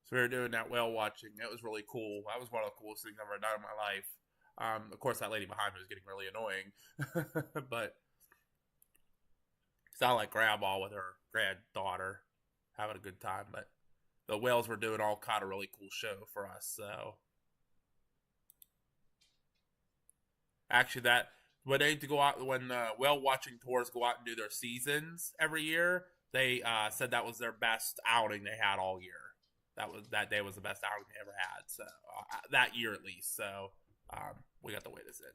[SPEAKER 1] So we were doing that whale watching. It was really cool. That was one of the coolest things I've ever done in my life. Of course, that lady behind me was getting really annoying. But sounded like Grandma with her granddaughter having a good time. But the whales were doing all kind of really cool show for us. So actually, that when they go out, when whale watching tours go out and do their seasons every year, they said that was their best outing they had all year. That day was the best outing they ever had. So that year at least. So we got to witness it.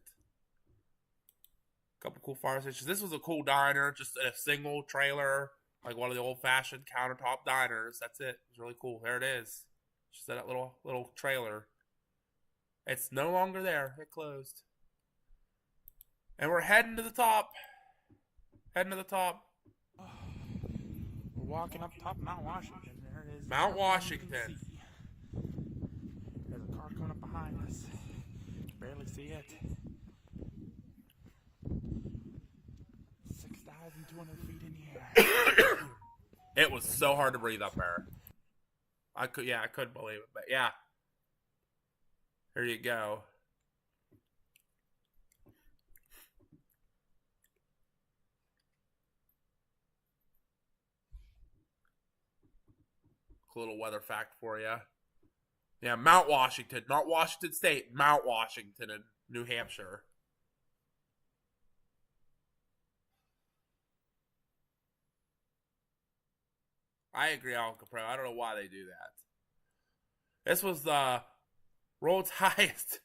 [SPEAKER 1] Couple cool fire stations. This was a cool diner, just in a single trailer, like one of the old-fashioned countertop diners. That's it. It's really cool. There it is. Just that little trailer. It's no longer there. It closed. And we're heading to the top. Heading to the top.
[SPEAKER 5] We're walking up top Mount Washington. There it is.
[SPEAKER 1] Mount Washington.
[SPEAKER 5] There's a car coming up behind us. Barely see it. 6,200 feet in the air.
[SPEAKER 1] It was so hard to breathe up there. I couldn't believe it, but yeah. Here you go. Cool little weather fact for you. Yeah, Mount Washington, not Washington State, Mount Washington in New Hampshire. I agree, Uncle Pro. I don't know why they do that. This was the world's highest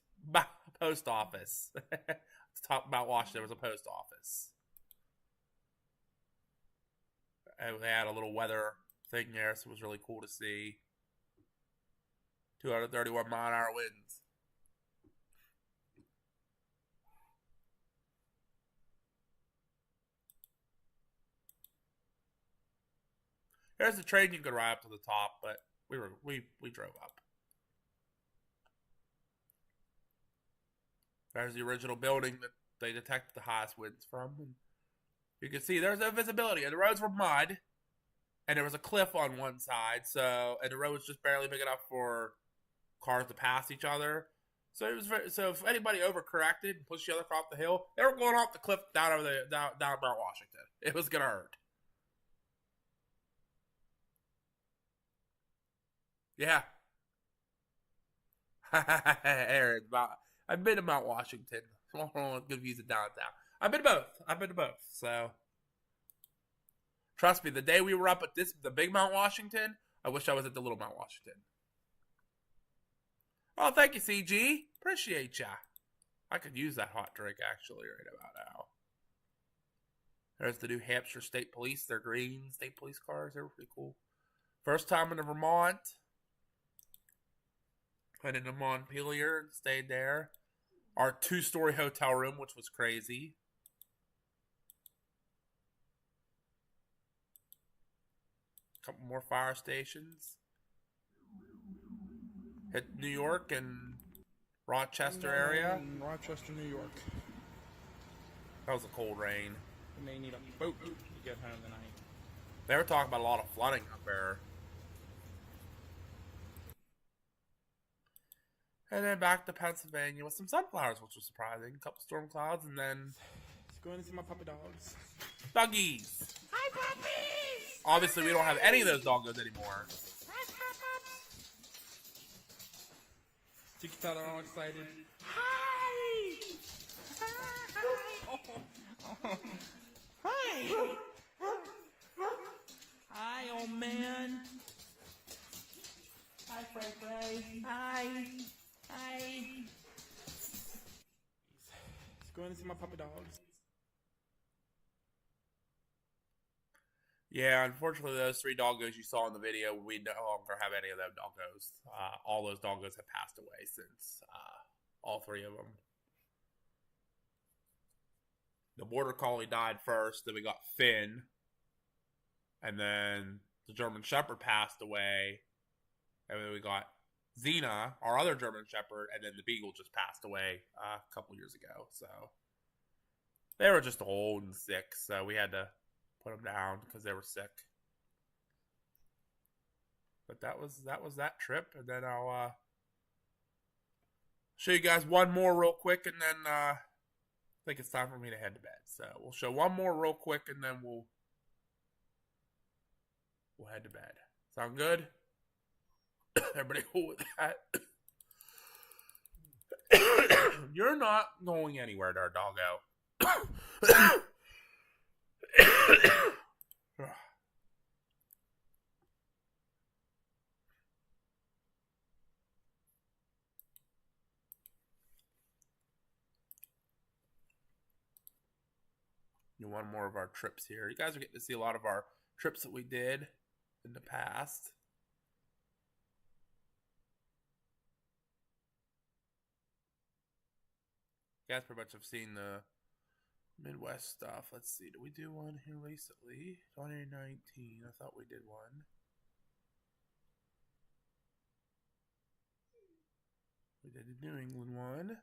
[SPEAKER 1] post office. Let's talk about Washington. There was a post office. And they had a little weather thing there, so it was really cool to see. 231-mile-an-hour winds. There's a train you could ride up to the top, but we drove up. There's the original building that they detected the highest winds from. And you can see there's no visibility, and the roads were mud, and there was a cliff on one side, and the road was just barely big enough for cars to pass each other. So so if anybody overcorrected and pushed the other car off the hill, they were going off the cliff down Mount Washington. It was gonna hurt. Yeah. Aaron, I've been to Mount Washington. Good views of downtown. I've been to both. So trust me, the day we were up at the big Mount Washington, I wish I was at the little Mount Washington. Oh, thank you, CG. Appreciate ya. I could use that hot drink actually right about now. There's the New Hampshire State Police. They're green state police cars. They were pretty cool. First time in Vermont. Went into Montpelier and stayed there. Our 2-story hotel room, which was crazy. A couple more fire stations. Hit New York and Rochester area.
[SPEAKER 5] Rochester, New York.
[SPEAKER 1] That was a cold rain.
[SPEAKER 5] You may need a boat to get home tonight.
[SPEAKER 1] They were talking about a lot of flooding up there. And then back to Pennsylvania with some sunflowers, which was surprising. A couple storm clouds, and then
[SPEAKER 5] Let's go in and see my puppy dogs.
[SPEAKER 1] doggies.
[SPEAKER 6] Hi, puppies!
[SPEAKER 1] Obviously, we don't have any of those doggos anymore.
[SPEAKER 6] Hi, Papa!
[SPEAKER 5] You can tell they're all excited.
[SPEAKER 6] Hi! Hi! Hi, old man. Hi, Frey. Hi. Hi.
[SPEAKER 5] Let's go in and see my puppy dogs.
[SPEAKER 1] Yeah, unfortunately, those 3 doggos you saw in the video, we no longer have any of them doggos. All those doggos have passed away since all 3 of them. The Border Collie died first, then we got Finn, and then the German Shepherd passed away, and then we got Xena, our other German Shepherd, and then the Beagle just passed away a couple years ago. So they were just old and sick, so we had to put them down because they were sick. But that was that trip, and then I'll show you guys one more real quick, and then I think it's time for me to head to bed. So we'll show one more real quick, and then we'll head to bed. Sound good? Everybody cool with that? You're not going anywhere there, doggo. One more of our trips here. You guys are getting to see a lot of our trips that we did in the past. You guys pretty much have seen the Midwest stuff. Let's see. Did we do one here recently? 2019. I thought we did one. We did the New England one.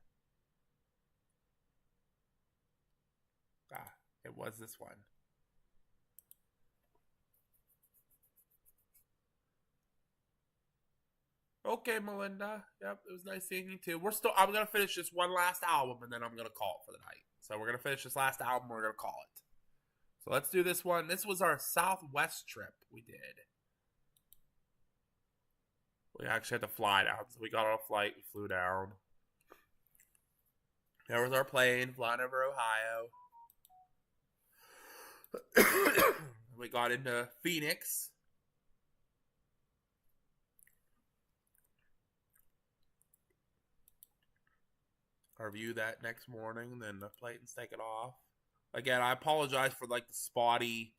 [SPEAKER 1] It was this one. Okay, Melinda. Yep, it was nice seeing you too. I'm gonna finish this one last album and then I'm gonna call it for the night. So we're gonna finish this last album, we're gonna call it. So let's do this one. This was our Southwest trip we did. We actually had to fly down, so we got on a flight, we flew down. There was our plane flying over Ohio. We got into Phoenix. I review that next morning, then the flight and take it off. Again, I apologize for like the spotty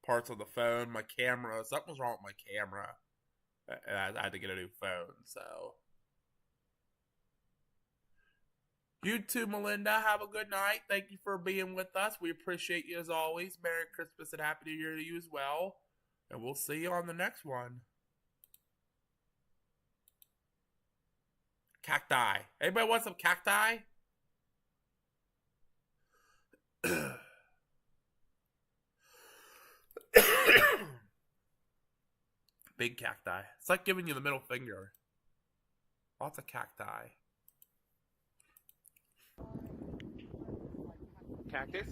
[SPEAKER 1] parts on the phone. My camera, something was wrong with my camera. And I had to get a new phone, so. You too, Melinda. Have a good night. Thank you for being with us. We appreciate you as always. Merry Christmas and Happy New Year to you as well. And we'll see you on the next one. Cacti. Anybody want some cacti? Big cacti. It's like giving you the middle finger. Lots of cacti.
[SPEAKER 5] Cactus.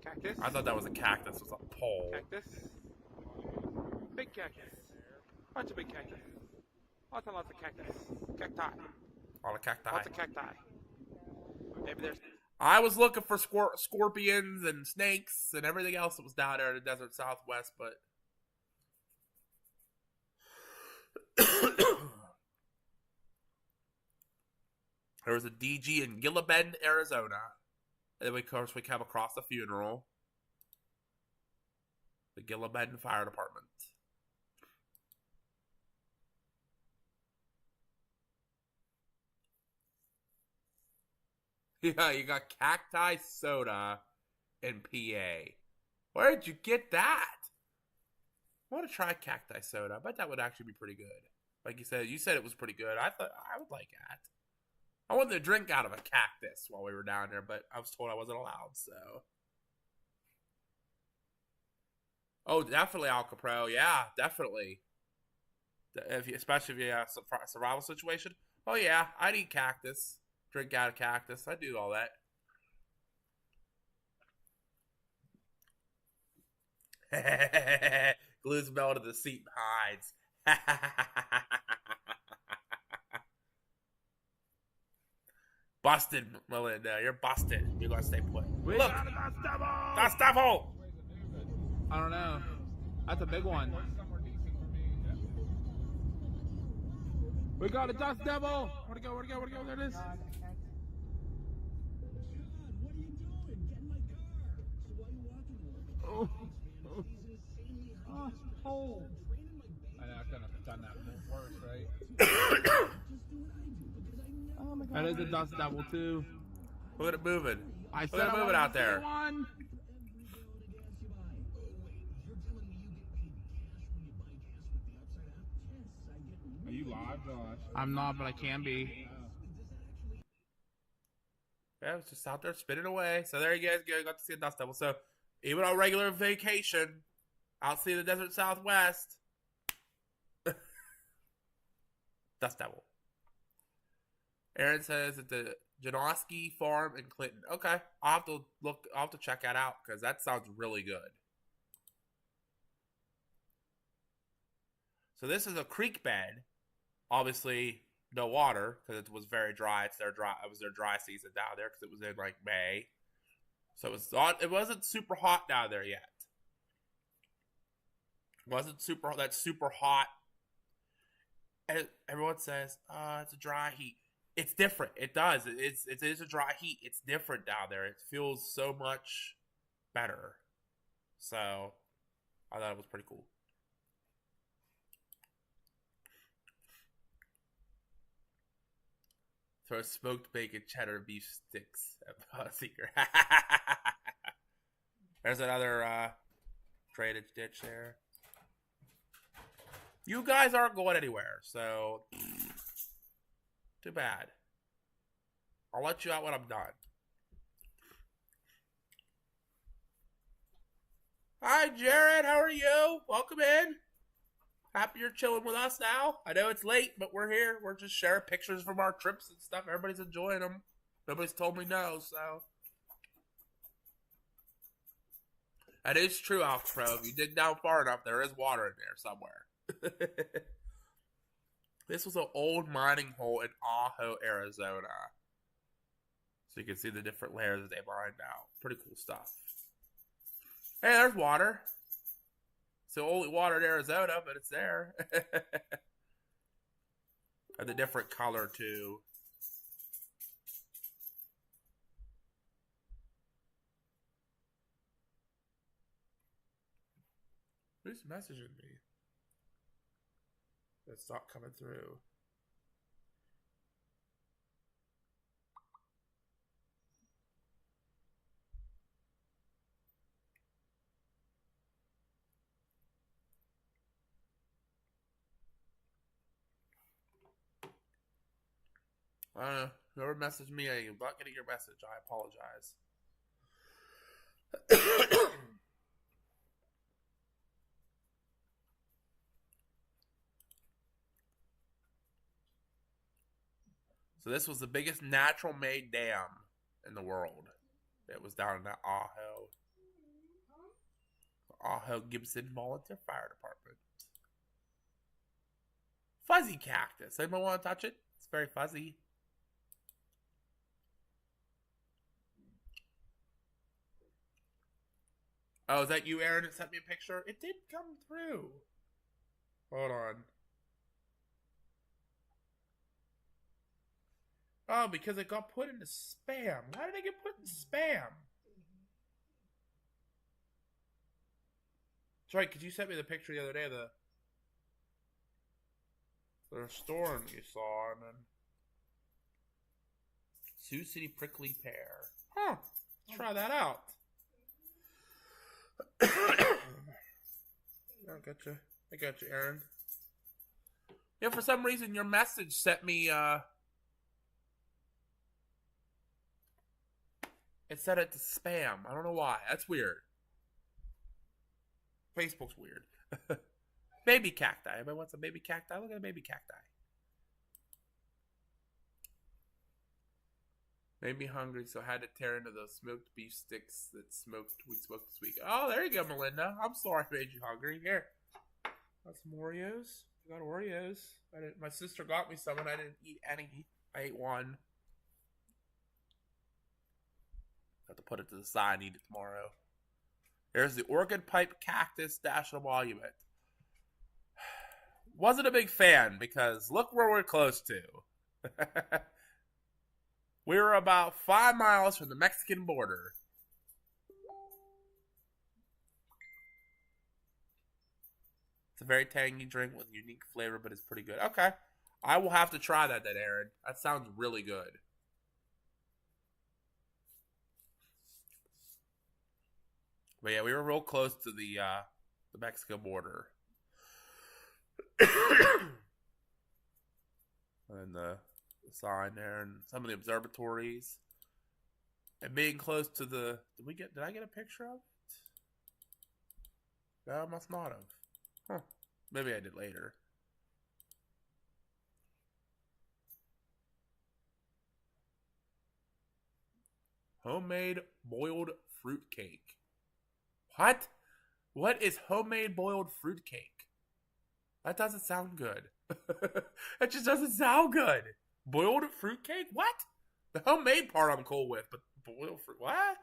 [SPEAKER 5] Cactus.
[SPEAKER 1] I thought that was a cactus. It was a pole.
[SPEAKER 5] Cactus. Big cactus. Bunch of big cactus. Lots and lots of cactus. Cacti.
[SPEAKER 1] A lot of cacti.
[SPEAKER 5] Lots of cacti. Maybe there's.
[SPEAKER 1] I was looking for scorpions and snakes and everything else that was down there in the desert southwest, but there was a DG in Gila Bend, Arizona. And then, of course, we come across the funeral. The Gila Bend Fire Department. Yeah, you got cacti soda in PA. Where did you get that? I want to try cacti soda. I bet that would actually be pretty good. Like you said it was pretty good. I thought I would like that. I wanted to drink out of a cactus while we were down there, but I was told I wasn't allowed, so. Oh, definitely Alcapro. Yeah, definitely. Especially if you have a survival situation. Oh, yeah, I'd eat cactus. Drink out of cactus. I do all that. Glues bell to the seat and hides. Busted, Melinda. You're busted. You're gonna stay put.
[SPEAKER 5] We
[SPEAKER 1] Look,
[SPEAKER 5] got a dust devil!
[SPEAKER 1] Dust Devil!
[SPEAKER 5] I don't know. That's a big one. We got a dust devil! Where'd it go? Where'd it go? Where'd it go? There it is. Oh. Oh. I know, I couldn't have done that worse, right? Oh my God. That is a dust devil, too.
[SPEAKER 1] Look at it moving.
[SPEAKER 5] I
[SPEAKER 1] Look at it moving out there.
[SPEAKER 5] One.
[SPEAKER 7] Are you live, Josh?
[SPEAKER 5] I'm not, but I can be.
[SPEAKER 1] Yeah, it's just out there spinning away. So there you guys go. Got to see a dust devil. So even on regular vacation, out see the desert southwest. Dust devil. Aaron says at the Janoski Farm in Clinton. Okay, I'll have to look. I'll have to check that out because that sounds really good. So this is a creek bed. Obviously, no water because it was very dry. It's their dry. It was their dry season down there because it was in like May. So it wasn't super hot down there yet. It wasn't super hot. And everyone says, it's a dry heat. It's different. It does. It is a dry heat. It's different down there. It feels so much better. So I thought it was pretty cool. Throw smoked bacon, cheddar, beef sticks at Seeker. There's another drainage ditch there. You guys aren't going anywhere, so too bad. I'll let you out when I'm done. Hi, Jared. How are you? Welcome in. Happy you're chilling with us now. I know it's late, but we're here. We're just sharing pictures from our trips and stuff. Everybody's enjoying them. Nobody's told me no, so. That is true, Alcapro. If you dig down far enough, there is water in there somewhere. This was an old mining hole in Ajo, Arizona. So you can see the different layers that they mined out. Pretty cool stuff. Hey, there's water. It's the only water in Arizona, but it's there. And the different color, too. Who's messaging me? It's not coming through. I don't know. Whoever messaged me, I'm not getting your message. I apologize. So this was the biggest natural made dam in the world. It was down in the Ajo Gibson Volunteer Fire Department. Fuzzy cactus. Anyone want to touch it? It's very fuzzy. Oh, is that you, Aaron, that sent me a picture? It did come through. Hold on. Oh, because it got put into spam. Why did it get put in spam? That's right, because you sent me the picture the other day of the storm you saw, and then Sioux City prickly pear. Huh. Let's try that out. I got you, Aaron. Yeah, for some reason your message sent me it said it to spam. I don't know why. That's weird. Facebook's weird. Baby cacti. Everybody wants a baby cacti? Look at a baby cacti. Made me hungry, so I had to tear into those smoked beef sticks that we smoked this week. Oh, there you go, Melinda. I'm sorry I made you hungry. Here. Got some Oreos. I got Oreos. My sister got me some and I didn't eat any. I ate one. Have to put it to the side and eat it tomorrow. There's the Orchid Pipe Cactus National Monument. Wasn't a big fan because look where we're close to. We were about 5 miles from the Mexican border. It's a very tangy drink with unique flavor, but it's pretty good. Okay. I will have to try that then, Aaron. That sounds really good. But yeah, we were real close to the Mexico border. And the sign there and some of the observatories. And being close to the did I get a picture of it? No, I must not have. Huh. Maybe I did later. Homemade boiled fruit cake. What? What is homemade boiled fruit cake? That doesn't sound good. That just doesn't sound good. Boiled fruit cake? What? The homemade part I'm cool with, but boiled fruit, what?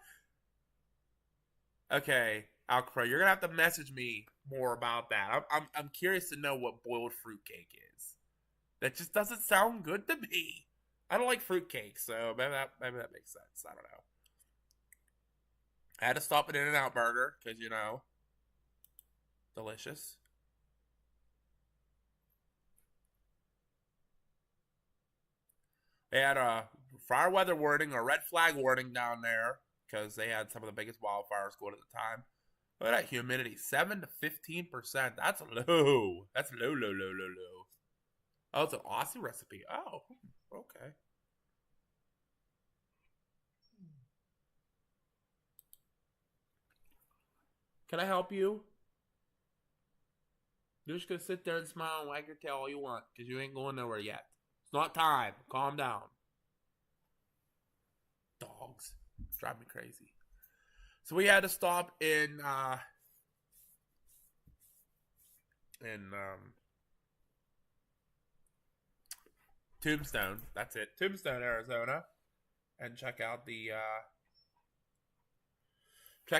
[SPEAKER 1] Okay, Alcapro, you're gonna have to message me more about that. I'm curious to know what boiled fruit cake is. That just doesn't sound good to me. I don't like fruit cake, so maybe that makes sense. I don't know. I had to stop at In-N-Out Burger because delicious. They had a fire weather warning or red flag warning down there because they had some of the biggest wildfires going at the time. Look at that humidity, 7 to 15%. That's low. That's low. Oh, it's an Aussie recipe. Oh, okay. Can I help you? You're just going to sit there and smile and wag your tail all you want because you ain't going nowhere yet. It's not time. Calm down. Dogs. Drive me crazy. So we had to stop in Tombstone. That's it. Tombstone, Arizona. And check out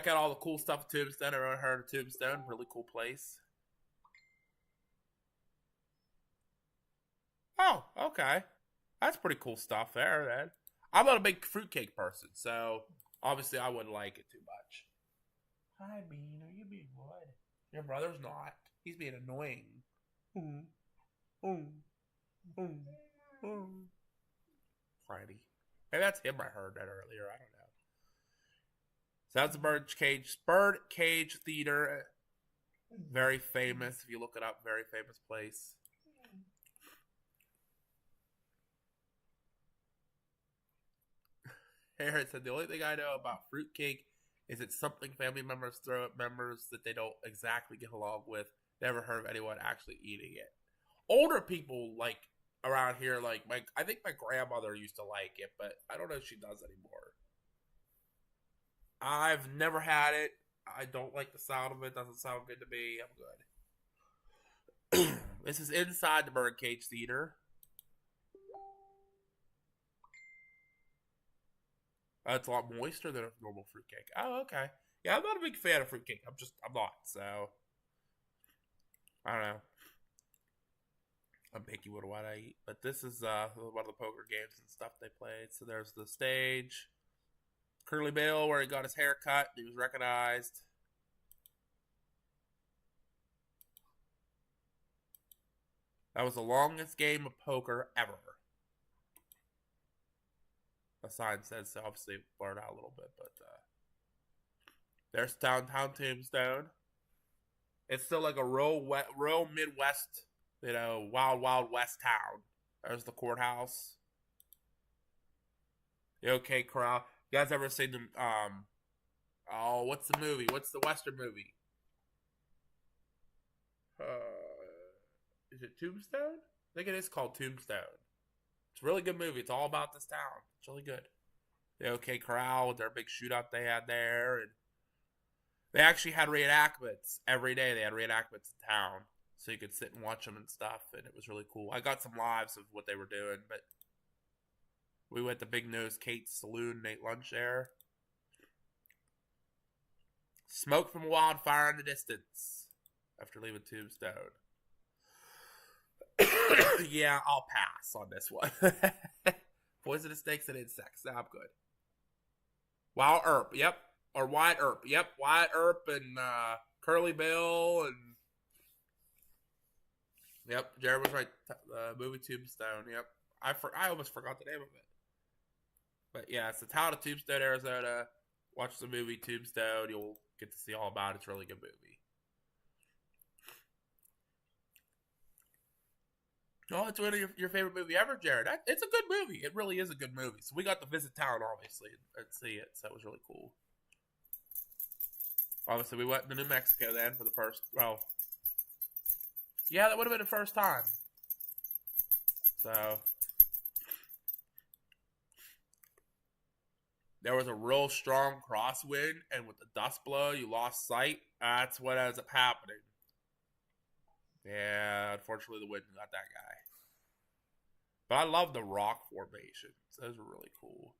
[SPEAKER 1] all the cool stuff at Tombstone. Everyone heard of Tombstone? Really cool place. Oh, okay. That's pretty cool stuff there, then. I'm not a big fruitcake person, so obviously I wouldn't like it too much. Hi, Bean. Are you being what? Your brother's not. He's being annoying. Friday. Maybe that's him. I heard that earlier. I don't know. So that's the Birdcage Theater. Very famous. If you look it up, very famous place. Harry said the only thing I know about fruitcake is it's something family members throw at members that they don't exactly get along with. Never heard of anyone actually eating it. Older people like around here, like I think my grandmother used to like it, but I don't know if she does anymore. I've never had it. I don't like the sound of it. Doesn't sound good to me. I'm good. This is inside the Birdcage Theater. It's a lot moister than a normal fruitcake. Oh, okay. Yeah, I'm not a big fan of fruitcake. I'm not. So, I don't know. I'm picky with what I eat. But this is one of the poker games and stuff they played. So there's the stage. Curly Bill, where he got his hair cut. He was recognized. That was the longest game of poker ever. The sign says so. Obviously, blurred out a little bit, but there's downtown Tombstone. It's still like a real Midwest, wild West town. There's the courthouse. The OK Corral. You guys ever seen them? What's the movie? What's the Western movie? Is it Tombstone? I think it is called Tombstone. It's a really good movie. It's all about this town. It's really good. The OK Corral with their big shootout they had there, and they actually had reenactments every day. They had reenactments in town, so you could sit and watch them and stuff, and it was really cool. I got some lives of what they were doing, but we went to Big Nose Kate's Saloon and ate lunch there. Smoke from a wildfire in the distance after leaving Tombstone. Yeah, I'll pass on this one. Poisonous snakes and insects. I'm good. Wild Earp, yep. Or Wyatt Earp, yep. Wyatt Earp and Curly Bill and... Yep, Jared was right. Movie Tombstone, yep. I almost forgot the name of it. But yeah, it's the town of Tombstone, Arizona. Watch the movie Tombstone. You'll get to see all about it. It's a really good movie. Oh, it's one of your favorite movie ever, Jared. It's a good movie. It really is a good movie. So we got to visit town, obviously, and see it. So that was really cool. Obviously, we went to New Mexico then for the first... Well, yeah, that would have been the first time. So... There was a real strong crosswind, and with the dust blow, you lost sight. That's what ends up happening. Yeah, unfortunately, the wind got that guy. But I love the rock formations. Those are really cool.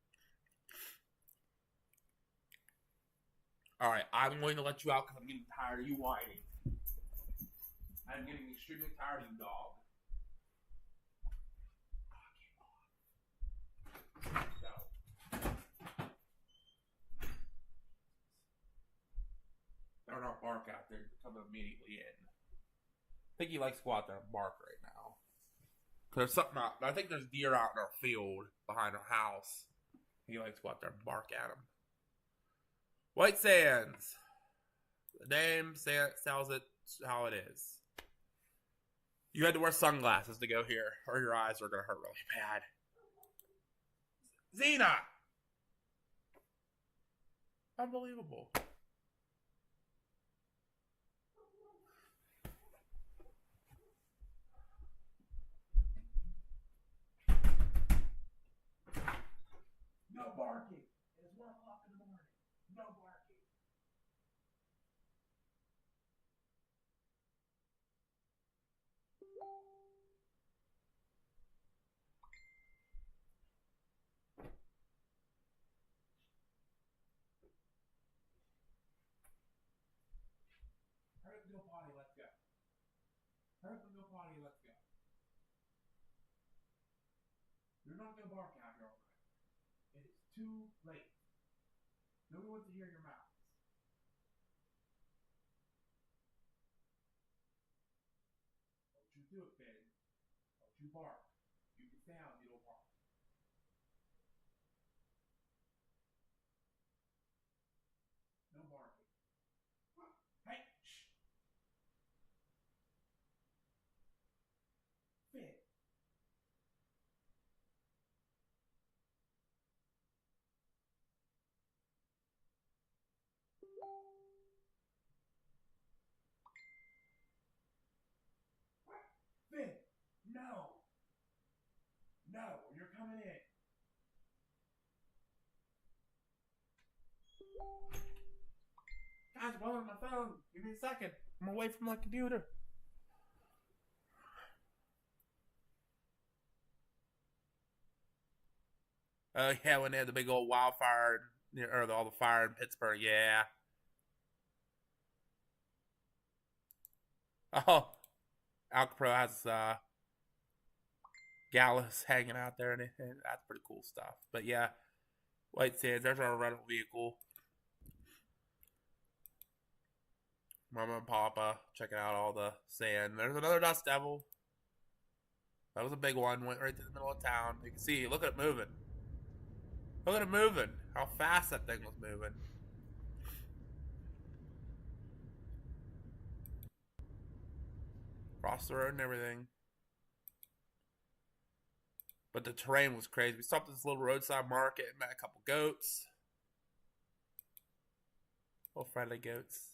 [SPEAKER 1] Alright, I'm going to let you out because I'm getting tired of you whining. I'm getting extremely tired of you, dog. They're not bark out there. They're coming immediately in. I think he likes to go out there and bark right now. There's something out. I think there's deer out in our field behind our house. He likes to go out there and bark at them. White Sands. The name tells it how it is. You had to wear sunglasses to go here, or your eyes are going to hurt really bad. Xena! Unbelievable. No barking. It is 1 o'clock in the morning. No barking. Hurry up and go potty, let's go. Hurry up and go potty, let's go. You're not gonna bark out here all night. It is too late. Nobody wants to hear your mouths. do it, Finn. Don't you bark. You can stay out, you don't bark. No barking. Hey, shh. Finn. Finn, no. No, you're coming in. Guys, I'm on my phone. Give me a second. I'm away from my computer. Oh yeah, when they had the big old wildfire, or all the fire in Pittsburgh, yeah. Oh, Alcapro has Gallus hanging out there, and that's pretty cool stuff. But yeah, White Sands, there's our rental vehicle. Mama and Papa checking out all the sand. There's another Dust Devil. That was a big one. Went right to the middle of town. You can see, look at it moving. Look at it moving. How fast that thing was moving. Across the road and everything. But the terrain was crazy. We stopped at this little roadside market and met a couple goats. Little friendly goats.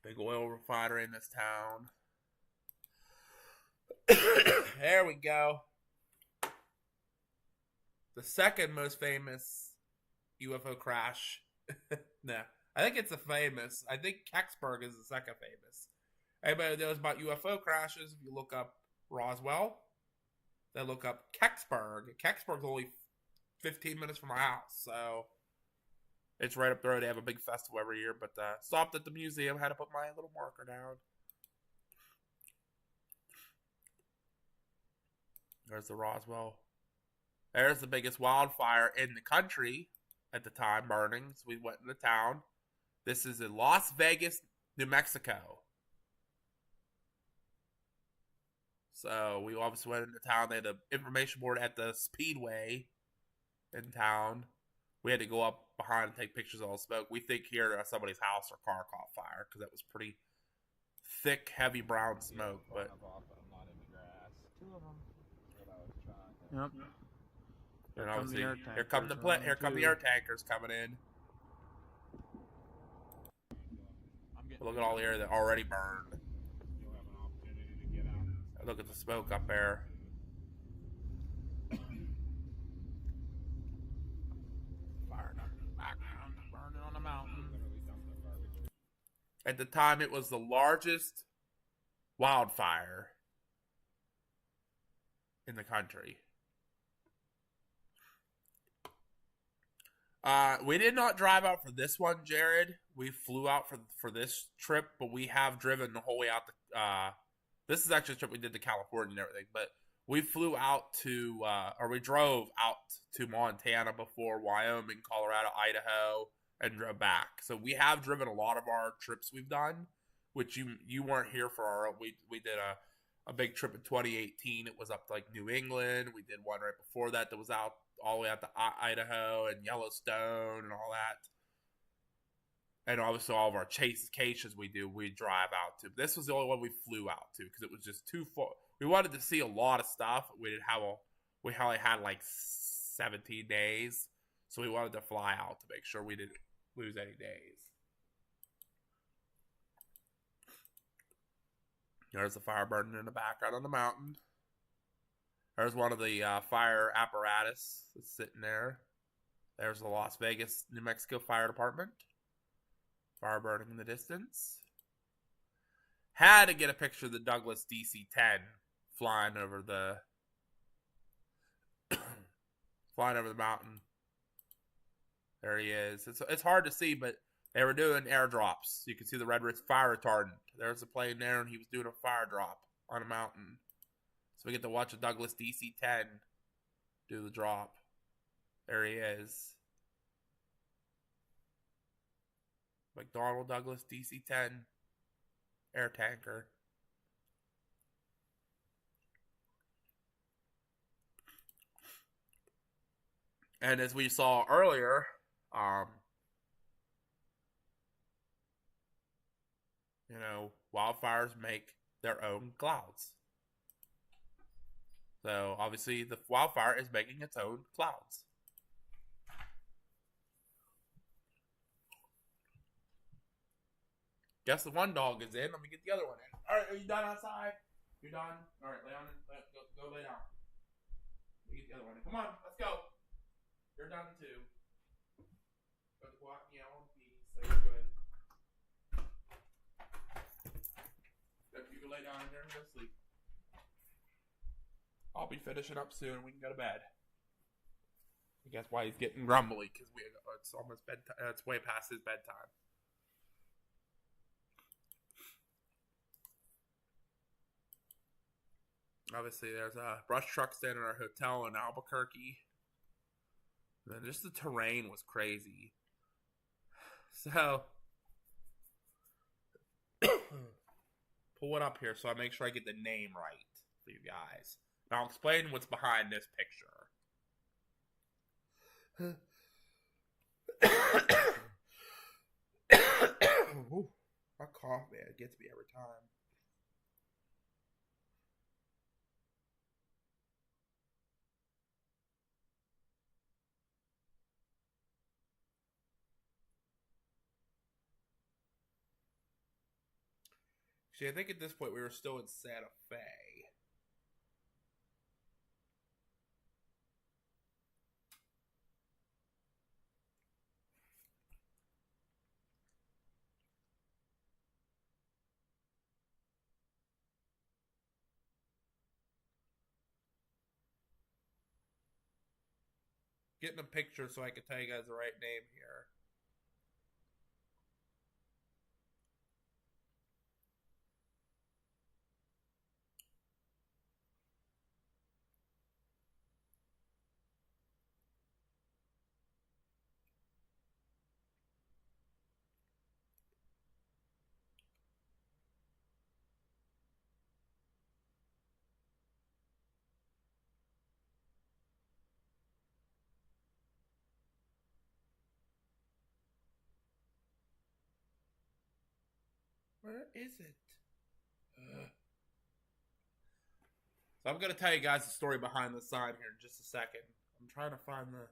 [SPEAKER 1] Big oil refinery in this town. There we go. The second most famous UFO crash. No, I think it's the famous. I think Kecksburg is the second famous. Anybody knows about UFO crashes? If you look up Roswell, then look up Kecksburg. Kecksburg's only 15 minutes from my house, so it's right up the road. They have a big festival every year, but stopped at the museum, had to put my little marker down. There's the Roswell. There's the biggest wildfire in the country at the time, burning. So we went into town. This is in Las Vegas, New Mexico. So we obviously went into town. They had an information board at the Speedway in town. We had to go up behind and take pictures of all the smoke. We think here somebody's house or car caught fire because that was pretty thick, heavy brown smoke. But
[SPEAKER 5] Two of them. Yep.
[SPEAKER 1] And obviously, here come the air tankers coming in. Look at all the air that already burned. Look at the smoke up there.
[SPEAKER 5] Fire in the background, burning on the mountain.
[SPEAKER 1] At the time, it was the largest wildfire in the country. We did not drive out for this one, Jared. We flew out for this trip, but we have driven the whole way out to, this is actually a trip we did to California and everything, but we flew out to, or we drove out to Montana before, Wyoming, Colorado, Idaho, and drove back. So we have driven a lot of our trips we've done, which you weren't here for. We did a big trip in 2018. It was up to like New England. We did one right before that was out all the way out to Idaho and Yellowstone and all that. And obviously all of our cases we drive out to. This was the only one we flew out to because it was just too far. We wanted to see a lot of stuff. We only had like 17 days. So we wanted to fly out to make sure we didn't lose any days. There's the fire burning in the background on the mountain. There's one of the fire apparatus that's sitting there. There's the Las Vegas, New Mexico Fire Department. Fire burning in the distance. Had to get a picture of the Douglas DC-10 flying over the mountain. There he is. It's hard to see, but they were doing airdrops. You can see the red fire retardant. There's a plane there, and he was doing a fire drop on a mountain. So we get to watch a Douglas DC-10 do the drop. There he is. McDonnell Douglas DC-10 air tanker. And as we saw earlier, wildfires make their own clouds. So obviously the wildfire is making its own clouds. Guess the one dog is in. Let me get the other one in. All right, are you done outside? You're done? All right, lay on it. Go lay down. Let me get the other one in. Come on, let's go. You're done too. But walk me out in peace. So you're good. You can lay down in there and go to sleep. I'll be finishing up soon. We can go to bed. I guess why he's getting grumbly because it's almost bedtime. It's way past his bedtime. Obviously, there's a brush truck standing in our hotel in Albuquerque. And then just the terrain was crazy. So, pull it up here so I make sure I get the name right for you guys. Now I'll explain what's behind this picture. Ooh, my cough, man, it gets me every time. See, I think at this point we were still in Santa Fe. Getting a picture so I can tell you guys the right name here. Where is it? So I'm going to tell you guys the story behind the sign here in just a second. I'm trying to find the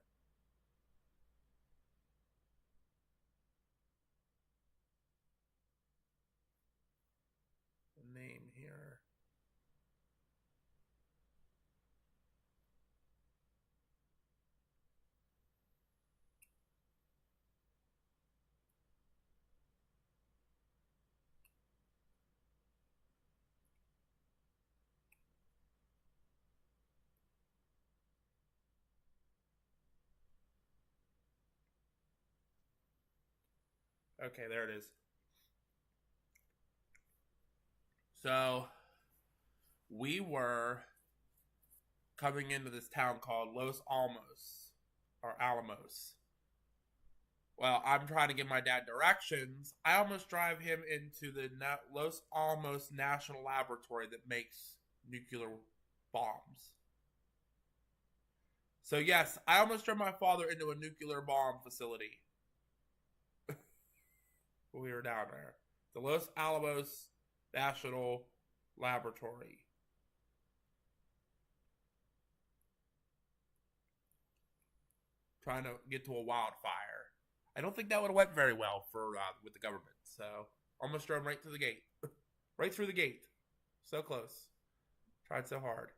[SPEAKER 1] name here. Okay, there it is. So, we were coming into this town called Los Alamos, or Alamos. Well, I'm trying to give my dad directions. I almost drive him into the Los Alamos National Laboratory that makes nuclear bombs. So, yes, I almost drove my father into a nuclear bomb facility. We were down there. The Los Alamos National Laboratory. Trying to get to a wildfire. I don't think that would have went very well for with the government. So almost drove right through the gate. Right through the gate. So close. Tried so hard.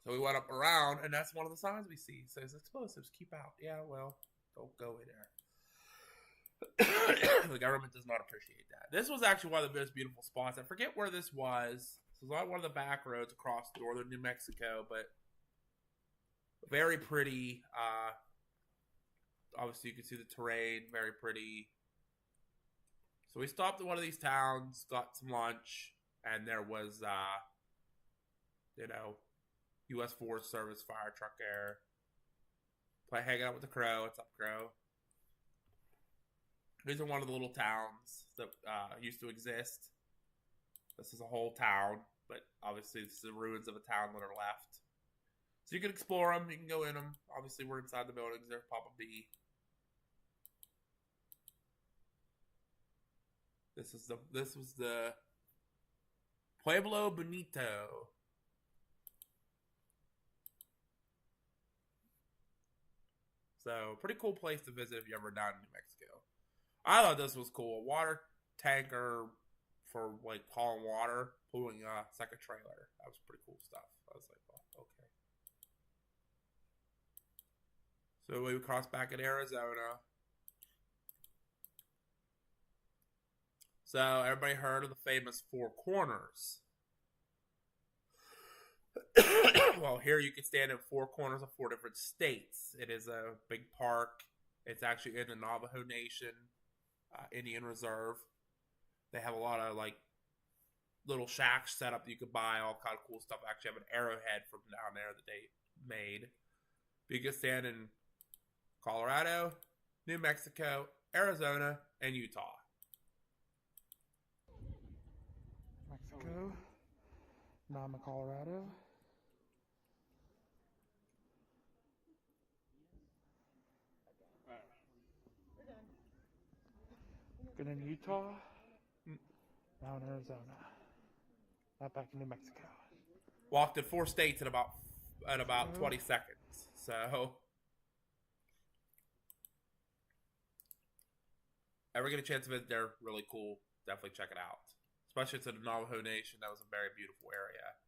[SPEAKER 1] So we went up around, and that's one of the signs we see. It says explosives, keep out. Yeah, well, don't go in there. The government does not appreciate that. This was actually one of the most beautiful spots. I forget where this was. This was on one of the back roads across northern New Mexico, but very pretty. Obviously, you can see the terrain. Very pretty. So we stopped at one of these towns, got some lunch, and there was, U.S. Forest Service fire truck there. hanging out with the Crow. What's up, Crow? These are one of the little towns that used to exist. This is a whole town, but obviously this is the ruins of a town that are left. So you can explore them. You can go in them. Obviously, we're inside the buildings. There's Papa B. This was the Pueblo Bonito. So, pretty cool place to visit if you're ever down in New Mexico. I thought this was cool. A water tanker for, like, hauling water, pulling it's like a trailer. That was pretty cool stuff. I was like, oh, okay. So, we crossed back in Arizona. So, everybody heard of the famous Four Corners. Well, here you can stand in four corners of 4 different states. It is a big park. It's actually in the Navajo Nation Indian Reserve. They have a lot of like little shacks set up that you could buy, all kind of cool stuff. I actually have an arrowhead from down there that they made. But you can stand in Colorado, New Mexico, Arizona, and Utah.
[SPEAKER 5] Mexico, Nama, Colorado. Good in Utah. Now in Arizona. Not back in New Mexico.
[SPEAKER 1] Walked in 4 states in about 20 seconds. So, ever get a chance to visit, they're really cool. Definitely check it out. Especially to the Navajo Nation. That was a very beautiful area.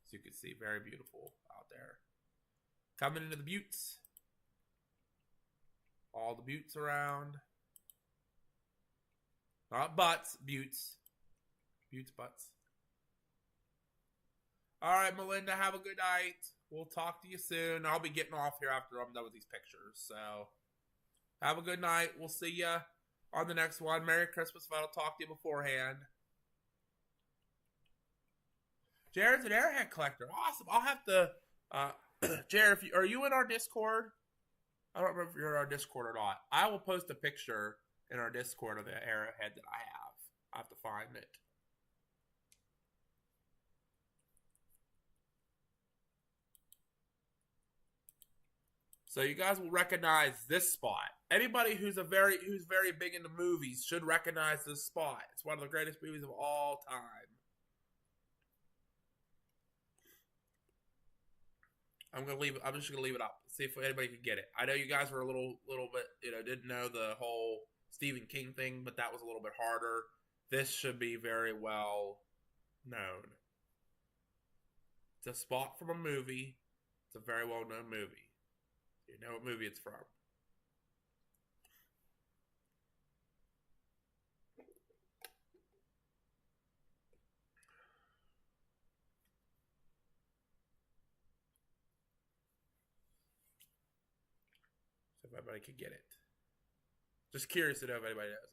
[SPEAKER 1] As you can see, very beautiful out there. Coming into the buttes. All the buttes around. Not butts, buttes. Buttes, butts. Alright, Melinda, have a good night. We'll talk to you soon. I'll be getting off here after I'm done with these pictures. So, have a good night. We'll see ya on the next one. Merry Christmas if I don't talk to you beforehand. Jared's an airhead collector. Awesome. I'll have to... Jared, are you in our Discord? I don't remember if you're in our Discord or not. I will post a picture in our Discord of the arrowhead that I have. I have to find it. So you guys will recognize this spot. Anybody who's very big into movies should recognize this spot. It's one of the greatest movies of all time. I'm just gonna leave it up. See if anybody can get it. I know you guys were a little bit, didn't know the whole Stephen King thing, but that was a little bit harder. This should be very well known. It's a spot from a movie. It's a very well known movie. You know what movie it's from. So if everybody could get it. Just curious to know if anybody knows it.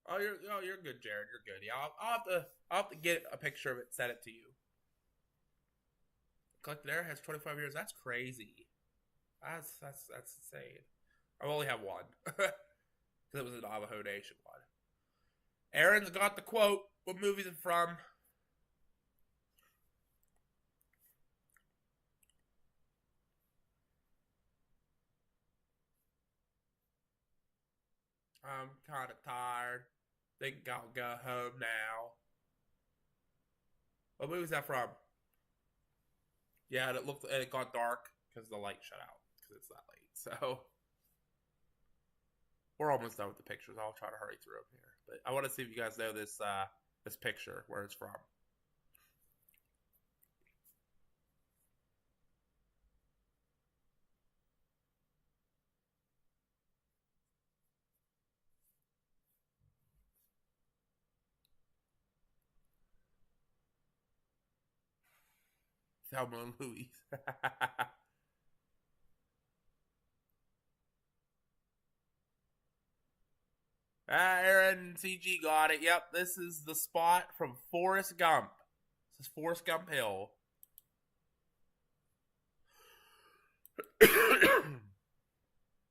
[SPEAKER 1] Oh, you're good, Jared. You're good. Yeah, I'll have to get a picture of it, send it to you. Collected Air has 25 years. That's crazy. That's insane. I only have one because it was a Navajo Nation one. Aaron's got the quote. What movie is it from? I'm kind of tired. Think I'll go home now. What movie is that from? Yeah, and it got dark because the light shut out because it's that late. So we're almost done with the pictures. I'll try to hurry through them here, but I want to see if you guys know this this picture where it's from. Thelma and Louise. Aaron CG got it. Yep, this is the spot from Forrest Gump. This is Forrest Gump Hill.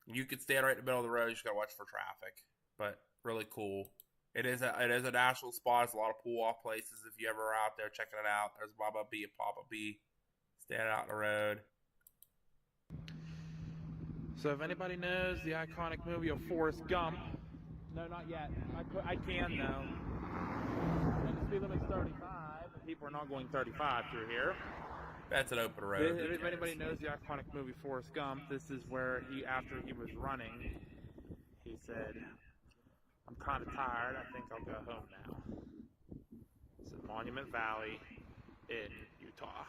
[SPEAKER 1] You could stand right in the middle of the road. You just gotta watch for traffic, but really cool. It is a national spot. There's a lot of pull off places. If you ever are out there checking it out, there's Baba B and Papa B standing out in the road.
[SPEAKER 5] So if anybody knows the iconic movie of Forrest Gump, no, not yet. I can though. And the speed limit's 35. And people are not going 35 through here.
[SPEAKER 1] That's an open road.
[SPEAKER 5] If anybody knows the iconic movie Forrest Gump, this is where he, after he was running, he said, "I'm kind of tired. I think I'll go home now." This is Monument Valley in Utah.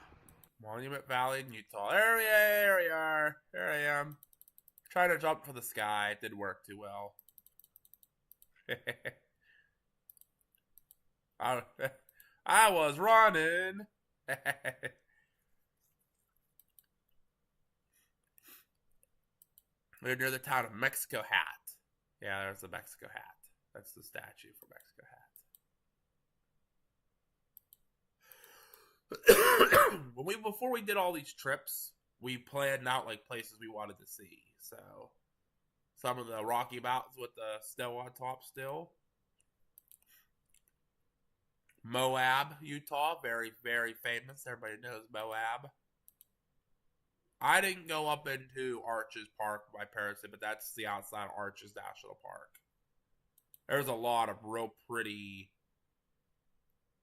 [SPEAKER 1] Monument Valley in Utah. There we are. There I am. Trying to jump for the sky. It didn't work too well. I was running. We're near the town of Mexico Hat. Yeah, there's the Mexico Hat. That's the statue for Mexico Hat. Before we did all these trips, we planned out like places we wanted to see. So some of the Rocky Mountains with the snow on top still. Moab, Utah, very, very famous. Everybody knows Moab. I didn't go up into Arches Park, my parents did, but that's the outside of Arches National Park. There's a lot of real pretty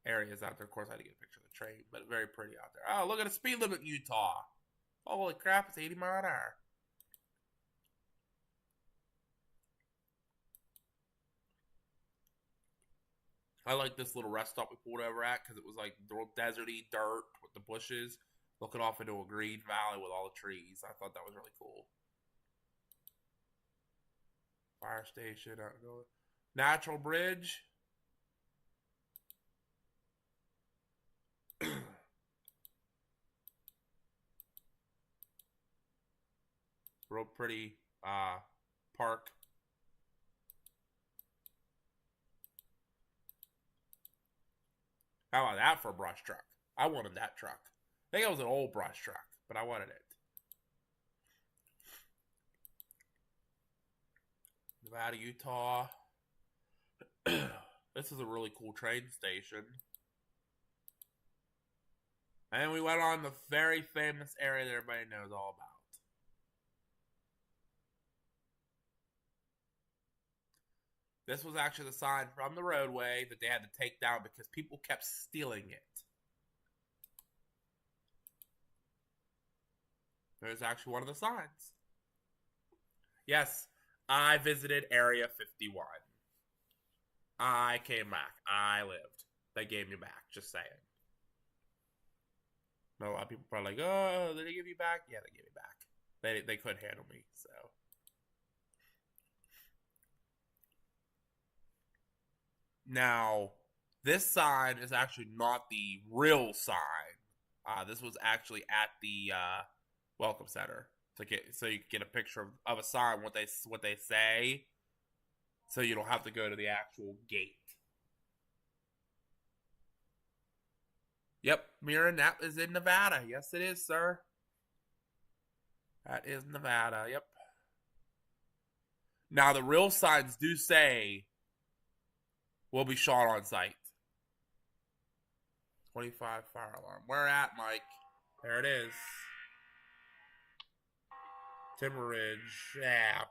[SPEAKER 1] areas out there. Of course, I had to get a picture of the train, but very pretty out there. Oh, look at the speed limit in Utah. Holy crap, it's 80 miles an hour. I like this little rest stop we pulled over at because it was like real deserty dirt with the bushes looking off into a green valley with all the trees. I thought that was really cool. Fire station. Natural Bridge. Real pretty park. How about that for a brush truck? I wanted that truck. I think it was an old brush truck, but I wanted it. Nevada, Utah. This is a really cool train station. And we went on the very famous area that everybody knows all about. This was actually the sign from the roadway that they had to take down because people kept stealing it. There's actually one of the signs. Yes, I visited Area 51. I came back. I lived. They gave me back. Just saying. A lot of people are probably like, "Oh, did they give you back?" Yeah, they gave me back. They couldn't handle me, so. Now, this sign is actually not the real sign. This was actually at the Welcome Center so you can get a picture of a sign, what they say, so you don't have to go to the actual gate. Yep, Mirren, that is in Nevada. Yes, it is, sir. That is Nevada. Yep. Now, the real signs do say will be shot on sight. 25 fire alarm. Where at, Mike? There it is. Timber Ridge. Yeah.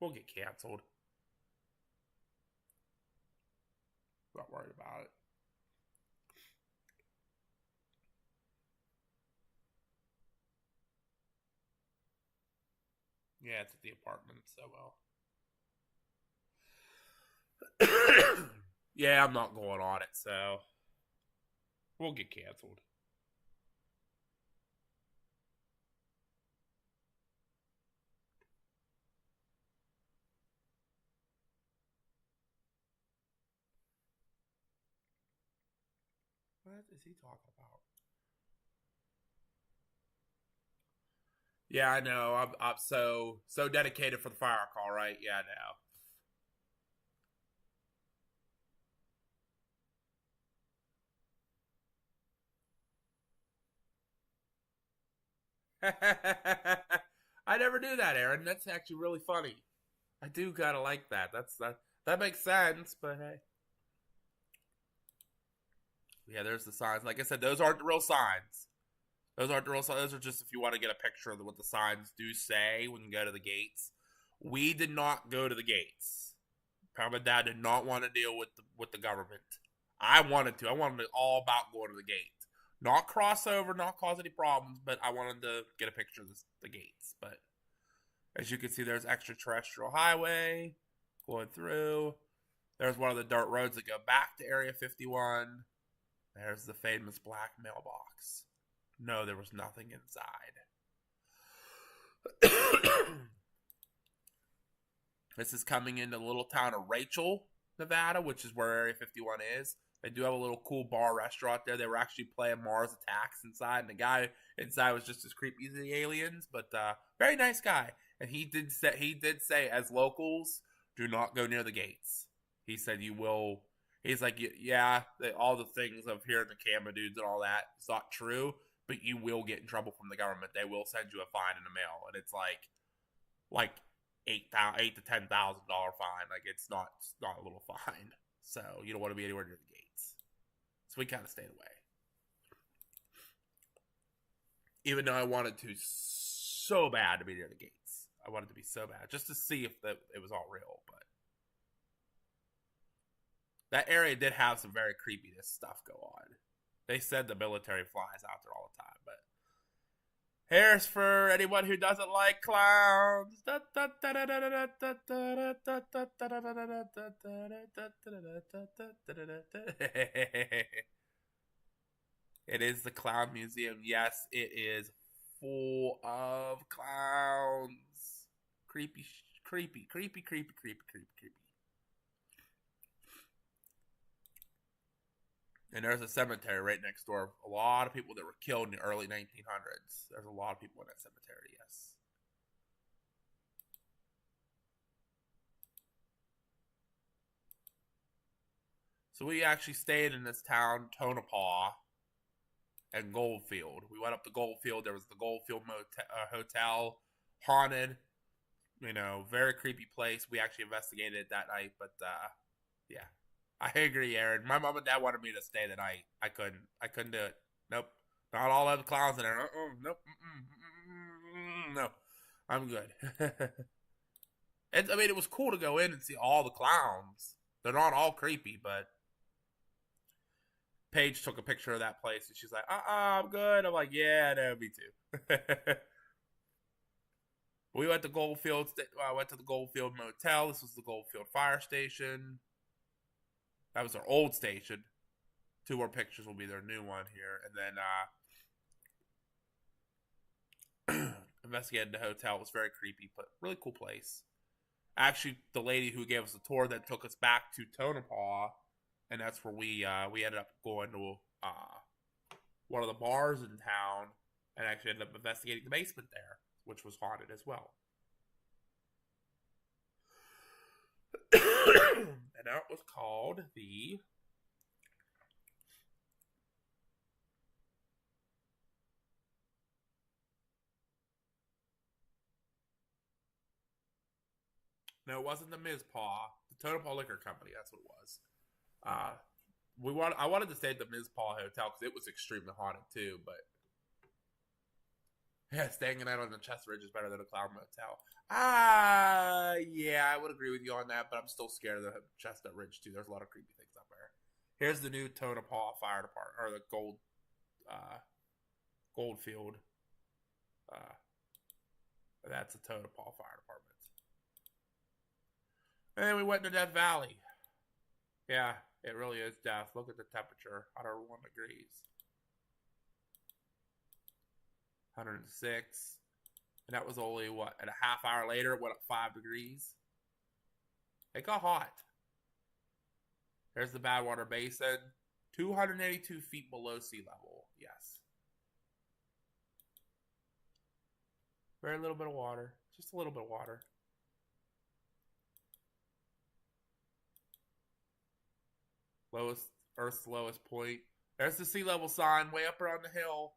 [SPEAKER 1] We'll get canceled. Not worried about it. Yeah, it's at the apartment, so well. Yeah, I'm not going on it, so we'll get canceled. What is he talking about? Yeah, I know. I'm so dedicated for the fire call, right? Yeah, I know. I never knew that, Aaron. That's actually really funny. I do kind of like that. That makes sense, but hey. Yeah, there's the signs. Like I said, those aren't the real signs. Those aren't the real signs. Those are just if you want to get a picture of what the signs do say when you go to the gates. We did not go to the gates. Mom and Dad did not want to deal with the government. I wanted to. I wanted it all about going to the gate. Not cross over, not cause any problems, but I wanted to get a picture of the gates. But as you can see, there's extraterrestrial highway going through. There's one of the dirt roads that go back to Area 51. There's the famous black mailbox. No, there was nothing inside. This is coming into the little town of Rachel, Nevada, which is where Area 51 is. They do have a little cool bar restaurant there. They were actually playing Mars Attacks inside, and the guy inside was just as creepy as the aliens, but very nice guy. And he did say, as locals, do not go near the gates. He said you will. He's like, yeah, all the things of hearing the camera dudes and all that, it's not true, but you will get in trouble from the government. They will send you a fine in the mail, and it's like $8,000 to $10,000 fine. Like it's not a little fine. So you don't want to be anywhere near the gates. So we kind of stayed away. Even though I wanted to so bad to be near the gates. I wanted to be so bad just to see if it was all real. But that area did have some very creepiness stuff go on. They said the military flies out there all the time, but here's for anyone who doesn't like clowns. It is the Clown Museum. Yes, it is full of clowns. Creepy. And there's a cemetery right next door. A lot of people that were killed in the early 1900s. There's a lot of people in that cemetery, yes. So we actually stayed in this town, Tonopah, and Goldfield. We went up to Goldfield. There was the Goldfield Hotel, haunted, very creepy place. We actually investigated it that night, but yeah. I agree, Aaron. My mom and dad wanted me to stay the night. I couldn't do it. Nope. Not all of the clowns in there. Nope. No. I'm good. It was cool to go in and see all the clowns. They're not all creepy, but Paige took a picture of that place and she's like, I'm good. I'm like, yeah, no, me too. We went to Goldfield. I went to the Goldfield Motel. This was the Goldfield Fire Station. That was their old station. 2 more pictures will be their new one here. And then investigated the hotel. It was very creepy, but really cool place. Actually, the lady who gave us the tour then took us back to Tonopah, and that's where we ended up going to one of the bars in town, and actually ended up investigating the basement there, which was haunted as well. And that was called the No, it wasn't the Mizpah. The Tonopah Liquor Company, that's what it was. I wanted to stay at the Mizpah Hotel because it was extremely haunted too, but yeah, staying the night on the Chestnut Ridge is better than a Clown Motel. Yeah, I would agree with you on that, but I'm still scared of the Chestnut Ridge too. There's a lot of creepy things up there. Here's the new Tonopah Fire Department, or the Goldfield. That's the Tonopah Fire Department. And then we went to Death Valley. Yeah, it really is death. Look at the temperature, 101 degrees. 106. And that was only, and a half hour later, it went up 5 degrees. It got hot. There's the Badwater Basin. 282 feet below sea level. Yes. Very little bit of water. Just a little bit of water. Earth's lowest point. There's the sea level sign way up around the hill.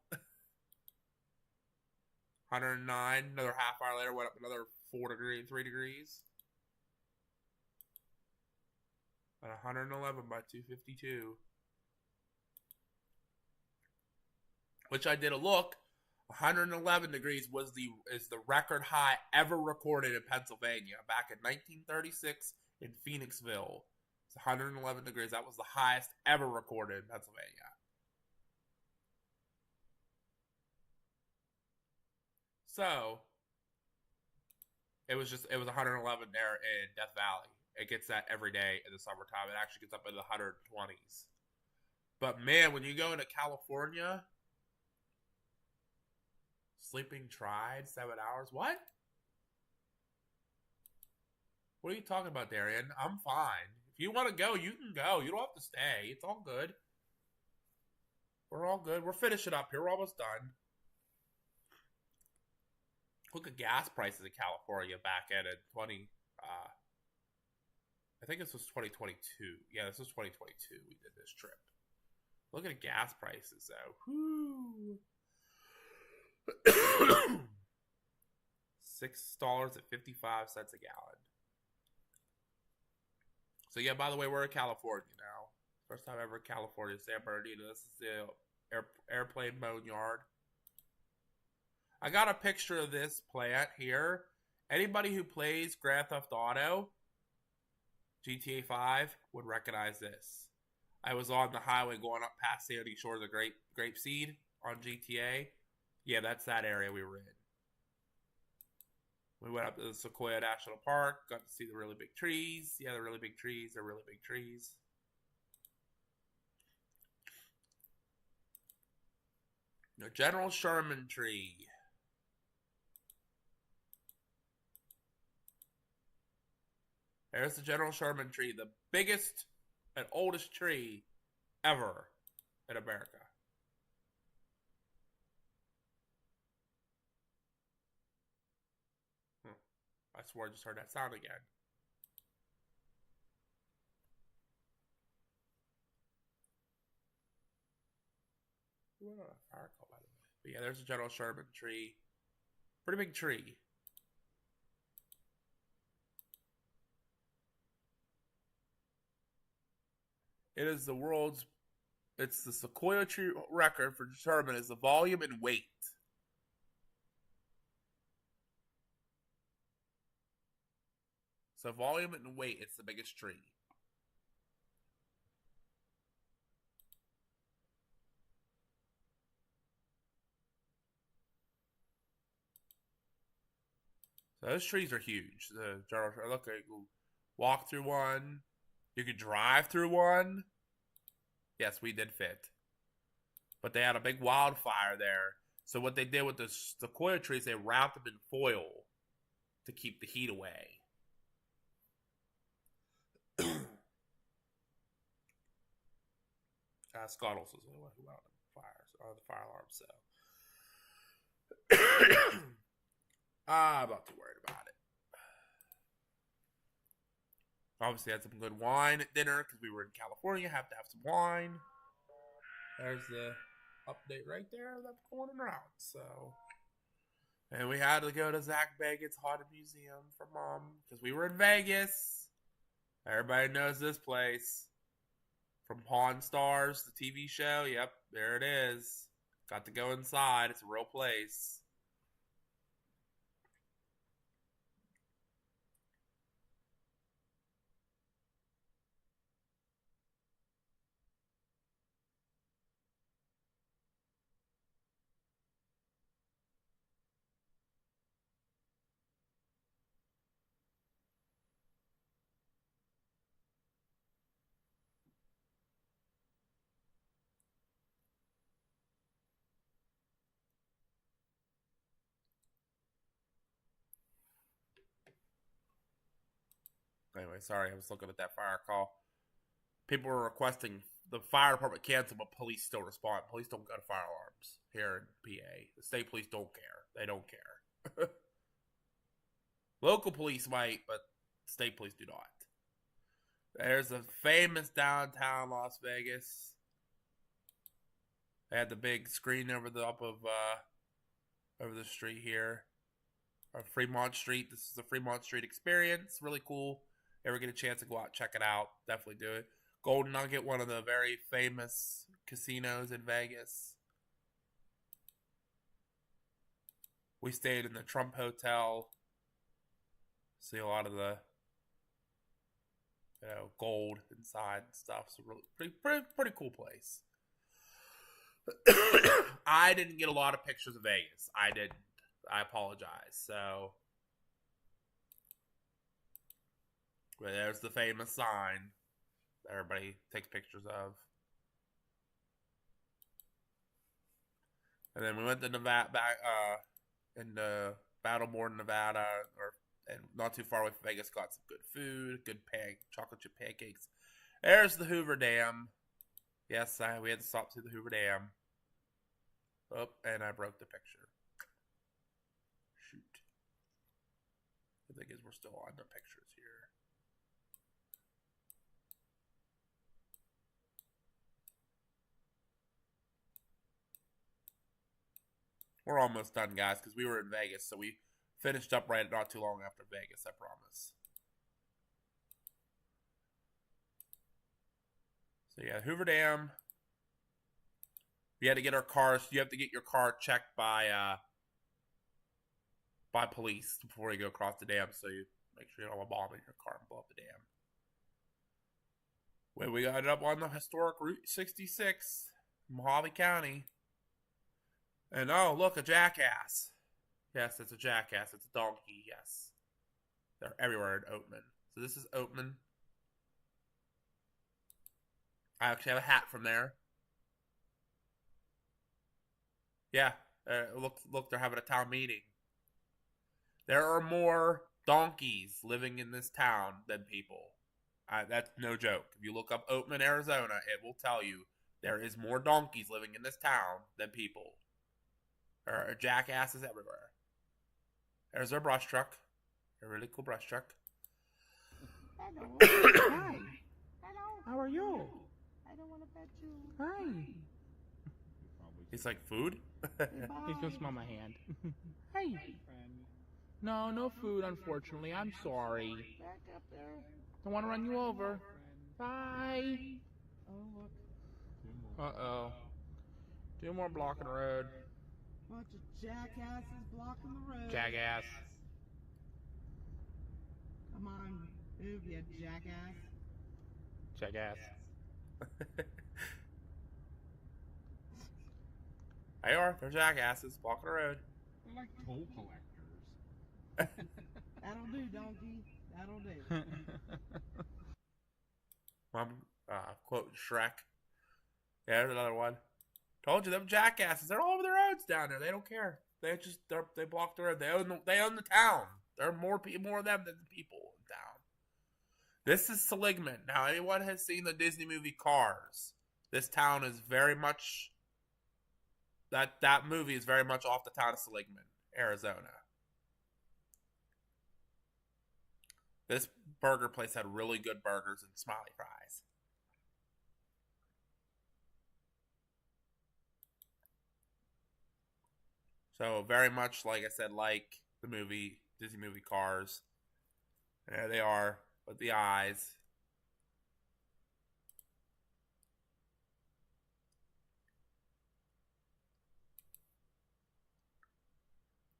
[SPEAKER 1] 109. Another half hour later, went up another 3 degrees. At 111 by 252. Which I did a look. 111 degrees is the record high ever recorded in Pennsylvania back in 1936 in Phoenixville. It's 111 degrees. That was the highest ever recorded in Pennsylvania. So it was 111 there in Death Valley. It gets that every day in the summertime. It actually gets up into the 120s. But man, when you go into California, sleeping tried 7 hours. What? What are you talking about, Darian? I'm fine. If you want to go, you can go. You don't have to stay. It's all good. We're all good. We're finishing up here. We're almost done. Look at gas prices in California back at 20. I think this was 2022. Yeah, this was 2022. We did this trip. Look at gas prices, though. Whoo. $6.55 a gallon. So yeah, by the way, we're in California now. First time ever in California, San Bernardino. This is the airplane boneyard. I got a picture of this plant here. Anybody who plays Grand Theft Auto, GTA 5, would recognize this. I was on the highway going up past Sandy Shores of Grapeseed on GTA. Yeah, that's that area we were in. We went up to the Sequoia National Park, got to see the really big trees. Yeah, they're really big trees. They're really big trees. The General Sherman tree. There's the General Sherman tree, the biggest and oldest tree ever in America. I swore I just heard that sound again. What a fire call, by the way. But yeah, there's a General Sherman tree. Pretty big tree. It is the world's, it's the Sequoia tree record for Sherman is the volume and weight. So volume and weight, it's the biggest tree. So those trees are huge. The General, look, you can walk through one. You could drive through one. Yes, we did fit. But they had a big wildfire there. So what they did with the sequoia trees, they wrapped them in foil to keep the heat away. Scuttles was the one who went on the fire alarm, so I'm not too worried about it. Obviously, had some good wine at dinner because we were in California. Have to have some wine. There's the update right there that's going around. So, and we had to go to Zach Bagans Haunted Museum for Mom because we were in Vegas. Everybody knows this place. From Pawn Stars, the TV show. Yep, there it is. Got to go inside. It's a real place. Anyway, sorry, I was looking at that fire call. People were requesting the fire department cancel, but police still respond. Police don't go to fire alarms here in PA. The state police don't care. They don't care. Local police might, but state police do not. There's a famous downtown Las Vegas. They had the big screen over the up of over the street here. Fremont Street. This is the Fremont Street Experience. Really cool. Ever get a chance to go out, check it out. Definitely do it. Golden Nugget, one of the very famous casinos in Vegas. We stayed in the Trump Hotel. See a lot of the, gold inside and stuff. So really, pretty cool place. I didn't get a lot of pictures of Vegas. I didn't. I apologize. So, but there's the famous sign that everybody takes pictures of. And then we went to Nevada, into Battleborn, Nevada, and not too far away from Vegas. Got some good food, good chocolate chip pancakes. There's the Hoover Dam. Yes, we had to stop through the Hoover Dam. Oh, and I broke the picture. Shoot. The thing is, we're still on the pictures here. We're almost done, guys, because we were in Vegas, so we finished up right not too long after Vegas, I promise. So yeah, Hoover Dam. We had to get our cars. You have to get your car checked by police before you go across the dam, so you make sure you don't have a bomb in your car and blow up the dam. Well, we got it up on the historic Route 66, Mojave County. And oh, look, a jackass. Yes, it's a jackass. It's a donkey, yes. They're everywhere in Oatman. So this is Oatman. I actually have a hat from there. Yeah, look, they're having a town meeting. There are more donkeys living in this town than people. That's no joke. If you look up Oatman, Arizona, it will tell you there is more donkeys living in this town than people. There are jackasses everywhere. There's our brush truck. A really cool brush truck.
[SPEAKER 3] Hello.
[SPEAKER 5] Hi.
[SPEAKER 3] Hello.
[SPEAKER 5] How are you?
[SPEAKER 3] I don't want to pet you.
[SPEAKER 5] Hi.
[SPEAKER 1] It's like food.
[SPEAKER 5] He's gonna smell my hand. Hey. No, no food, unfortunately. I'm sorry.
[SPEAKER 3] Back up there.
[SPEAKER 5] Don't want to run you over. Bye.
[SPEAKER 3] Oh, look.
[SPEAKER 5] Uh-oh. 2 more blocking the road.
[SPEAKER 6] Bunch of jackasses blocking the road.
[SPEAKER 5] Jackass.
[SPEAKER 6] Come on, move, you jackass.
[SPEAKER 5] Jackass.
[SPEAKER 1] They are. They're jackasses blocking the road.
[SPEAKER 7] They're like toll collectors.
[SPEAKER 6] That'll do, donkey. That'll do.
[SPEAKER 1] I'm quoting Shrek. Yeah, there's another one. Told you, them jackasses. They're all over the roads down there. They don't care. They block the road. They own the town. There are more of them than the people in town. This is Seligman. Now, anyone has seen the Disney movie Cars? This town is very much that movie is very much off the town of Seligman, Arizona. This burger place had really good burgers and smiley fries. So very much, like I said, like the movie, Disney movie Cars. There they are with the eyes.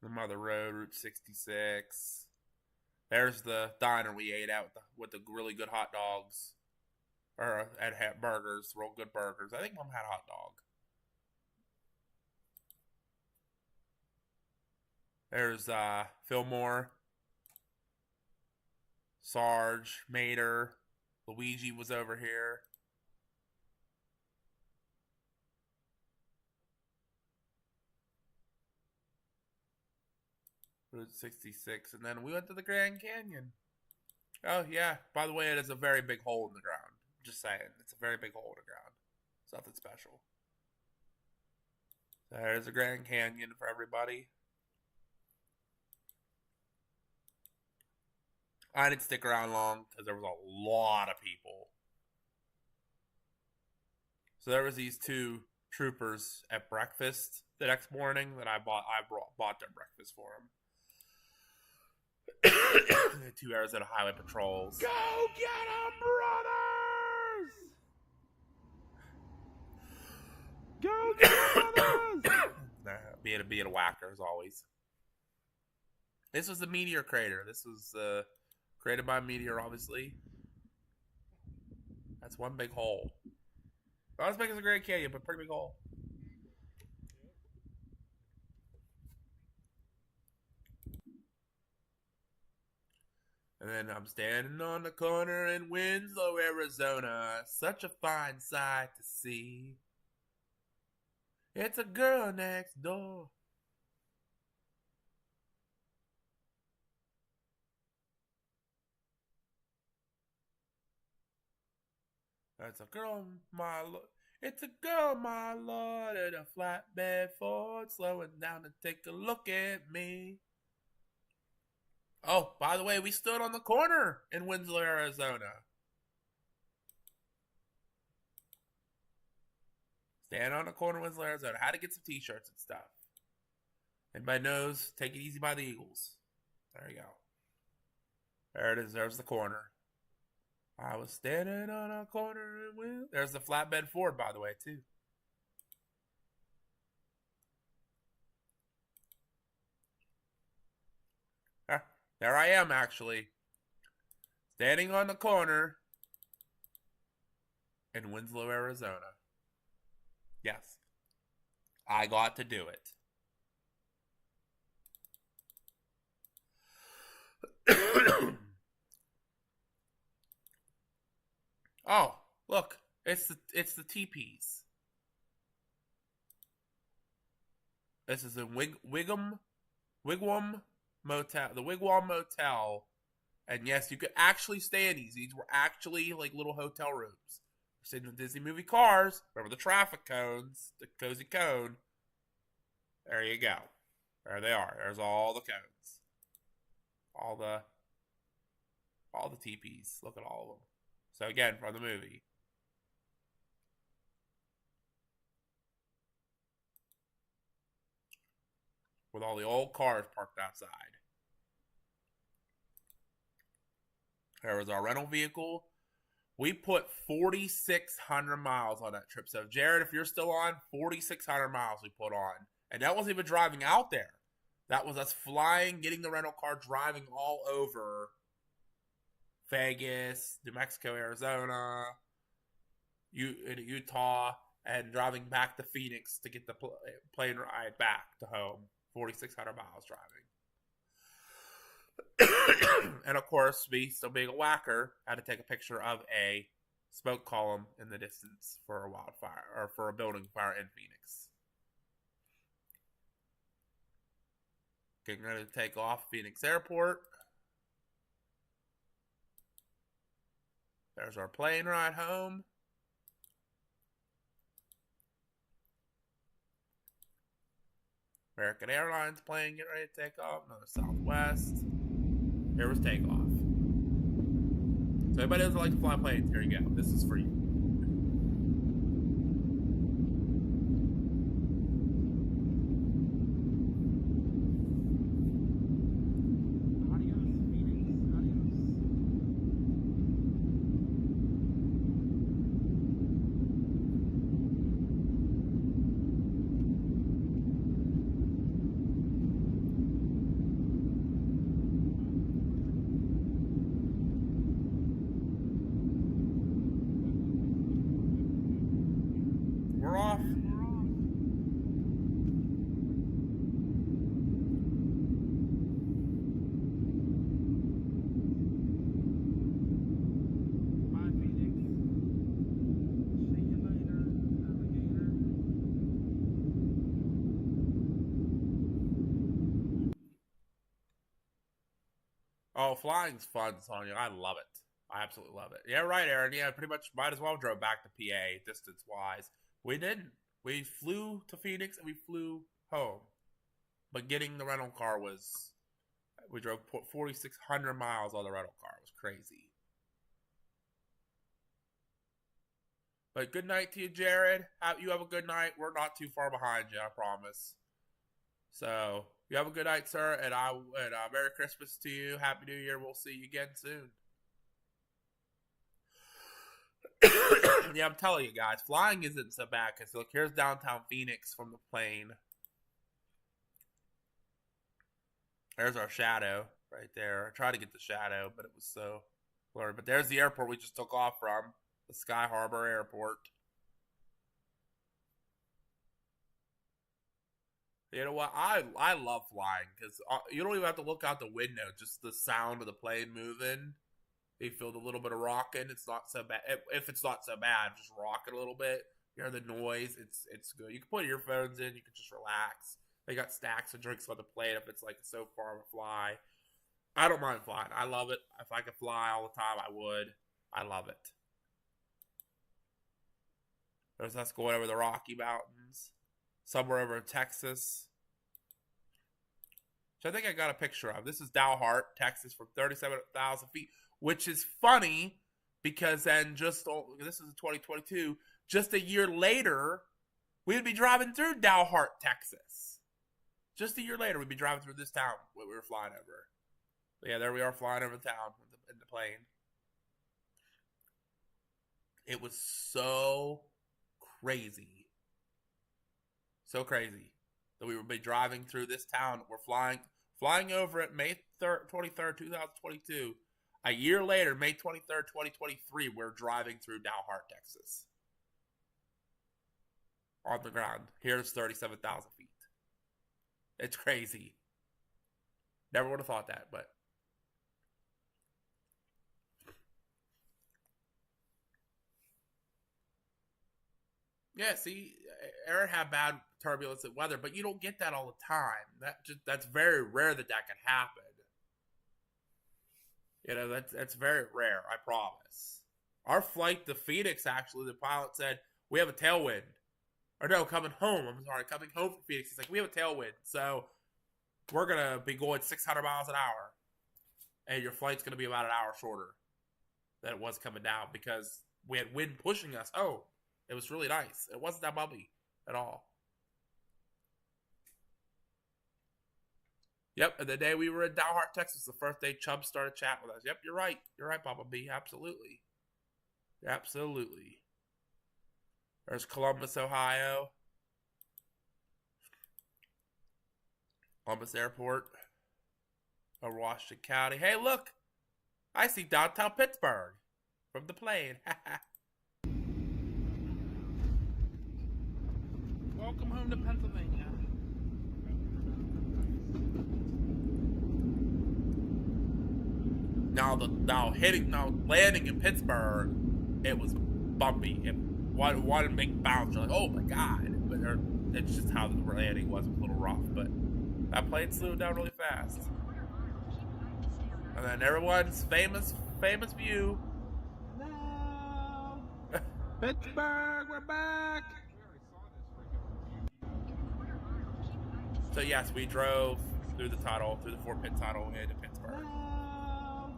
[SPEAKER 1] The Mother Road, Route 66. There's the diner we ate at with the really good hot dogs. Or at burgers, real good burgers. I think Mom had a hot dog. There's Fillmore, Sarge, Mater, Luigi was over here. Route 66, and then we went to the Grand Canyon. Oh yeah, by the way, it is a very big hole in the ground. Just saying, it's a very big hole in the ground. It's nothing special. There's a Grand Canyon for everybody. I didn't stick around long because there was a lot of people. So there was these two troopers at breakfast the next morning that I bought their breakfast for them. 2 Arizona Highway Patrols.
[SPEAKER 5] Go get 'em, brothers! Go get 'em, brothers!
[SPEAKER 1] Being a whacker as always. This was the meteor crater. This was created by a meteor, obviously. That's one big hole. Not as big as the Grand Canyon, but pretty big hole. And then I'm standing on the corner in Winslow, Arizona. Such a fine sight to see. It's a girl next door. It's a girl, my lord. It's a girl, my lord, in a flatbed Ford, slowing down to take a look at me. Oh, by the way, we stood on the corner in Winslow, Arizona. Stand on the corner in Winslow, Arizona. Had to get some t-shirts and stuff. Anybody knows, Take It Easy by the Eagles. There you go. There it is. There's the corner. I was standing on a corner and there's the flatbed Ford, by the way, too. There I am, actually. Standing on the corner in Winslow, Arizona. Yes. I got to do it. Oh, look. It's the teepees. This is a Wigwam Motel, the Wigwam Motel, and yes, you could actually stay in these. These were actually like little hotel rooms. We're sitting in Disney movie cars. Remember the traffic cones, the cozy cone. There you go. There they are. There's all the cones, all the teepees. Look at all of them. So again, from the movie. With all the old cars parked outside. There was our rental vehicle. We put 4,600 miles on that trip. So, Jared, if you're still on, 4,600 miles we put on. And that wasn't even driving out there. That was us flying, getting the rental car, driving all over Vegas, New Mexico, Arizona, Utah, and driving back to Phoenix to get the plane ride back to home. 4,600 miles driving. And of course, me, still being a whacker, had to take a picture of a smoke column in the distance for a wildfire, or for a building fire in Phoenix. Getting ready to take off Phoenix Airport. There's our plane ride home. American Airlines plane getting ready to take off. Another Southwest. Here was takeoff. So anybody doesn't like to fly planes, here you go. This is for you. We're off.
[SPEAKER 5] Bye, Phoenix. See you later, alligator.
[SPEAKER 1] Oh, flying's fun, Sonya. I love it. I absolutely love it. Yeah, right, Aaron. Yeah, pretty much might as well drove back to PA distance-wise. We didn't. We flew to Phoenix and we flew home. But getting the rental car was... We drove 4,600 miles on the rental car. It was crazy. But good night to you, Jared. You have a good night. We're not too far behind you, I promise. So, you have a good night, sir, and Merry Christmas to you. Happy New Year. We'll see you again soon. Yeah, I'm telling you guys, flying isn't so bad. Because look, here's downtown Phoenix from the plane. There's our shadow right there. I tried to get the shadow, but it was so blurry. But there's the airport we just took off from. The Sky Harbor Airport. You know what? I love flying because you don't even have to look out the window. Just the sound of the plane moving. You feel the little bit of rocking. It's not so bad. If it's not so bad, just rock it a little bit. You hear the noise. It's good. You can put earphones in. You can just relax. They got snacks and drinks on the plane if it's like so far of a fly. I don't mind flying. I love it. If I could fly all the time, I would. I love it. There's us going over the Rocky Mountains. Somewhere over in Texas. So I think I got a picture of. This is Dalhart, Texas, from 37,000 feet. Which is funny because then this is in 2022. Just a year later, we'd be driving through Dalhart, Texas. Just a year later, we'd be driving through this town when we were flying over. But yeah, there we are flying over the town in the plane. It was so crazy. So crazy that we would be driving through this town. We're flying over it May 23rd, 2022. A year later, May 23rd, 2023, we're driving through Dalhart, Texas. On the ground. Here's 37,000 feet. It's crazy. Never would have thought that, but. Yeah, see, Aaron had bad turbulence and weather, but you don't get that all the time. That's very rare that can happen. You know, that's very rare, I promise. Our flight to Phoenix, actually, the pilot said, we have a tailwind. Or no, coming home from Phoenix. He's like, we have a tailwind, so we're going to be going 600 miles an hour. And your flight's going to be about an hour shorter than it was coming down because we had wind pushing us. Oh, it was really nice. It wasn't that bumpy at all. Yep, and the day we were in Dalhart, Texas, the first day Chubb started chatting with us. Yep, you're right. You're right, Papa B. Absolutely. Absolutely. There's Columbus, Ohio. Columbus Airport. Over Washington County. Hey, look! I see downtown Pittsburgh from the plane.
[SPEAKER 5] Welcome home to Pennsylvania.
[SPEAKER 1] Now landing in Pittsburgh, it was bumpy. One big bounce. You're like, oh my god! But it's just how the landing was a little rough. But that plane slowed down really fast. And then everyone's famous view.
[SPEAKER 5] No. Pittsburgh, we're back.
[SPEAKER 1] So yes, we drove through the Fort Pitt tunnel into Pittsburgh.
[SPEAKER 5] No.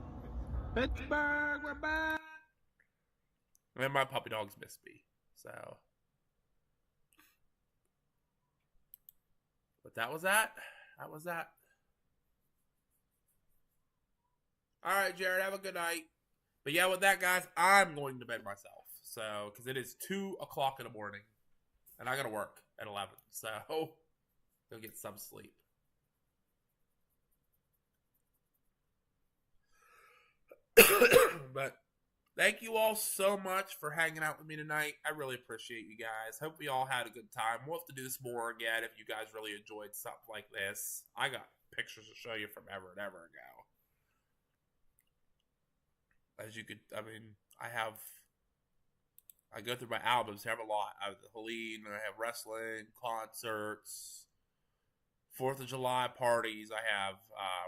[SPEAKER 5] Pittsburgh, we're back.
[SPEAKER 1] And then my puppy dogs missed me. So, but that was that. That was that. All right, Jared, have a good night. But yeah, with that, guys, I'm going to bed myself. So, because it is 2 o'clock in the morning, and I got to work at 11. So, go get some sleep. But thank you all so much for hanging out with me tonight. I really appreciate you guys. Hope we all had a good time. We'll have to do this more again if you guys really enjoyed something like this. I got pictures to show you from ever and ever ago. As you could, I go through my albums. I have a lot. I have the Helene, I have wrestling, concerts, 4th of July parties. I have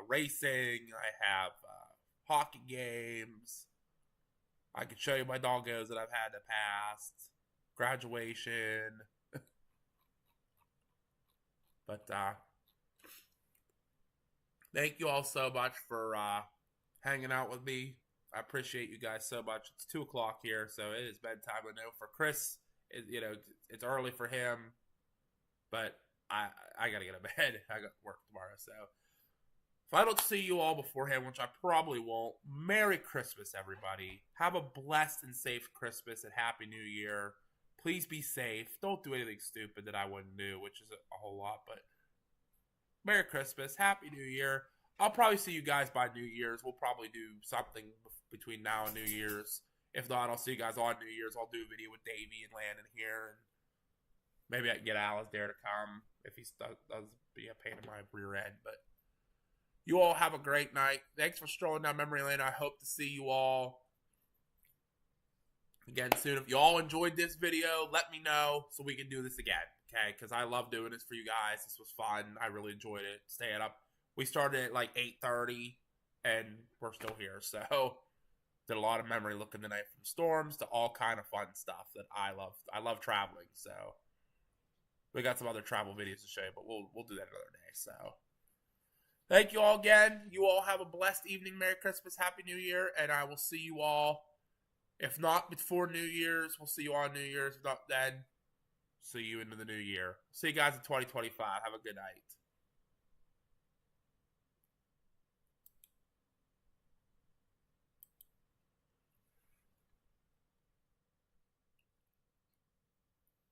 [SPEAKER 1] racing. I have hockey games. I can show you my doggos that I've had in the past. Graduation. But thank you all so much for hanging out with me. I appreciate you guys so much. It's 2 o'clock here, so it is bedtime. I know for Chris, it's early for him, but I gotta get to bed. I got work tomorrow, so if I don't see you all beforehand, which I probably won't, Merry Christmas, everybody. Have a blessed and safe Christmas and Happy New Year. Please be safe. Don't do anything stupid that I wouldn't do, which is a whole lot, but Merry Christmas, Happy New Year. I'll probably see you guys by New Year's. We'll probably do something between now and New Year's. If not, I'll see you guys on New Year's. I'll do a video with Davey and Landon here, and maybe I can get Alice there to come if he does be a pain in my rear end. But you all have a great night. Thanks for strolling down memory lane. I hope to see you all again soon. If you all enjoyed this video, let me know so we can do this again, okay? Because I love doing this for you guys. This was fun. I really enjoyed it. Staying up. We started at like 8:30, and we're still here. So did a lot of memory looking tonight, from storms to all kind of fun stuff that I love. I love traveling, so we got some other travel videos to show you, but we'll do that another day. So thank you all again. You all have a blessed evening. Merry Christmas, Happy New Year, and I will see you all. If not before New Year's, we'll see you on New Year's. If not then, see you into the new year. See you guys in 2025. Have a good night.